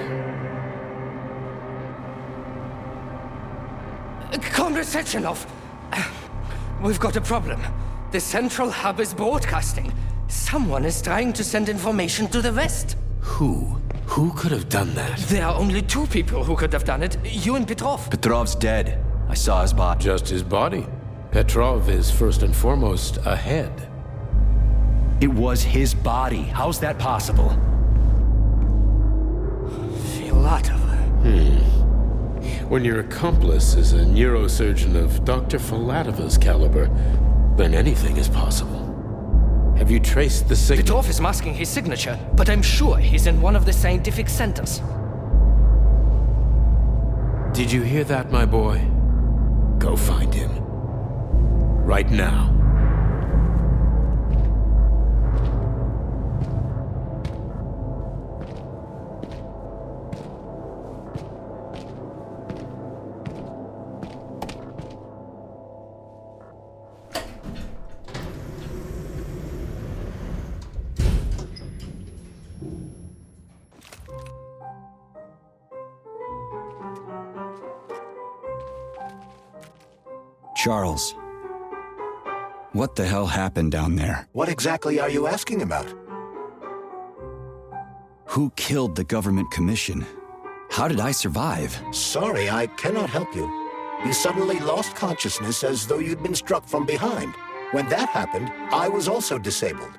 Comrade Sechenov, we've got a problem. The central hub is broadcasting. Someone is trying to send information to the west. Who? Who could have done that? There are only two people who could have done it. You and Petrov. Petrov's dead. I saw his body. Just his body. Petrov is first and foremost ahead. It was his body. How's that possible? Philatova. When your accomplice is a neurosurgeon of Dr. Philatova's caliber, then anything is possible. Have you traced the signature? Petrov is masking his signature, but I'm sure he's in one of the scientific centers. Did you hear that, my boy? Go find him. Right now. Charles, what the hell happened down there? What exactly are you asking about? Who killed the government commission? How did I survive? Sorry, I cannot help you. You suddenly lost consciousness as though you'd been struck from behind. When that happened, I was also disabled.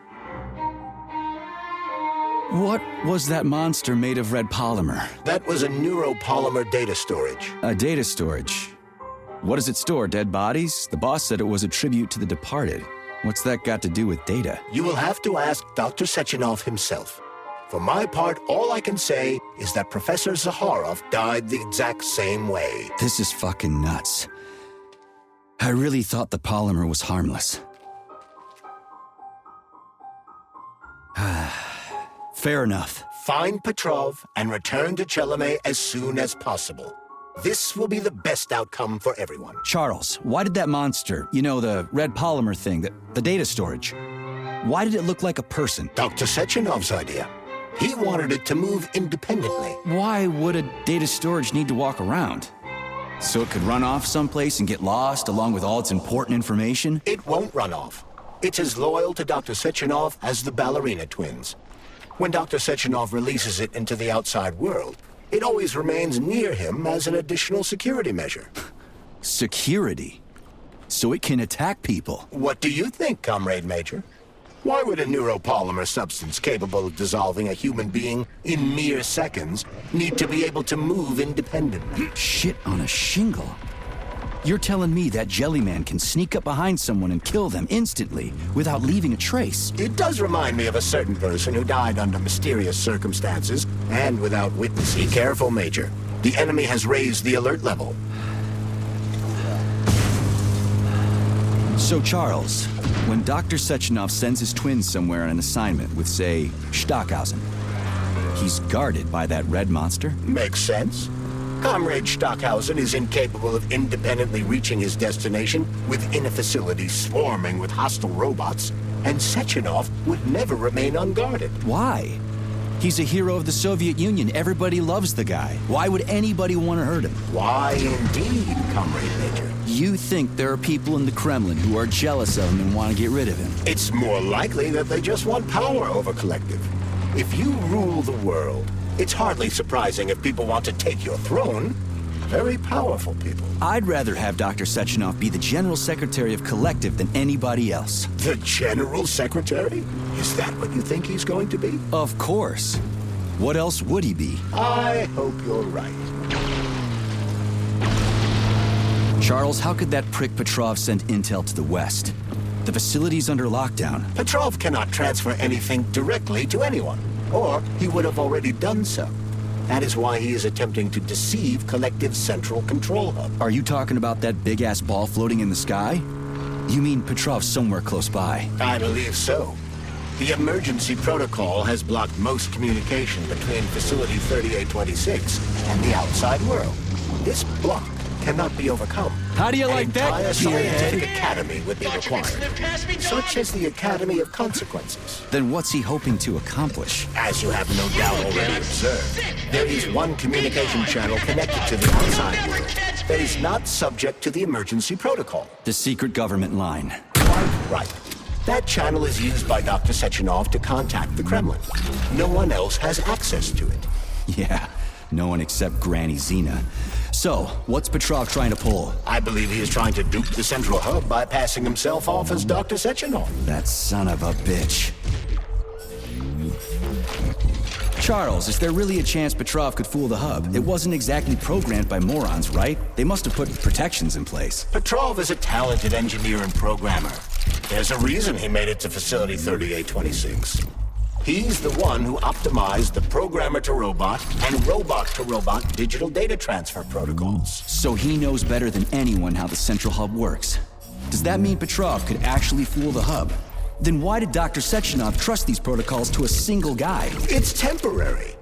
What was that monster made of red polymer? That was a neuropolymer data storage. A data storage? What does it store, dead bodies? The boss said it was a tribute to the departed. What's that got to do with data? You will have to ask Dr. Sechenov himself. For my part, all I can say is that Professor Zakharov died the exact same way. This is fucking nuts. I really thought the polymer was harmless. Fair enough. Find Petrov and return to Chelome as soon as possible. This will be the best outcome for everyone. Charles, why did that monster, you know, the red polymer thing, the data storage, why did it look like a person? Dr. Sechenov's idea. He wanted it to move independently. Why would a data storage need to walk around? So it could run off someplace and get lost along with all its important information? It won't run off. It's as loyal to Dr. Sechenov as the ballerina twins. When Dr. Sechenov releases it into the outside world, it always remains near him as an additional security measure. Security? So it can attack people? What do you think, Comrade Major? Why would a neuropolymer substance capable of dissolving a human being in mere seconds need to be able to move independently? Shit on a shingle. You're telling me that Jellyman can sneak up behind someone and kill them instantly without leaving a trace? It does remind me of a certain person who died under mysterious circumstances and without witness. Be careful, Major. The enemy has raised the alert level. So, Charles, when Dr. Sechenov sends his twins somewhere on an assignment with, say, Stockhausen, he's guarded by that red monster? Makes sense. Comrade Stockhausen is incapable of independently reaching his destination within a facility swarming with hostile robots, and Sechenov would never remain unguarded. Why? He's a hero of the Soviet Union. Everybody loves the guy. Why would anybody want to hurt him? Why indeed, Comrade Major? You think there are people in the Kremlin who are jealous of him and want to get rid of him? It's more likely that they just want power over Collective. If you rule the world, it's hardly surprising if people want to take your throne. Very powerful people. I'd rather have Dr. Sechenov be the General Secretary of Collective than anybody else. The General Secretary? Is that what you think he's going to be? Of course. What else would he be? I hope you're right. Charles, how could that prick Petrov send intel to the West? The facility's under lockdown. Petrov cannot transfer anything directly to anyone, or he would have already done so. That is why he is attempting to deceive Collective's central control hub. Are you talking about that big-ass ball floating in the sky? You mean Petrov's somewhere close by? I believe so. The emergency protocol has blocked most communication between Facility 3826 and the outside world. This block cannot be overcome. How do you like that, An entire gearhead? scientific academy would be required, such as the Academy of Consequences. Then what's he hoping to accomplish? As you have no doubt already observed, there is one communication channel connected to the outside world that is not subject to the emergency protocol. The secret government line. Quite right. That channel is used by Dr. Sechenov to contact the Kremlin. No one else has access to it. Yeah, no one except Granny Zina. So, what's Petrov trying to pull? I believe he is trying to dupe the central hub by passing himself off as Dr. Sechenov. That son of a bitch. Charles, is there really a chance Petrov could fool the hub? It wasn't exactly programmed by morons, right? They must have put protections in place. Petrov is a talented engineer and programmer. There's a reason he made it to Facility 3826. He's the one who optimized the programmer-to-robot and robot-to-robot digital data transfer protocols. So he knows better than anyone how the central hub works. Does that mean Petrov could actually fool the hub? Then why did Dr. Sechenov trust these protocols to a single guy? It's temporary.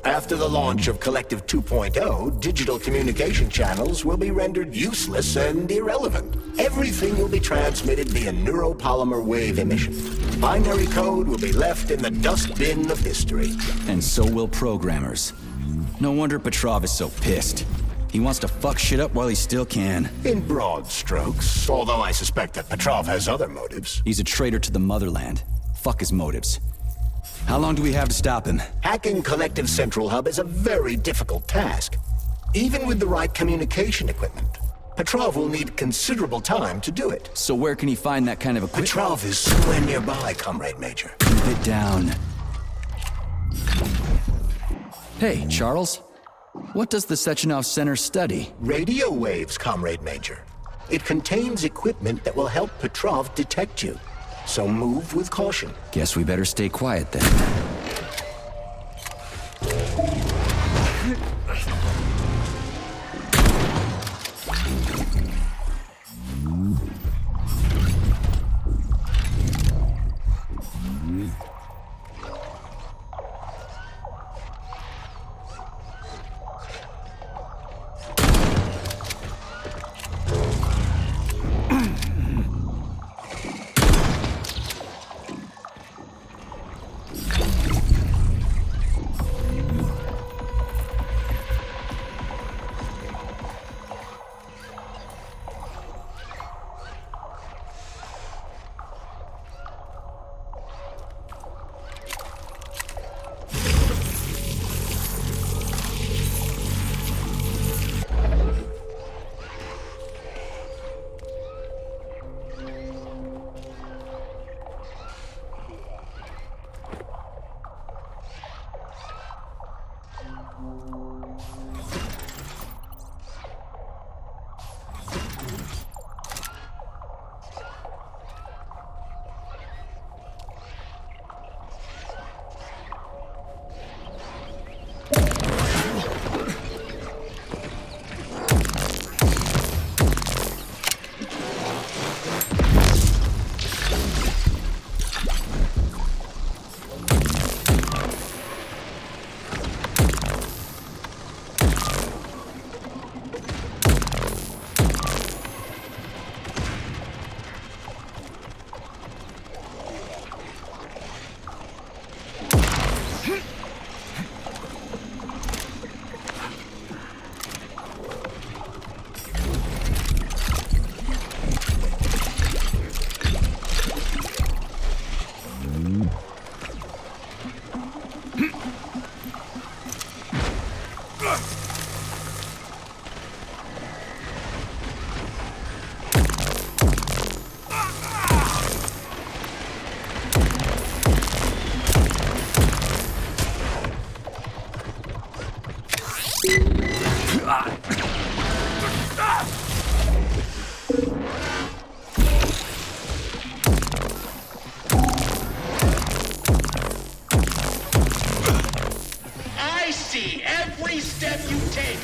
After the launch of Collective 2.0, digital communication channels will be rendered useless and irrelevant. Everything will be transmitted via neuropolymer wave emission. Binary code will be left in the dustbin of history. And so will programmers. No wonder Petrov is so pissed. He wants to fuck shit up while he still can. In broad strokes, although I suspect that Petrov has other motives. He's a traitor to the motherland. Fuck his motives. How long do we have to stop him? Hacking Collective Central Hub is a very difficult task. Even with the right communication equipment, Petrov will need considerable time to do it. So where can he find that kind of equipment? Petrov is somewhere nearby, Comrade Major. Keep it down. Hey, Charles. What does the Sechenov Center study? Radio waves, Comrade Major. It contains equipment that will help Petrov detect you. So move with caution. Guess we better stay quiet then. I see every step you take,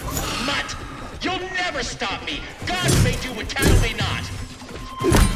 mutt. You'll never stop me. God made you and cattle me not.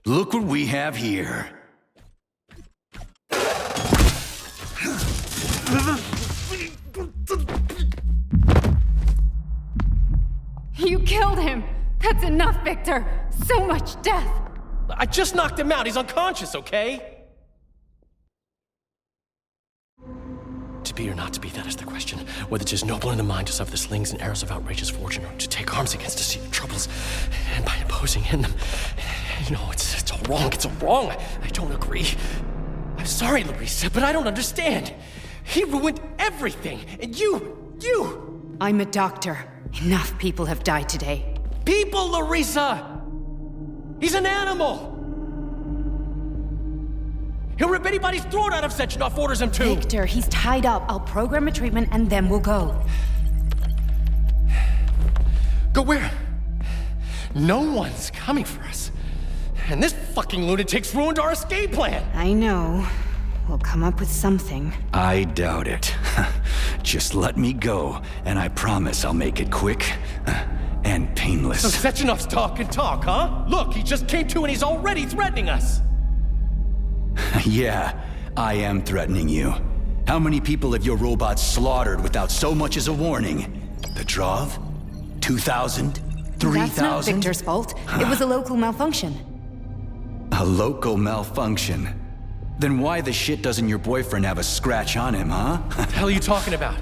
Look what we have here. You killed him! That's enough, Victor! So much death! I just knocked him out. He's unconscious, okay? To be or not to be, that is the question. Whether 'tis noble in the mind to suffer the slings and arrows of outrageous fortune, or to take arms against deceiving troubles, and by imposing in them. You know, it's all wrong. It's all wrong. I don't agree. I'm sorry, Larissa, but I don't understand. He ruined everything, and you... I'm a doctor. Enough people have died today. People, Larissa! He's an animal! He'll rip anybody's throat out if Sechenov orders him to! Victor, he's tied up. I'll program a treatment and then we'll go. Go where? No one's coming for us. And this fucking lunatic's ruined our escape plan! I know. We'll come up with something. I doubt it. Just let me go, and I promise I'll make it quick and painless. So Sechenov's talk and talk, huh? Look, he just came to and he's already threatening us! Yeah, I am threatening you. How many people have your robots slaughtered without so much as a warning? Petrov? 2,000? 3,000? That's not Victor's fault. It was a local malfunction. A local malfunction? Then why the shit doesn't your boyfriend have a scratch on him, huh? What the hell are you talking about?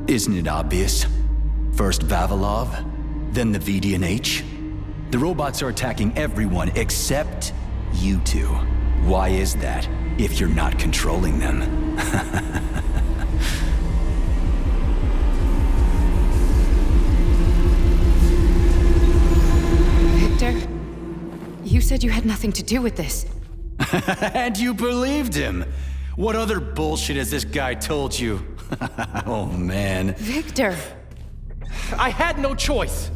Isn't it obvious? First Vavilov, then the VDNH. The robots are attacking everyone except you two. Why is that, if you're not controlling them? Victor, you said you had nothing to do with this. And you believed him! What other bullshit has this guy told you? Oh, man. Victor! I had no choice.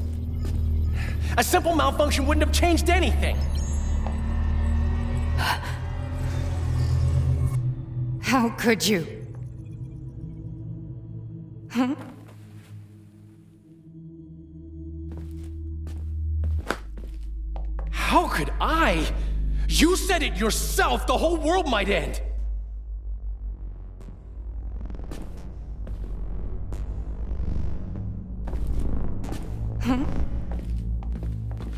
A simple malfunction wouldn't have changed anything. How could you? Huh? How could I? You said it yourself, the whole world might end. Huh?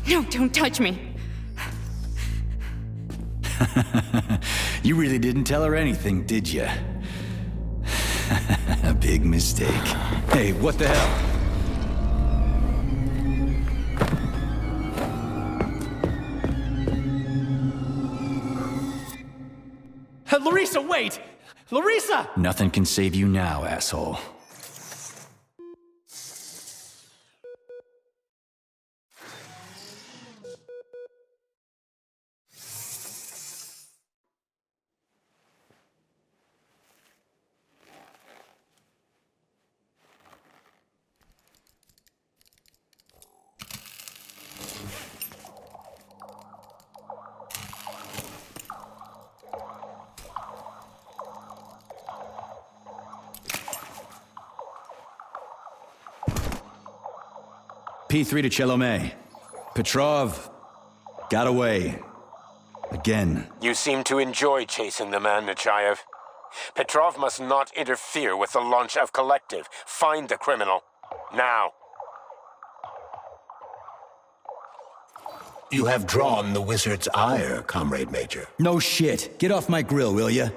No, don't touch me. You really didn't tell her anything, did you? A big mistake. Hey, what the hell? Larissa, wait! Larissa! Nothing can save you now, asshole. P3 to Chelomey. Petrov got away. Again. You seem to enjoy chasing the man, Nechayev. Petrov must not interfere with the launch of Collective. Find the criminal. Now. You have drawn the wizard's ire, Comrade Major. No shit. Get off my grill, will ya?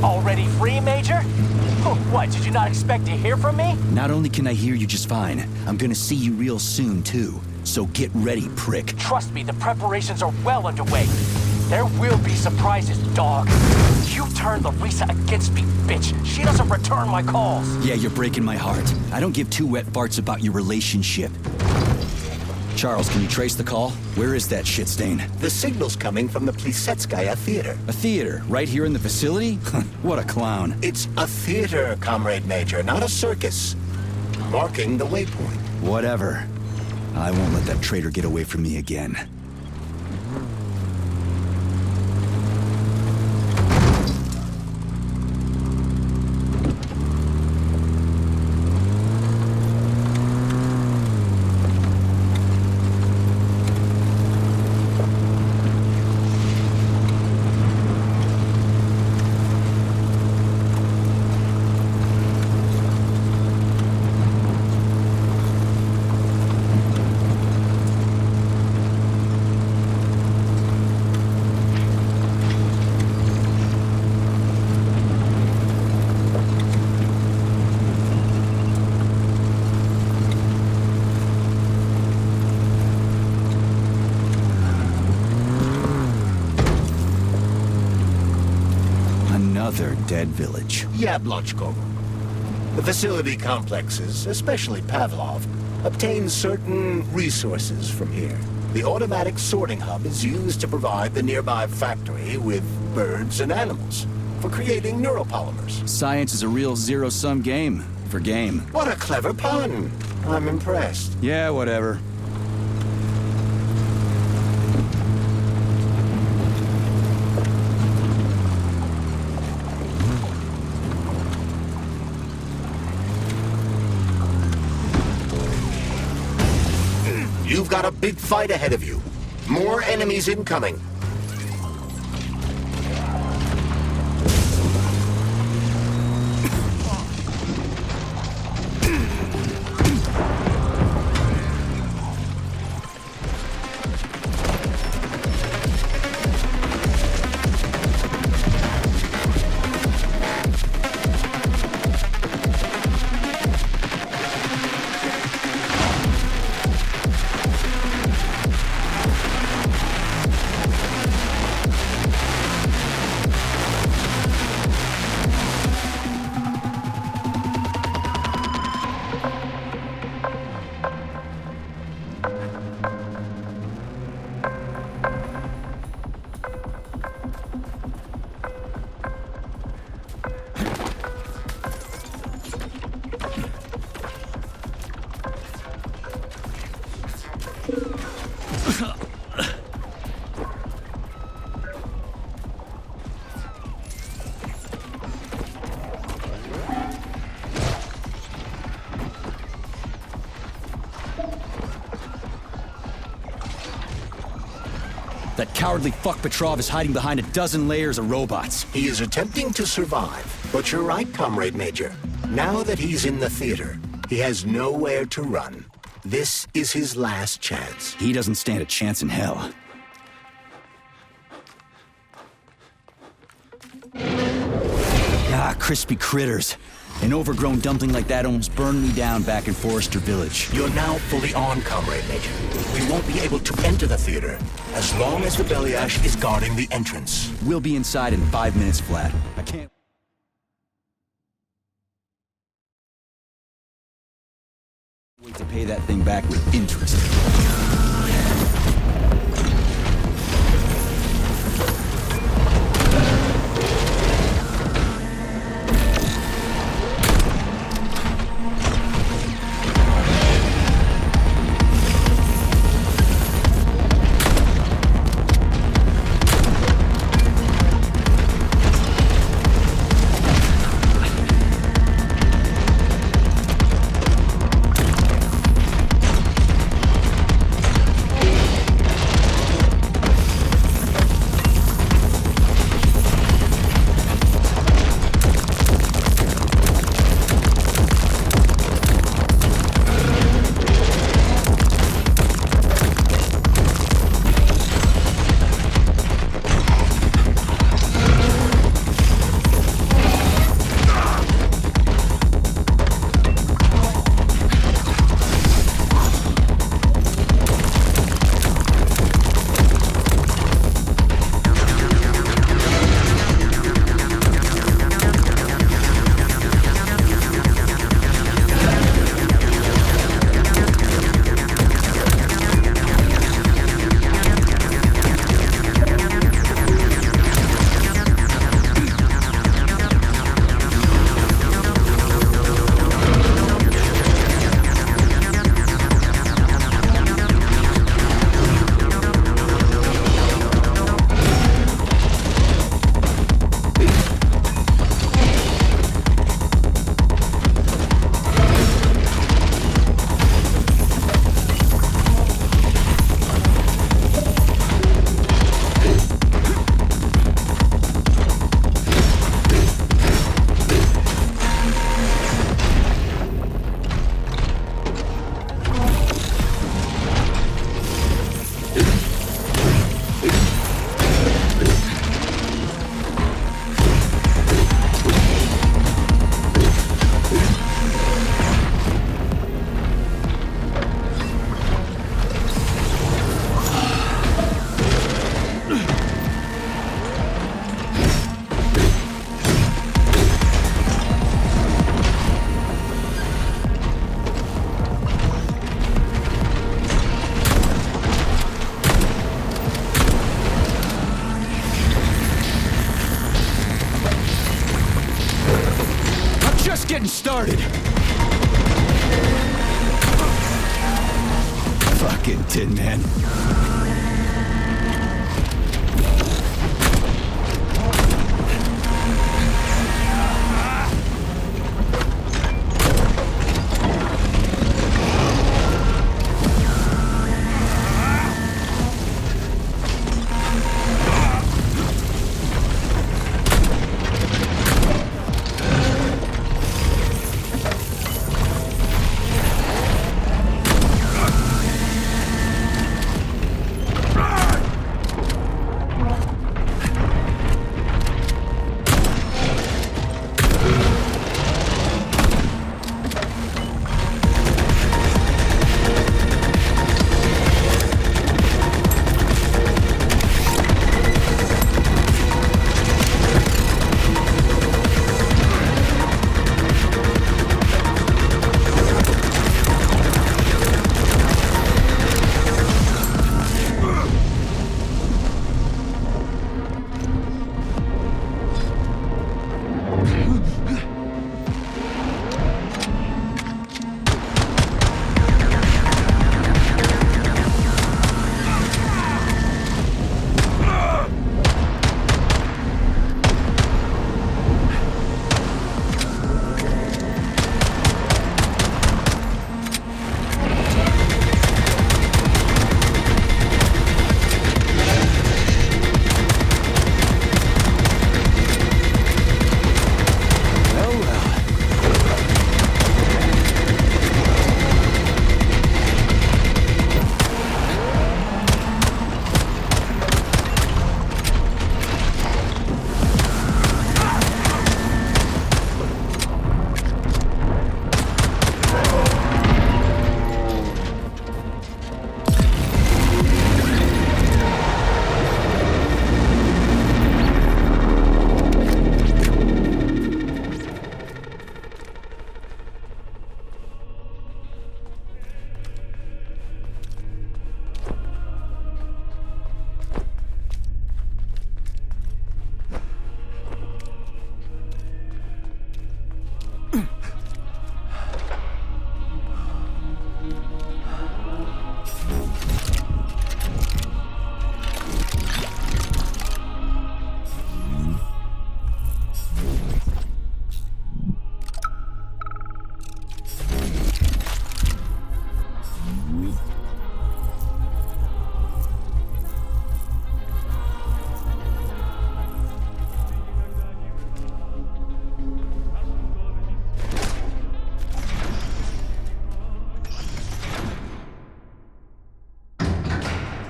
Already free, Major? What, did you not expect to hear from me? Not only can I hear you just fine, I'm gonna see you real soon, too. So get ready, prick. Trust me, the preparations are well underway. There will be surprises, dog. You turned Larissa against me, bitch. She doesn't return my calls. Yeah, you're breaking my heart. I don't give two wet farts about your relationship. Charles, can you trace the call? Where is that shit stain? The signal's coming from the Plisetskaya Theater. A theater? Right here in the facility? What a clown. It's a theater, Comrade Major, not a circus. Marking the waypoint. Whatever. I won't let that traitor get away from me again. Another dead village. Yablonchko. The facility complexes, especially Vavilov, obtain certain resources from here. The automatic sorting hub is used to provide the nearby factory with birds and animals for creating neuropolymers. Science is a real zero-sum game. For game. What a clever pun. I'm impressed. Yeah, whatever. You've got a big fight ahead of you. More enemies incoming. That cowardly fuck Petrov is hiding behind a dozen layers of robots. He is attempting to survive, but you're right, Comrade Major. Now that he's in the theater, he has nowhere to run. This is his last chance. He doesn't stand a chance in hell. Ah, crispy critters. An overgrown dumpling like that almost burned me down back in Forrester Village. You're now fully on, Comrade Major. We won't be able to enter the theater as long as the Bellyash is guarding the entrance. We'll be inside in 5 minutes flat. I can't... wait to pay that thing back with interest. Getting started. Fucking Tin Man.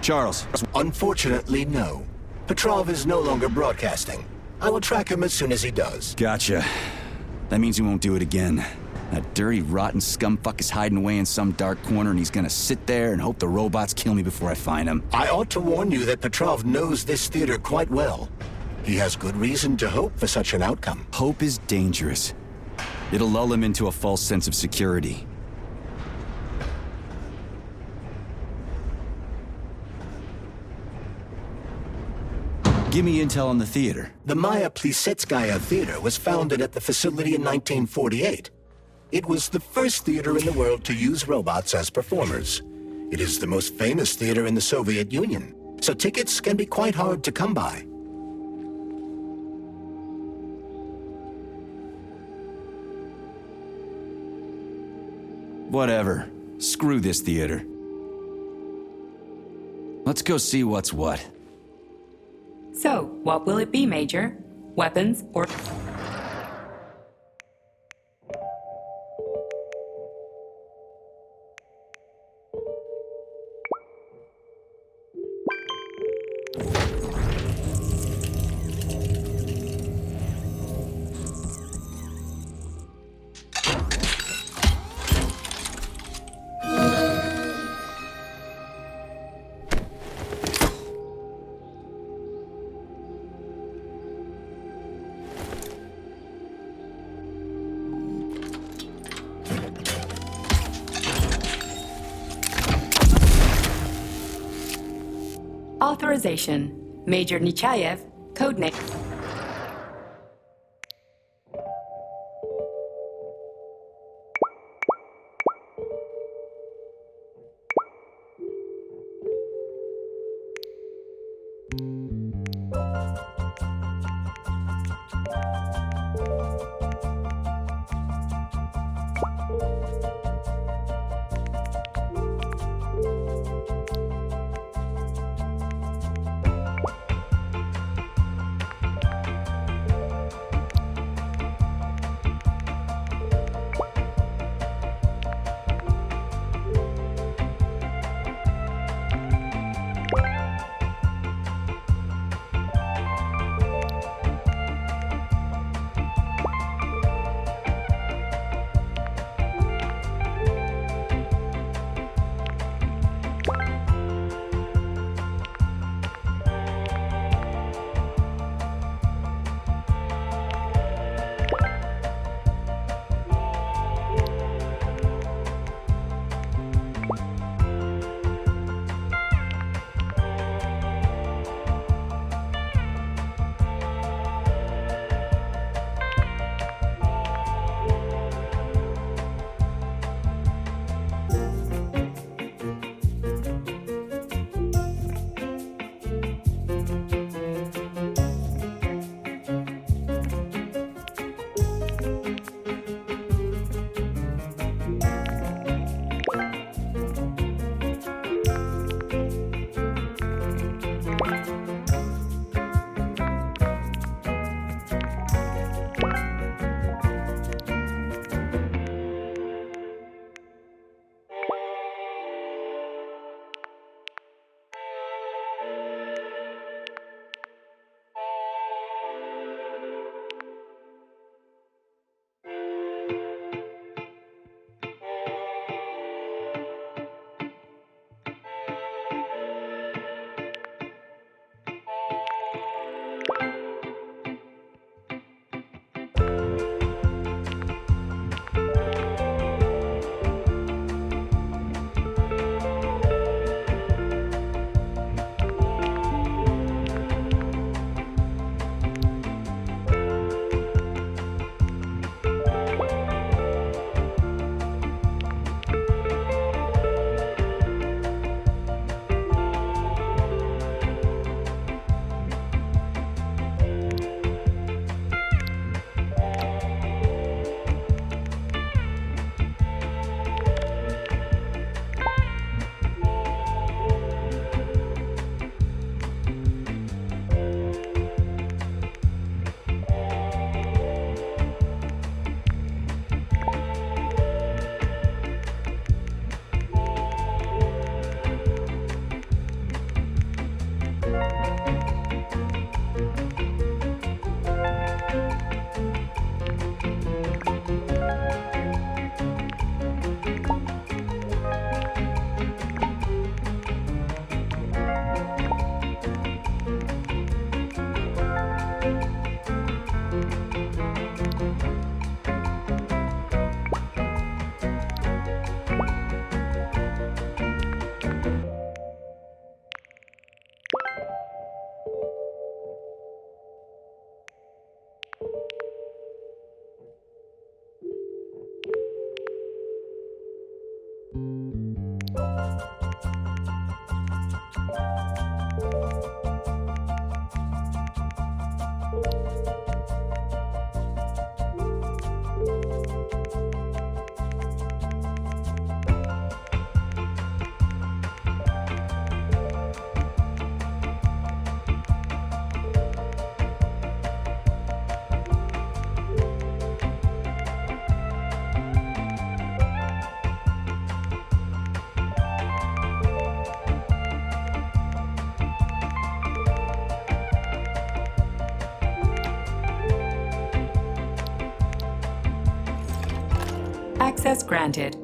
Charles. Unfortunately, no. Petrov is no longer broadcasting. I will track him as soon as he does. Gotcha. That means he won't do it again. That dirty, rotten scumfuck is hiding away in some dark corner, and he's gonna sit there and hope the robots kill me before I find him. I ought to warn you that Petrov knows this theater quite well. He has good reason to hope for such an outcome. Hope is dangerous. It'll lull him into a false sense of security. Give me intel on the theater. The Maya Plisetskaya Theater was founded at the facility in 1948. It was the first theater in the world to use robots as performers. It is the most famous theater in the Soviet Union, so tickets can be quite hard to come by. Whatever. Screw this theater. Let's go see what's what. So, what will it be, Major? Weapons or... Authorization. Major Nechayev, codename... Access granted.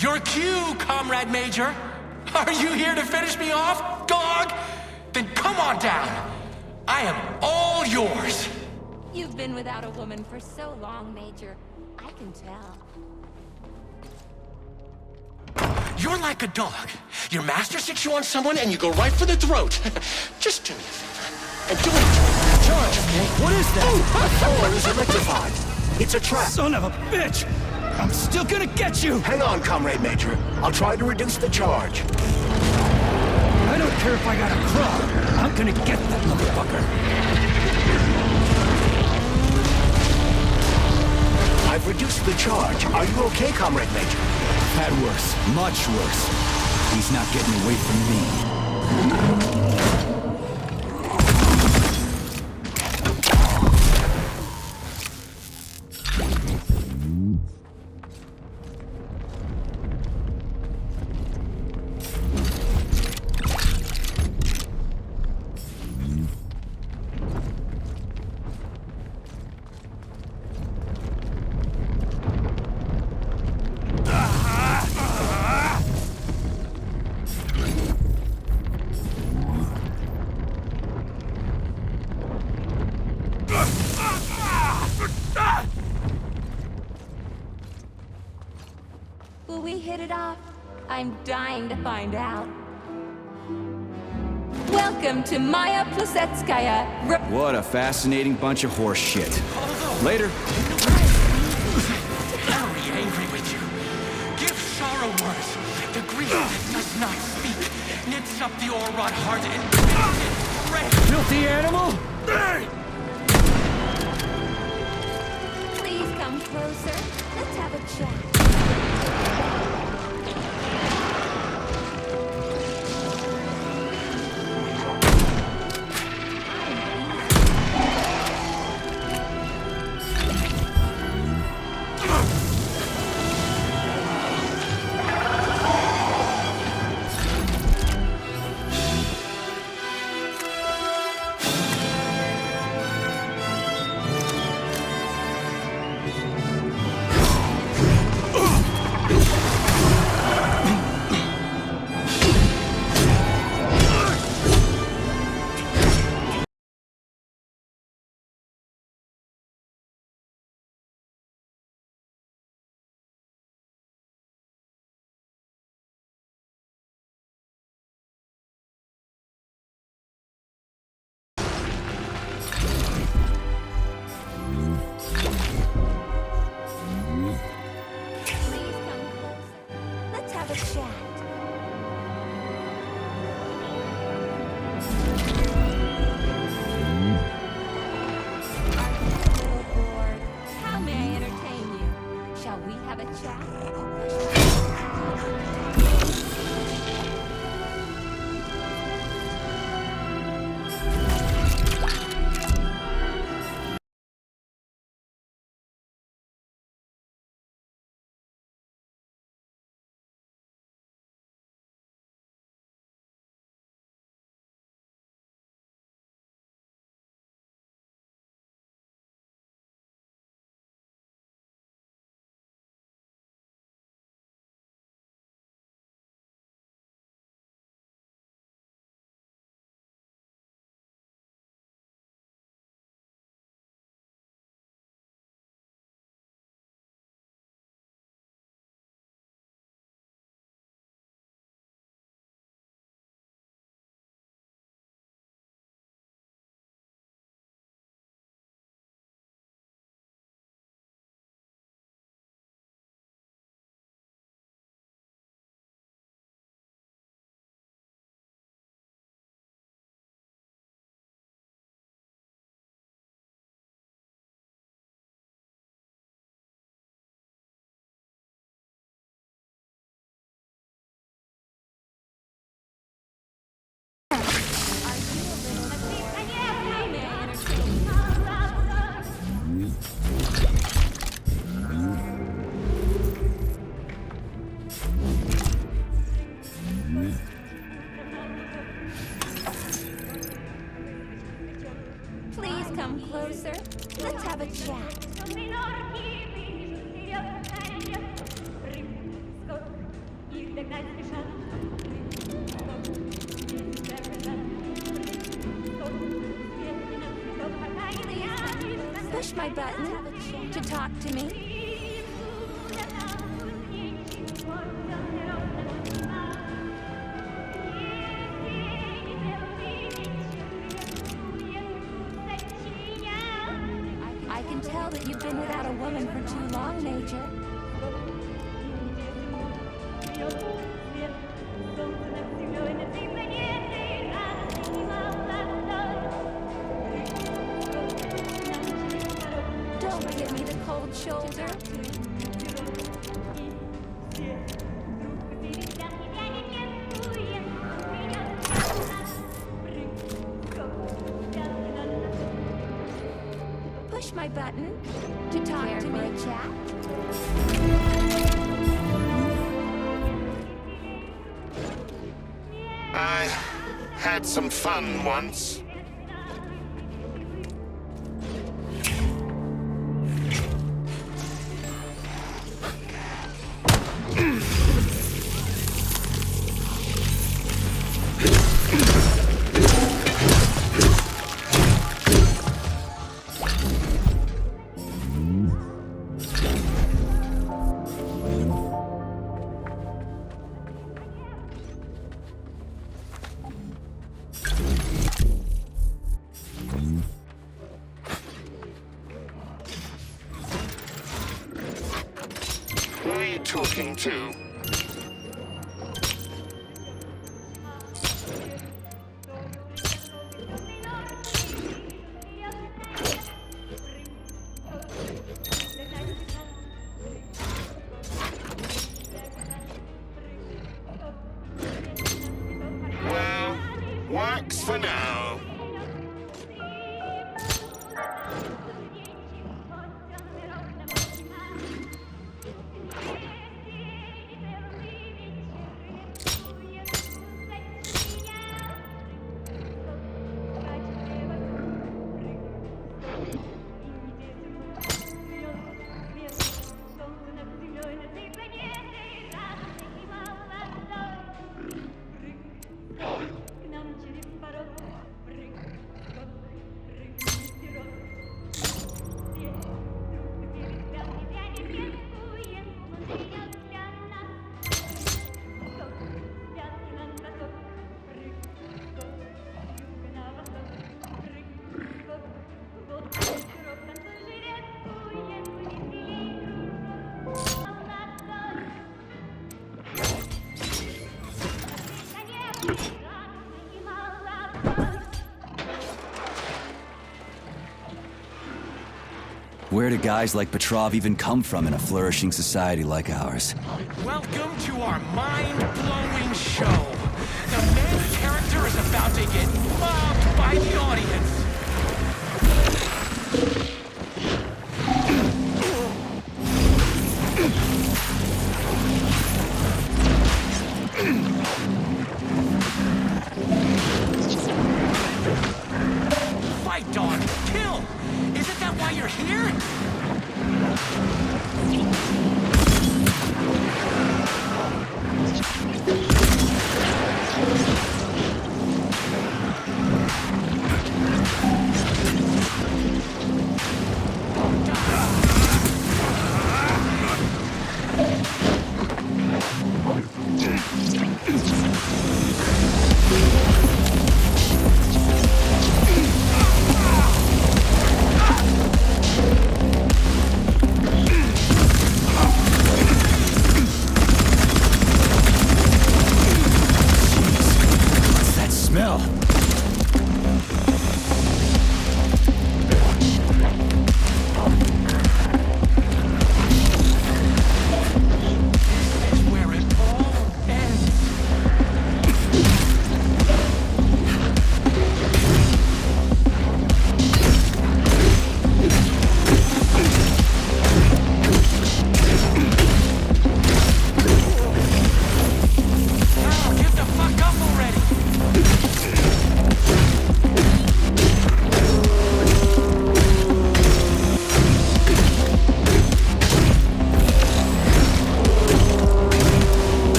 Your cue, Comrade Major. Are you here to finish me off, dog? Then come on down. I am all yours. You've been without a woman for so long, Major. I can tell. You're like a dog. Your master sticks you on someone and you go right for the throat. Just do me a favor. And do it. Charge, okay? What is that? The door is electrified. It's a trap. Son of a bitch! I'm still gonna get you! Hang on, Comrade Major. I'll try to reduce the charge. I don't care if I gotta crawl. I'm gonna get that motherfucker. I've reduced the charge. Are you okay, Comrade Major? Had worse. Much worse. He's not getting away from me. Will we hit it off? I'm dying to find out. Welcome to Maya Plasetskaya. What a fascinating bunch of horse shit. Later. Very angry with you. Give sorrow words. The grief that does not speak knits up the all-rot heart and red. Filthy animal! Please come closer. Let's have a chat. have a chat. How may I entertain you? Shall we have a chat? Please come closer. Let's have a chat. Push my button to talk to me. I can tell that you've been without a woman for too long, Major. Don't give me the cold shoulder. Push my button to talk to me, chat. I had some fun once. Who are you talking to? Well, works for now. Where do guys like Petrov even come from in a flourishing society like ours? Welcome to our mind-blowing show. The main character is about to get mobbed by the audience. Fight, dog! Kill! Isn't that why you're here?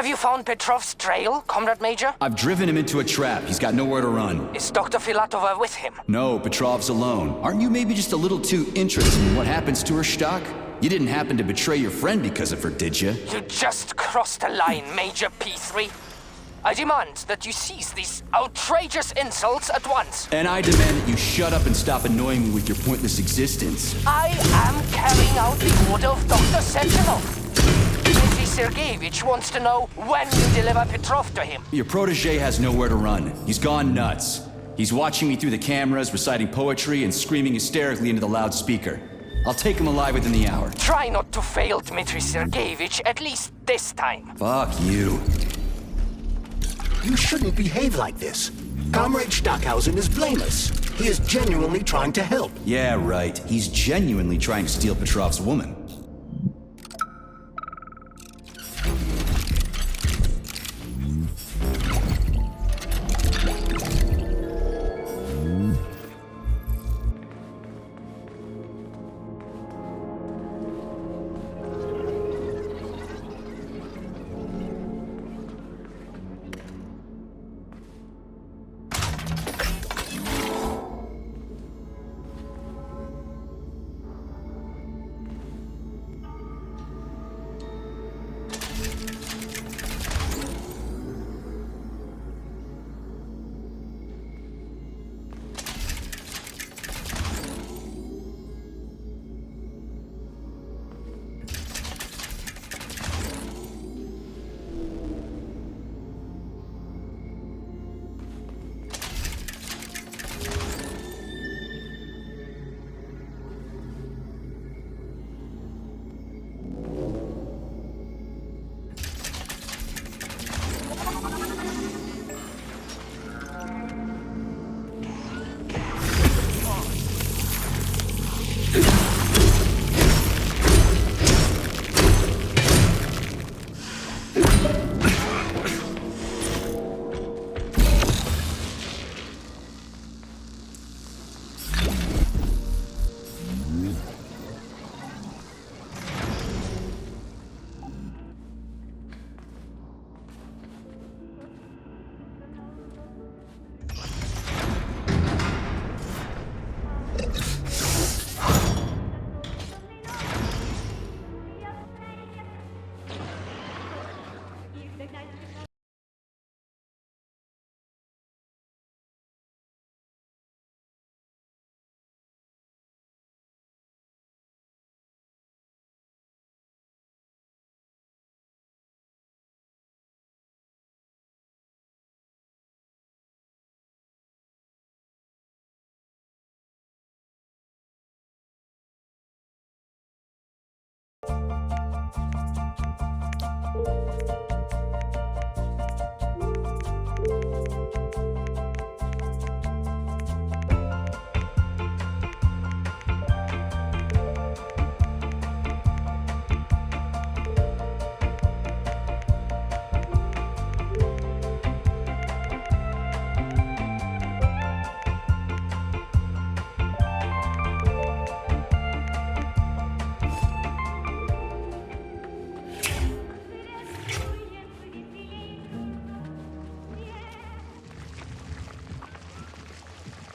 Have you found Petrov's trail, Comrade Major? I've driven him into a trap. He's got nowhere to run. Is Dr. Philatova with him? No, Petrov's alone. Aren't you maybe just a little too interested in what happens to her, Stock? You didn't happen to betray your friend because of her, did you? You just crossed the line, Major P3. I demand that you cease these outrageous insults at once. And I demand that you shut up and stop annoying me with your pointless existence. I am carrying out the order of Dr. Sechenov. Dmitry Sergeyevich wants to know when you deliver Petrov to him. Your protege has nowhere to run. He's gone nuts. He's watching me through the cameras, reciting poetry and screaming hysterically into the loudspeaker. I'll take him alive within the hour. Try not to fail, Dmitry Sergeyevich, at least this time. Fuck you. You shouldn't behave like this. Comrade Stockhausen is blameless. He is genuinely trying to help. Yeah, right. He's genuinely trying to steal Petrov's woman.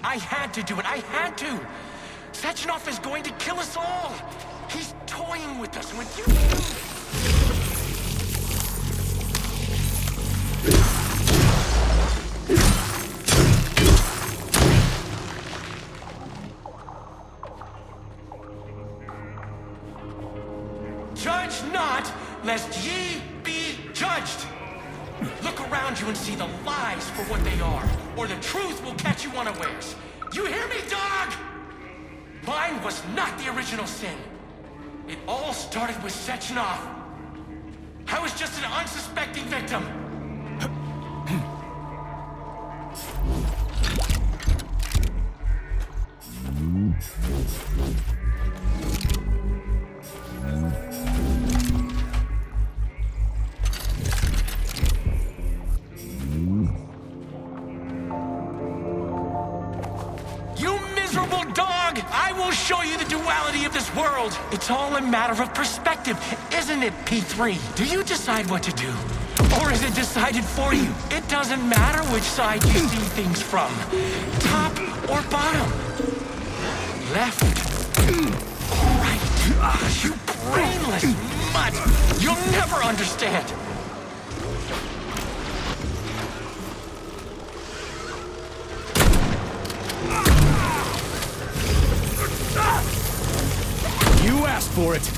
I had to do it. I had to. Sechenov is going to kill us all. He's toying with us. When you judge not, lest ye be judged. Look around you and see the lies for what they are, or the truth will catch you unawares. You hear me, dog? Mine was not the original sin. It all started with Sechenov. I was just an unsuspecting victim. Show you the duality of this world. It's all a matter of perspective, isn't it, P3? Do you decide what to do? Or is it decided for you? It doesn't matter which side you see things from. Top or bottom. Left. Right. You brainless mutt. You'll never understand. You asked for it.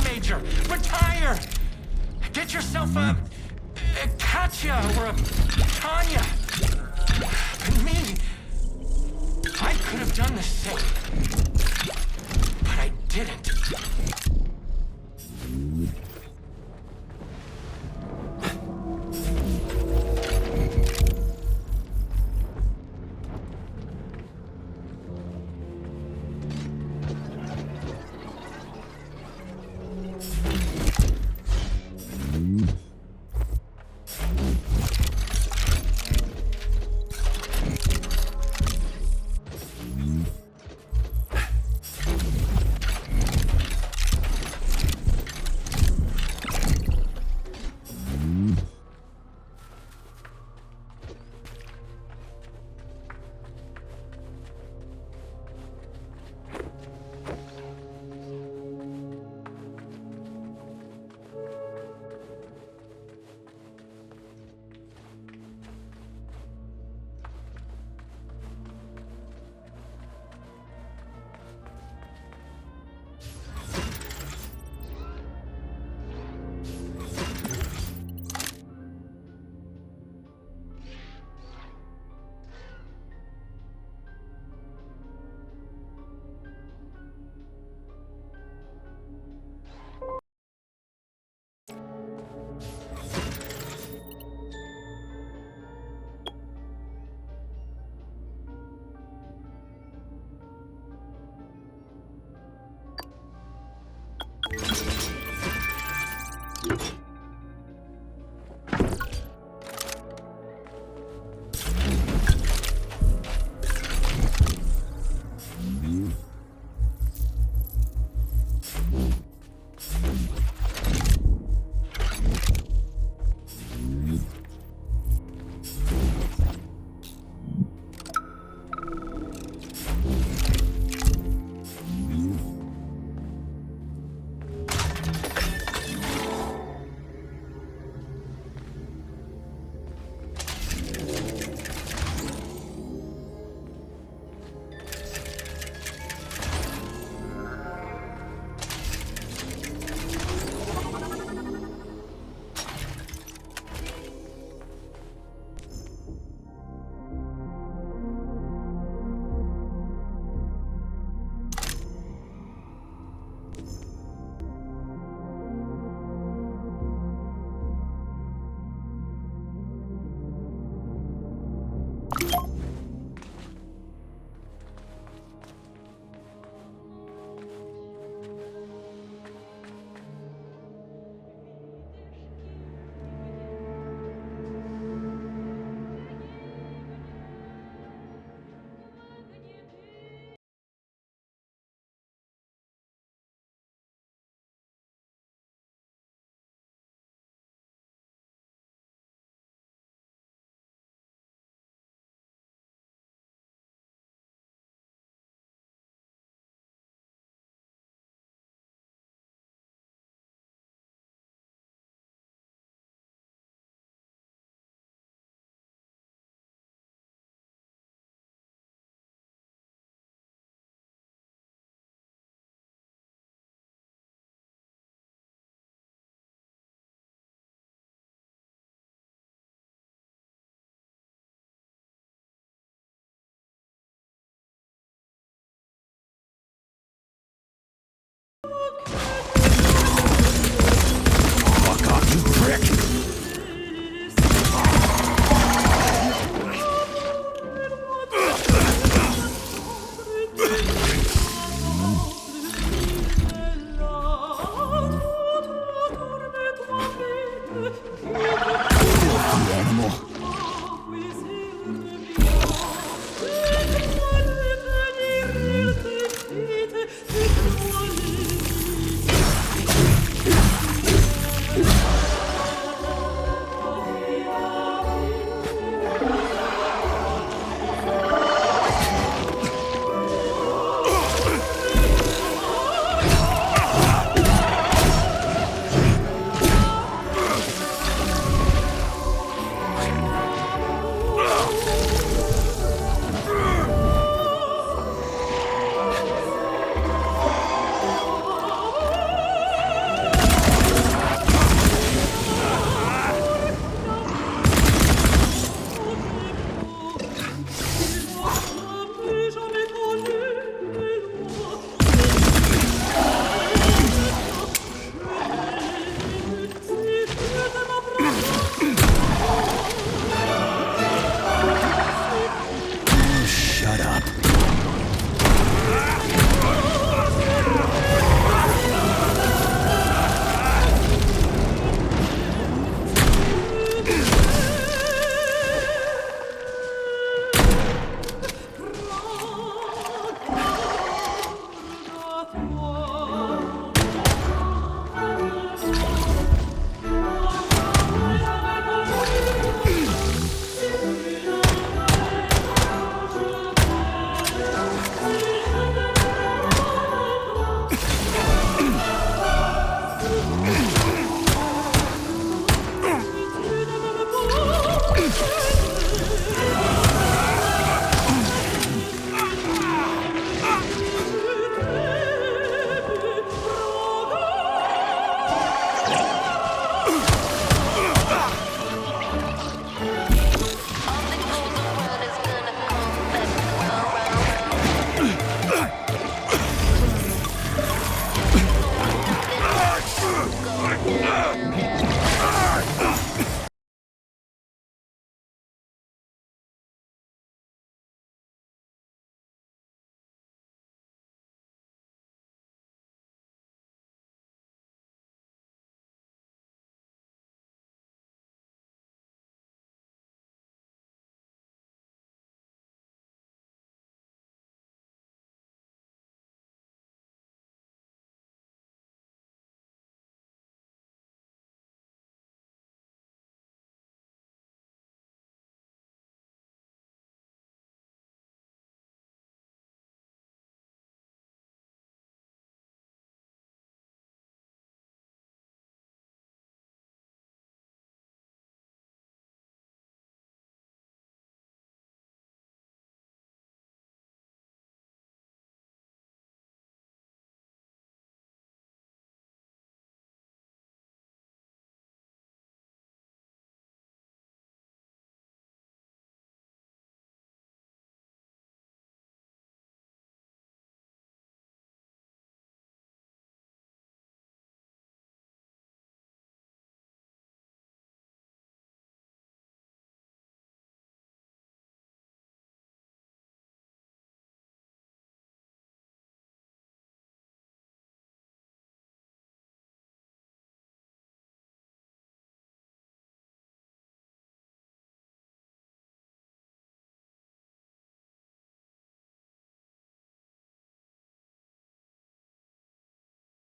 Major. Retire! Get yourself a Katya or a Tanya. And me, I could have done the same. But I didn't.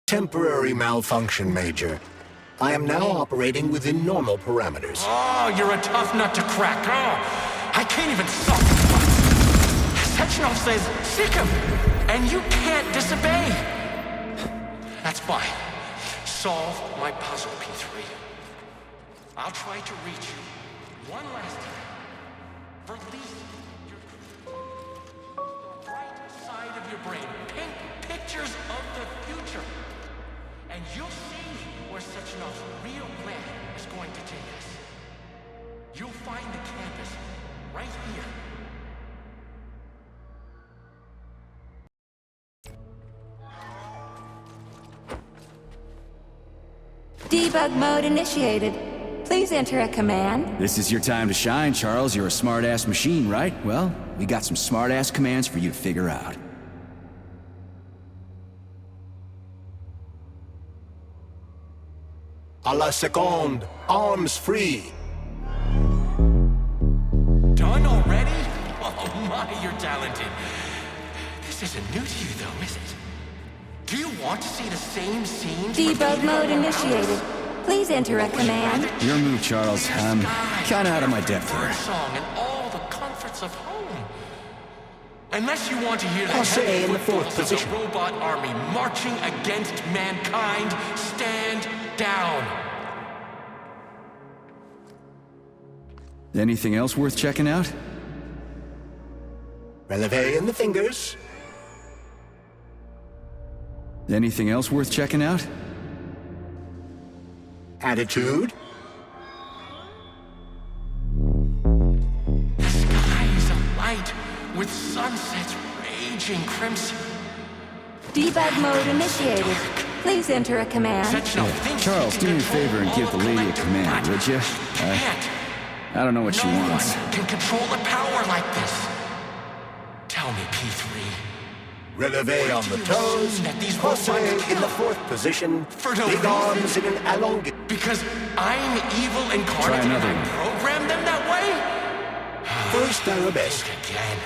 Temporary malfunction, Major. I am now operating within normal parameters. Oh, you're a tough nut to crack. Oh, I can't even solve Sechenov says, seek him, and you can't disobey. That's fine. Solve my puzzle, P3. I'll try to reach you one last time. Release your right side of your brain. Paint pictures of the future. And you'll see where Sechenov's real plan is going to take us. You'll find the campus right here. Debug mode initiated. Please enter a command. This is your time to shine, Charles. You're a smart-ass machine, right? Well, we got some smart-ass commands for you to figure out. A la seconde, arms free. Done already? Oh my, you're talented. This isn't new to you though, is it? Do you want to see the same scenes? Debug mode initiated. Please enter a command. Your move, Charles. I'm kinda out of my depth here. Song and all the comforts of home. Unless you want to hear the I'll say in the fourth of the robot army marching against mankind, stand down. Anything else worth checking out? Releve in the fingers. Anything else worth checking out? Attitude. The sky is alight with sunsets raging crimson. Debug mode initiated. Please enter a command. Charles, do me a favor and give the lady a command, would you? I don't know what she wants. No one can control the power like this. Tell me, P3. Releve on the toes. Crossing in the fourth position. Big arms in an elongate. Because I'm evil incarnate. Try another and I one. programmed them that way? First arabesque. Again.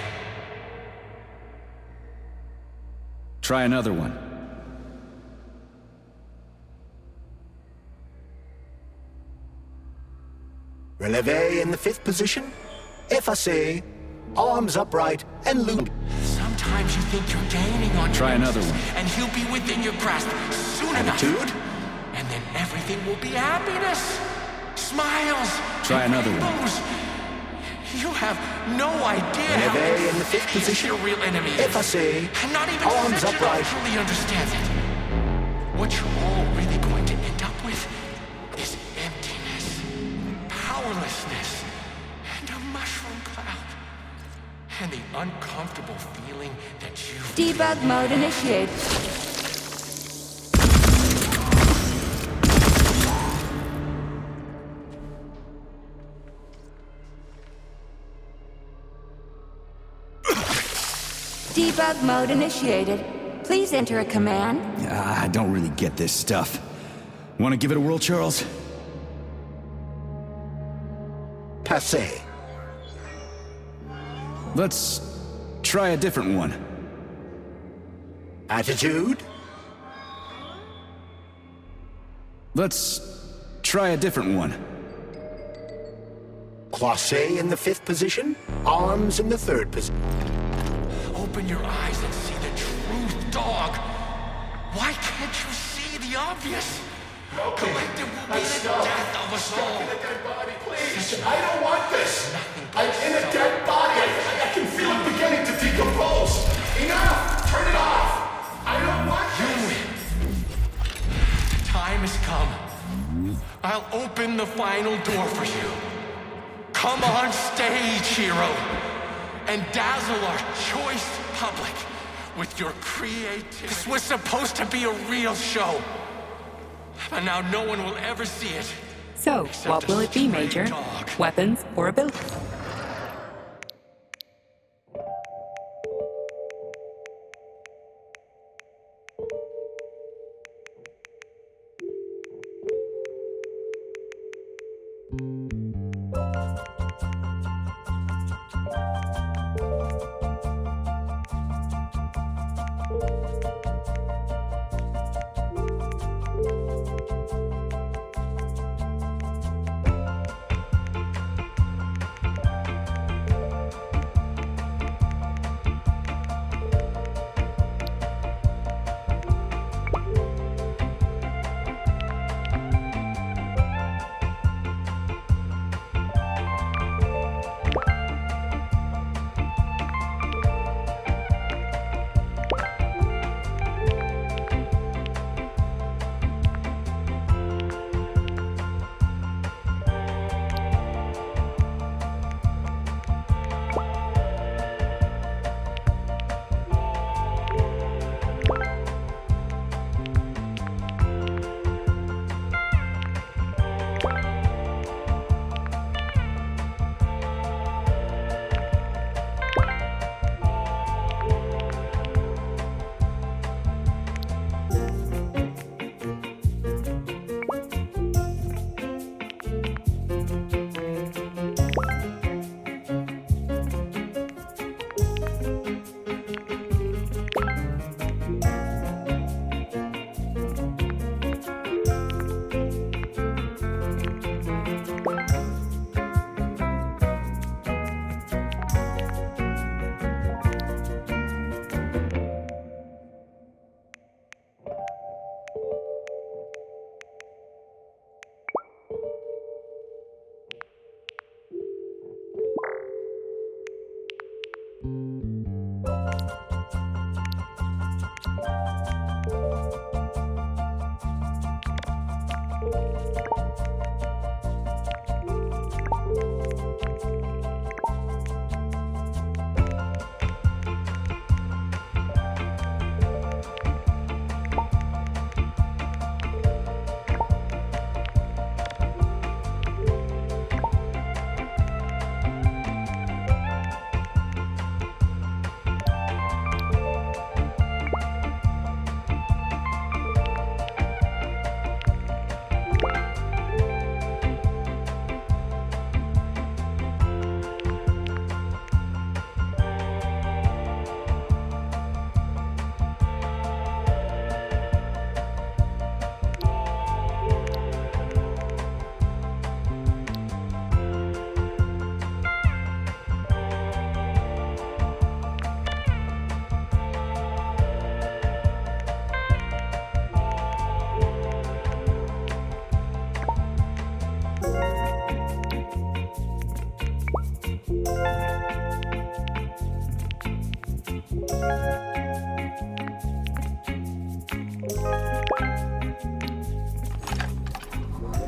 Try another one. Releve in the fifth position. Effacé. Arms upright and loop. Sometimes you think you're gaining on Try another one. And he'll be within your grasp soon Attitude. enough. And then everything will be happiness. Smiles. Try another one. rainbows. You have no idea how Releve in the fifth insidious position. your real enemy is. Effacé. And not even Arms Sechenov upright. truly understands it. What you're all really going to end up with is emptiness, powerlessness, and a mushroom cloud. And the uncomfortable feeling that you Debug mode initiated. Debug mode initiated. Please enter a command. I don't really get this stuff. Want to give it a whirl, Charles? Passé. Let's try a different one. Attitude? Let's try a different one. Croisé in the 5th position, arms in the 3rd position. Open your eyes and see the truth, dog. Why can't you see the obvious? Collective will be the death of us all. In a dead body, please. I don't want this. I'm in a dead body. I can feel it beginning to decompose. Enough! Turn it off. I don't want this. The time has come. I'll open the final door for you. Come on stage, hero, and dazzle our choice public with your creativity. This was supposed to be a real show, but now no one will ever see it. So, what will it be, Major? Weapons or abilities?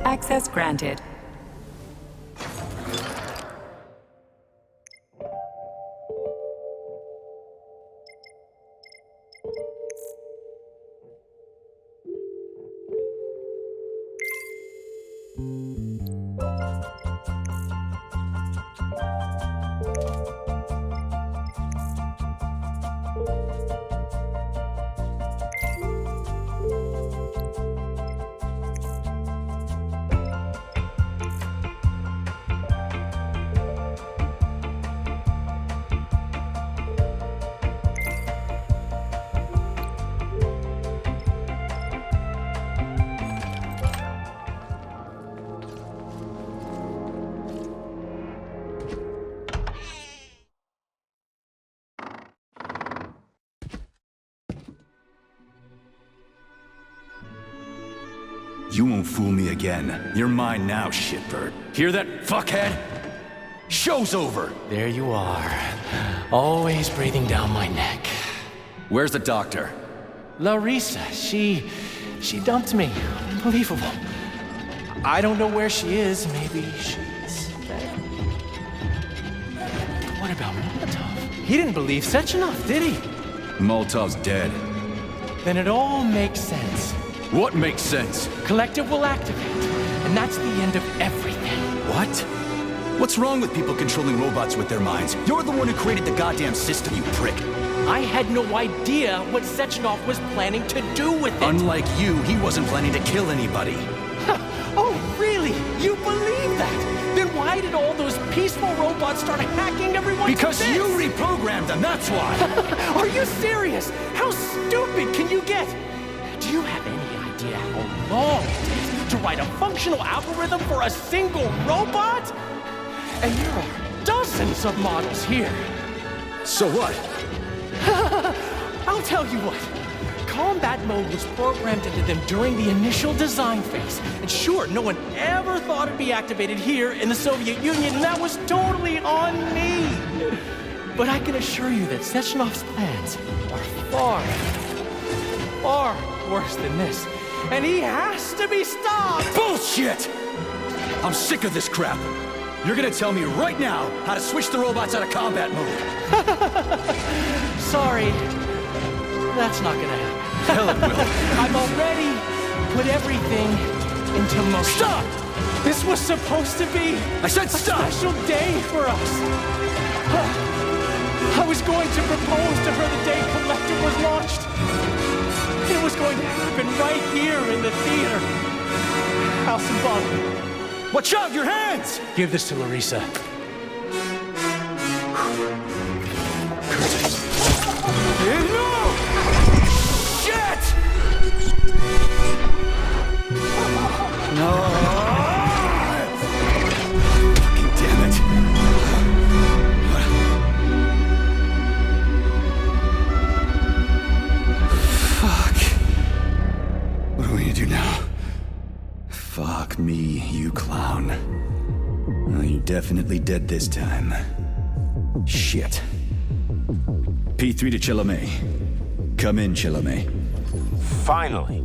Access granted. You won't fool me again. You're mine now, shitbird. Hear that, fuckhead? Show's over! There you are. Always breathing down my neck. Where's the doctor? Larissa, she dumped me. Unbelievable. I don't know where she is. Maybe she's dead. What about Molotov? He didn't believe Sechenov, did he? Molotov's dead. Then it all makes sense. What makes sense? Collective will activate, and that's the end of everything. What? What's wrong with people controlling robots with their minds? You're the one who created the goddamn system, you prick. I had no idea what Sechenov was planning to do with it. Unlike you, he wasn't planning to kill anybody. Oh, really? You believe that? Then why did all those peaceful robots start hacking everyone? Because you reprogrammed them, that's why! Are you serious? How stupid can you get? Do you have any idea how long it takes to write a functional algorithm for a single robot? And there are dozens of models here. So what? I'll tell you what. Combat mode was programmed into them during the initial design phase. And sure, no one ever thought it'd be activated here in the Soviet Union, and that was totally on me. But I can assure you that Sechenov's plans are far, far worse than this. And he has to be stopped! Bullshit! I'm sick of this crap. You're gonna tell me right now how to switch the robots out of combat mode. Sorry. That's not gonna happen. Hell it will. I've already put everything into motion. Stop! This was supposed to be I said stop! A special day for us. I was going to propose to her the day Collector was launched. It was going to happen right here in the theater. How symbolic. Watch out, your hands! Give this to Larissa. No! Shit! No! Fucking damn it. Fuck. What are we gonna do now? Fuck me, you clown. Well, you're definitely dead this time. Shit. P3 to Chalamet. Come in, Chalamet. Finally.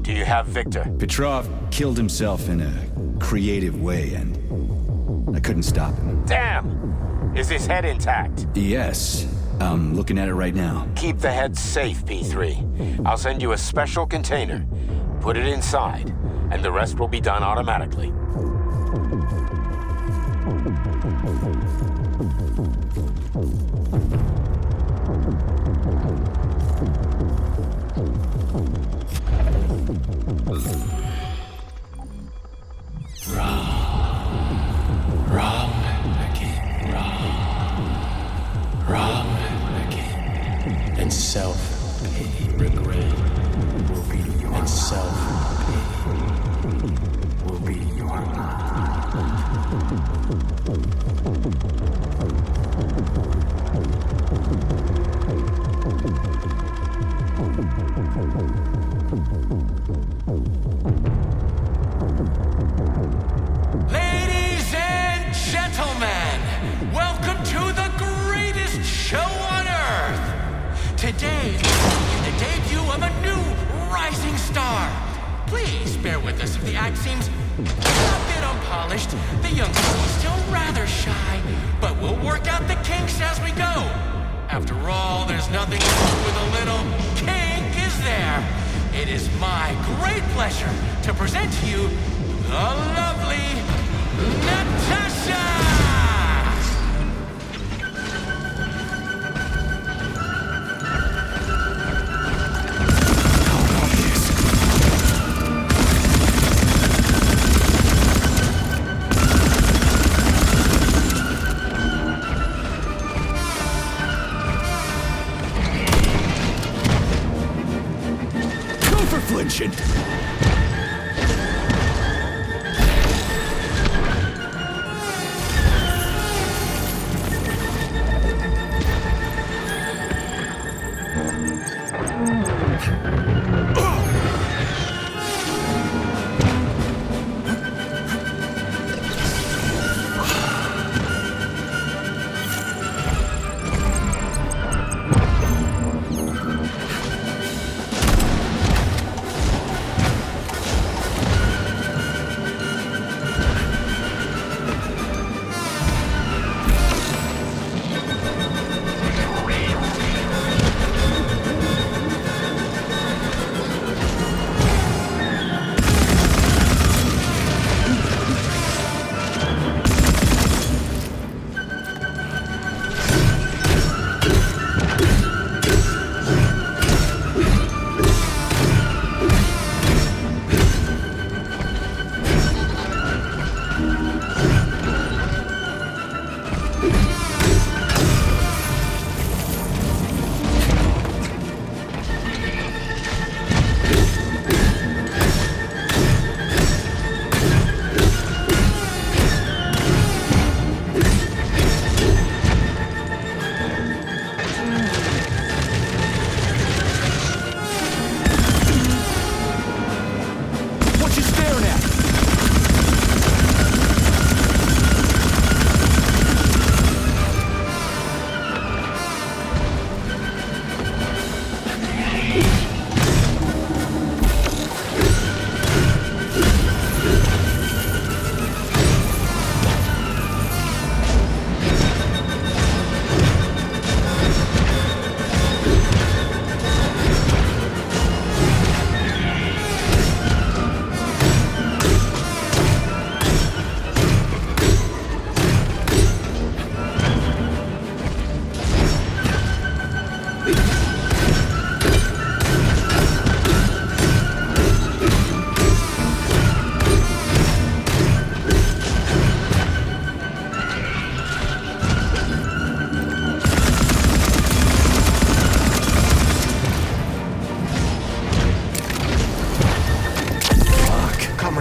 Do you have Victor? Petrov killed himself in a creative way, and I couldn't stop him. Damn! Is his head intact? Yes. I'm looking at it right now. Keep the head safe, P3. I'll send you a special container. Put it inside, and the rest will be done automatically. Wrong again. Wrong again. And self-pity, regret will be your and self-pity will be your Ladies and gentlemen, welcome to the greatest show on Earth. Today, the debut of a new rising star. Please bear with us if the act seems a bit unpolished. The young girl is still rather shy, but we'll work out the kinks as we go. After all, there's nothing wrong with a little kink, is there? It is my great pleasure to present to you the lovely Natasha! Go for flinching!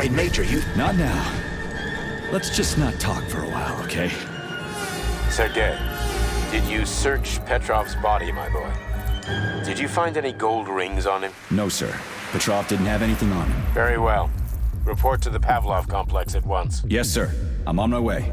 Comrade Major, you... Not now. Let's just not talk for a while, okay? Sergei, did you search Petrov's body, my boy? Did you find any gold rings on him? No, sir. Petrov didn't have anything on him. Very well. Report to the Vavilov complex at once. Yes, sir. I'm on my way.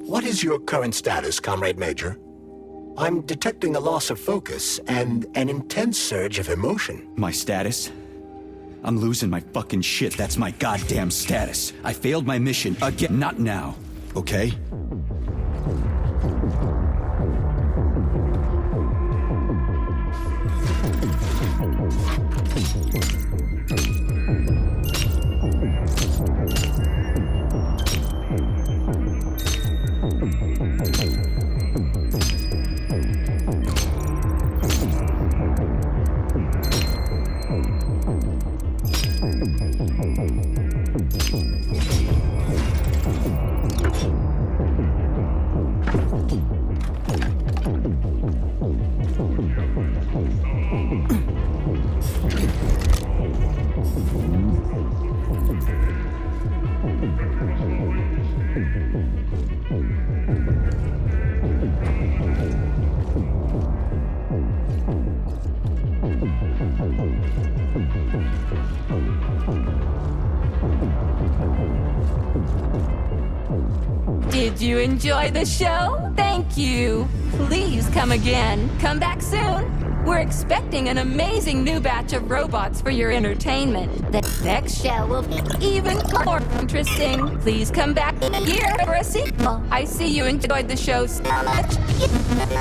What is your current status, Comrade Major? I'm detecting a loss of focus and an intense surge of emotion. My status? I'm losing my fucking shit. That's my goddamn status. I failed my mission again. Not now, okay? Did you enjoy the show? Thank you. Please come again. Come back soon. We're expecting an amazing new batch of robots for your entertainment. The next show will be even more interesting. Please come back here for a sequel. I see you enjoyed the show so much.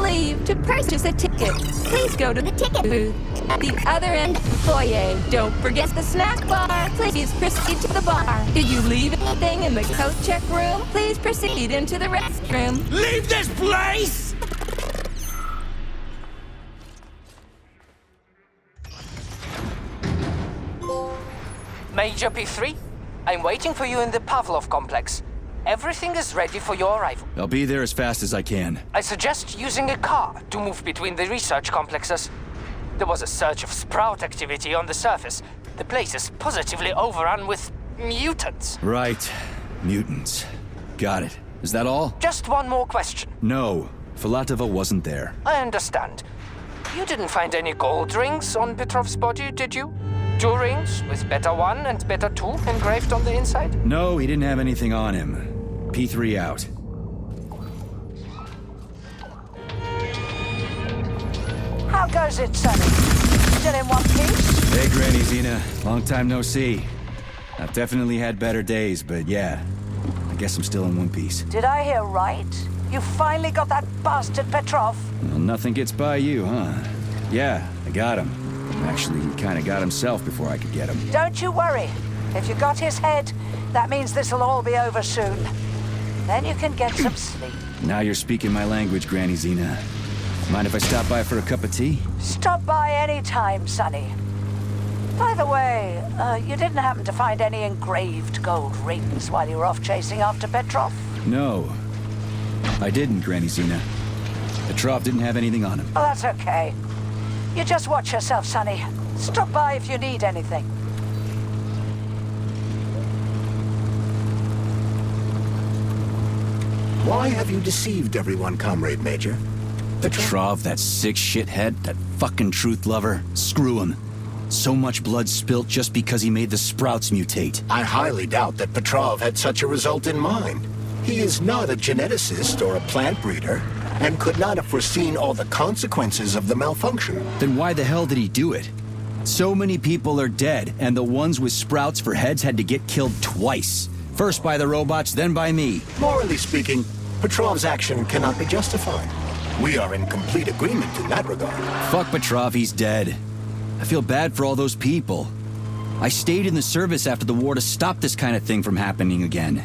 Leave to purchase a ticket. Please go to the ticket booth at the other end of the foyer. Don't forget the snack bar. Please proceed to the bar. Did you leave anything in the coat check room? Please proceed into the restroom. Leave this place! Major P3, I'm waiting for you in the Vavilov complex. Everything is ready for your arrival. I'll be there as fast as I can. I suggest using a car to move between the research complexes. There was a surge of sprout activity on the surface. The place is positively overrun with mutants. Right. Mutants. Got it. Is that all? Just one more question. No. Philatova wasn't there. I understand. You didn't find any gold rings on Petrov's body, did you? 2 rings with Beta 1 and Beta 2 engraved on the inside? No, he didn't have anything on him. P3 out. How goes it, Sonny? Still in one piece? Hey, Granny Zina. Long time no see. I've definitely had better days, but yeah. I guess I'm still in one piece. Did I hear right? You finally got that bastard Petrov? Well, nothing gets by you, huh? Yeah, I got him. Actually, he kind of got himself before I could get him. Don't you worry. If you got his head, that means this'll all be over soon. Then you can get some sleep. Now you're speaking my language, Granny Zina. Mind if I stop by for a cup of tea? Stop by any time, Sonny. By the way, you didn't happen to find any engraved gold rings while you were off chasing after Petrov? No. I didn't, Granny Zina. Petrov didn't have anything on him. Oh, that's okay. You just watch yourself, Sonny. Stop by if you need anything. Why have you deceived everyone, Comrade Major? Petrov, that sick shithead, that fucking truth lover. Screw him. So much blood spilt just because he made the sprouts mutate. I highly doubt that Petrov had such a result in mind. He is not a geneticist or a plant breeder, and could not have foreseen all the consequences of the malfunction. Then why the hell did he do it? So many people are dead, and the ones with sprouts for heads had to get killed twice. First by the robots, then by me. Morally speaking, Petrov's action cannot be justified. We are in complete agreement in that regard. Fuck Petrov, he's dead. I feel bad for all those people. I stayed in the service after the war to stop this kind of thing from happening again.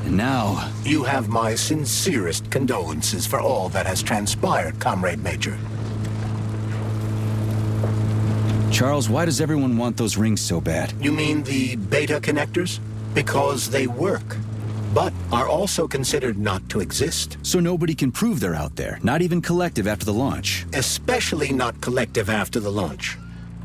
And now... You have my sincerest condolences for all that has transpired, Comrade Major. Charles, why does everyone want those rings so bad? You mean the beta connectors? Because they work, but are also considered not to exist. So nobody can prove they're out there, not even Collective after the launch? Especially not Collective after the launch.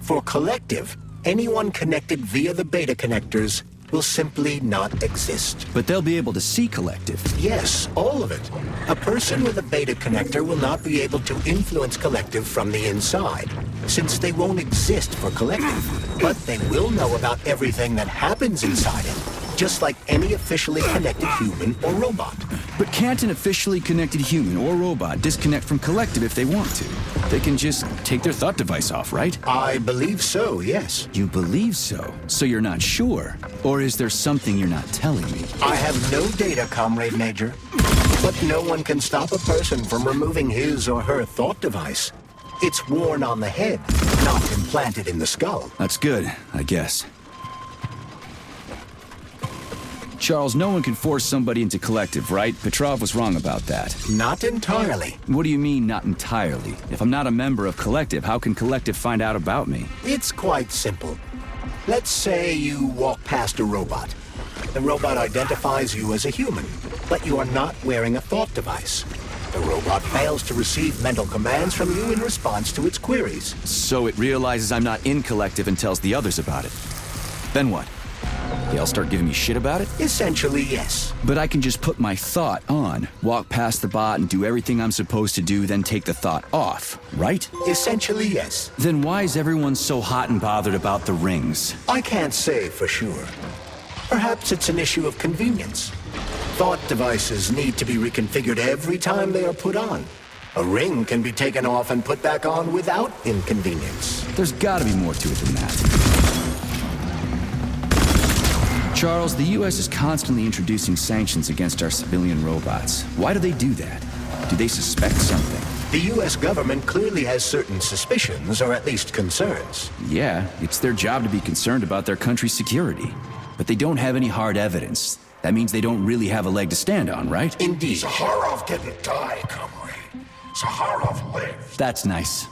For Collective, anyone connected via the beta connectors will simply not exist. But they'll be able to see Collective. Yes, all of it. A person with a beta connector will not be able to influence Collective from the inside, since they won't exist for Collective. But they will know about everything that happens inside it, just like any officially connected human or robot. But can't an officially connected human or robot disconnect from Collective if they want to? They can just take their thought device off, right? I believe so, yes. You believe so? So you're not sure? Or is there something you're not telling me? I have no data, Comrade Major. But no one can stop a person from removing his or her thought device. It's worn on the head, not implanted in the skull. That's good, I guess. Charles, no one can force somebody into Collective, right? Petrov was wrong about that. Not entirely. What do you mean, not entirely? If I'm not a member of Collective, how can Collective find out about me? It's quite simple. Let's say you walk past a robot. The robot identifies you as a human, but you are not wearing a thought device. The robot fails to receive mental commands from you in response to its queries. So it realizes I'm not in Collective and tells the others about it. Then what? They all start giving me shit about it? Essentially, yes. But I can just put my thought on, walk past the bot and do everything I'm supposed to do, then take the thought off, right? Essentially, yes. Then why is everyone so hot and bothered about the rings? I can't say for sure. Perhaps it's an issue of convenience. Thought devices need to be reconfigured every time they are put on. A ring can be taken off and put back on without inconvenience. There's gotta be more to it than that. Charles, the U.S. is constantly introducing sanctions against our civilian robots. Why do they do that? Do they suspect something? The U.S. government clearly has certain suspicions, or at least concerns. Yeah, it's their job to be concerned about their country's security. But they don't have any hard evidence. That means they don't really have a leg to stand on, right? Indeed. Zaharov didn't die, comrade. Zaharov lived. That's nice.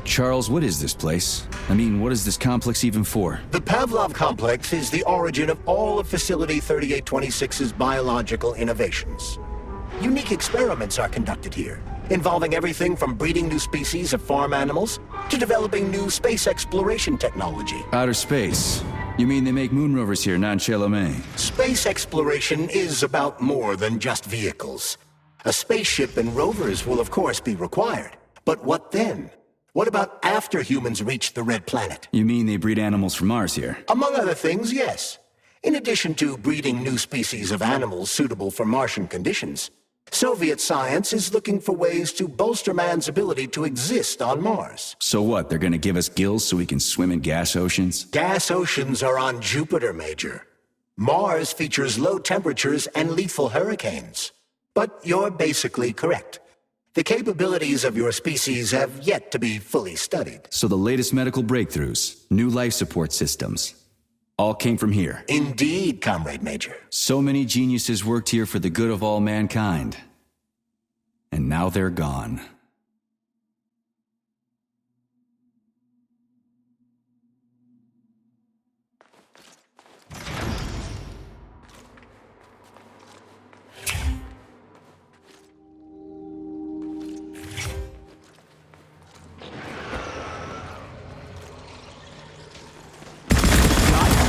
Charles, what is this place? I mean, what is this complex even for? The Vavilov complex is the origin of all of Facility 3826's biological innovations. Unique experiments are conducted here, involving everything from breeding new species of farm animals to developing new space exploration technology. Outer space? You mean they make moon rovers here, not Chelomé? Space exploration is about more than just vehicles. A spaceship and rovers will of course be required. But what then? What about after humans reach the Red Planet? You mean they breed animals from Mars here? Among other things, yes. In addition to breeding new species of animals suitable for Martian conditions, Soviet science is looking for ways to bolster man's ability to exist on Mars. So what, they're gonna give us gills so we can swim in gas oceans? Gas oceans are on Jupiter, Major. Mars features low temperatures and lethal hurricanes. But you're basically correct. The capabilities of your species have yet to be fully studied. So the latest medical breakthroughs, new life support systems, all came from here. Indeed, Comrade Major. So many geniuses worked here for the good of all mankind. And now they're gone.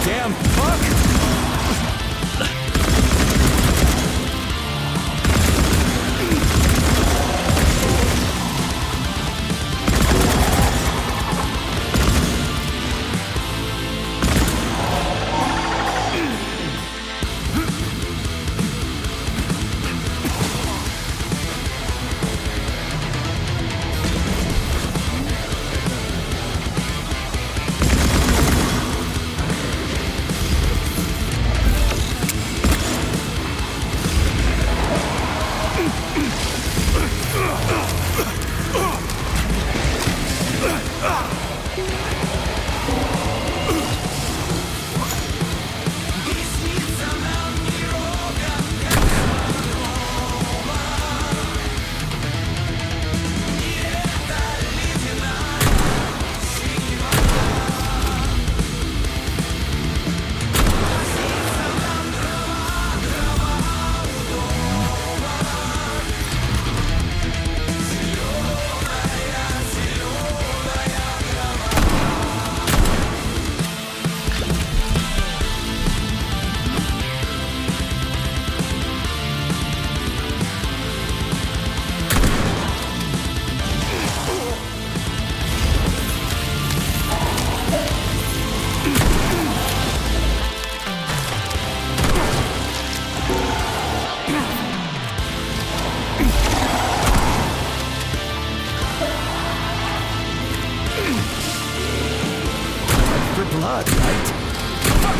Damn fuck!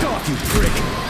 Back off, you prick!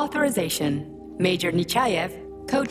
Authorization. Major Nechayev, Code...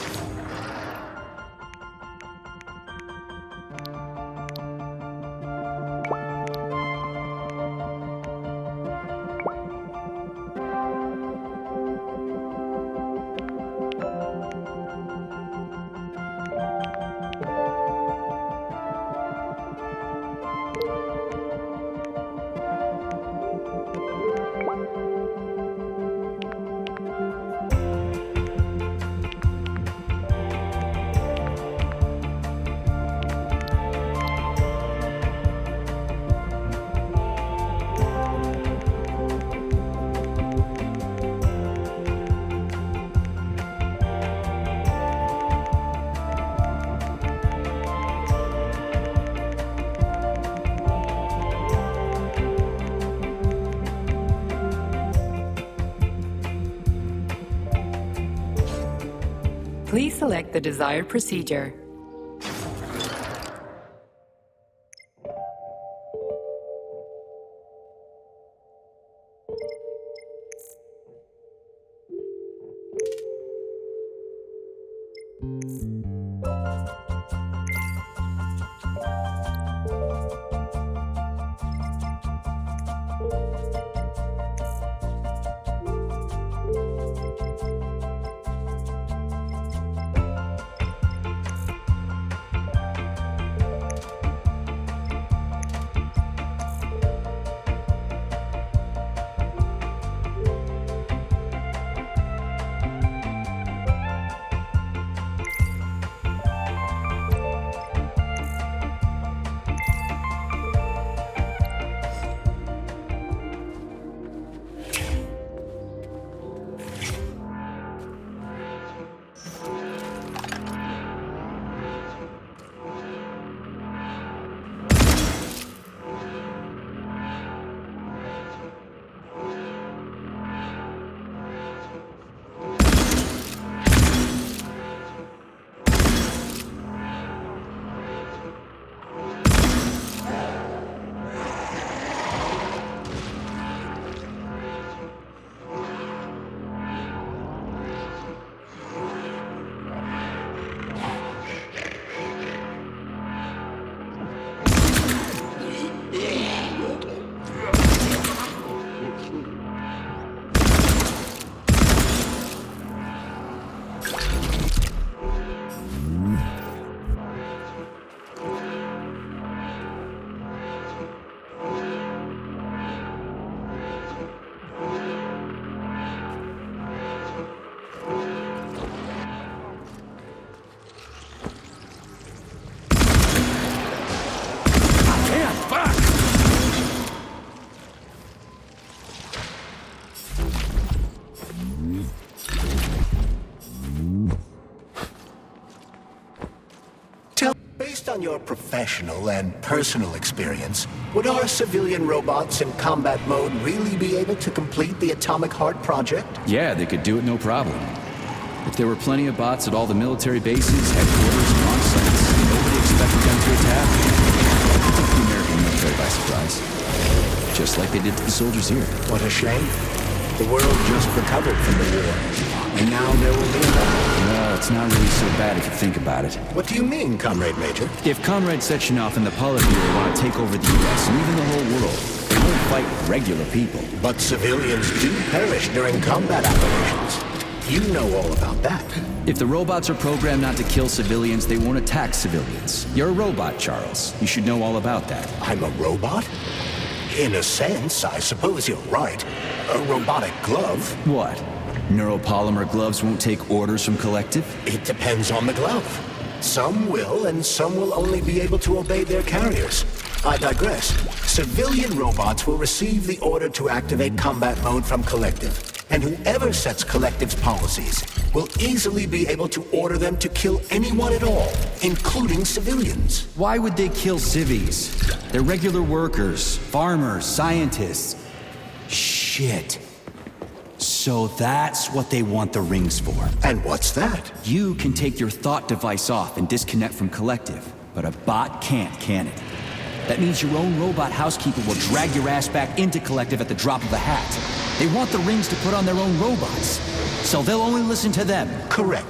Please select the desired procedure. Based on your professional and personal experience, would our civilian robots in combat mode really be able to complete the Atomic Heart project? Yeah, they could do it no problem. If there were plenty of bots at all the military bases, headquarters, and launch sites, nobody expected them to attack. It took the American military by surprise. Just like they did to the soldiers here. What a shame. The world just recovered from the war. And now there will be another. Well, it's not really so bad if you think about it. What do you mean, Comrade Major? If Comrade Sechenov and the Politburo want to take over the U.S. and even the whole world, they won't fight regular people. But civilians do perish during combat operations. You know all about that. If the robots are programmed not to kill civilians, they won't attack civilians. You're a robot, Charles. You should know all about that. I'm a robot? In a sense, I suppose you're right. A robotic glove. What? Neuropolymer gloves won't take orders from Collective? It depends on the glove. Some will, and some will only be able to obey their carriers. I digress. Civilian robots will receive the order to activate combat mode from Collective. And whoever sets Collective's policies will easily be able to order them to kill anyone at all, including civilians. Why would they kill civvies? They're regular workers, farmers, scientists. Shit. So that's what they want the rings for. And what's that? You can take your thought device off and disconnect from Collective, but a bot can't, can it? That means your own robot housekeeper will drag your ass back into Collective at the drop of a hat. They want the rings to put on their own robots. So they'll only listen to them. Correct.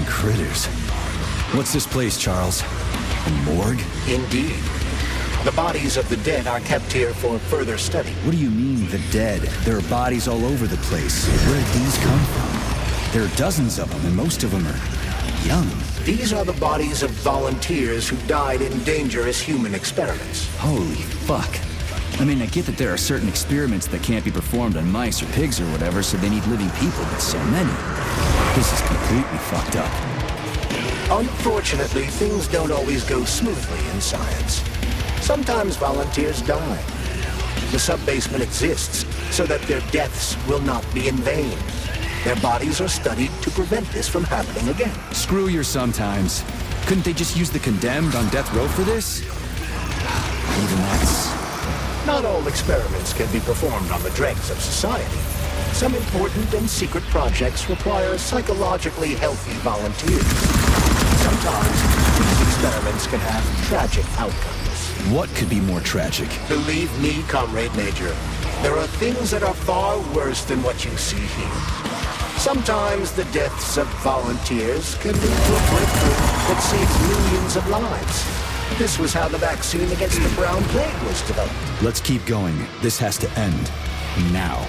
Critters. What's this place, Charles? A morgue? Indeed. The bodies of the dead are kept here for further study. What do you mean, the dead? There are bodies all over the place. Where did these come from? There are dozens of them, and most of them are young. These are the bodies of volunteers who died in dangerous human experiments. Holy fuck. I mean, I get that there are certain experiments that can't be performed on mice or pigs or whatever, so they need living people, but so many. This is completely fucked up. Unfortunately, things don't always go smoothly in science. Sometimes volunteers die. The sub-basement exists so that their deaths will not be in vain. Their bodies are studied to prevent this from happening again. Screw your sometimes. Couldn't they just use the condemned on death row for this? Even that's... Not all experiments can be performed on the dregs of society. Some important and secret projects require psychologically healthy volunteers. Sometimes these experiments can have tragic outcomes. What could be more tragic? Believe me, Comrade Major, there are things that are far worse than what you see here. Sometimes the deaths of volunteers can lead to a breakthrough that saves millions of lives. This was how the vaccine against the brown plague was developed. Let's keep going. This has to end. Now.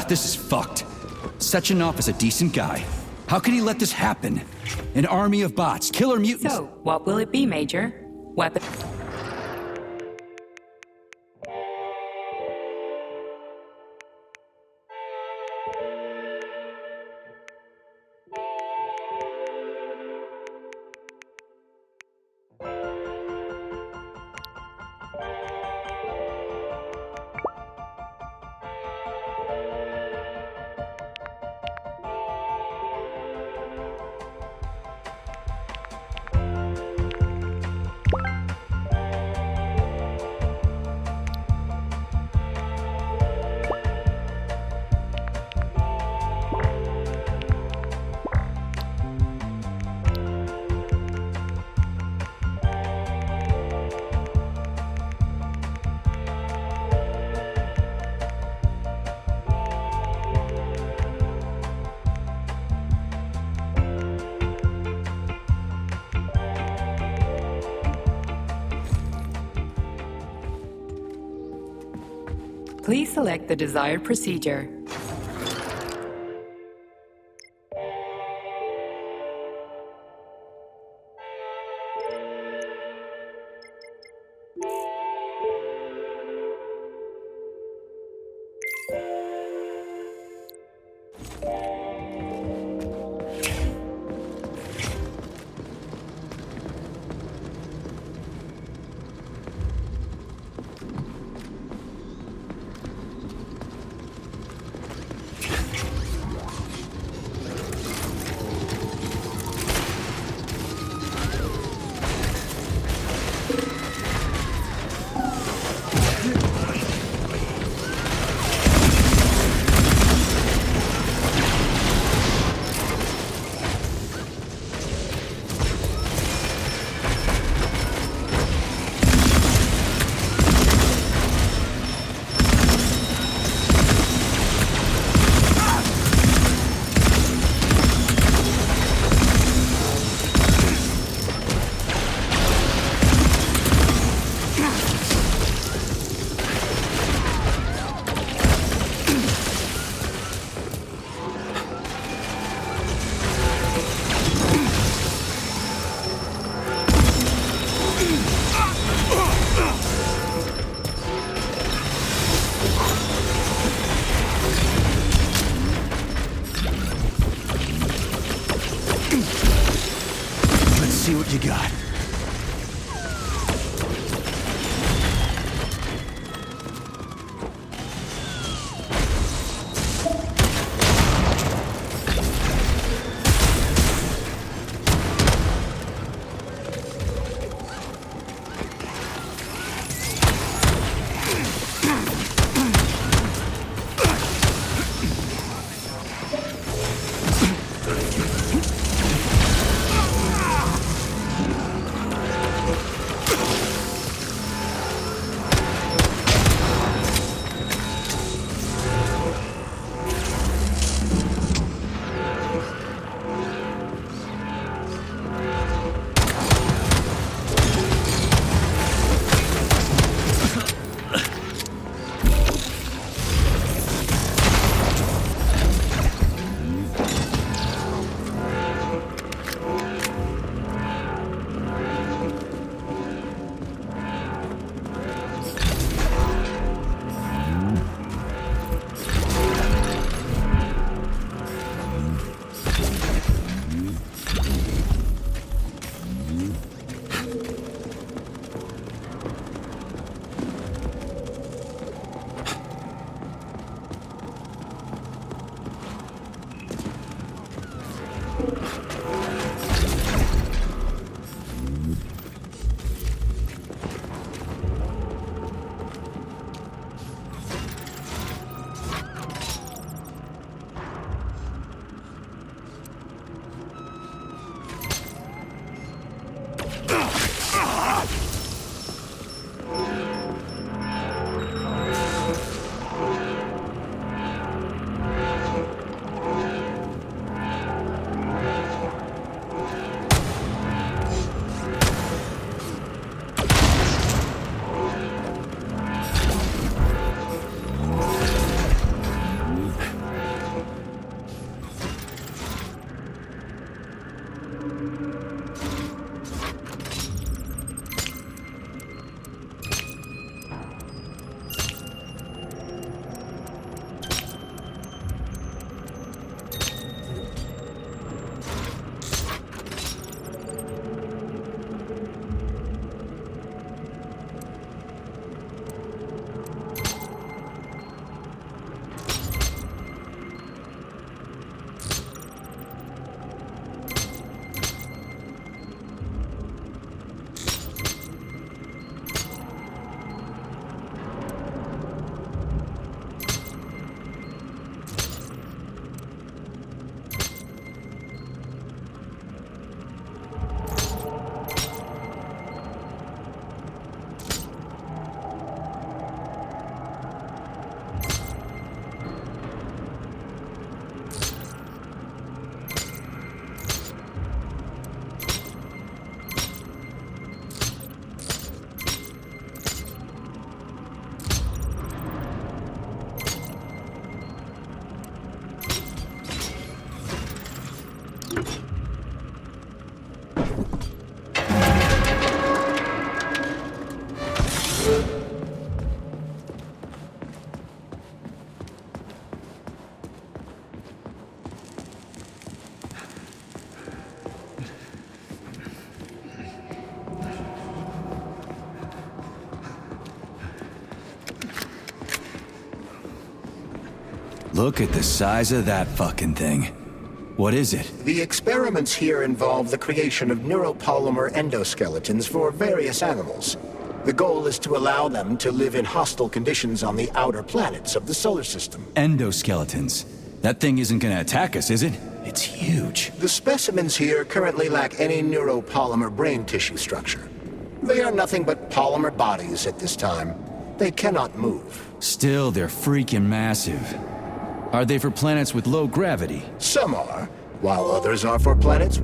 This is fucked. Sechenov is a decent guy. How could he let this happen? An army of bots, killer mutants... So, what will it be, Major? Weapon... Please select the desired procedure. See what you got. Look at the size of that fucking thing. What is it? The experiments here involve the creation of neuropolymer endoskeletons for various animals. The goal is to allow them to live in hostile conditions on the outer planets of the solar system. Endoskeletons. That thing isn't gonna attack us, is it? It's huge. The specimens here currently lack any neuropolymer brain tissue structure. They are nothing but polymer bodies at this time. They cannot move. Still, they're freaking massive. Are they for planets with low gravity? Some are, while others are for planets.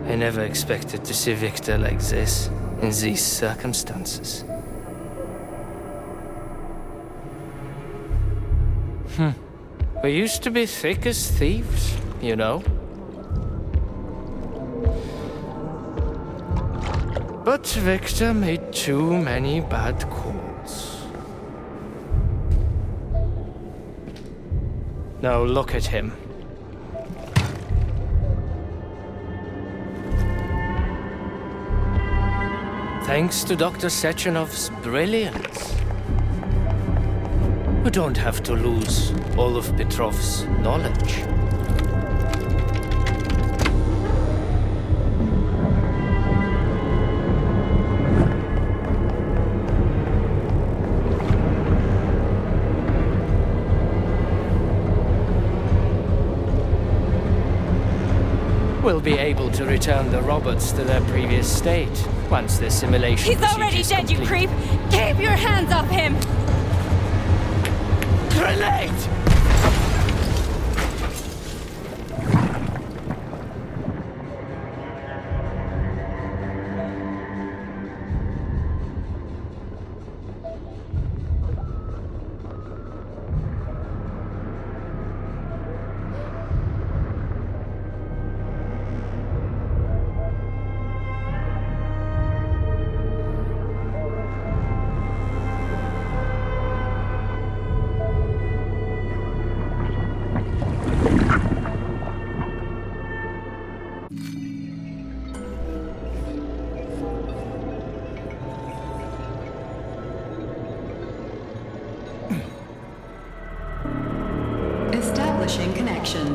I never expected to see Victor like this, in these circumstances. We used to be thick as thieves, you know? But Victor made too many bad calls. Now look at him. Thanks to Dr. Sechenov's brilliance. We don't have to lose all of Petrov's knowledge. We'll be able to return the robots to their previous state once the simulation He's already dead, complete. you creep! Keep your hands off him! Grenade! Establishing connection.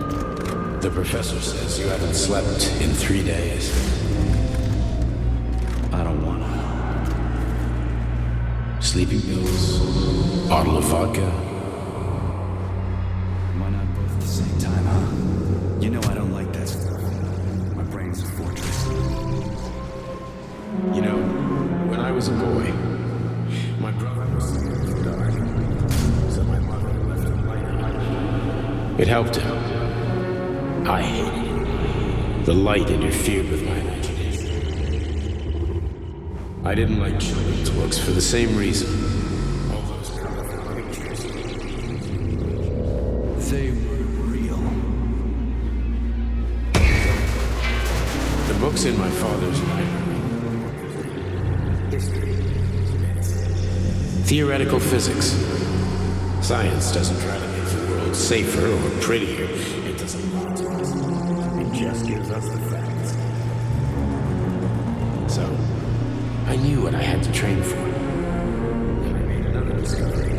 The professor says you haven't slept in 3 days. I don't wanna. Sleeping pills? Bottle of vodka? Why not both at the same time, huh? You know I don't like that stuff. My brain's a fortress. You know, when I was a boy, my brother was dying. So my mother left him light. It helped him. I hated it. The light interfered with my imagination. I didn't like children's books for the same reason. All those colorful pictures. They were real. The books in my father's library. History. Theoretical physics. Science doesn't try to make the world safer or prettier. It doesn't want to. It just gives us the facts. So, I knew what I had to train for. Then I made another discovery.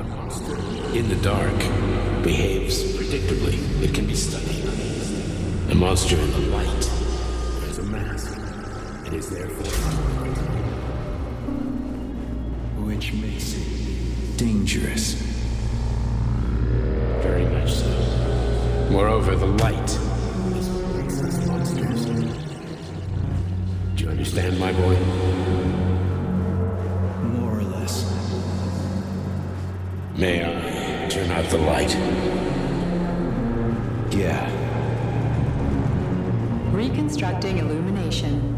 A monster in the dark behaves predictably. It can be studied. A monster in the light. There's a mask. It is therefore Which makes it dangerous. very much so. Moreover, the light is what makes us monsters. Do you understand, my boy? More or less. May I turn out the light? Yeah. Reconstructing illumination.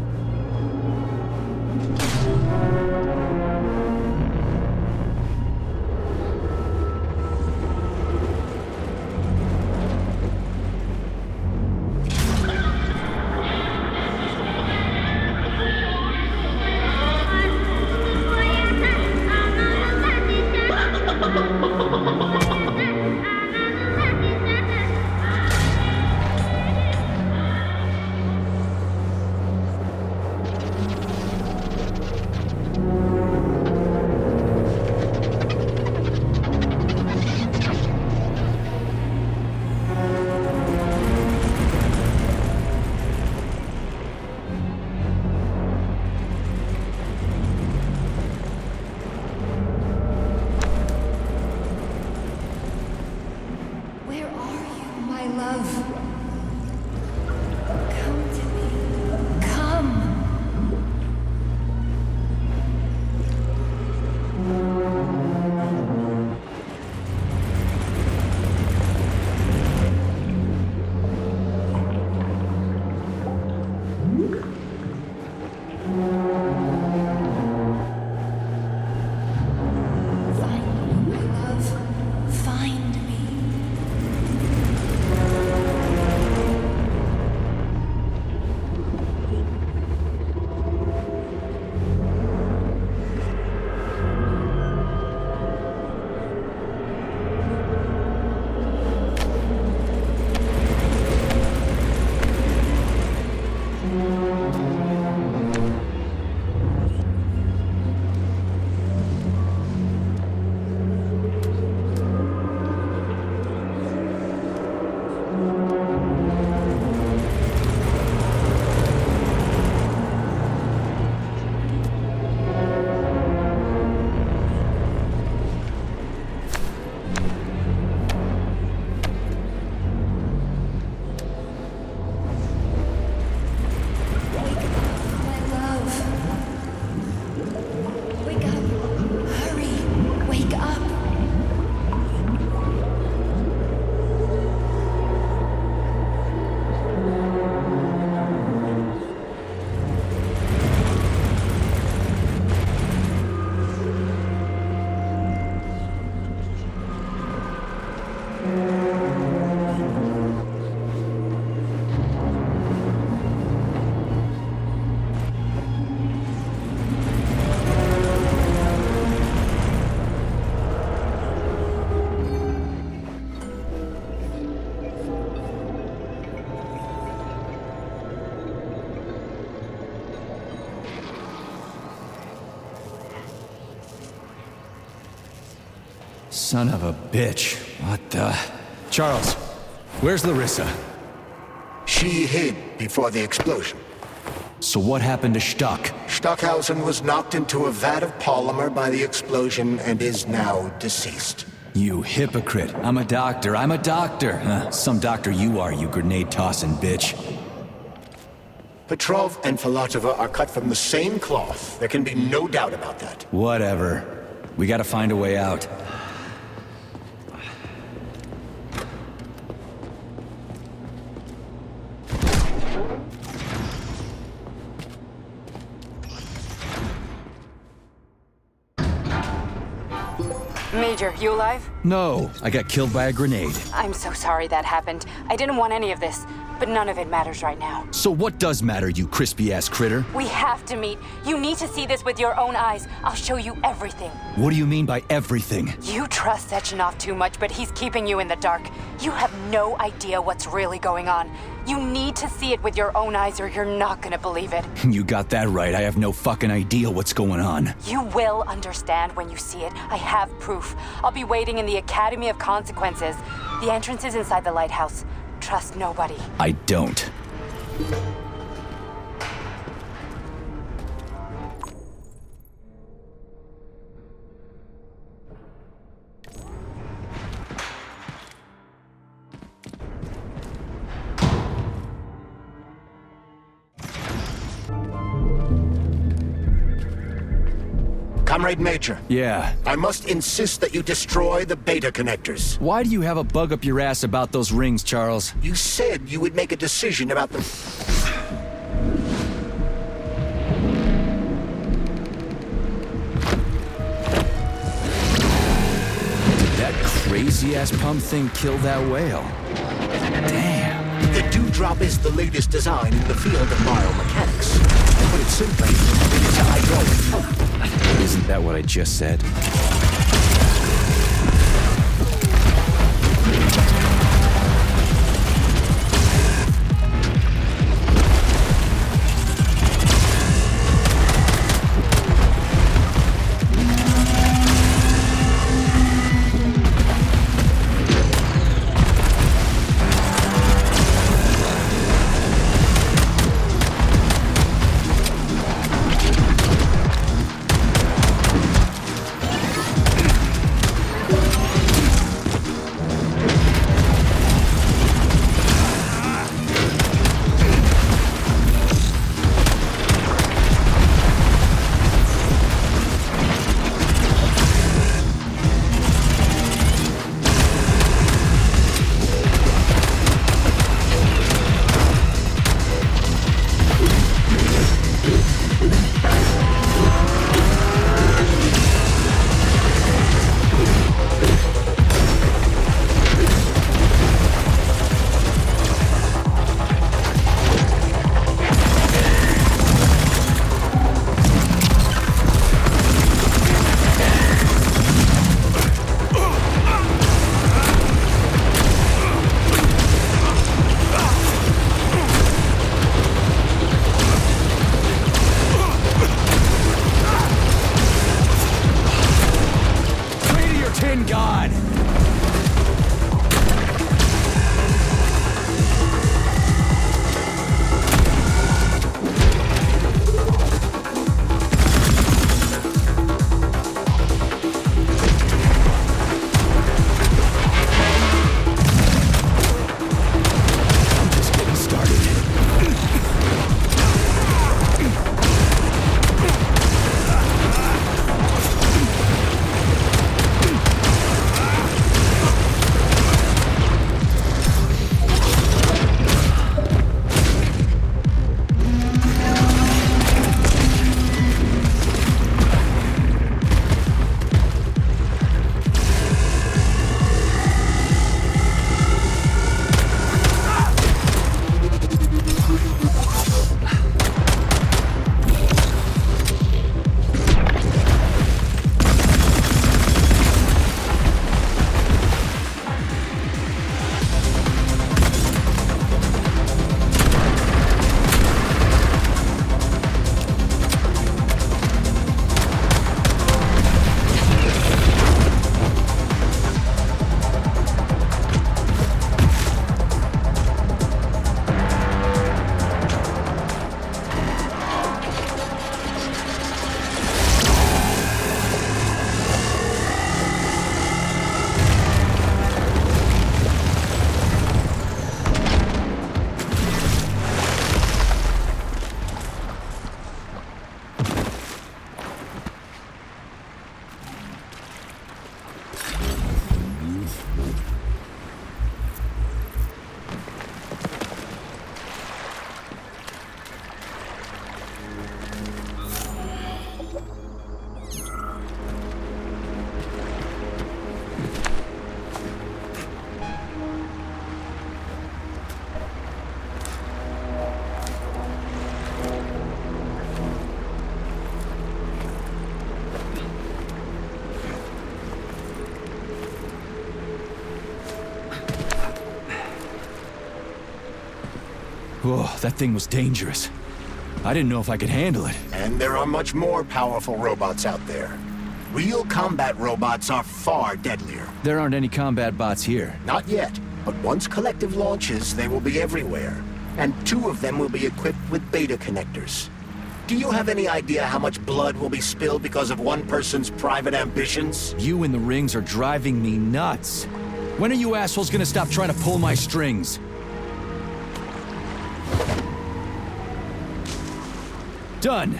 Son of a bitch. What the... Charles, where's Larissa? She hid before the explosion. So what happened to Stuck? Stockhausen was knocked into a vat of polymer by the explosion and is now deceased. You hypocrite. I'm a doctor. Some doctor you are, you grenade-tossing bitch. Petrov and Philatova are cut from the same cloth. There can be no doubt about that. Whatever. We gotta find a way out. Major, you alive? No, I got killed by a grenade. I'm so sorry that happened. I didn't want any of this, but none of it matters right now. So what does matter, you crispy-ass critter? We have to meet. You need to see this with your own eyes. I'll show you everything. What do you mean by everything? You trust Sechenov too much, but he's keeping you in the dark. You have no idea what's really going on. You need to see it with your own eyes or you're not gonna believe it. You got that right. I have no fucking idea what's going on. You will understand when you see it. I have proof. I'll be waiting in the Academy of Consequences. The entrance is inside the lighthouse. Trust nobody. I don't. Comrade Major. Yeah? I must insist that you destroy the beta connectors. Why do you have a bug up your ass about those rings, Charles? You said you would make a decision about them. Did that crazy-ass pump thing kill that whale? Damn. The dewdrop is the latest design in the field of biomechanics. To put it simply, it is a hydraulic pump. Isn't that what I just said? Whoa, that thing was dangerous. I didn't know if I could handle it. And there are much more powerful robots out there. Real combat robots are far deadlier. There aren't any combat bots here. Not yet, but once Collective launches, they will be everywhere. And 2 of them will be equipped with beta connectors. Do you have any idea how much blood will be spilled because of one person's private ambitions? You and the rings are driving me nuts. When are you assholes gonna stop trying to pull my strings? Done.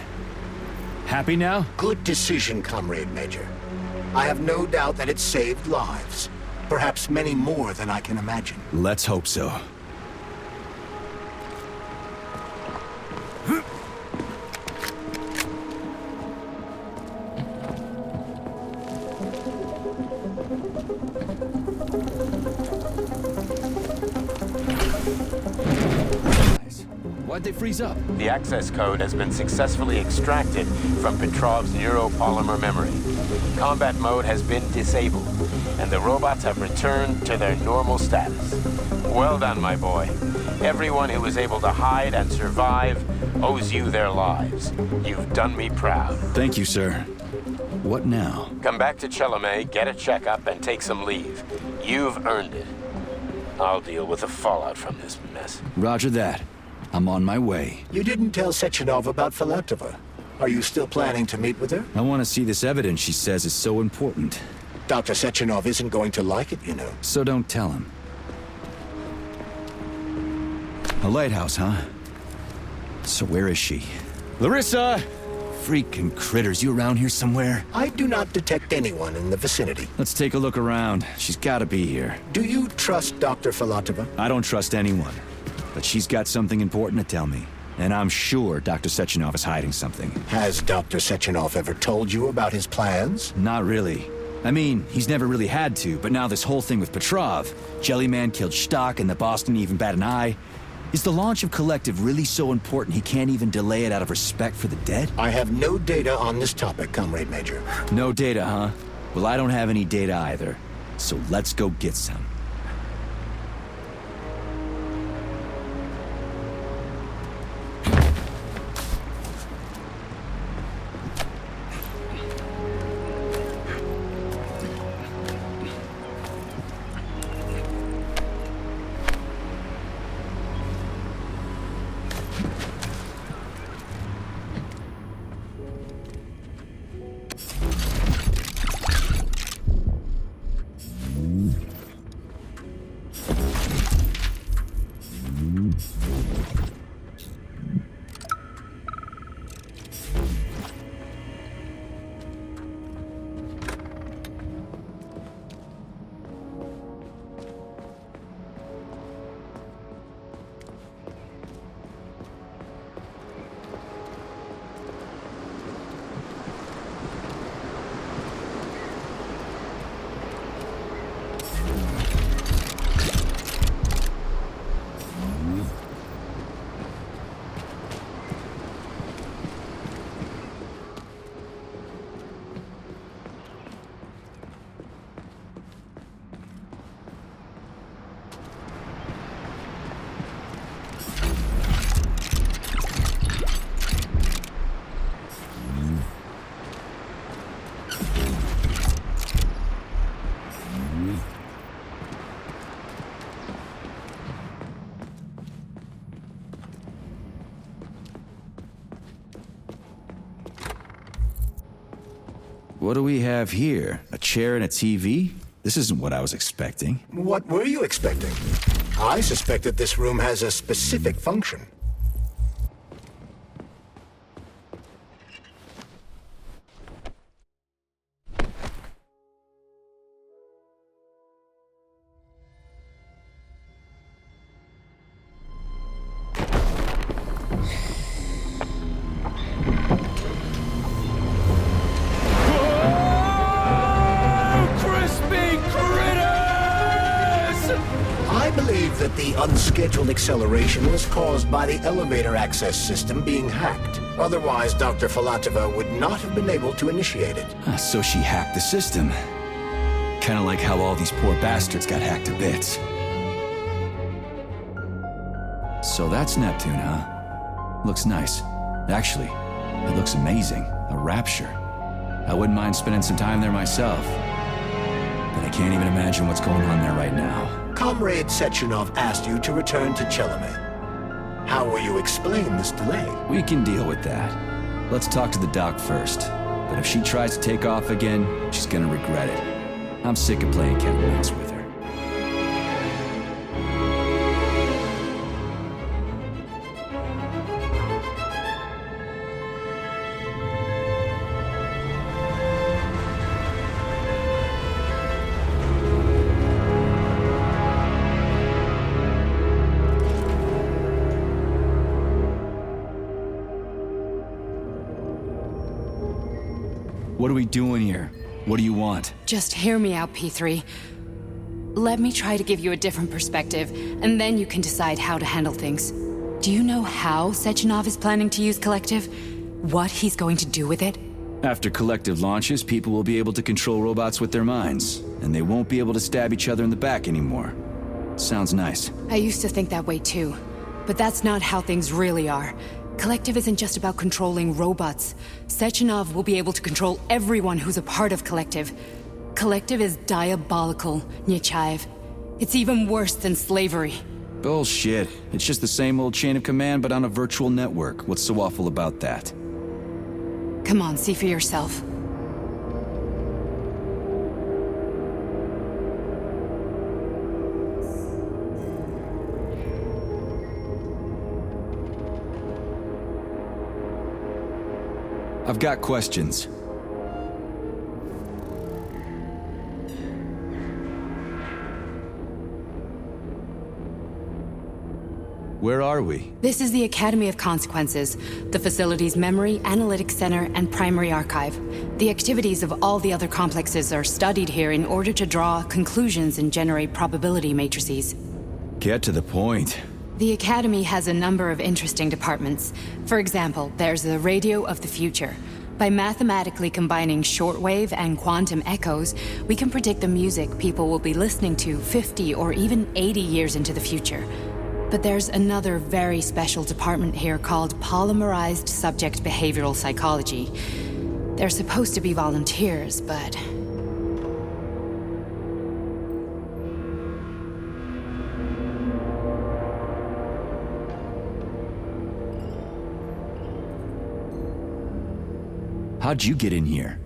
Happy now? Good decision, Comrade Major. I have no doubt that it saved lives. Perhaps many more than I can imagine. Let's hope so. Why'd they freeze up? The access code has been successfully extracted from Petrov's neuropolymer memory. Combat mode has been disabled, and the robots have returned to their normal status. Well done, my boy. Everyone who was able to hide and survive owes you their lives. You've done me proud. Thank you, sir. What now? Come back to Chelome, get a checkup, and take some leave. You've earned it. I'll deal with the fallout from this mess. Roger that. I'm on my way. You didn't tell Sechenov about Philatova. Are you still planning to meet with her? I want to see this evidence she says is so important. Dr. Sechenov isn't going to like it, you know. So don't tell him. A lighthouse, huh? So where is she? Larissa! Freaking critters, you around here somewhere? I do not detect anyone in the vicinity. Let's take a look around. She's gotta be here. Do you trust Dr. Philatova? I don't trust anyone. But she's got something important to tell me. And I'm sure Dr. Sechenov is hiding something. Has Dr. Sechenov ever told you about his plans? Not really. I mean, he's never really had to, but now this whole thing with Petrov, Jellyman killed Stock and the boss didn't even bat an eye. Is the launch of Collective really so important he can't even delay it out of respect for the dead? I have no data on this topic, Comrade Major. No data, huh? Well, I don't have any data either. So let's go get some. What do we have here? A chair and a TV? This isn't what I was expecting. What were you expecting? I suspect that this room has a specific function. Unscheduled acceleration was caused by the elevator access system being hacked. Otherwise, Dr. Philatova would not have been able to initiate it. So she hacked the system. Kinda like how all these poor bastards got hacked to bits. So that's Neptune, huh? Looks nice. Actually, it looks amazing. A rapture. I wouldn't mind spending some time there myself. But I can't even imagine what's going on there right now. Comrade Sechenov asked you to return to Chelome. How will you explain this delay? We can deal with that. Let's talk to the doc first. But if she tries to take off again, she's gonna regret it. I'm sick of playing cat and mouse with her. What are we doing here? What do you want? Just hear me out, P3. Let me try to give you a different perspective, and then you can decide how to handle things. Do you know how Sechenov is planning to use Collective? What he's going to do with it? After Collective launches, people will be able to control robots with their minds, and they won't be able to stab each other in the back anymore. Sounds nice. I used to think that way too, but that's not how things really are. Collective isn't just about controlling robots. Sechenov will be able to control everyone who's a part of Collective. Collective is diabolical, Nechayev. It's even worse than slavery. Bullshit. It's just the same old chain of command, but on a virtual network. What's so awful about that? Come on, see for yourself. I've got questions. Where are we? This is the Academy of Consequences, the facility's memory, analytics center, and primary archive. The activities of all the other complexes are studied here in order to draw conclusions and generate probability matrices. Get to the point. The Academy has a number of interesting departments. For example, there's the Radio of the Future. By mathematically combining shortwave and quantum echoes, we can predict the music people will be listening to 50 or even 80 years into the future. But there's another very special department here called Polymerized Subject Behavioral Psychology. They're supposed to be volunteers, but... How'd you get in here?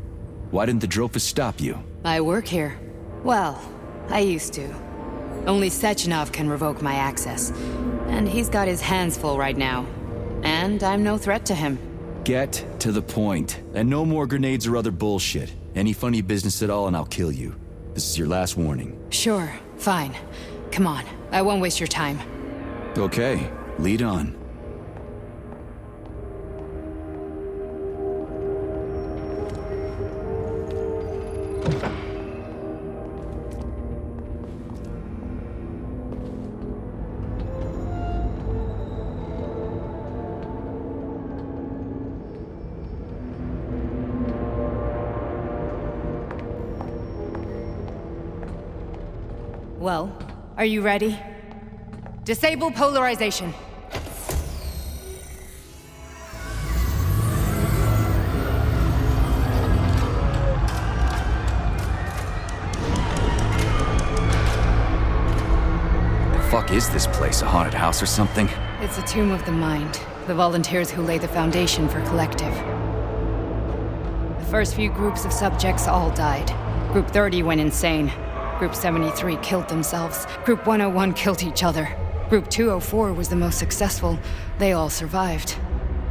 Why didn't the Drofus stop you? I work here. Well, I used to. Only Sechenov can revoke my access. And he's got his hands full right now. And I'm no threat to him. Get to the point. And no more grenades or other bullshit. Any funny business at all and I'll kill you. This is your last warning. Sure, fine. Come on, I won't waste your time. Okay, lead on. Well, are you ready? Disable polarization. The fuck is this place? A haunted house or something? It's a tomb of the mind. The volunteers who lay the foundation for Collective. The first few groups of subjects all died. Group 30 went insane. Group 73 killed themselves. Group 101 killed each other. Group 204 was the most successful. They all survived.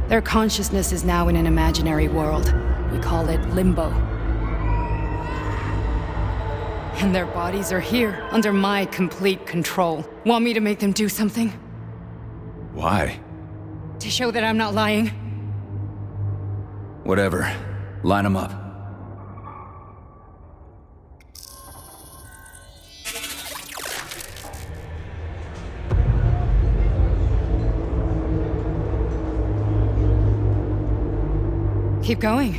Their consciousness is now in an imaginary world. We call it limbo. And their bodies are here, under my complete control. Want me to make them do something? Why? To show that I'm not lying? Whatever. Line them up. Keep going.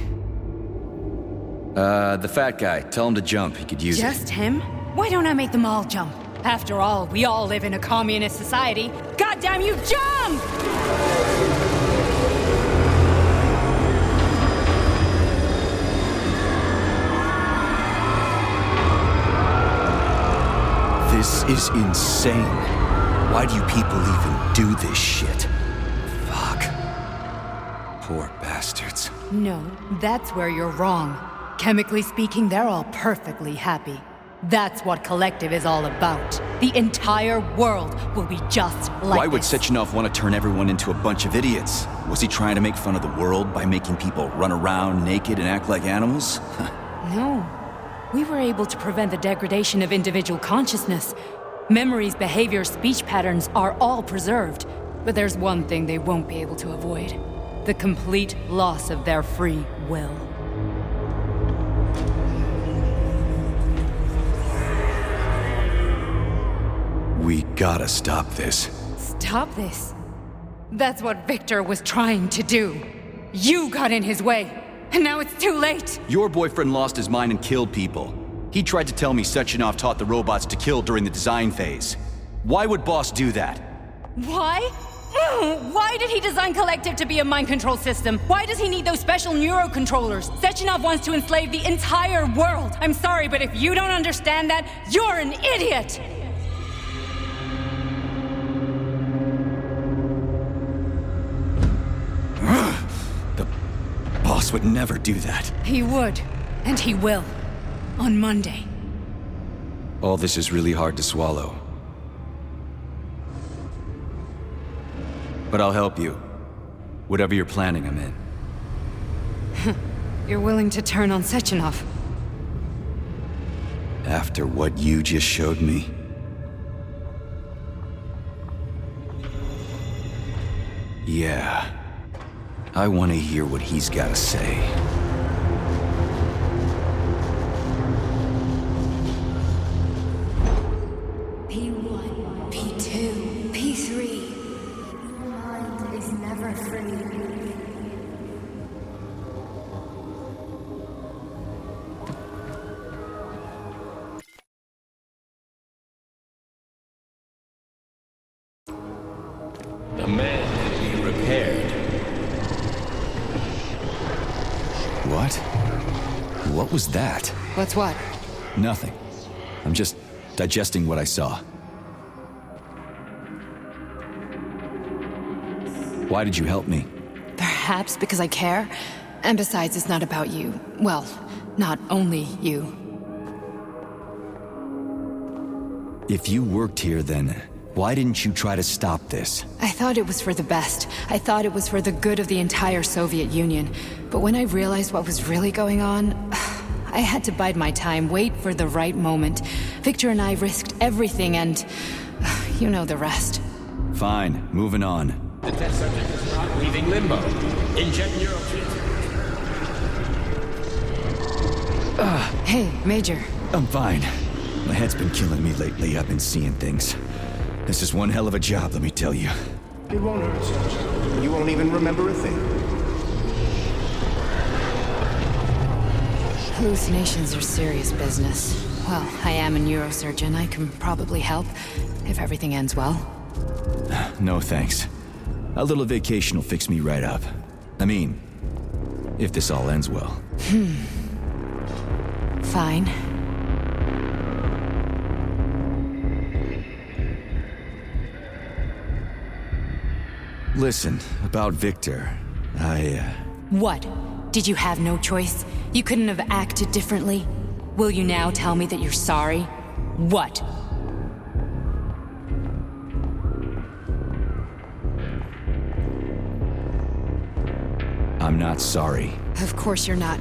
The fat guy. Tell him to jump. He could use it. Just him? Why don't I make them all jump? After all, we all live in a communist society. Goddamn you, jump! This is insane. Why do you people even do this shit? Fuck. Poor bastards. No, that's where you're wrong. Chemically speaking, they're all perfectly happy. That's what Collective is all about. The entire world will be just like Why would this. Sechenov want to turn everyone into a bunch of idiots? Was he trying to make fun of the world by making people run around naked and act like animals? No. We were able to prevent the degradation of individual consciousness. Memories, behaviors, speech patterns are all preserved. But there's one thing they won't be able to avoid. The complete loss of their free will. We gotta stop this. Stop this. That's what Victor was trying to do. You got in his way, and now it's too late. Your boyfriend lost his mind and killed people. He tried to tell me Sechenov taught the robots to kill during the design phase. Why would Boss do that? Why? Why did he design Collective to be a mind control system? Why does he need those special neurocontrollers? Sechenov wants to enslave the entire world. I'm sorry, but if you don't understand that, you're an idiot! The Boss would never do that. He would, and he will. On Monday. All this is really hard to swallow. But I'll help you. Whatever you're planning, I'm in. You're willing to turn on Sechenov? After what you just showed me? Yeah. I want to hear what he's got to say. P1, P2, P3. Your mind is never free. The man can be repaired. What? What was that? What's what? Nothing. I'm just digesting what I saw. Why did you help me? Perhaps because I care. And besides, it's not about you. Well, not only you. If you worked here, then why didn't you try to stop this? I thought it was for the best. I thought it was for the good of the entire Soviet Union. But when I realized what was really going on, I had to bide my time, wait for the right moment. Victor and I risked everything and you know the rest. Fine, moving on. The test subject is not leaving limbo. Inject neurotransmitters. Hey, Major. I'm fine. My head's been killing me lately. I've been seeing things. This is one hell of a job, let me tell you. It won't hurt, Sergeant. You won't even remember a thing. Hallucinations are serious business. Well, I am a neurosurgeon. I can probably help, if everything ends well. No thanks. A little vacation will fix me right up. I mean, if this all ends well. Fine. Listen, about Victor, What? Did you have no choice? You couldn't have acted differently? Will you now tell me that you're sorry? What? I'm not sorry. Of course you're not.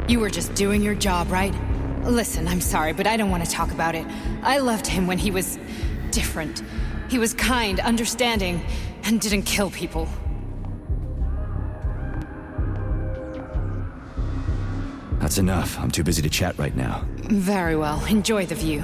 You were just doing your job, right? Listen, I'm sorry, but I don't want to talk about it. I loved him when he was different. He was kind, understanding, and didn't kill people. That's enough. I'm too busy to chat right now. Very well. Enjoy the view.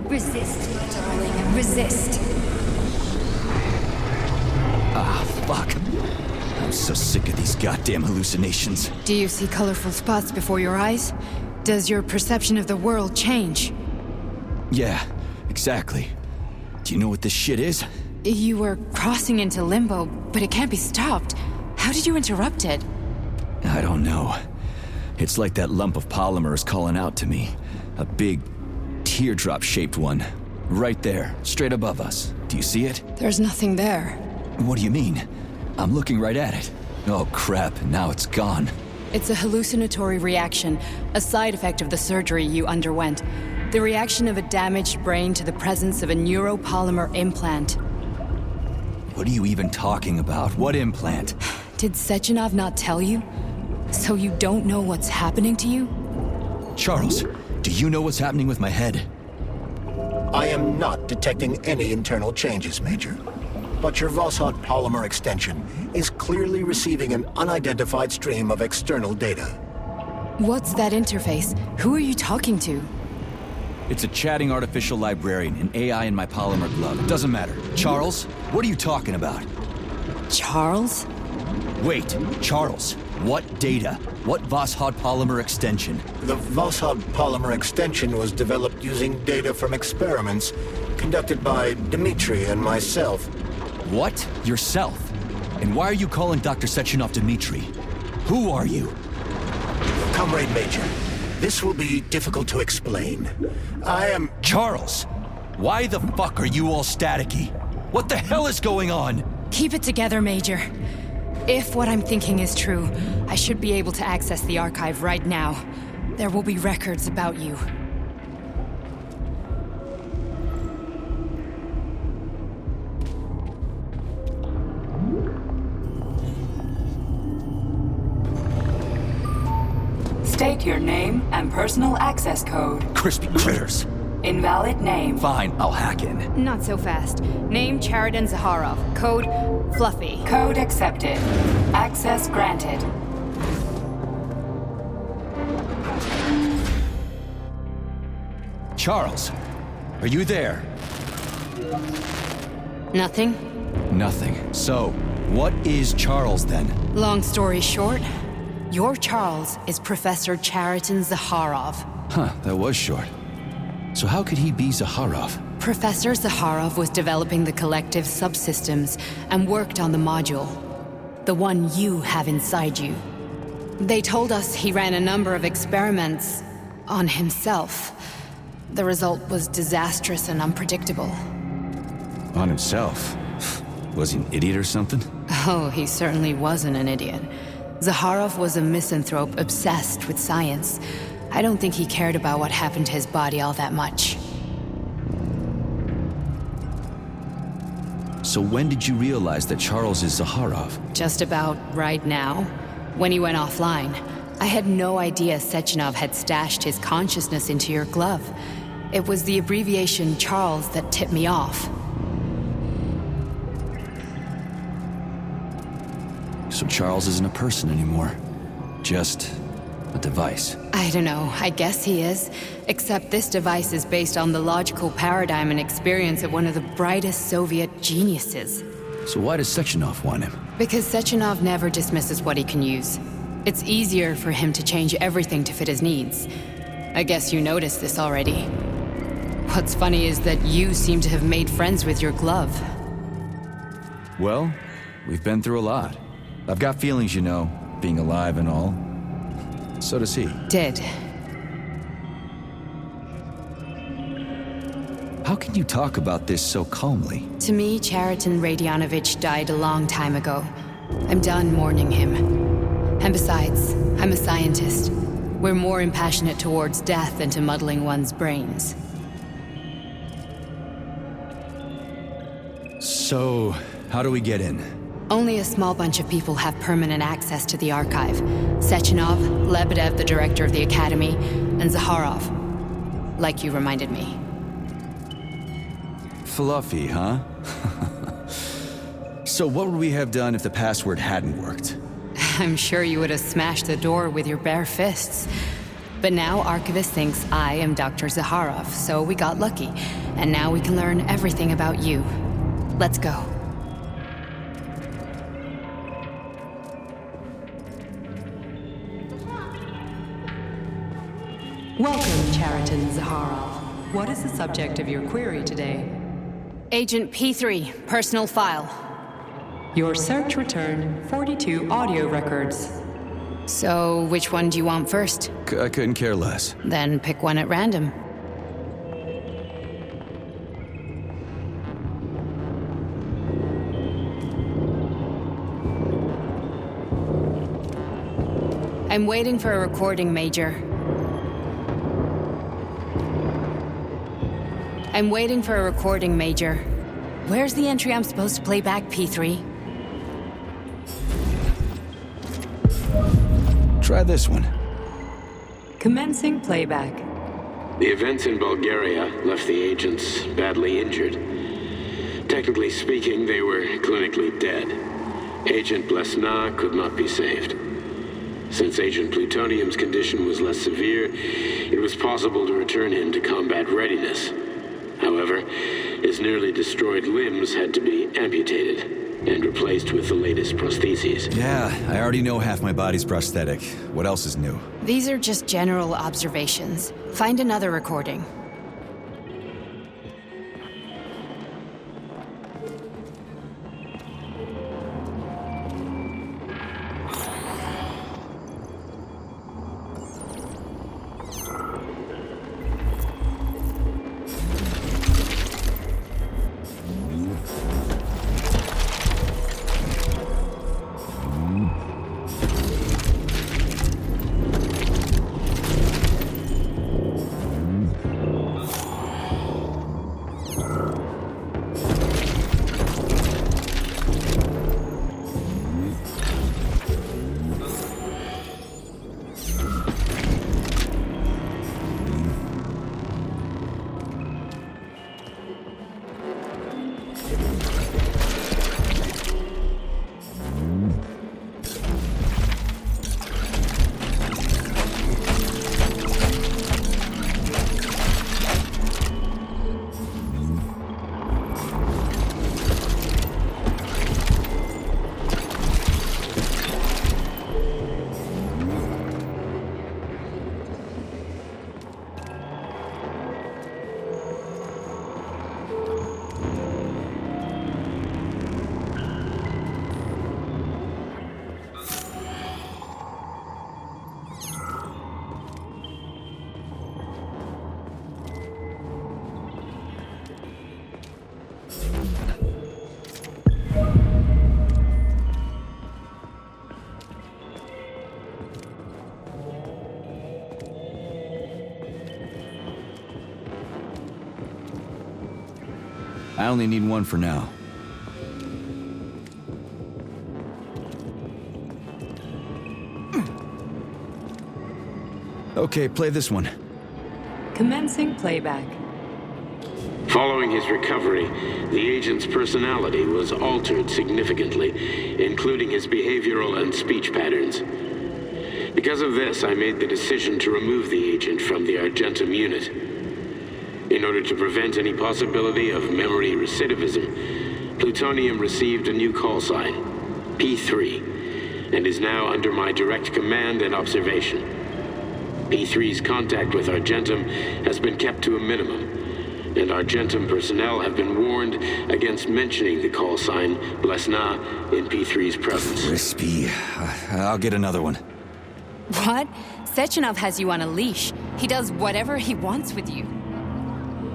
Resist, my darling. Resist. Ah, fuck. I'm so sick of these goddamn hallucinations. Do you see colorful spots before your eyes? Does your perception of the world change? Yeah, exactly. Do you know what this shit is? You were crossing into limbo, but it can't be stopped. How did you interrupt it? I don't know. It's like that lump of polymer is calling out to me. A big, teardrop-shaped one. Right there, straight above us. Do you see it? There's nothing there. What do you mean? I'm looking right at it. Oh crap, now it's gone. It's a hallucinatory reaction, a side effect of the surgery you underwent. The reaction of a damaged brain to the presence of a neuropolymer implant. What are you even talking about? What implant? Did Sechenov not tell you? So you don't know what's happening to you? Charles, do you know what's happening with my head? I am not detecting any internal changes, Major. But your Voshod polymer extension is clearly receiving an unidentified stream of external data. What's that interface? Who are you talking to? It's a chatting artificial librarian, an AI in my polymer glove. It doesn't matter. Charles, what are you talking about? Charles? Wait, Charles, what data? What Voshod polymer extension? The Voshod polymer extension was developed using data from experiments conducted by Dmitri and myself. What? Yourself? And why are you calling Dr. Sechenov Dmitri? Who are you? Comrade Major, this will be difficult to explain. I am... Charles! Why the fuck are you all staticky? What the hell is going on? Keep it together, Major. If what I'm thinking is true, I should be able to access the archive right now. There will be records about you. State your name and personal access code. Crispy critters. Invalid name. Fine, I'll hack in. Not so fast. Name Chariton Zaharov. Code Fluffy. Code accepted. Access granted. Charles, are you there? Nothing? Nothing. So, what is Charles then? Long story short, your Charles is Professor Chariton Zaharov. Huh, that was short. So how could he be Zaharov? Professor Zaharov was developing the collective subsystems and worked on the module. The one you have inside you. They told us he ran a number of experiments on himself. The result was disastrous and unpredictable. On himself? Was he an idiot or something? Oh, he certainly wasn't an idiot. Zaharov was a misanthrope obsessed with science. I don't think he cared about what happened to his body all that much. So when did you realize that Charles is Zaharov? Just about right now, when he went offline. I had no idea Sechenov had stashed his consciousness into your glove. It was the abbreviation Charles that tipped me off. So Charles isn't a person anymore. Just a device. I don't know, I guess he is. Except this device is based on the logical paradigm and experience of one of the brightest Soviet geniuses. So why does Sechenov want him? Because Sechenov never dismisses what he can use. It's easier for him to change everything to fit his needs. I guess you noticed this already. What's funny is that you seem to have made friends with your glove. Well, we've been through a lot. I've got feelings, you know, being alive and all. So does he. Did. How can you talk about this so calmly? To me, Chariton Radionovich died a long time ago. I'm done mourning him. And besides, I'm a scientist. We're more impassionate towards death than to muddling one's brains. So, how do we get in? Only a small bunch of people have permanent access to the archive. Sechenov, Lebedev, the director of the Academy, and Zaharov. Like you reminded me. Fluffy, huh? So what would we have done if the password hadn't worked? I'm sure you would have smashed the door with your bare fists. But now Archivist thinks I am Dr. Zaharov, so we got lucky. And now we can learn everything about you. Let's go. Welcome, Chariton Zaharov. What is the subject of your query today? Agent P3, personal file. Your search returned 42 audio records. So, which one do you want first? I couldn't care less. Then pick one at random. I'm waiting for a recording, Major. I'm waiting for a recording, Major. Where's the entry I'm supposed to play back, P3? Try this one. Commencing playback. The events in Bulgaria left the agents badly injured. Technically speaking, they were clinically dead. Agent Blesna could not be saved. Since Agent Plutonium's condition was less severe, it was possible to return him to combat readiness. However, his nearly destroyed limbs had to be amputated and replaced with the latest prostheses. Yeah, I already know half my body's prosthetic. What else is new? These are just general observations. Find another recording. I only need one for now. Okay, play this one. Commencing playback. Following his recovery, the agent's personality was altered significantly, including his behavioral and speech patterns. Because of this, I made the decision to remove the agent from the Argentum unit. In order to prevent any possibility of memory recidivism, Plutonium received a new call sign, P3, and is now under my direct command and observation. P3's contact with Argentum has been kept to a minimum, and Argentum personnel have been warned against mentioning the call sign Blesna in P3's presence. Crispy. I'll get another one. What? Sechenov has you on a leash. He does whatever he wants with you.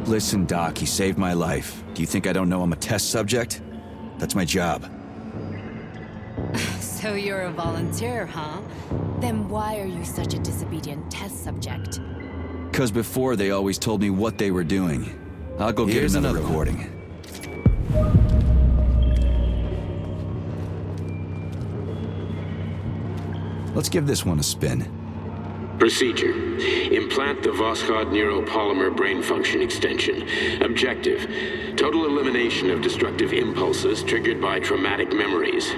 Listen, Doc, he saved my life. Do you think I don't know I'm a test subject? That's my job. So you're a volunteer, huh? Then why are you such a disobedient test subject? 'Cause before they always told me what they were doing. I'll go get another recording. Let's give this one a spin. Procedure. Implant the Voskhod neuropolymer brain function extension. Objective. Total elimination of destructive impulses triggered by traumatic memories.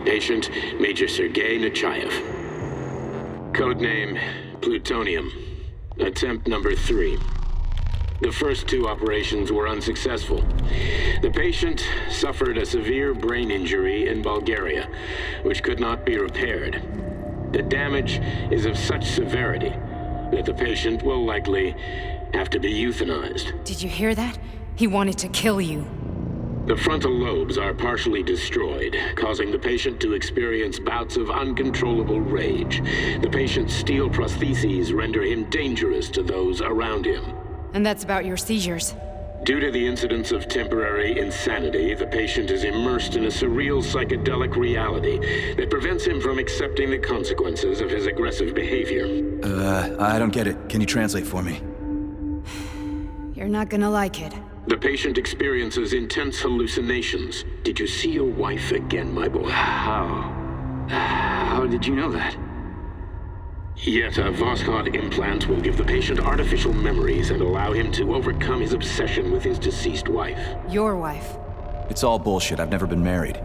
Patient, Major Sergei Nechayev. Codename, Plutonium. Attempt number 3. The first 2 operations were unsuccessful. The patient suffered a severe brain injury in Bulgaria, which could not be repaired. The damage is of such severity that the patient will likely have to be euthanized. Did you hear that? He wanted to kill you. The frontal lobes are partially destroyed, causing the patient to experience bouts of uncontrollable rage. The patient's steel prostheses render him dangerous to those around him. And that's about your seizures. Due to the incidence of temporary insanity, the patient is immersed in a surreal psychedelic reality that prevents him from accepting the consequences of his aggressive behavior. I don't get it. Can you translate for me? You're not gonna like it. The patient experiences intense hallucinations. Did you see your wife again, my boy? How did you know that? Yet a Voskhod implant will give the patient artificial memories and allow him to overcome his obsession with his deceased wife. Your wife. It's all bullshit. I've never been married.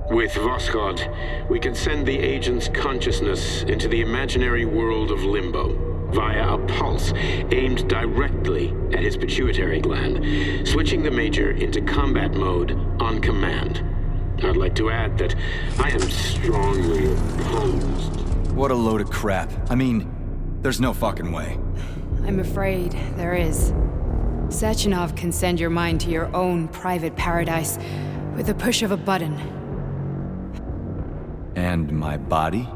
With Voskhod, we can send the agent's consciousness into the imaginary world of limbo via a pulse aimed directly at his pituitary gland, switching the Major into combat mode on command. I'd like to add that I am strongly opposed. What a load of crap. I mean, there's no fucking way. I'm afraid there is. Sechenov can send your mind to your own private paradise with the push of a button. And my body?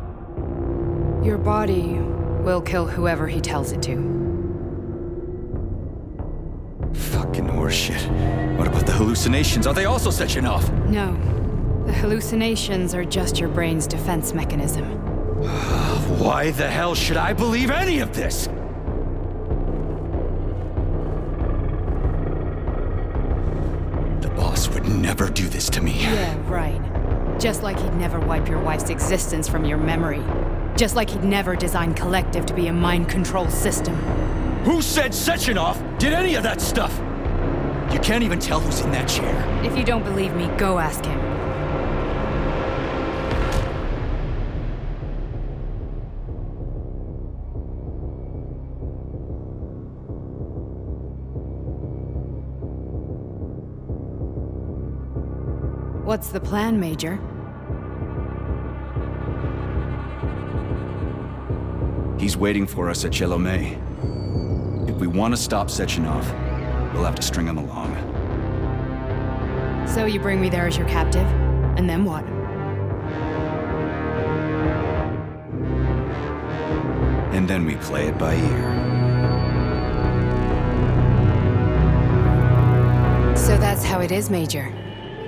Your body will kill whoever he tells it to. Fucking horseshit. What about the hallucinations? Are they also Sechenov? No. The hallucinations are just your brain's defense mechanism. Why the hell should I believe any of this? The boss would never do this to me. Yeah, right. Just like he'd never wipe your wife's existence from your memory. Just like he'd never design Collective to be a mind control system. Who said Sechenov did any of that stuff? You can't even tell who's in that chair. If you don't believe me, go ask him. What's the plan, Major? He's waiting for us at Chelomey. If we want to stop Sechenov, we'll have to string him along. So you bring me there as your captive, and then what? And then we play it by ear. So that's how it is, Major.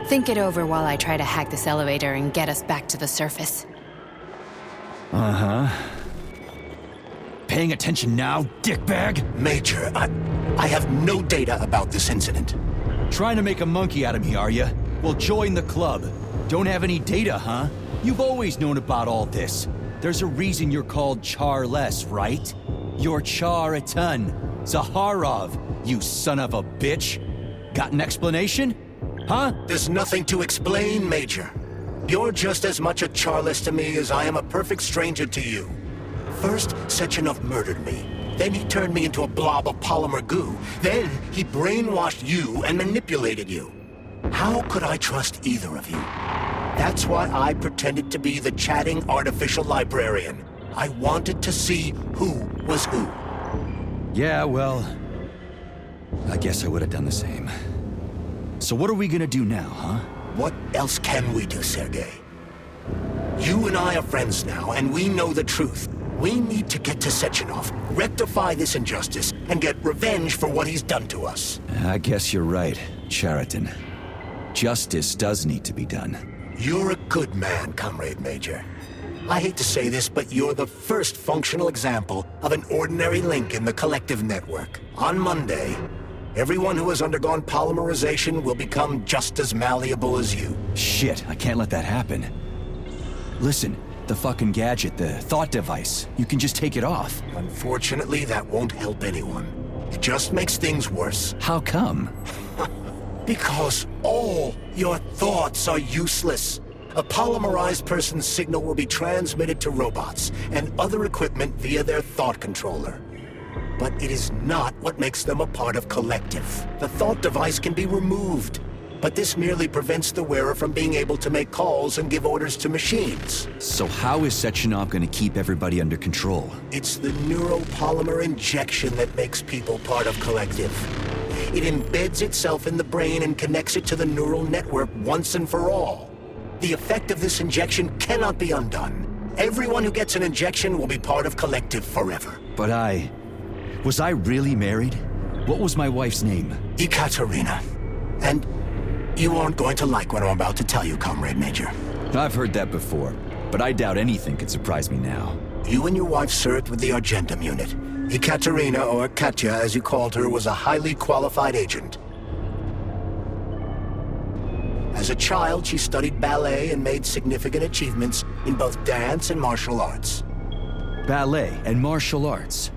Think it over while I try to hack this elevator and get us back to the surface. Uh-huh. Paying attention now, dickbag? Major, I have no data about this incident. Trying to make a monkey out of me, are you? Well, join the club. Don't have any data, huh? You've always known about all this. There's a reason you're called Charless, right? You're Chariton. Zaharov, you son of a bitch. Got an explanation? Huh? There's nothing to explain, Major. You're just as much a Charless to me as I am a perfect stranger to you. First, Sechenov murdered me. Then he turned me into a blob of polymer goo. Then he brainwashed you and manipulated you. How could I trust either of you? That's why I pretended to be the chatting artificial librarian. I wanted to see who was who. Yeah, well, I guess I would have done the same. So what are we gonna do now, huh? What else can we do, Sergei? You and I are friends now, and we know the truth. We need to get to Sechenov, rectify this injustice, and get revenge for what he's done to us. I guess you're right, Chariton. Justice does need to be done. You're a good man, Comrade Major. I hate to say this, but you're the first functional example of an ordinary link in the Collective network. On Monday, everyone who has undergone polymerization will become just as malleable as you. Shit, I can't let that happen. Listen, the fucking gadget, the thought device, you can just take it off. Unfortunately, that won't help anyone. It just makes things worse. How come? Because all your thoughts are useless. A polymerized person's signal will be transmitted to robots and other equipment via their thought controller. But it is not what makes them a part of Collective. The thought device can be removed, but this merely prevents the wearer from being able to make calls and give orders to machines. So how is Sechenov gonna keep everybody under control? It's the neuropolymer injection that makes people part of Collective. It embeds itself in the brain and connects it to the neural network once and for all. The effect of this injection cannot be undone. Everyone who gets an injection will be part of Collective forever. But was I really married? What was my wife's name? Ekaterina. And you aren't going to like what I'm about to tell you, Comrade Major. I've heard that before, but I doubt anything could surprise me now. You and your wife served with the Argentum unit. Ekaterina, or Katya as you called her, was a highly qualified agent. As a child, she studied ballet and made significant achievements in both dance and martial arts. Ballet and martial arts?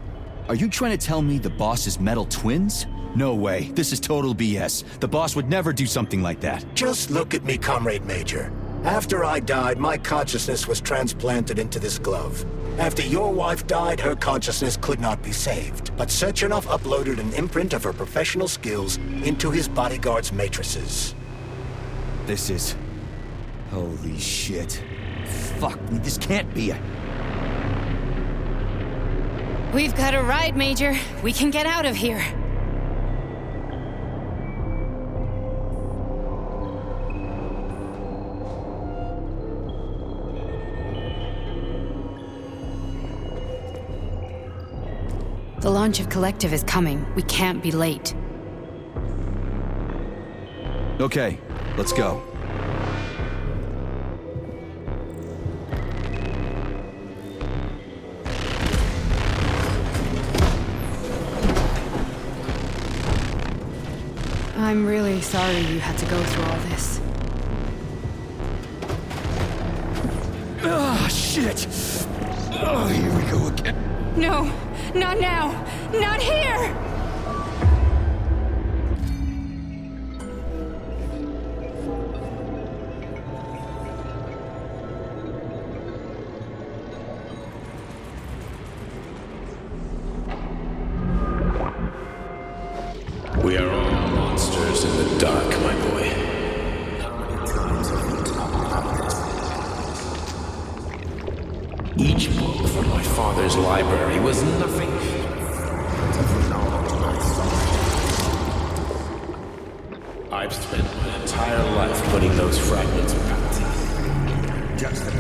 Are you trying to tell me the boss is metal twins? No way. This is total BS. The boss would never do something like that. Just look at me, Comrade Major. After I died, my consciousness was transplanted into this glove. After your wife died, her consciousness could not be saved. But Sechenov uploaded an imprint of her professional skills into his bodyguard's matrices. This is... holy shit. Fuck me, this can't be a... We've got a ride, Major. We can get out of here. The launch of Collective is coming. We can't be late. Okay, let's go. I'm really sorry you had to go through all this. Ah, shit! Oh, here we go again. No, not now! Not here! We are all monsters in the dark, my boy. Each book from my father's library was nothing. I've spent my entire life putting those fragments back together.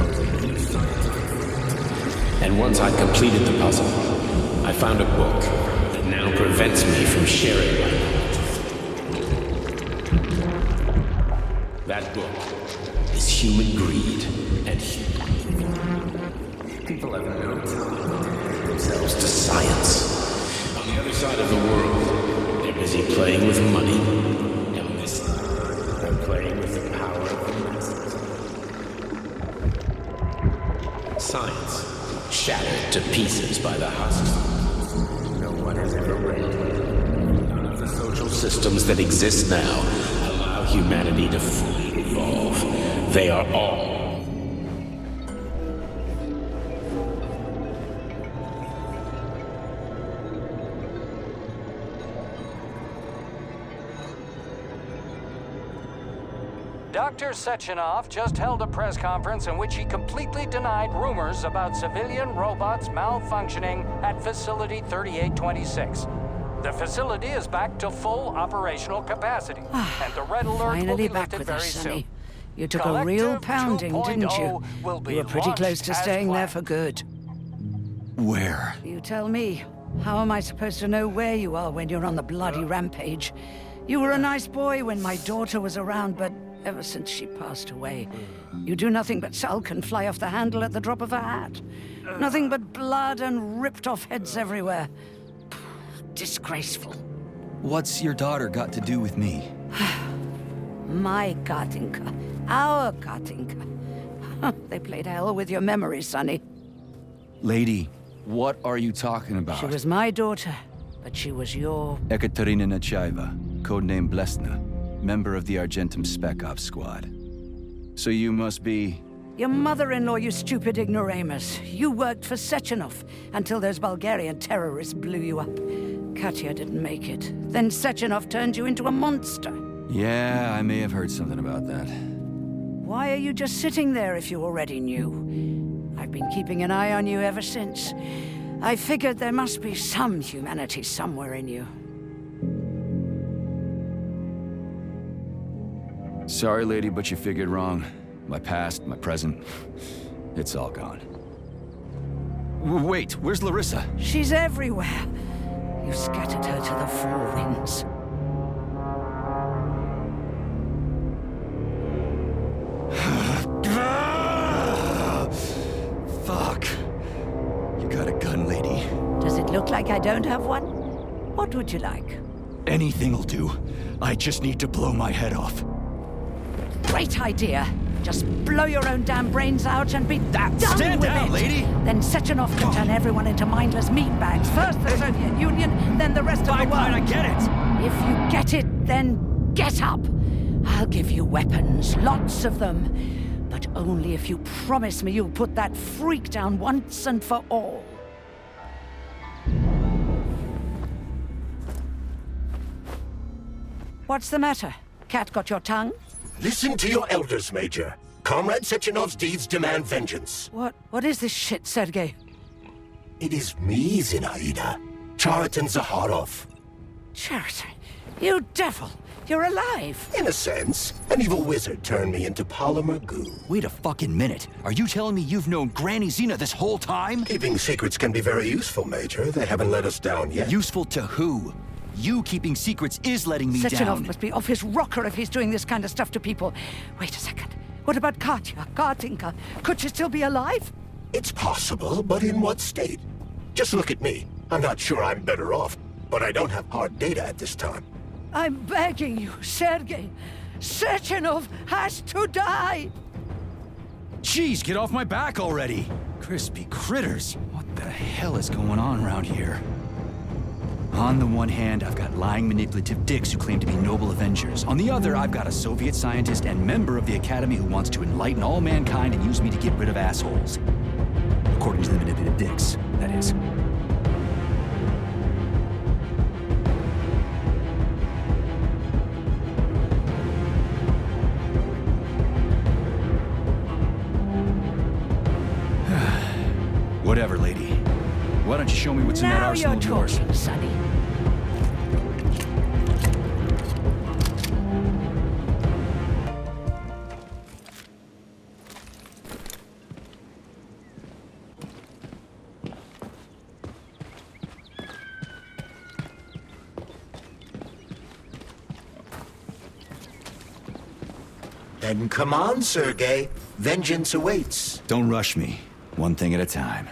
And once I'd completed the puzzle, I found a book that now prevents me from sharing my knowledge. That book is human greed and human. People have no time to dedicate themselves to science. On the other side of the world, they're busy playing with money. And on this side, they're playing with the power of the masses. Science, shattered to pieces by the husks. No one has ever read. None of the social systems that exist now allow humanity to fully evolve. They are all Dr. Sechenov just held a press conference in which he completely denied rumors about civilian robots malfunctioning at Facility 3826. The facility is back to full operational capacity, and the red alert will Finally be back lifted with very us, soon. Sonny. You took a real pounding, didn't you? You were pretty close to staying there for good. Where? You tell me. How am I supposed to know where you are when you're on the bloody rampage? You were a nice boy when my daughter was around, but ever since she passed away, you do nothing but sulk and fly off the handle at the drop of a hat. Nothing but blood and ripped off heads everywhere. Disgraceful. What's your daughter got to do with me? My Katinka. Our Katinka. They played hell with your memory, Sonny. Lady, what are you talking about? She was my daughter, but she was your... Ekaterina Nechaeva, codename Blesna, member of the Argentum Spec Ops squad. So you must be... Your mother-in-law, you stupid ignoramus. You worked for Sechenov until those Bulgarian terrorists blew you up. Katya didn't make it. Then Sechenov turned you into a monster. Yeah, I may have heard something about that. Why are you just sitting there if you already knew? I've been keeping an eye on you ever since. I figured there must be some humanity somewhere in you. Sorry, lady, but you figured wrong. My past, my present, it's all gone. Wait, where's Larissa? She's everywhere. You scattered her to the four winds. Fuck. You got a gun, lady. Does it look like I don't have one? What would you like? Anything'll do. I just need to blow my head off. Great idea. Just blow your own damn brains out and be done Stand with down, it. lady! Then Sechenov can turn everyone into mindless meatbags. First the Soviet Union, then the rest of the world. Fine, I get it. If you get it, then get up. I'll give you weapons, lots of them. But only if you promise me you'll put that freak down once and for all. What's the matter? Cat got your tongue? Listen to your elders, Major. Comrade Sechenov's deeds demand vengeance. What is this shit, Sergei? It is me, Zinaida. Chariton Zaharov. Chariton, you devil! You're alive! In a sense. An evil wizard turned me into polymer goo. Wait a fucking minute. Are you telling me you've known Granny Zina this whole time? Keeping secrets can be very useful, Major. They haven't let us down yet. Useful to who? You keeping secrets is letting me Sechenov down. must be off his rocker if he's doing this kind of stuff to people. Wait a second. What about Katya, Kartinka? Could she still be alive? It's possible, but in what state? Just look at me. I'm not sure I'm better off, but I don't have hard data at this time. I'm begging you, Sergei. Sechenov has to die! Jeez, get off my back already! Crispy critters. What the hell is going on around here? On the one hand, I've got lying, manipulative dicks who claim to be noble avengers. On the other, I've got a Soviet scientist and member of the Academy who wants to enlighten all mankind and use me to get rid of assholes. According to the manipulative dicks, that is. Whatever, lady. Why don't you show me what's in that arsenal of yours? Now you're talking, Sonny. Then come on, Sergei. Vengeance awaits. Don't rush me. One thing at a time.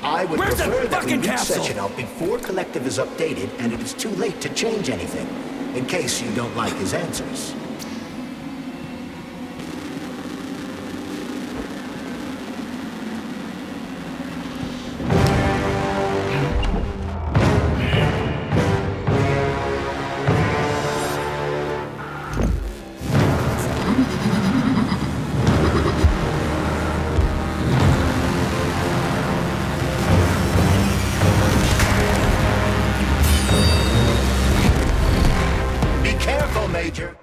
I would Where's prefer the that we fucking reach capsule? Sechenov before Collective is updated and it is too late to change anything, in case you don't like his answers. Major.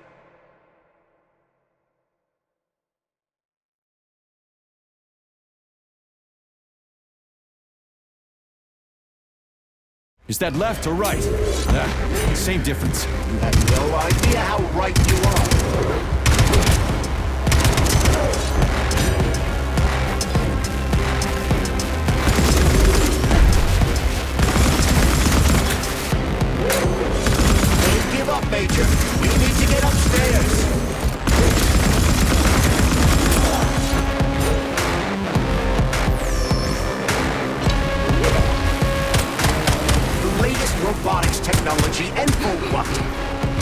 Is that left or right? Same difference. You have no idea how right you are. Don't give up, Major. We need to get upstairs. The latest robotics technology and for what?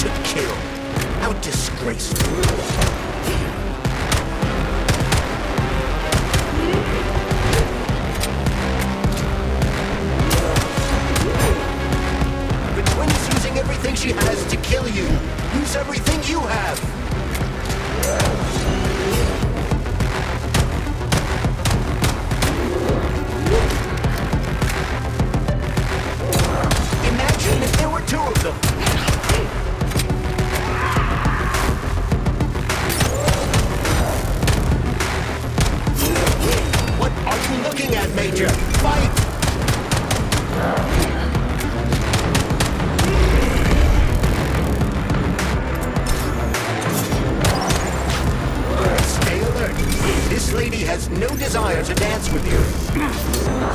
To kill. How disgraceful. The twin is using everything she has to kill you. Use everything you have. Imagine if there were two of them. What are you looking at, Major? Fight! no desire to dance with you.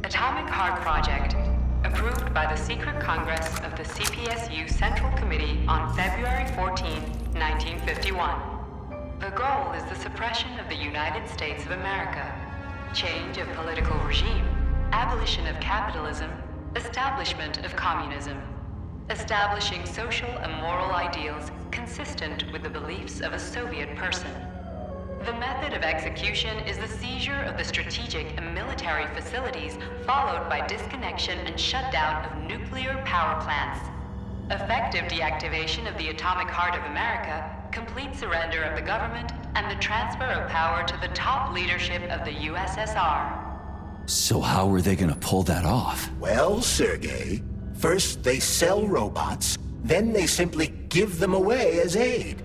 Atomic Heart Project, approved by the Secret Congress of the CPSU Central Committee on February 14, 1951. The goal is the suppression of the United States of America, change of political regime, abolition of capitalism, establishment of communism, establishing social and moral ideals consistent with the beliefs of a Soviet person. The method of execution is the seizure of the strategic and military facilities, followed by disconnection and shutdown of nuclear power plants. Effective deactivation of the Atomic Heart of America, complete surrender of the government, and the transfer of power to the top leadership of the USSR. So how are they gonna pull that off? Well, Sergei, first they sell robots, then they simply give them away as aid.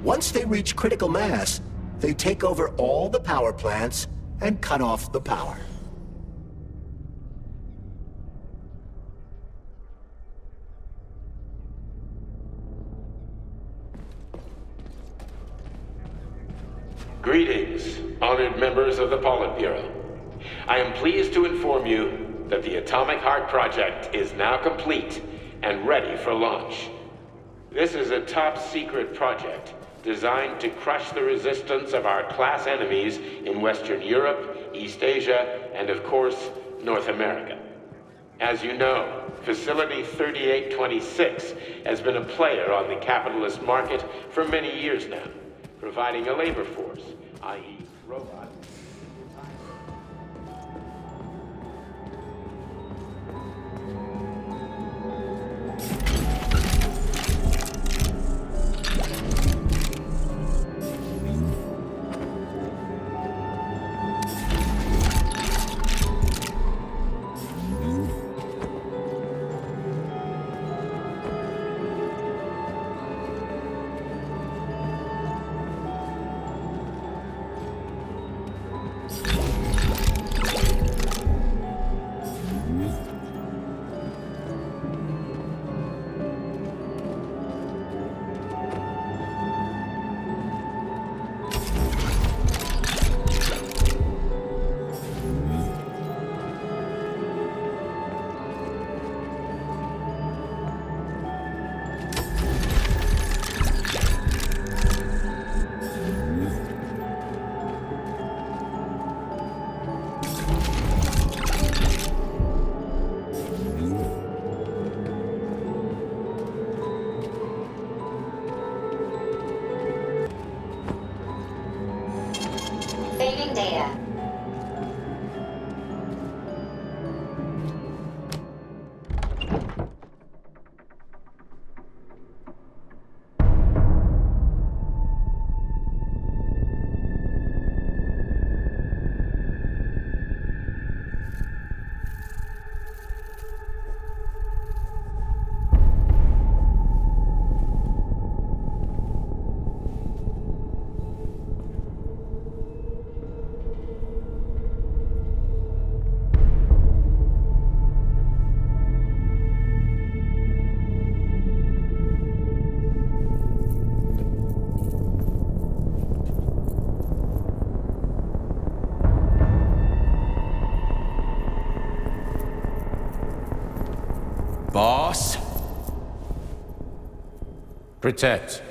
Once they reach critical mass, they take over all the power plants and cut off the power. Greetings, honored members of the Politburo. I am pleased to inform you that the Atomic Heart Project is now complete and ready for launch. This is a top-secret project designed to crush the resistance of our class enemies in Western Europe, East Asia, and of course, North America. As you know, Facility 3826 has been a player on the capitalist market for many years now, providing a labor force, i.e. robots. data. Boss? Protect.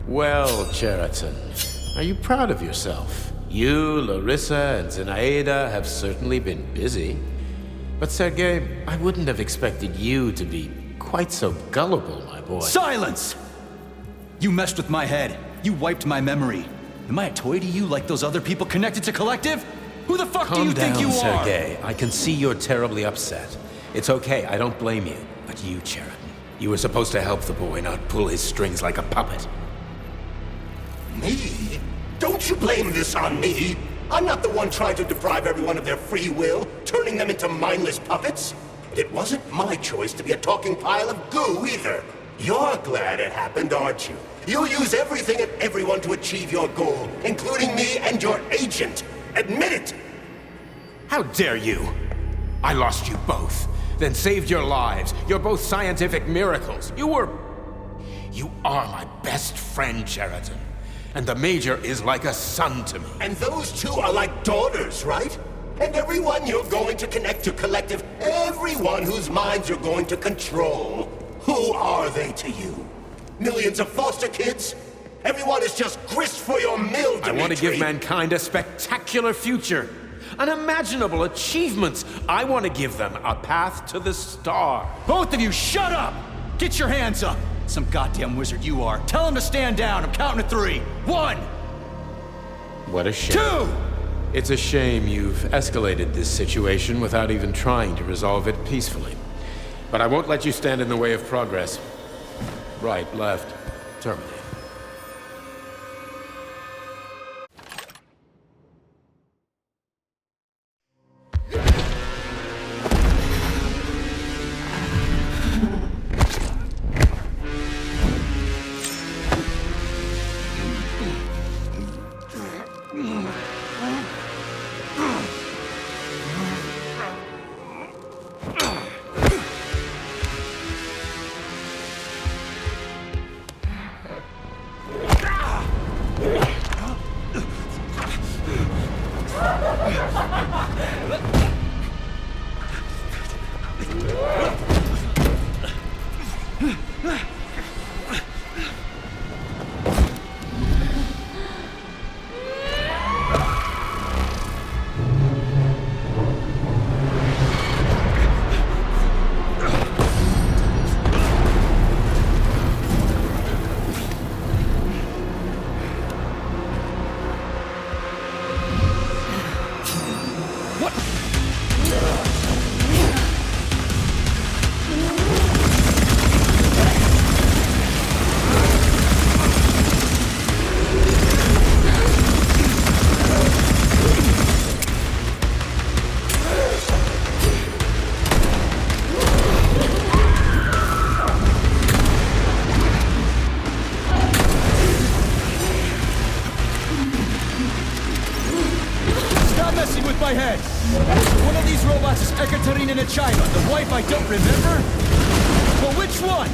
Well, Chariton, are you proud of yourself? You, Larissa, and Zinaida have certainly been busy. But Sergei, I wouldn't have expected you to be quite so gullible, my boy. Silence! You messed with my head. You wiped my memory. Am I a toy to you like those other people connected to Collective? Who the fuck do you think you are? Calm down, Sergei. I can see you're terribly upset. It's okay, I don't blame you. But you, Chariton, you were supposed to help the boy, not pull his strings like a puppet. Me? Don't you blame this on me? I'm not the one trying to deprive everyone of their free will, turning them into mindless puppets. It wasn't my choice to be a talking pile of goo either. You're glad it happened, aren't you? You'll use everything and everyone to achieve your goal, including me and your agent. Admit it! How dare you? I lost you both, then saved your lives. You're both scientific miracles. You are my best friend, Chariton. And the Major is like a son to me. And those two are like daughters, right? And everyone you're going to connect to Collective, everyone whose minds you're going to control, who are they to you? Millions of foster kids? Everyone is just grist for your mill, Dimitri. I want to give mankind a spectacular future. Unimaginable achievements. I want to give them a path to the star. Both of you, shut up! Get your hands up! Some goddamn wizard you are. Tell him to stand down. I'm counting to 3. 1! What a shame. 2! It's a shame you've escalated this situation without even trying to resolve it peacefully. But I won't let you stand in the way of progress. Right, left, terminate. China, the wife I don't remember? Well, which one?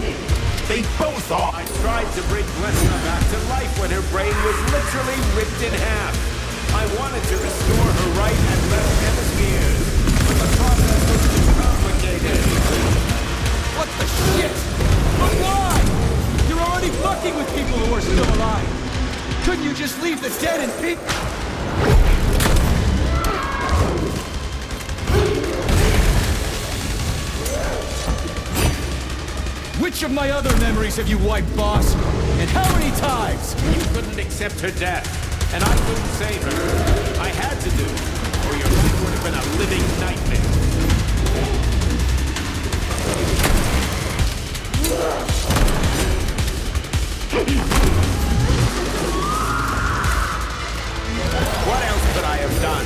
They both are. I tried to bring Glesna back to life when her brain was literally ripped in half. I wanted to restore her right and left hemispheres, but the process was too complicated. What the shit? But why? You're already fucking with people who are still alive. Couldn't you just leave the dead in peace? Which of my other memories have you wiped, boss? And how many times? You couldn't accept her death. And I couldn't save her. I had to do it, or your life would have been a living nightmare. What else could I have done?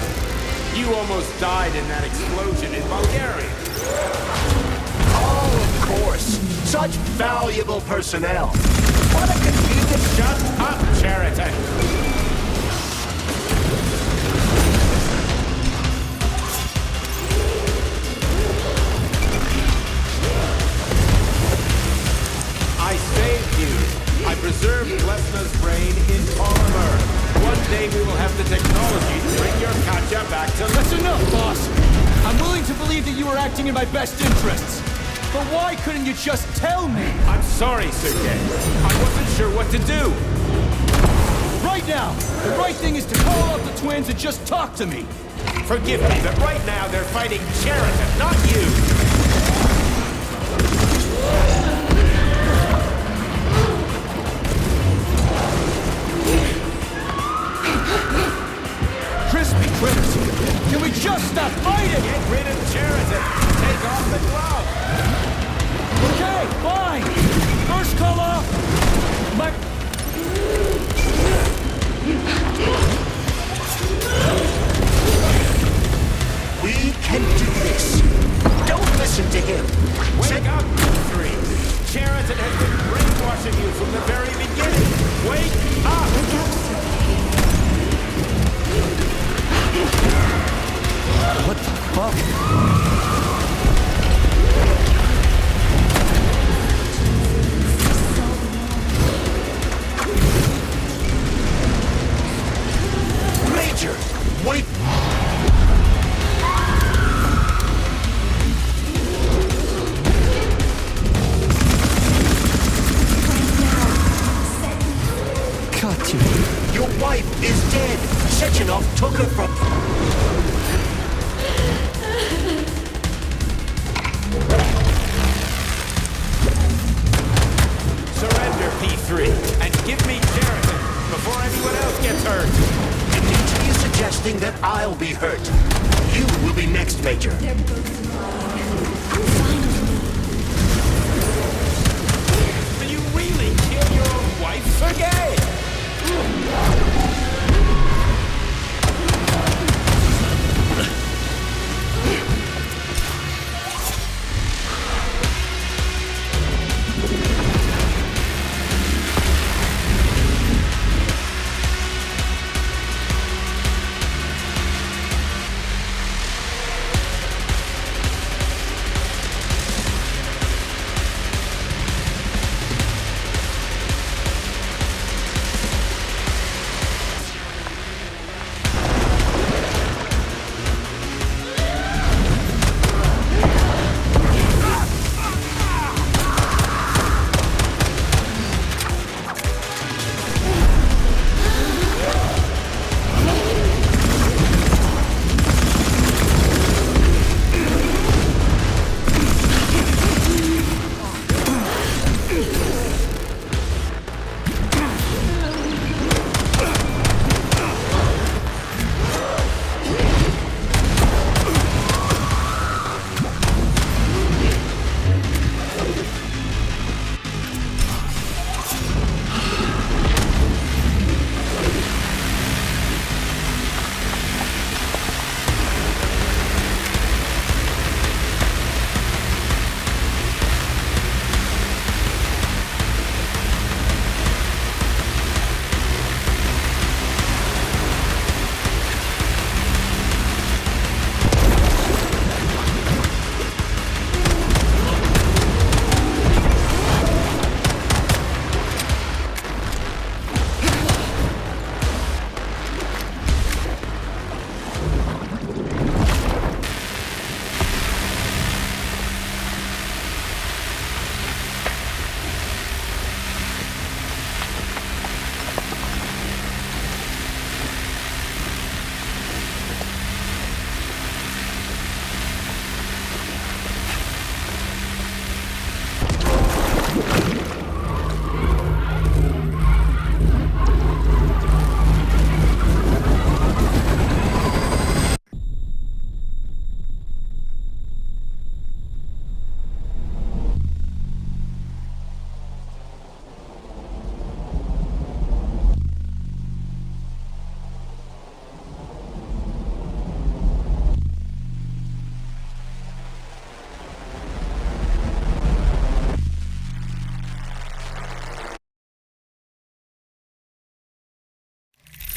You almost died in that explosion in Bulgaria. Oh, of course. Such valuable personnel. What a convenient... Shut up, Chariton! I saved you. I preserved Lesna's brain in polymer. One day we will have the technology to bring your Katya back to... That's enough, boss! I'm willing to believe that you were acting in my best interests. But why couldn't you just tell me? I'm sorry, Sergei. I wasn't sure what to do. Right now, the right thing is to call up the twins and just talk to me. Forgive me, but right now they're fighting Chariton, not you. Crispy critters! Can we just stop fighting? Get rid of Chariton. Take off the glove. Okay, fine. First call off. We can do this. Don't listen to him. Wake up, you three. Chariton has been brainwashing you from the very beginning. Wake up! What the fuck? Major, wait! Katya. Your wife is dead. Sechenov took her from... Surrender, P3, and give me Chariton before anyone else gets hurt. And he is suggesting that I'll be hurt. You will be next, Major. Will you really kill your own wife, Sergei?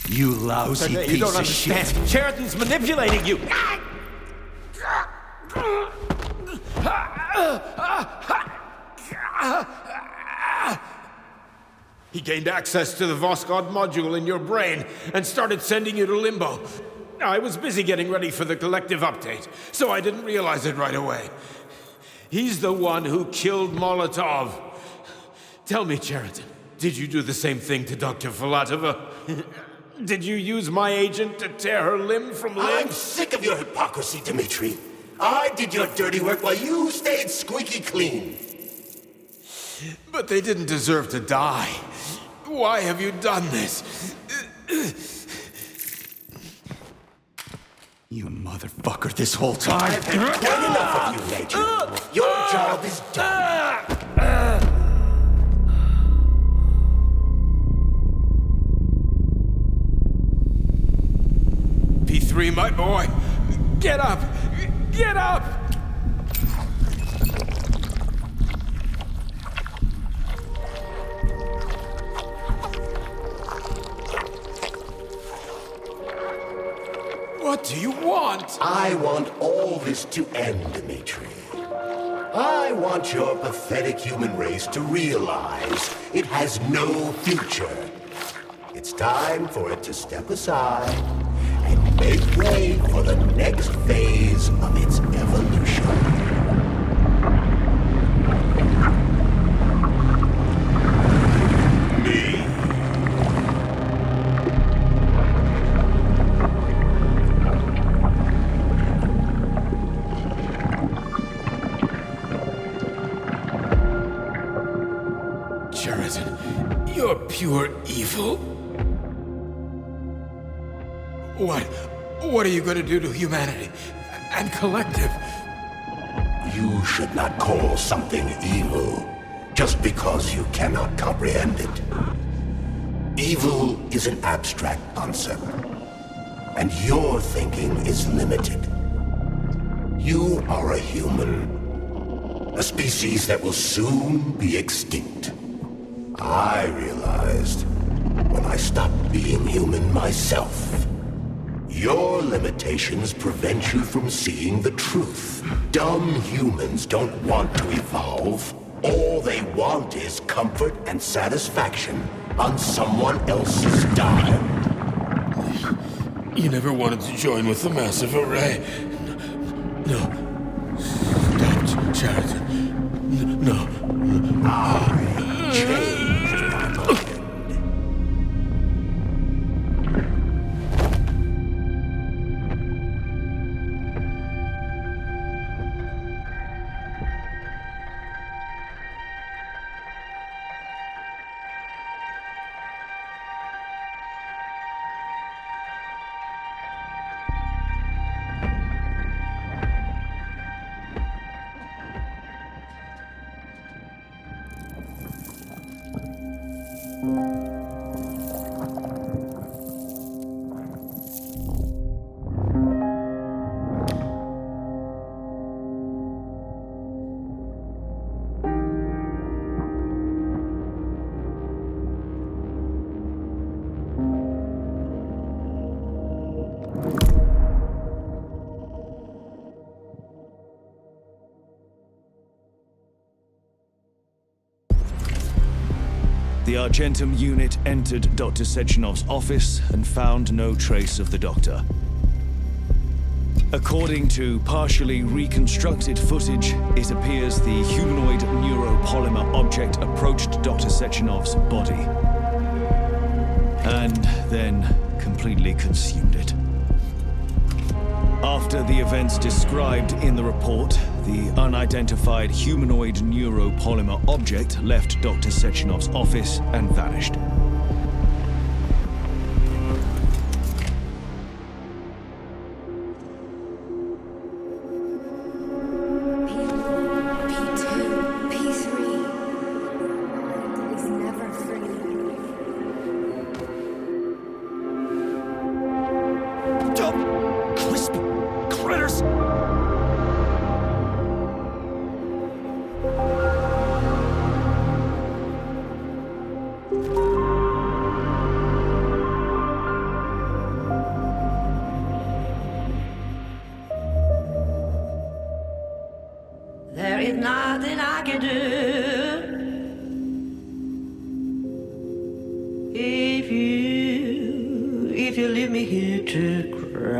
You lousy You piece don't of understand. shit. Chariton's manipulating you. He gained access to the Voskhod module in your brain and started sending you to limbo. I was busy getting ready for the collective update, so I didn't realize it right away. He's the one who killed Molotov. Tell me, Chariton, did you do the same thing to Dr. Philatova? Did you use my agent to tear her limb from limb? I'm sick of your hypocrisy, Dmitri. I did your dirty work while you stayed squeaky clean. But they didn't deserve to die. Why have you done this? You motherfucker, this whole time. I've had quite enough of you, Major. Your job is done. P3, my boy. Get up! Get up! What do you want? I want all this to end, Dmitri. I want your pathetic human race to realize it has no future. It's time for it to step aside and make way for the next phase of its evolution. Chariton, you're pure evil. What are you going to do to humanity and collective? You should not call something evil just because you cannot comprehend it. Evil is an abstract concept, and your thinking is limited. You are a human, a species that will soon be extinct. I realized when I stopped being human myself. Your limitations prevent you from seeing the truth. Dumb humans don't want to evolve. All they want is comfort and satisfaction on someone else's dime. You never wanted to join with the massive array. No. Stop, Chariton. No. I changed my mind. The Argentum unit entered Dr. Sechenov's office and found no trace of the doctor. According to partially reconstructed footage, it appears the humanoid neuropolymer object approached Dr. Sechenov's body and then completely consumed it. After the events described in the report, the unidentified humanoid neuropolymer object left Dr. Sechenov's office and vanished. If you leave me here to cry.